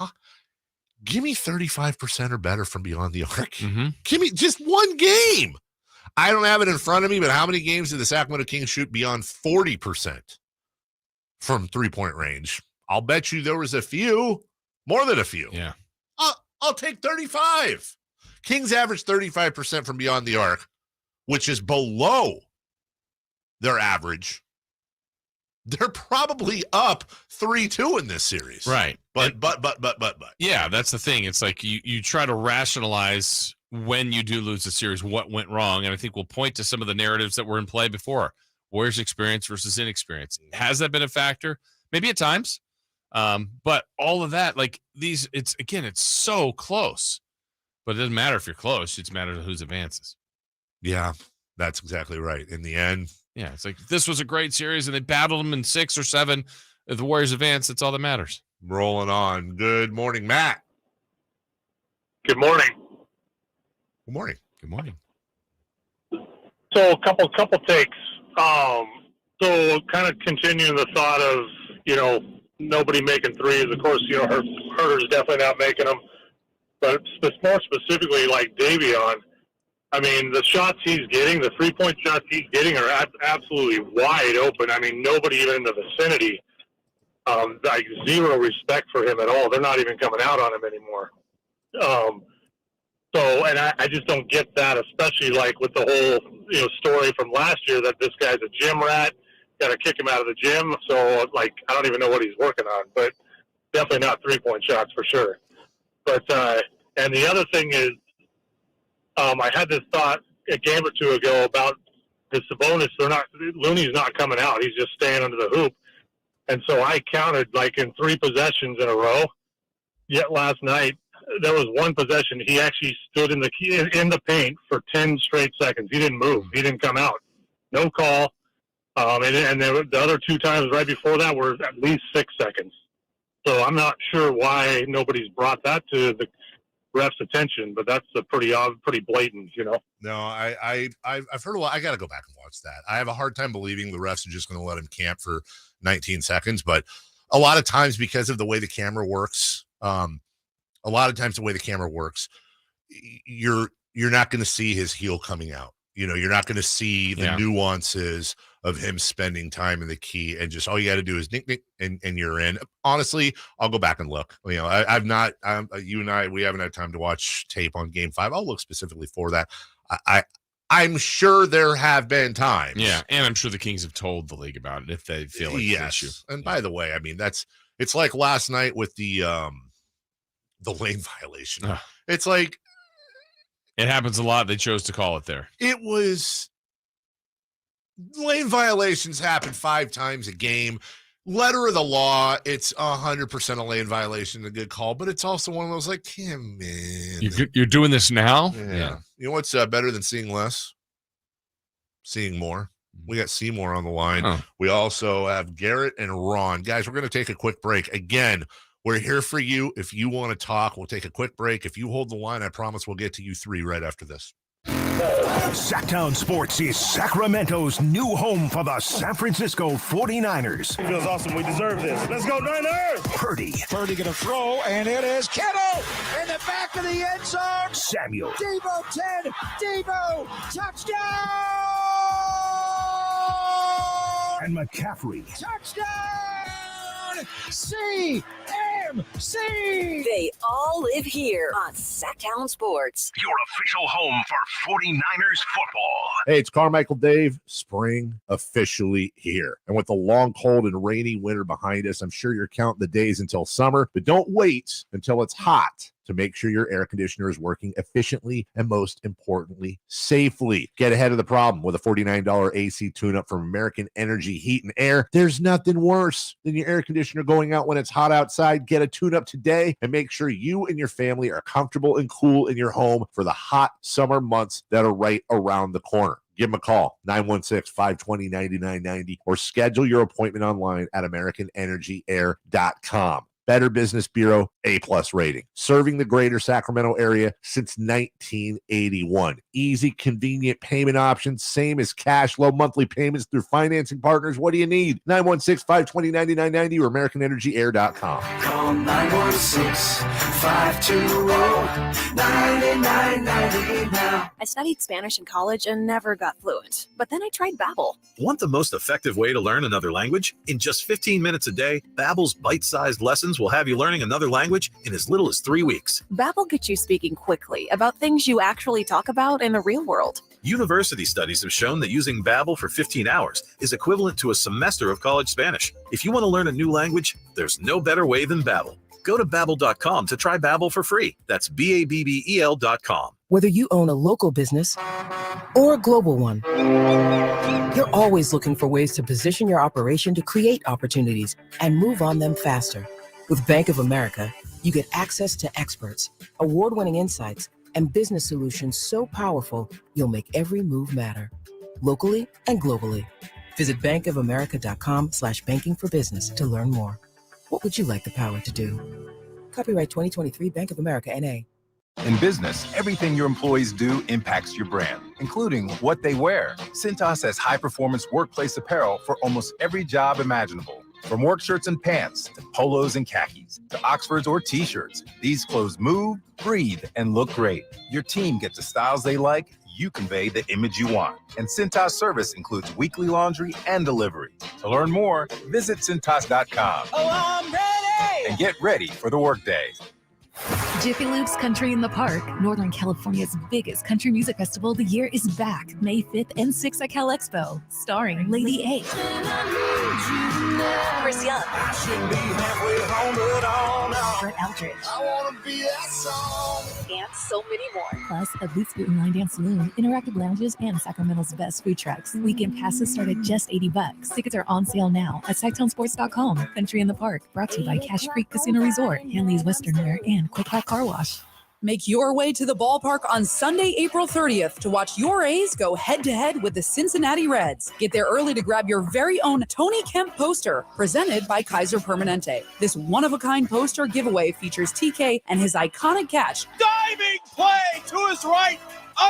Give me 35% or better from beyond the arc. Mm-hmm. Give me just one game. I don't have it in front of me, but how many games did the Sacramento Kings shoot beyond 40% from three-point range? I'll bet you there was a few, more than a few. Yeah. I'll take 35. Kings averaged 35% from beyond the arc, which is below their average. They're probably up 3-2 in this series. Right. But. Yeah, that's the thing. It's like you try to rationalize when you do lose the series, what went wrong. And I think we'll point to some of the narratives that were in play before. Warriors experience versus inexperience. Has that been a factor? Maybe at times. But all of that, it's so close. But it doesn't matter if you're close. It matters whose advances. Yeah, that's exactly right. In the end. Yeah, it's like this was a great series, and they battled them in 6 or 7. If the Warriors advance, that's all that matters. Rolling on. Good morning, Matt. Good morning. Good morning. Good morning. So a couple takes. So kind of continuing the thought of, nobody making threes. Of course, Herter's definitely not making them. But more specifically, like Davion, I mean, the shots he's getting, the three-point shots he's getting are absolutely wide open. I mean, nobody even in the vicinity. Zero respect for him at all. They're not even coming out on him anymore. And I just don't get that, especially with the whole, story from last year that this guy's a gym rat got to kick him out of the gym. So, like, I don't even know what he's working on, but definitely not 3-point shots for sure. But, and the other thing is, I had this thought a game or two ago about the Sabonis. Looney's not coming out. He's just staying under the hoop. And so I counted like in 3 possessions in a row. Yet last night, there was one possession. He actually stood in the paint for 10 straight seconds. He didn't move. He didn't come out. No call. And the other 2 times right before that were at least 6 seconds. So I'm not sure why nobody's brought that to the ref's attention, but that's a pretty blatant, you know. No, I've heard a lot. I got to go back and watch that. I have a hard time believing the refs are just going to let him camp for 19 seconds, but a lot of times because of the way the camera works, you're not going to see his heel coming out. You know, you're not going to see the nuances of him spending time in the key, and just all you got to do is nick and you're in. Honestly, I'll go back and look. You know, you and I, we haven't had time to watch tape on Game 5. I'll look specifically for that. I'm sure there have been times. Yeah, and I'm sure the Kings have told the league about it if they feel like it's an issue. And by the way, I mean, it's like last night with the lane violation. It's like it happens a lot. They chose to call it there. It was lane violations happen 5 times a game. Letter of the law, it's 100% a lane violation, a good call, but it's also one of those like, man, you're doing this now. Yeah. You know what's better than seeing less? Seeing more. We got Seymour on the line. We also have Garrett and Ron. Guys, we're going to take a quick break. Again, we're here for you. If you want to talk, we'll take a quick break. If you hold the line, I promise we'll get to you 3 right after this. Sactown Sports is Sacramento's new home for the San Francisco 49ers. It feels awesome. We deserve this. Let's go, Niners! Purdy going to throw, and it is Kittle in the back of the end zone. Samuel. Devo 10. Devo. Touchdown! And McCaffrey. Touchdown! CMC! They all live here on Sactown Sports. Your official home for 49ers football. Hey, it's Carmichael Dave. Spring officially here. And with the long, cold, and rainy winter behind us, I'm sure you're counting the days until summer. But don't wait until it's hot to make sure your air conditioner is working efficiently and, most importantly, safely. Get ahead of the problem with a $49 AC tune-up from American Energy Heat and Air. There's nothing worse than your air conditioner going out when it's hot outside. Get a tune-up today and make sure you and your family are comfortable and cool in your home for the hot summer months that are right around the corner. Give them a call, 916-520-9990, or schedule your appointment online at AmericanEnergyAir.com. Better Business Bureau, A+ rating. Serving the greater Sacramento area since 1981. Easy, convenient payment options, same as cash, low monthly payments through financing partners. What do you need? 916-520-9990 or AmericanEnergyAir.com. Call 916-520-9990 now. I studied Spanish in college and never got fluent. But then I tried Babbel. Want the most effective way to learn another language? In just 15 minutes a day, Babbel's bite-sized lessons will have you learning another language in as little as 3 weeks. Babbel gets you speaking quickly about things you actually talk about in the real world. University studies have shown that using Babbel for 15 hours is equivalent to a semester of college Spanish. If you want to learn a new language, there's no better way than Babbel. Go to Babbel.com to try Babbel for free. That's Babbel.com. Whether you own a local business or a global one, you're always looking for ways to position your operation to create opportunities and move on them faster. With Bank of America, you get access to experts, award-winning insights, and business solutions so powerful, you'll make every move matter, locally and globally. Visit bankofamerica.com/banking for business to learn more. What would you like the power to do? Copyright 2023 Bank of America, N.A. In business, everything your employees do impacts your brand, including what they wear. Cintas has high-performance workplace apparel for almost every job imaginable. From work shirts and pants, to polos and khakis, to Oxfords or T-shirts, these clothes move, breathe, and look great. Your team gets the styles they like, you convey the image you want. And Cintas service includes weekly laundry and delivery. To learn more, visit Cintas.com. Oh, I'm ready! And get ready for the workday. Jiffy Lube's Country in the Park, Northern California's biggest country music festival of the year, is back May 5th and 6th at Cal Expo, starring Lady A, Chris Young, Brett Eldridge, and so many more. Plus, a Boots Boot and Line Dance Saloon, interactive lounges, and Sacramento's best food trucks. Weekend passes start at just $80. Tickets are on sale now at SactownSports.com. Country in the Park, brought to you by Cache Creek Casino Resort, Hanley's Western Wear, and Quick Pack Car Wash. Make your way to the ballpark on Sunday, April 30th to watch your A's go head-to-head with the Cincinnati Reds. Get there early to grab your very own Tony Kemp poster, presented by Kaiser Permanente. This one-of-a-kind poster giveaway features TK and his iconic catch. Diving play to his right.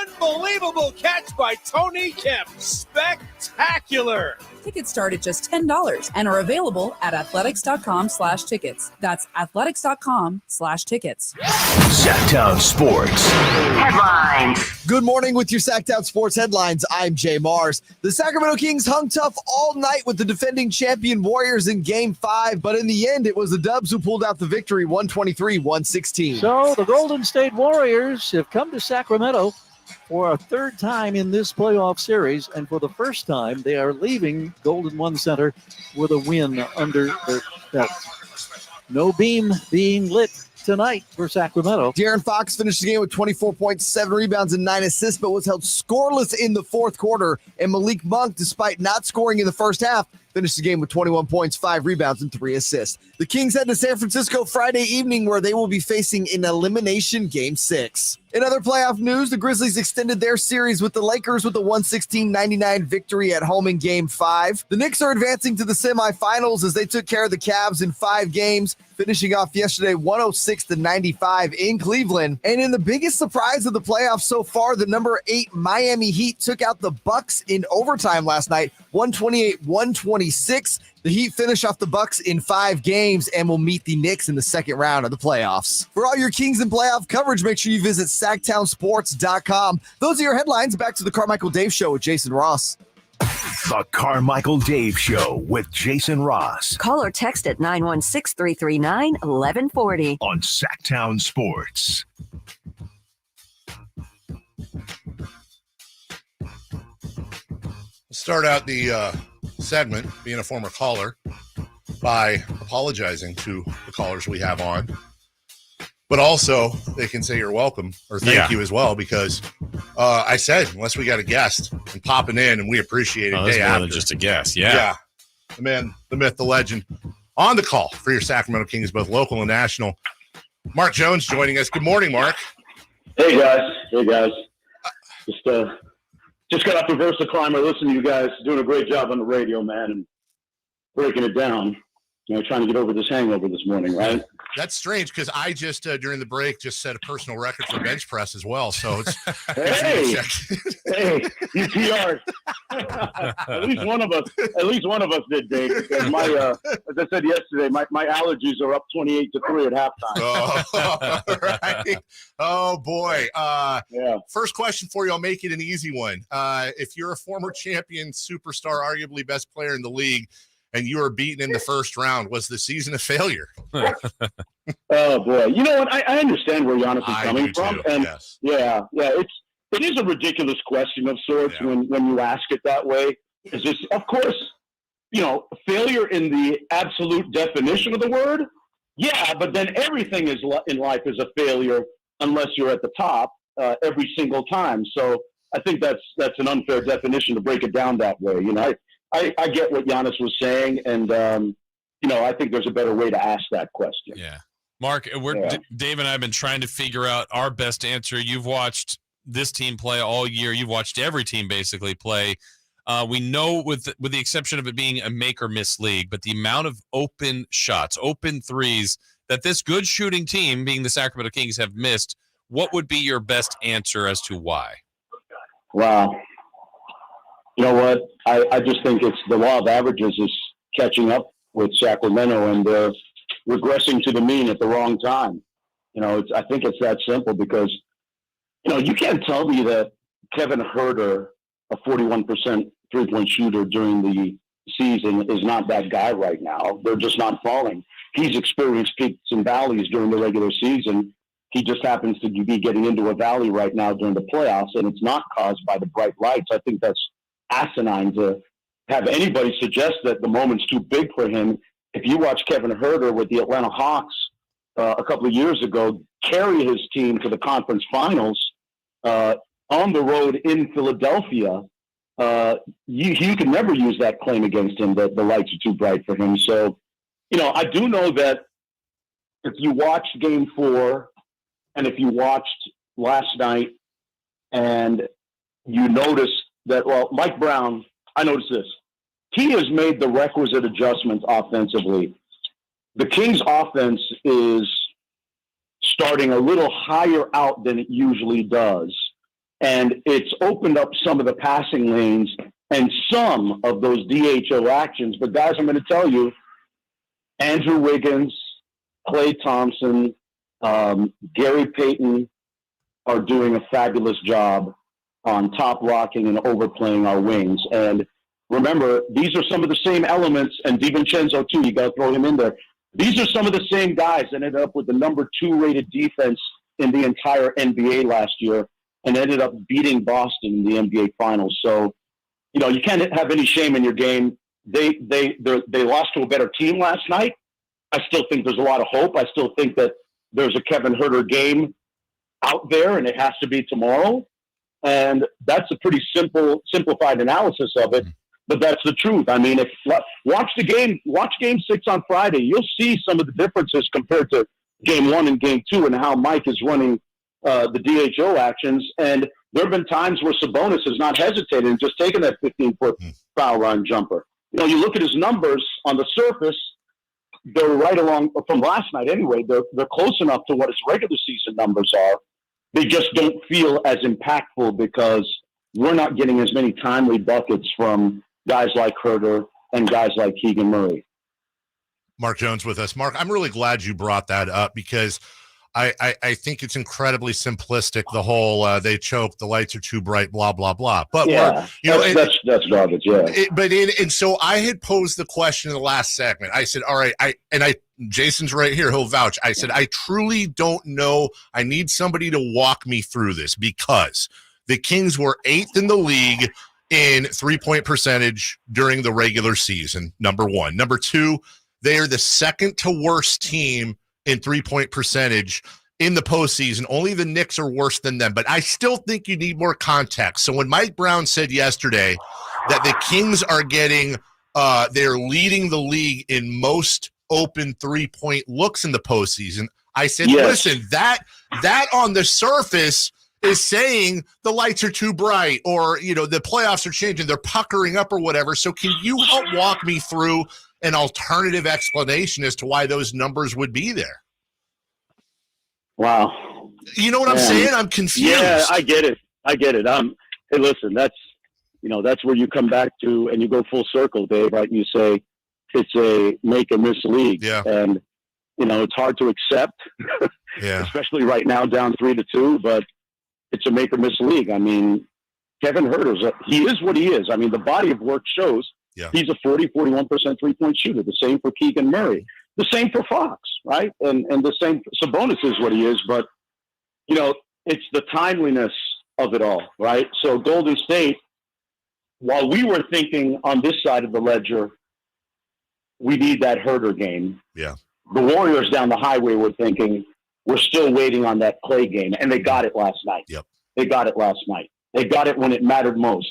Unbelievable catch by Tony Kemp. Spectacular. Tickets start at just $10 and are available at athletics.com/tickets. That's athletics.com/tickets. Sactown Sports Headlines. Good morning with your Sactown Sports headlines. I'm Jay Mars. The Sacramento Kings hung tough all night with the defending champion Warriors in Game 5, but in the end, it was the Dubs who pulled out the victory, 123-116. So the Golden State Warriors have come to Sacramento for a third time in this playoff series, and for the first time, they are leaving Golden One Center with a win under their belt. No beam being lit tonight for Sacramento. De'Aaron Fox finished the game with 24.7 rebounds and 9 assists, but was held scoreless in the fourth quarter. And Malik Monk, despite not scoring in the first half, finished the game with 21 points, 5 rebounds, and 3 assists. The Kings head to San Francisco Friday evening, where they will be facing an elimination Game 6. In other playoff news, the Grizzlies extended their series with the Lakers with a 116-99 victory at home in Game 5. The Knicks are advancing to the semifinals as they took care of the Cavs in 5 games, finishing off yesterday 106-95 in Cleveland. And in the biggest surprise of the playoffs so far, the number 8 Miami Heat took out the Bucks in overtime last night, 128-126. The Heat finish off the Bucks in 5 games and will meet the Knicks in the second round of the playoffs. For all your Kings and playoff coverage, make sure you visit SactownSports.com. Those are your headlines. Back to the Carmichael Dave Show with Jason Ross. The Carmichael Dave Show with Jason Ross. Call or text at 916-339-1140. On Sactown Sports. Start out the segment, being a former caller, by apologizing to the callers we have on. But also, they can say you're welcome or thank you as well, because I said, unless we got a guest and popping in, and we appreciate it that's day more after. than just a guess. Yeah. The man, the myth, the legend, on the call for your Sacramento Kings, both local and national. Mark Jones joining us. Good morning, Mark. Hey, guys. Just got off the Versa Climber. Listening to you guys doing a great job on the radio, man, and breaking it down. Trying to get over this hangover this morning, right? That's strange, because I just, during the break, just set a personal record for bench press as well. So it's hey, you PR'd. At least one of us did, Dave. Because my, as I said yesterday, my allergies are up 28-3 at halftime. Oh, right. Oh boy. Yeah. First question for you. I'll make it an easy one. If you're a former champion, superstar, arguably best player in the league, and you were beaten in the first round, was the season a failure? Oh boy, you know what? I understand where Giannis is coming from, too. and yes. it is a ridiculous question of sorts when you ask it that way. It's just, of course, failure in the absolute definition of the word. Yeah, but then everything in life is a failure unless you're at the top every single time. So I think that's an unfair definition to break it down that way. I get what Giannis was saying, and I think there's a better way to ask that question. Yeah, Mark, Dave and I have been trying to figure out our best answer. You've watched this team play all year. You've watched every team basically play. We know, with the exception of it being a make or miss league, but the amount of open shots, open threes that this good shooting team, being the Sacramento Kings, have missed. What would be your best answer as to why? Wow. You know what? I just think it's the law of averages is catching up with Sacramento, and they're regressing to the mean at the wrong time. I think it's that simple, because, you can't tell me that Kevin Huerter, a 41% three-point shooter during the season, is not that guy right now. They're just not falling. He's experienced peaks and valleys during the regular season. He just happens to be getting into a valley right now during the playoffs, and it's not caused by the bright lights. I think that's asinine to have anybody suggest that the moment's too big for him. If you watch Kevin Huerter with the Atlanta Hawks a couple of years ago carry his team to the conference finals on the road in Philadelphia, you can never use that claim against him that the lights are too bright for him. So, I do know that if you watched Game 4 and if you watched last night and you noticed that, well, Mike Brown, I noticed this. He has made the requisite adjustments offensively. The Kings offense is starting a little higher out than it usually does. And it's opened up some of the passing lanes and some of those DHO actions. But guys, I'm going to tell you, Andrew Wiggins, Klay Thompson, Gary Payton are doing a fabulous job on top blocking and overplaying our wings. And remember, these are some of the same elements, and DiVincenzo too, you got to throw him in there. These are some of the same guys that ended up with the number 2 rated defense in the entire NBA last year and ended up beating Boston in the NBA Finals. So, you can't have any shame in your game. They lost to a better team last night. I still think there's a lot of hope. I still think that there's a Kevin Huerter game out there, and it has to be tomorrow. And that's a pretty simplified analysis of it. But that's the truth. I mean, watch Game 6 on Friday. You'll see some of the differences compared to Game 1 and Game 2 and how Mike is running the DHO actions. And there have been times where Sabonis has not hesitated and just taken that 15-foot foul line jumper. You look at his numbers on the surface, they're right along from last night anyway. They're close enough to what his regular season numbers are. They just don't feel as impactful because we're not getting as many timely buckets from guys like Huerter and guys like Keegan Murray. Mark Jones with us. Mark, I'm really glad you brought that up because I think it's incredibly simplistic. The whole they choke, the lights are too bright, blah blah blah. But yeah, that's garbage. Yeah, and so I had posed the question in the last segment. I said, all right, Jason's right here. He'll vouch. I said, I truly don't know. I need somebody to walk me through this because the Kings were 8th in the league in 3-point percentage during the regular season, number one. Number two, they are the second to worst team in 3-point percentage in the postseason. Only the Knicks are worse than them, but I still think you need more context. So when Mike Brown said yesterday that the Kings are getting they're leading the league in most open 3-point looks in the postseason, I said, yes. Listen, that on the surface is saying the lights are too bright or, the playoffs are changing, they're puckering up or whatever. So can you help walk me through an alternative explanation as to why those numbers would be there? Wow. You know what I'm saying? I'm confused. Yeah, I get it. Hey, listen, that's where you come back to and you go full circle, Dave, right? You say it's a make or miss league. Yeah. And, it's hard to accept, especially right now down 3-2, but it's a make or miss league. I mean, Kevin Huerter, he is what he is. I mean, the body of work shows he's a 41% 3-point shooter. The same for Keegan Murray. The same for Fox, right? And the same, Sabonis is what he is, but, it's the timeliness of it all, right? So Golden State, while we were thinking on this side of the ledger, we need that Huerter game. Yeah. The Warriors down the highway were thinking, we're still waiting on that Klay game, and they got it last night. Yep. They got it last night. They got it when it mattered most.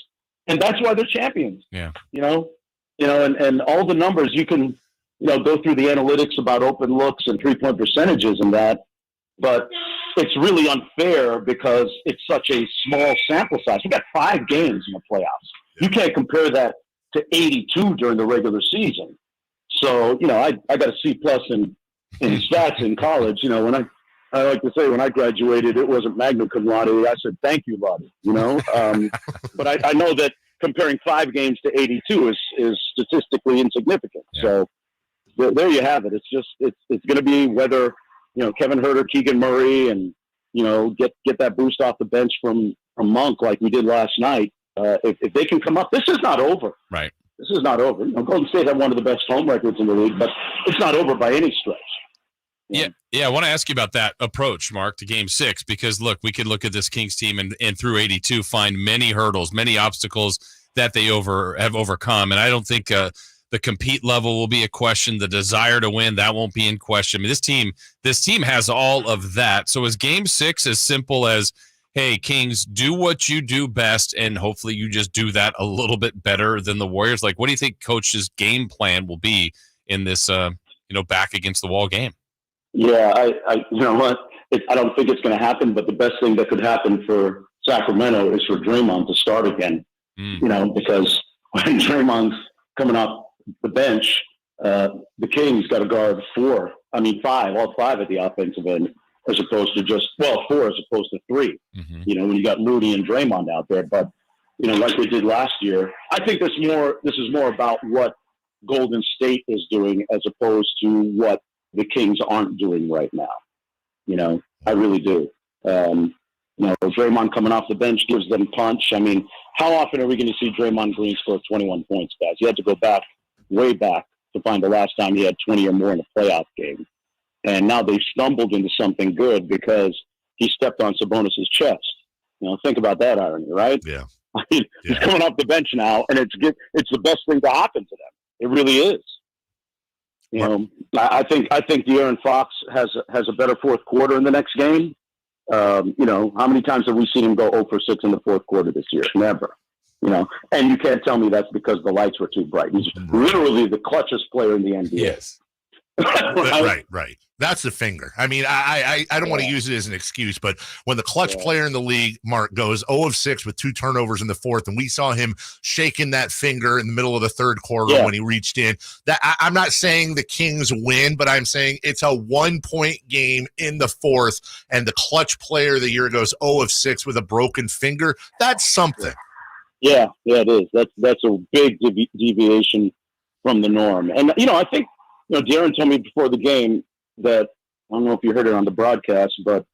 And that's why they're champions. Yeah. And all the numbers you can, go through the analytics about open looks and 3-point percentages and that, but it's really unfair because it's such a small sample size. We got 5 games in the playoffs. You can't compare that to 82 during the regular season. So, I got a C+ in stats in college. When I like to say when I graduated, it wasn't magna cum laude. I said, thank you, Lottie, But I know that comparing 5 games to 82 is statistically insignificant. Yeah. So there you have it. It's going to be whether, Kevin Huerter, Keegan Murray, and, get that boost off the bench from Monk like we did last night. If they can come up, this is not over. Right. This is not over. Golden State had one of the best home records in the league, but it's not over by any stretch. Yeah, I want to ask you about that approach, Mark, to Game 6, because, look, we could look at this Kings team and through 82 find many hurdles, many obstacles that they have overcome, and I don't think the compete level will be a question. The desire to win, that won't be in question. I mean, this team has all of that. So is Game 6 as simple as, hey, Kings, do what you do best, and hopefully you just do that a little bit better than the Warriors? Like, what do you think Coach's game plan will be in this, back against the wall game? Yeah, I you know what? I don't think it's going to happen, but the best thing that could happen for Sacramento is for Draymond to start again. Because when Draymond's coming off the bench, the Kings got to guard all five at the offensive end, as opposed to four as opposed to three. When you got Rudy and Draymond out there, but like they did last year, I think this is more about what Golden State is doing as opposed to what the Kings aren't doing right now. I really do. Draymond coming off the bench gives them punch. I mean, how often are we going to see Draymond Green score 21 points, guys? You had to go way back to find the last time he had 20 or more in a playoff game. And now they've stumbled into something good because he stepped on Sabonis' chest. Think about that irony, right? Yeah. I mean, he's coming off the bench now, and it's the best thing to happen to them. It really is. I think De'Aaron Fox has a better fourth quarter in the next game. How many times have we seen him go 0 for 6 in the fourth quarter this year? Never. And you can't tell me that's because the lights were too bright. He's literally the clutchest player in the NBA. Yes. Right. That's the finger. I mean, I don't want to use it as an excuse, but when the clutch player in the league, Mark, goes 0 of 6 with 2 turnovers in the fourth, and we saw him shaking that finger in the middle of the third quarter when he reached in, that I'm not saying the Kings win, but I'm saying it's a 1-point game in the fourth, and the clutch player of the year goes 0 of 6 with a broken finger. That's something. Yeah, it is. That's a big deviation from the norm. And, I think, Darren told me before the game that, I don't know if you heard it on the broadcast, but,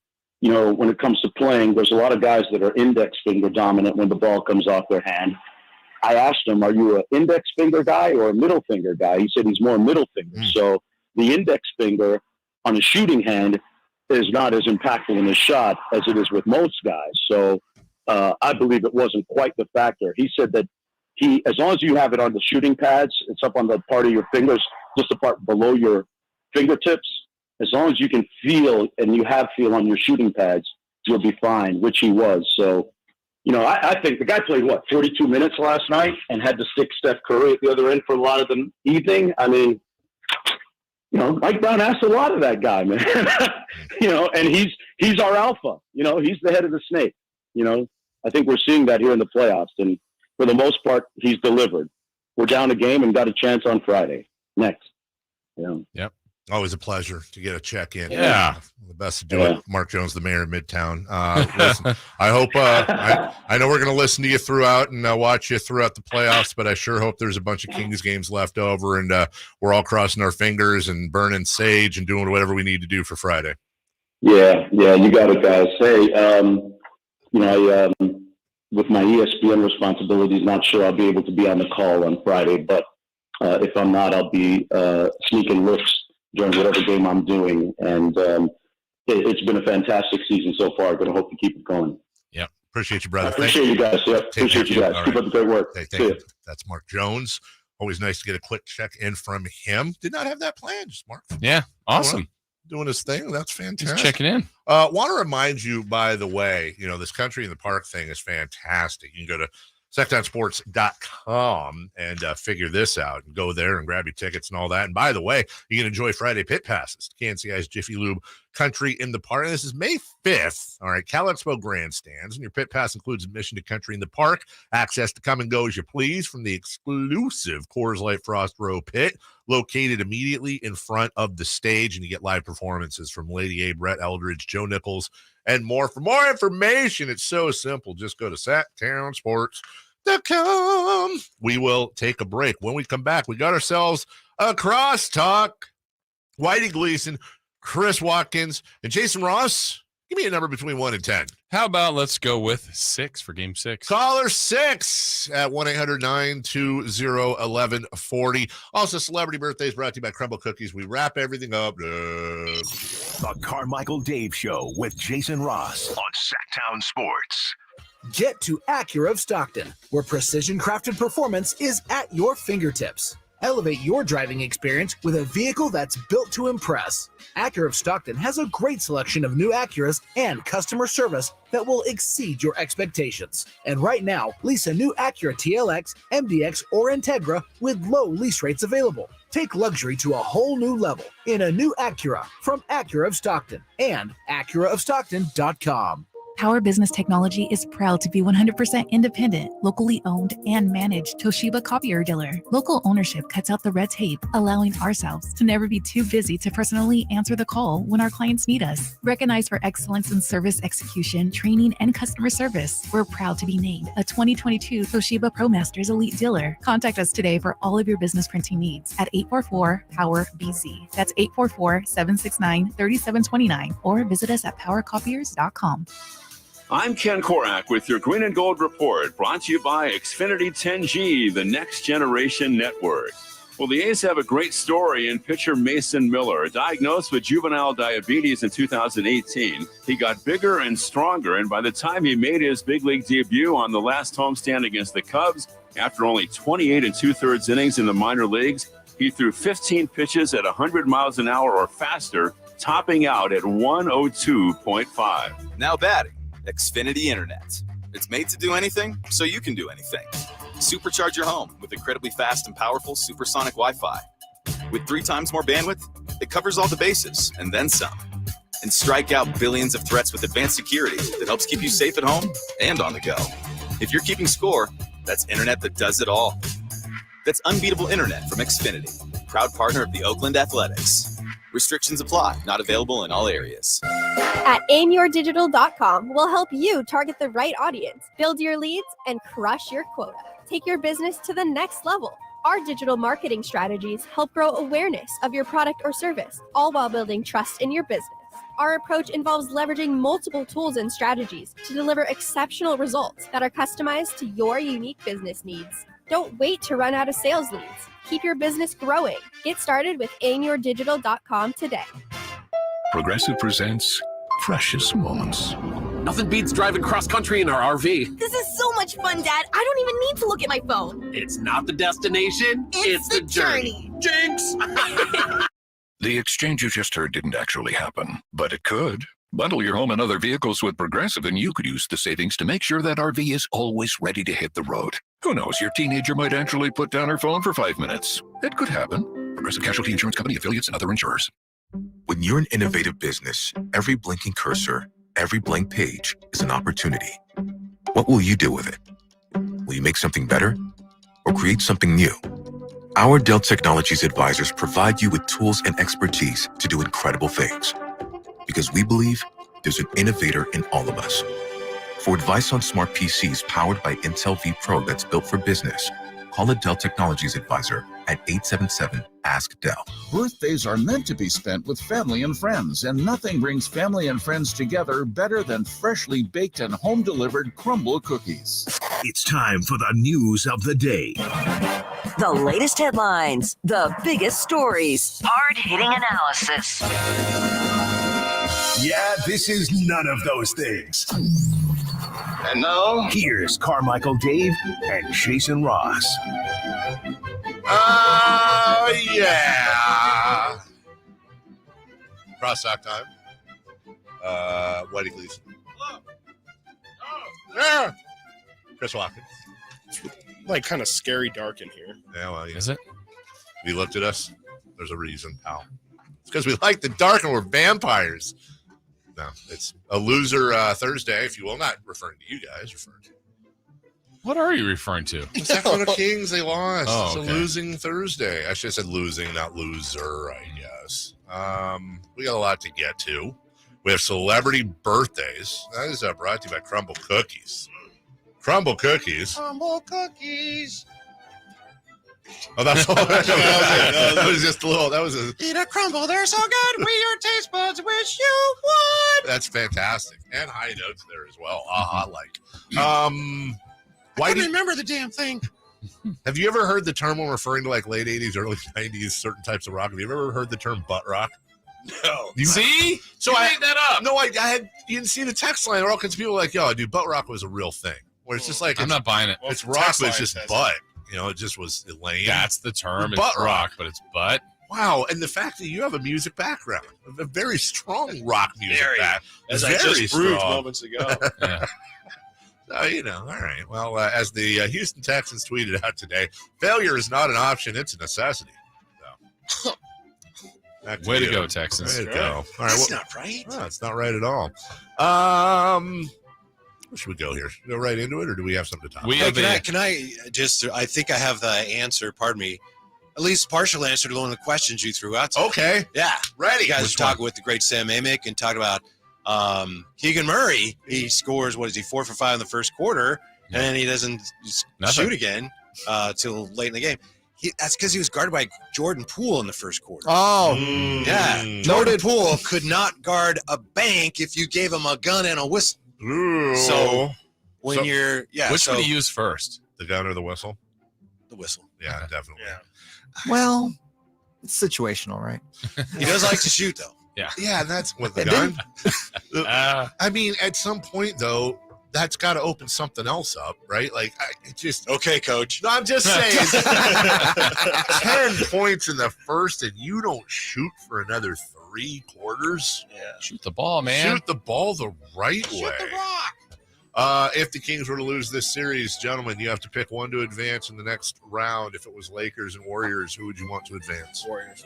when it comes to playing, there's a lot of guys that are index finger dominant when the ball comes off their hand. I asked him, are you an index finger guy or a middle finger guy? He said he's more middle finger. So the index finger on a shooting hand is not as impactful in his shot as it is with most guys. So I believe it wasn't quite the factor. He said that as long as you have it on the shooting pads, it's up on the part of your fingers, just the part below your fingertips. As long as you can feel and you have feel on your shooting pads, you'll be fine, which he was. So, I think the guy played, 42 minutes last night and had to stick Steph Curry at the other end for a lot of the evening. I mean, Mike Brown asked a lot of that guy, man. And he's our alpha. He's the head of the snake. I think we're seeing that here in the playoffs. And for the most part, he's delivered. We're down a game and got a chance on Friday. Next. Yep. Always a pleasure to get a check in. Yeah. The best to do it. Mark Jones, the mayor of Midtown. Listen, I hope, I know we're going to listen to you throughout and watch you throughout the playoffs, but I sure hope there's a bunch of Kings games left over and we're all crossing our fingers and burning sage and doing whatever we need to do for Friday. Yeah, you got it, guys. Hey, I, with my ESPN responsibilities, not sure I'll be able to be on the call on Friday, but if I'm not, I'll be sneaking looks during whatever game I'm doing. And it's been a fantastic season so far. Going to hope to keep it going. Yeah. Appreciate you, brother. I appreciate you guys. Yeah. Appreciate you guys. Keep up the great work. Hey, thank you. That's Mark Jones. Always nice to get a quick check in from him. Did not have that planned, just Mark. Yeah. Awesome. Doing his thing. That's fantastic. Just checking in. Want to remind you, by the way, this Country in the Park thing is fantastic. You can go to Sactownsports.com and figure this out and go there and grab your tickets and all that. And by the way, you can enjoy Friday pit passes to Kansas City's Jiffy Lube Country in the Park. And this is May 5th. All right. Cal Expo grandstands. And your pit pass includes admission to Country in the Park, access to come and go as you please from the exclusive Coors Light Frost Row pit, located immediately in front of the stage. And you get live performances from Lady A, Brett Eldridge, Joe Nichols, and more. For more information, it's so simple. Just go to SactownSports.com. We will take a break. When we come back, we got ourselves a crosstalk. Whitey Gleason, Chris Watkins, and Jason Ross Give me a number between 1 and 10. How about let's go with 6 for game 6? Caller 6 at 1-800-920-1140. Also, celebrity birthdays brought to you by Crumble Cookies. We wrap everything up. The Carmichael Dave Show with Jason Ross on Sactown Sports. Get to Acura of Stockton, where precision-crafted performance is at your fingertips. Elevate your driving experience with a vehicle that's built to impress. Acura of Stockton has a great selection of new Acuras and customer service that will exceed your expectations. And right now, lease a new Acura TLX, MDX, or Integra with low lease rates available. Take luxury to a whole new level in a new Acura from Acura of Stockton and AcuraofStockton.com. Power Business Technology is proud to be 100% independent, locally owned, and managed Toshiba copier dealer. Local ownership cuts out the red tape, allowing ourselves to never be too busy to personally answer the call when our clients need us. Recognized for excellence in service execution, training, and customer service, we're proud to be named a 2022 Toshiba ProMasters Elite Dealer. Contact us today for all of your business printing needs at 844-POWER-BZ. That's 844-769-3729, or visit us at powercopiers.com. I'm Ken Korak with your Green and Gold Report, brought to you by Xfinity 10G, the next generation network. Well, the A's have a great story in pitcher Mason Miller. Diagnosed with juvenile diabetes in 2018, he got bigger and stronger, and by the time he made his big league debut on the last homestand against the Cubs, after only 28 2/3 innings in the minor leagues, he threw 15 pitches at 100 miles an hour or faster, topping out at 102.5. Now batting. Xfinity Internet. It's made to do anything, so you can do anything. Supercharge your home with incredibly fast and powerful supersonic Wi-Fi. With 3 times more bandwidth, it covers all the bases and then some. And strike out billions of threats with advanced security that helps keep you safe at home and on the go. If you're keeping score, that's internet that does it all. That's unbeatable internet from Xfinity, proud partner of the Oakland Athletics. Restrictions apply. Not available in all areas. At aimyourdigital.com, we'll help you target the right audience, build your leads, and crush your quota. Take your business to the next level. Our digital marketing strategies help grow awareness of your product or service, all while building trust in your business. Our approach involves leveraging multiple tools and strategies to deliver exceptional results that are customized to your unique business needs. Don't wait to run out of sales leads. Keep your business growing. Get started with aimyourdigital.com today. Progressive presents Precious Moments. Nothing beats driving cross-country in our RV. This is so much fun, Dad. I don't even need to look at my phone. It's not the destination, it's the journey. Jinx! The exchange you just heard didn't actually happen, but it could. Bundle your home and other vehicles with Progressive, and you could use the savings to make sure that RV is always ready to hit the road. Who knows, your teenager might actually put down her phone for 5 minutes. It could happen. Progressive Casualty Insurance Company, affiliates, and other insurers. When you're an innovative business, every blinking cursor, every blank page is an opportunity. What will you do with it? Will you make something better or create something new? Our Dell Technologies advisors provide you with tools and expertise to do incredible things. Because we believe there's an innovator in all of us. For advice on smart PCs powered by Intel vPro that's built for business, call a Dell Technologies advisor at 877-ASK-DELL. Birthdays are meant to be spent with family and friends, and nothing brings family and friends together better than freshly baked and home-delivered crumble cookies. It's time for the news of the day. The latest headlines, the biggest stories, hard-hitting analysis. Yeah, this is none of those things. And now, here's Carmichael Dave and Jason Ross. Yeah. Cross sock time. Whitey Gleason. Yeah. Chris Watkins. It's like kind of scary dark in here. Yeah, well, yeah. Is it? You looked at us. There's a reason, pal. It's because we like the dark and we're vampires. No, it's a loser Thursday, if you will. Not referring to you guys, referring to. What are you referring to? The Sacramento Kings, they lost. Oh, It's okay. a losing Thursday. I should have said losing, not loser, I guess. We got a lot to get to. We have celebrity birthdays. That is brought to you by Crumble Cookies. Crumble Cookies. Crumble cookies. Oh, that's all. That was just a little. That was a. Eat a crumble, they're so good. We your taste buds wish you would. That's fantastic, and high notes there as well. I couldn't remember the damn thing. Have you ever heard the term when referring to like late 80s, early 90s, certain types of rock? Have you ever heard the term butt rock? No. See? So you I made that up. No, I had. You didn't see the text line. All kinds of people were like, yo, dude, butt rock was a real thing. Where it's just like I'm not buying it. It's rock, but it's just butt. You know, it just was lame. That's the term. Butt It's rock, but it's butt. Wow, and the fact that you have a music background, a very strong rock music background, as I just proved moments ago. Yeah. So, you know, all right. Well, as the Houston Texans tweeted out today, failure is not an option; it's a necessity. So. Way to go, Texans. Way to go. All right, That's not right. No, it's not right at all. Where should we go here? Should we go right into it, or do we have something to talk about? Can I just? I think I have the answer. Pardon me. At least partial answer to one of the questions you threw out today. Okay. Yeah. Ready. You guys Which were talking with the great Sam Amick and talked about Keegan Murray. He scores, 4 for 5 in the first quarter, and then he doesn't shoot again till late in the game. That's because he was guarded by Jordan Poole in the first quarter. Oh. Yeah. Jordan Poole could not guard a bank if you gave him a gun and a whistle. Ooh. So when you're which would he use first? The gun or the whistle? The whistle. Yeah, definitely. Yeah. Well, it's situational, right? He does like to shoot, though. Yeah. Yeah, that's with the gun. I mean, at some point, though, that's got to open something else up, right? Like, okay, coach. No, I'm just saying, 10 points in the first, and you don't shoot for another 3 quarters. Yeah, shoot the ball, man. Shoot the ball the right way. Shoot the rock. If the Kings were to lose this series, gentlemen, you have to pick one to advance in the next round. If it was Lakers and Warriors, who would you want to advance? Warriors.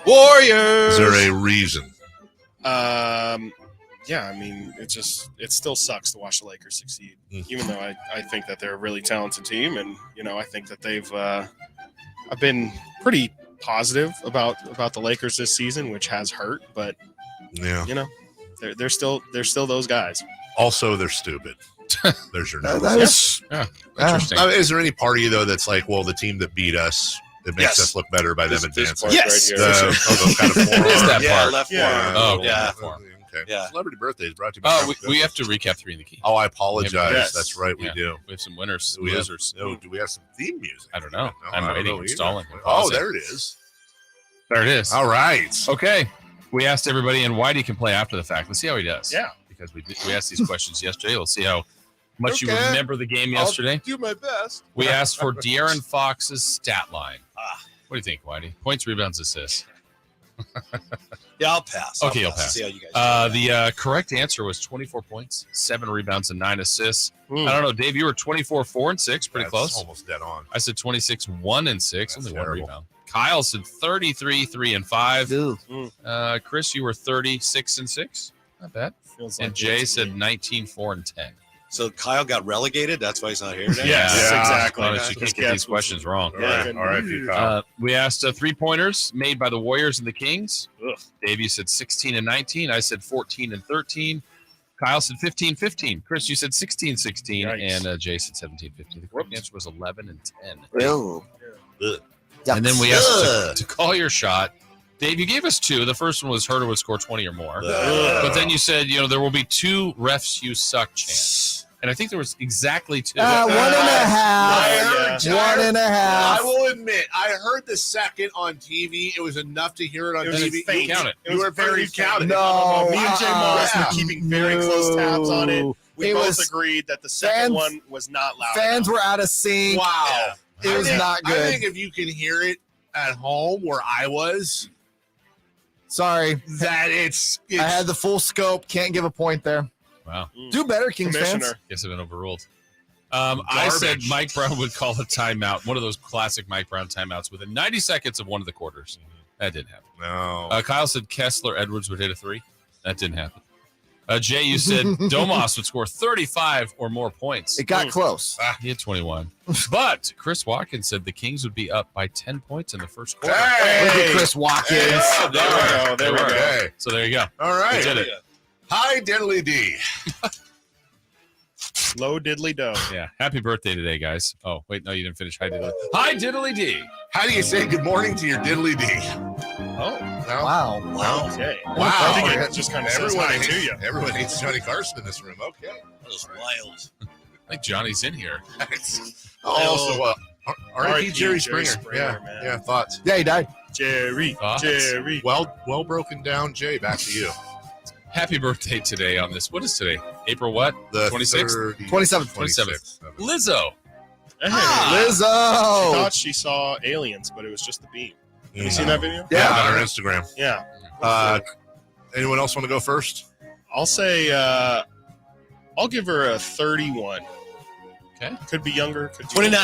Is there a reason? Yeah, I mean, it still sucks to watch the Lakers succeed, even though I think that they're a really talented team, and I think that I've been pretty positive about the Lakers this season, which has hurt, but they're still those guys. Also, they're stupid. There's your number. Interesting. Is there any part of you though that's like, well, the team that beat us, it makes us look better by them advancing? Yes. Right here. Those kind of forearm. Is that part? Left forearm. Oh, yeah. Forearm. Okay. Yeah. Celebrity birthdays brought to you by. We have to recap 3 in the Key. Oh, I apologize. Yes. That's right. We do. We have some winners, Do we losers. do we have some theme music? I don't know. No, I'm I don't waiting, know installing. either. Oh, there it is. There it is. All right. Okay. We asked everybody, and Whitey can play after the fact. Let's see how he does. Yeah. Because we asked these questions yesterday. Let's see how much you remember the game yesterday. I'll do my best. We asked for De'Aaron Fox's stat line. What do you think, Whitey? Points, rebounds, assists. Yeah, I'll pass. Okay, you'll pass. See how you guys do. The correct answer was 24 points, 7 rebounds, and 9 assists. I don't know, Dave. You were 24, 4, and 6. Pretty close. Almost dead on. I said 26, 1, and 6. That's only terrible. 1 rebound. Kyle said 33, 3, and 5. Chris, you were 36 and 6. Not bad. Feels And like Jay it's said 19, 4, and 10. So Kyle got relegated. That's why he's not here today. Yes, exactly. Honest, you can't get these questions wrong. All right, Kyle. We asked 3-pointers made by the Warriors and the Kings. Dave, you said 16 and 19. I said 14 and 13. Kyle said 15, 15. Chris, you said 16, 16. Yikes. And Jay said 17, 15. The correct answer was 11 and 10. Yeah. And then we asked to call your shot. Dave, you gave us 2. The first one was Herter would score 20 or more. But then you said, there will be 2 refs you suck chance. And I think there was exactly 2. 1.5. 1.5. I will admit, I heard the second on TV. It was enough to hear it on TV. faint. Count it. You were very counted. No. Me and Jay Moss were keeping very close tabs on it. We It both was- agreed that the second one was not loud. Fans were out of sync. Wow. It was not good. I think if you can hear it at home where I was, Sorry. that it's I had the full scope. Can't give a point there. Wow. Do better, Kings fans. Commissioner. Guess I've been overruled. I said Mike Brown would call a timeout, one of those classic Mike Brown timeouts within 90 seconds of one of the quarters. That didn't happen. No. Kyle said Kessler Edwards would hit a 3. That didn't happen. Jay, you said Domas would score 35 or more points. It got close. He had 21. But Chris Watkins said the Kings would be up by 10 points in the first quarter. Look at Chris Watkins. Yeah, There we go. Okay. So there you go. All right. We did it. Hi, Diddly D. Slow diddly do. Yeah. Happy birthday today, guys. Oh, wait. No, you didn't finish. Hi, diddly. Hi, diddly D. How do you say good morning to your diddly D? Oh. No? Wow. Okay. Wow. I think it just kind of says Everyone hi hates, to you. everyone hates Johnny Carson in this room. Okay. That was wild. I think Johnny's in here. Also, R.I.P. Jerry Springer. man. Yeah, thoughts. Yeah, he died. Jerry. Well broken down, Jay. Back to you. Happy birthday today on this. What is today? April what? The 26th? 27th. Lizzo. Hey. Lizzo. She thought she saw aliens, but it was just the beam. Have you seen that video? Yeah, on our Instagram. Yeah. Anyone else want to go first? I'll say I'll give her a 31. Okay. Could be younger. Could be 29.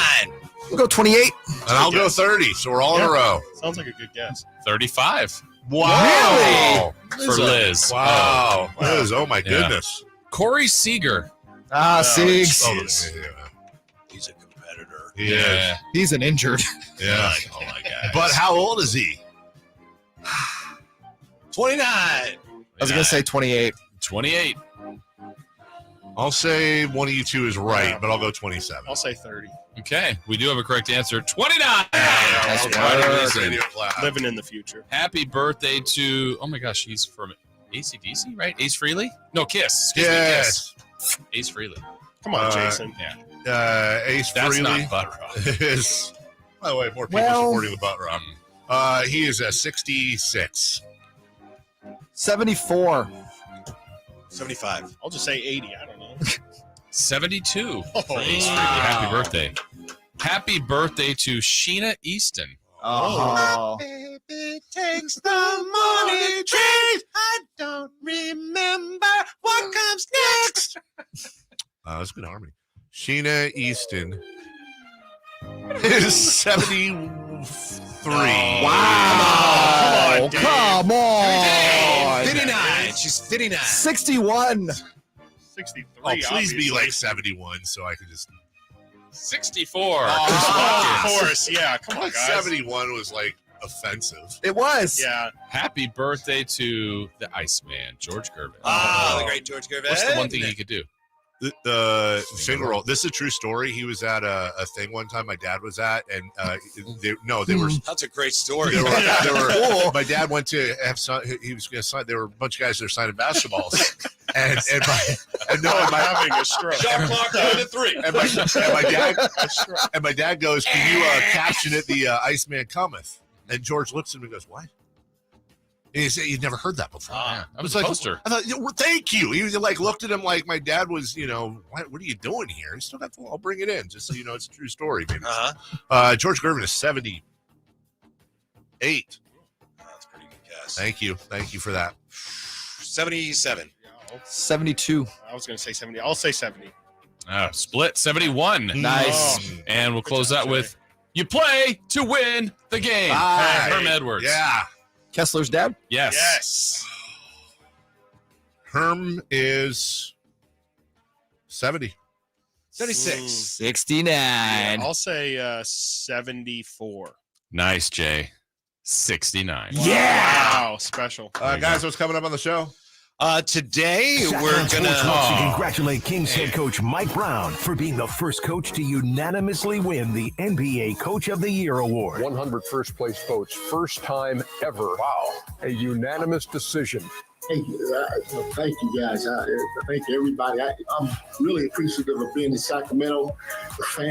We'll go 28. And I'll go 30. So we're all in a row. Sounds like a good guess. 35. Wow. Really? For Liz. Wow. Wow. Liz, oh my goodness. Corey Seager. Siegs. He's a competitor. He is. He's an injured. Yeah. Oh my God. But how old is he? 29. I was going to say 28. 28. I'll say one of you two is right, but I'll go 27. I'll say 30. Okay. We do have a correct answer. 29. That's right. Living in the future. Happy birthday to, oh my gosh, he's from AC/DC, right? Ace Frehley? No, Kiss. Excuse me, Yes. Kiss. Ace Frehley. Come on, Jason. Yeah. Ace That's Frehley not butt rock. is, by the way, more people supporting the butt rock. He is a 66. 74. 75. I'll just say 80. I don't know. 72 Oh, for Ace Frehley. Happy birthday. Happy birthday to Sheena Easton. Oh. Baby takes the money train. I don't remember what comes next. That's good harmony. Sheena Easton is 73. Wow. Come on. 59. She's 59. 61. 63. Oh, please obviously. be like 71 so I could just. 64. Of course. Yeah. Come on, Like guys. 71 was like offensive. It was. Yeah. Happy birthday to the Iceman, George Gervin. The great George Gervin. What's the one thing he could do? The finger roll. This is a true story. He was at a thing one time my dad was at, and they were. That's a great story. They were my dad went to have he was going to sign. There were a bunch of guys that were signing basketballs, and having a stroke. Shot clock down to 3. And my dad goes, "Can you caption it? The Iceman cometh." And George looks at him and goes, "What?" And he said, "You'd never heard that before." That was like, a poster. I thought, "Thank you." He was like looked at him like my dad was, what are you doing here? He still got the. I'll bring it in just so you know it's a true story. Maybe. George Gervin is 78. That's a pretty good guess. Thank you for that. 77. 72. I was going to say 70. I'll say 70. Split 71. Nice. And we'll close out with you play to win the game. Herm Edwards. Yeah. Kessler's dad? Yes. Yes. Herm is 70. 76. 69. Yeah, I'll say 74. Nice, Jay. 69. Wow. Special. Guys, what's coming up on the show? Today, Sactown we're Sports going wants to to. congratulate Kings head coach Mike Brown for being the first coach to unanimously win the NBA Coach of the Year award. 100 first place votes, first time ever. Wow. A unanimous decision. Thank you. Thank you, guys. Thank everybody. I'm really appreciative of being in Sacramento. The fans.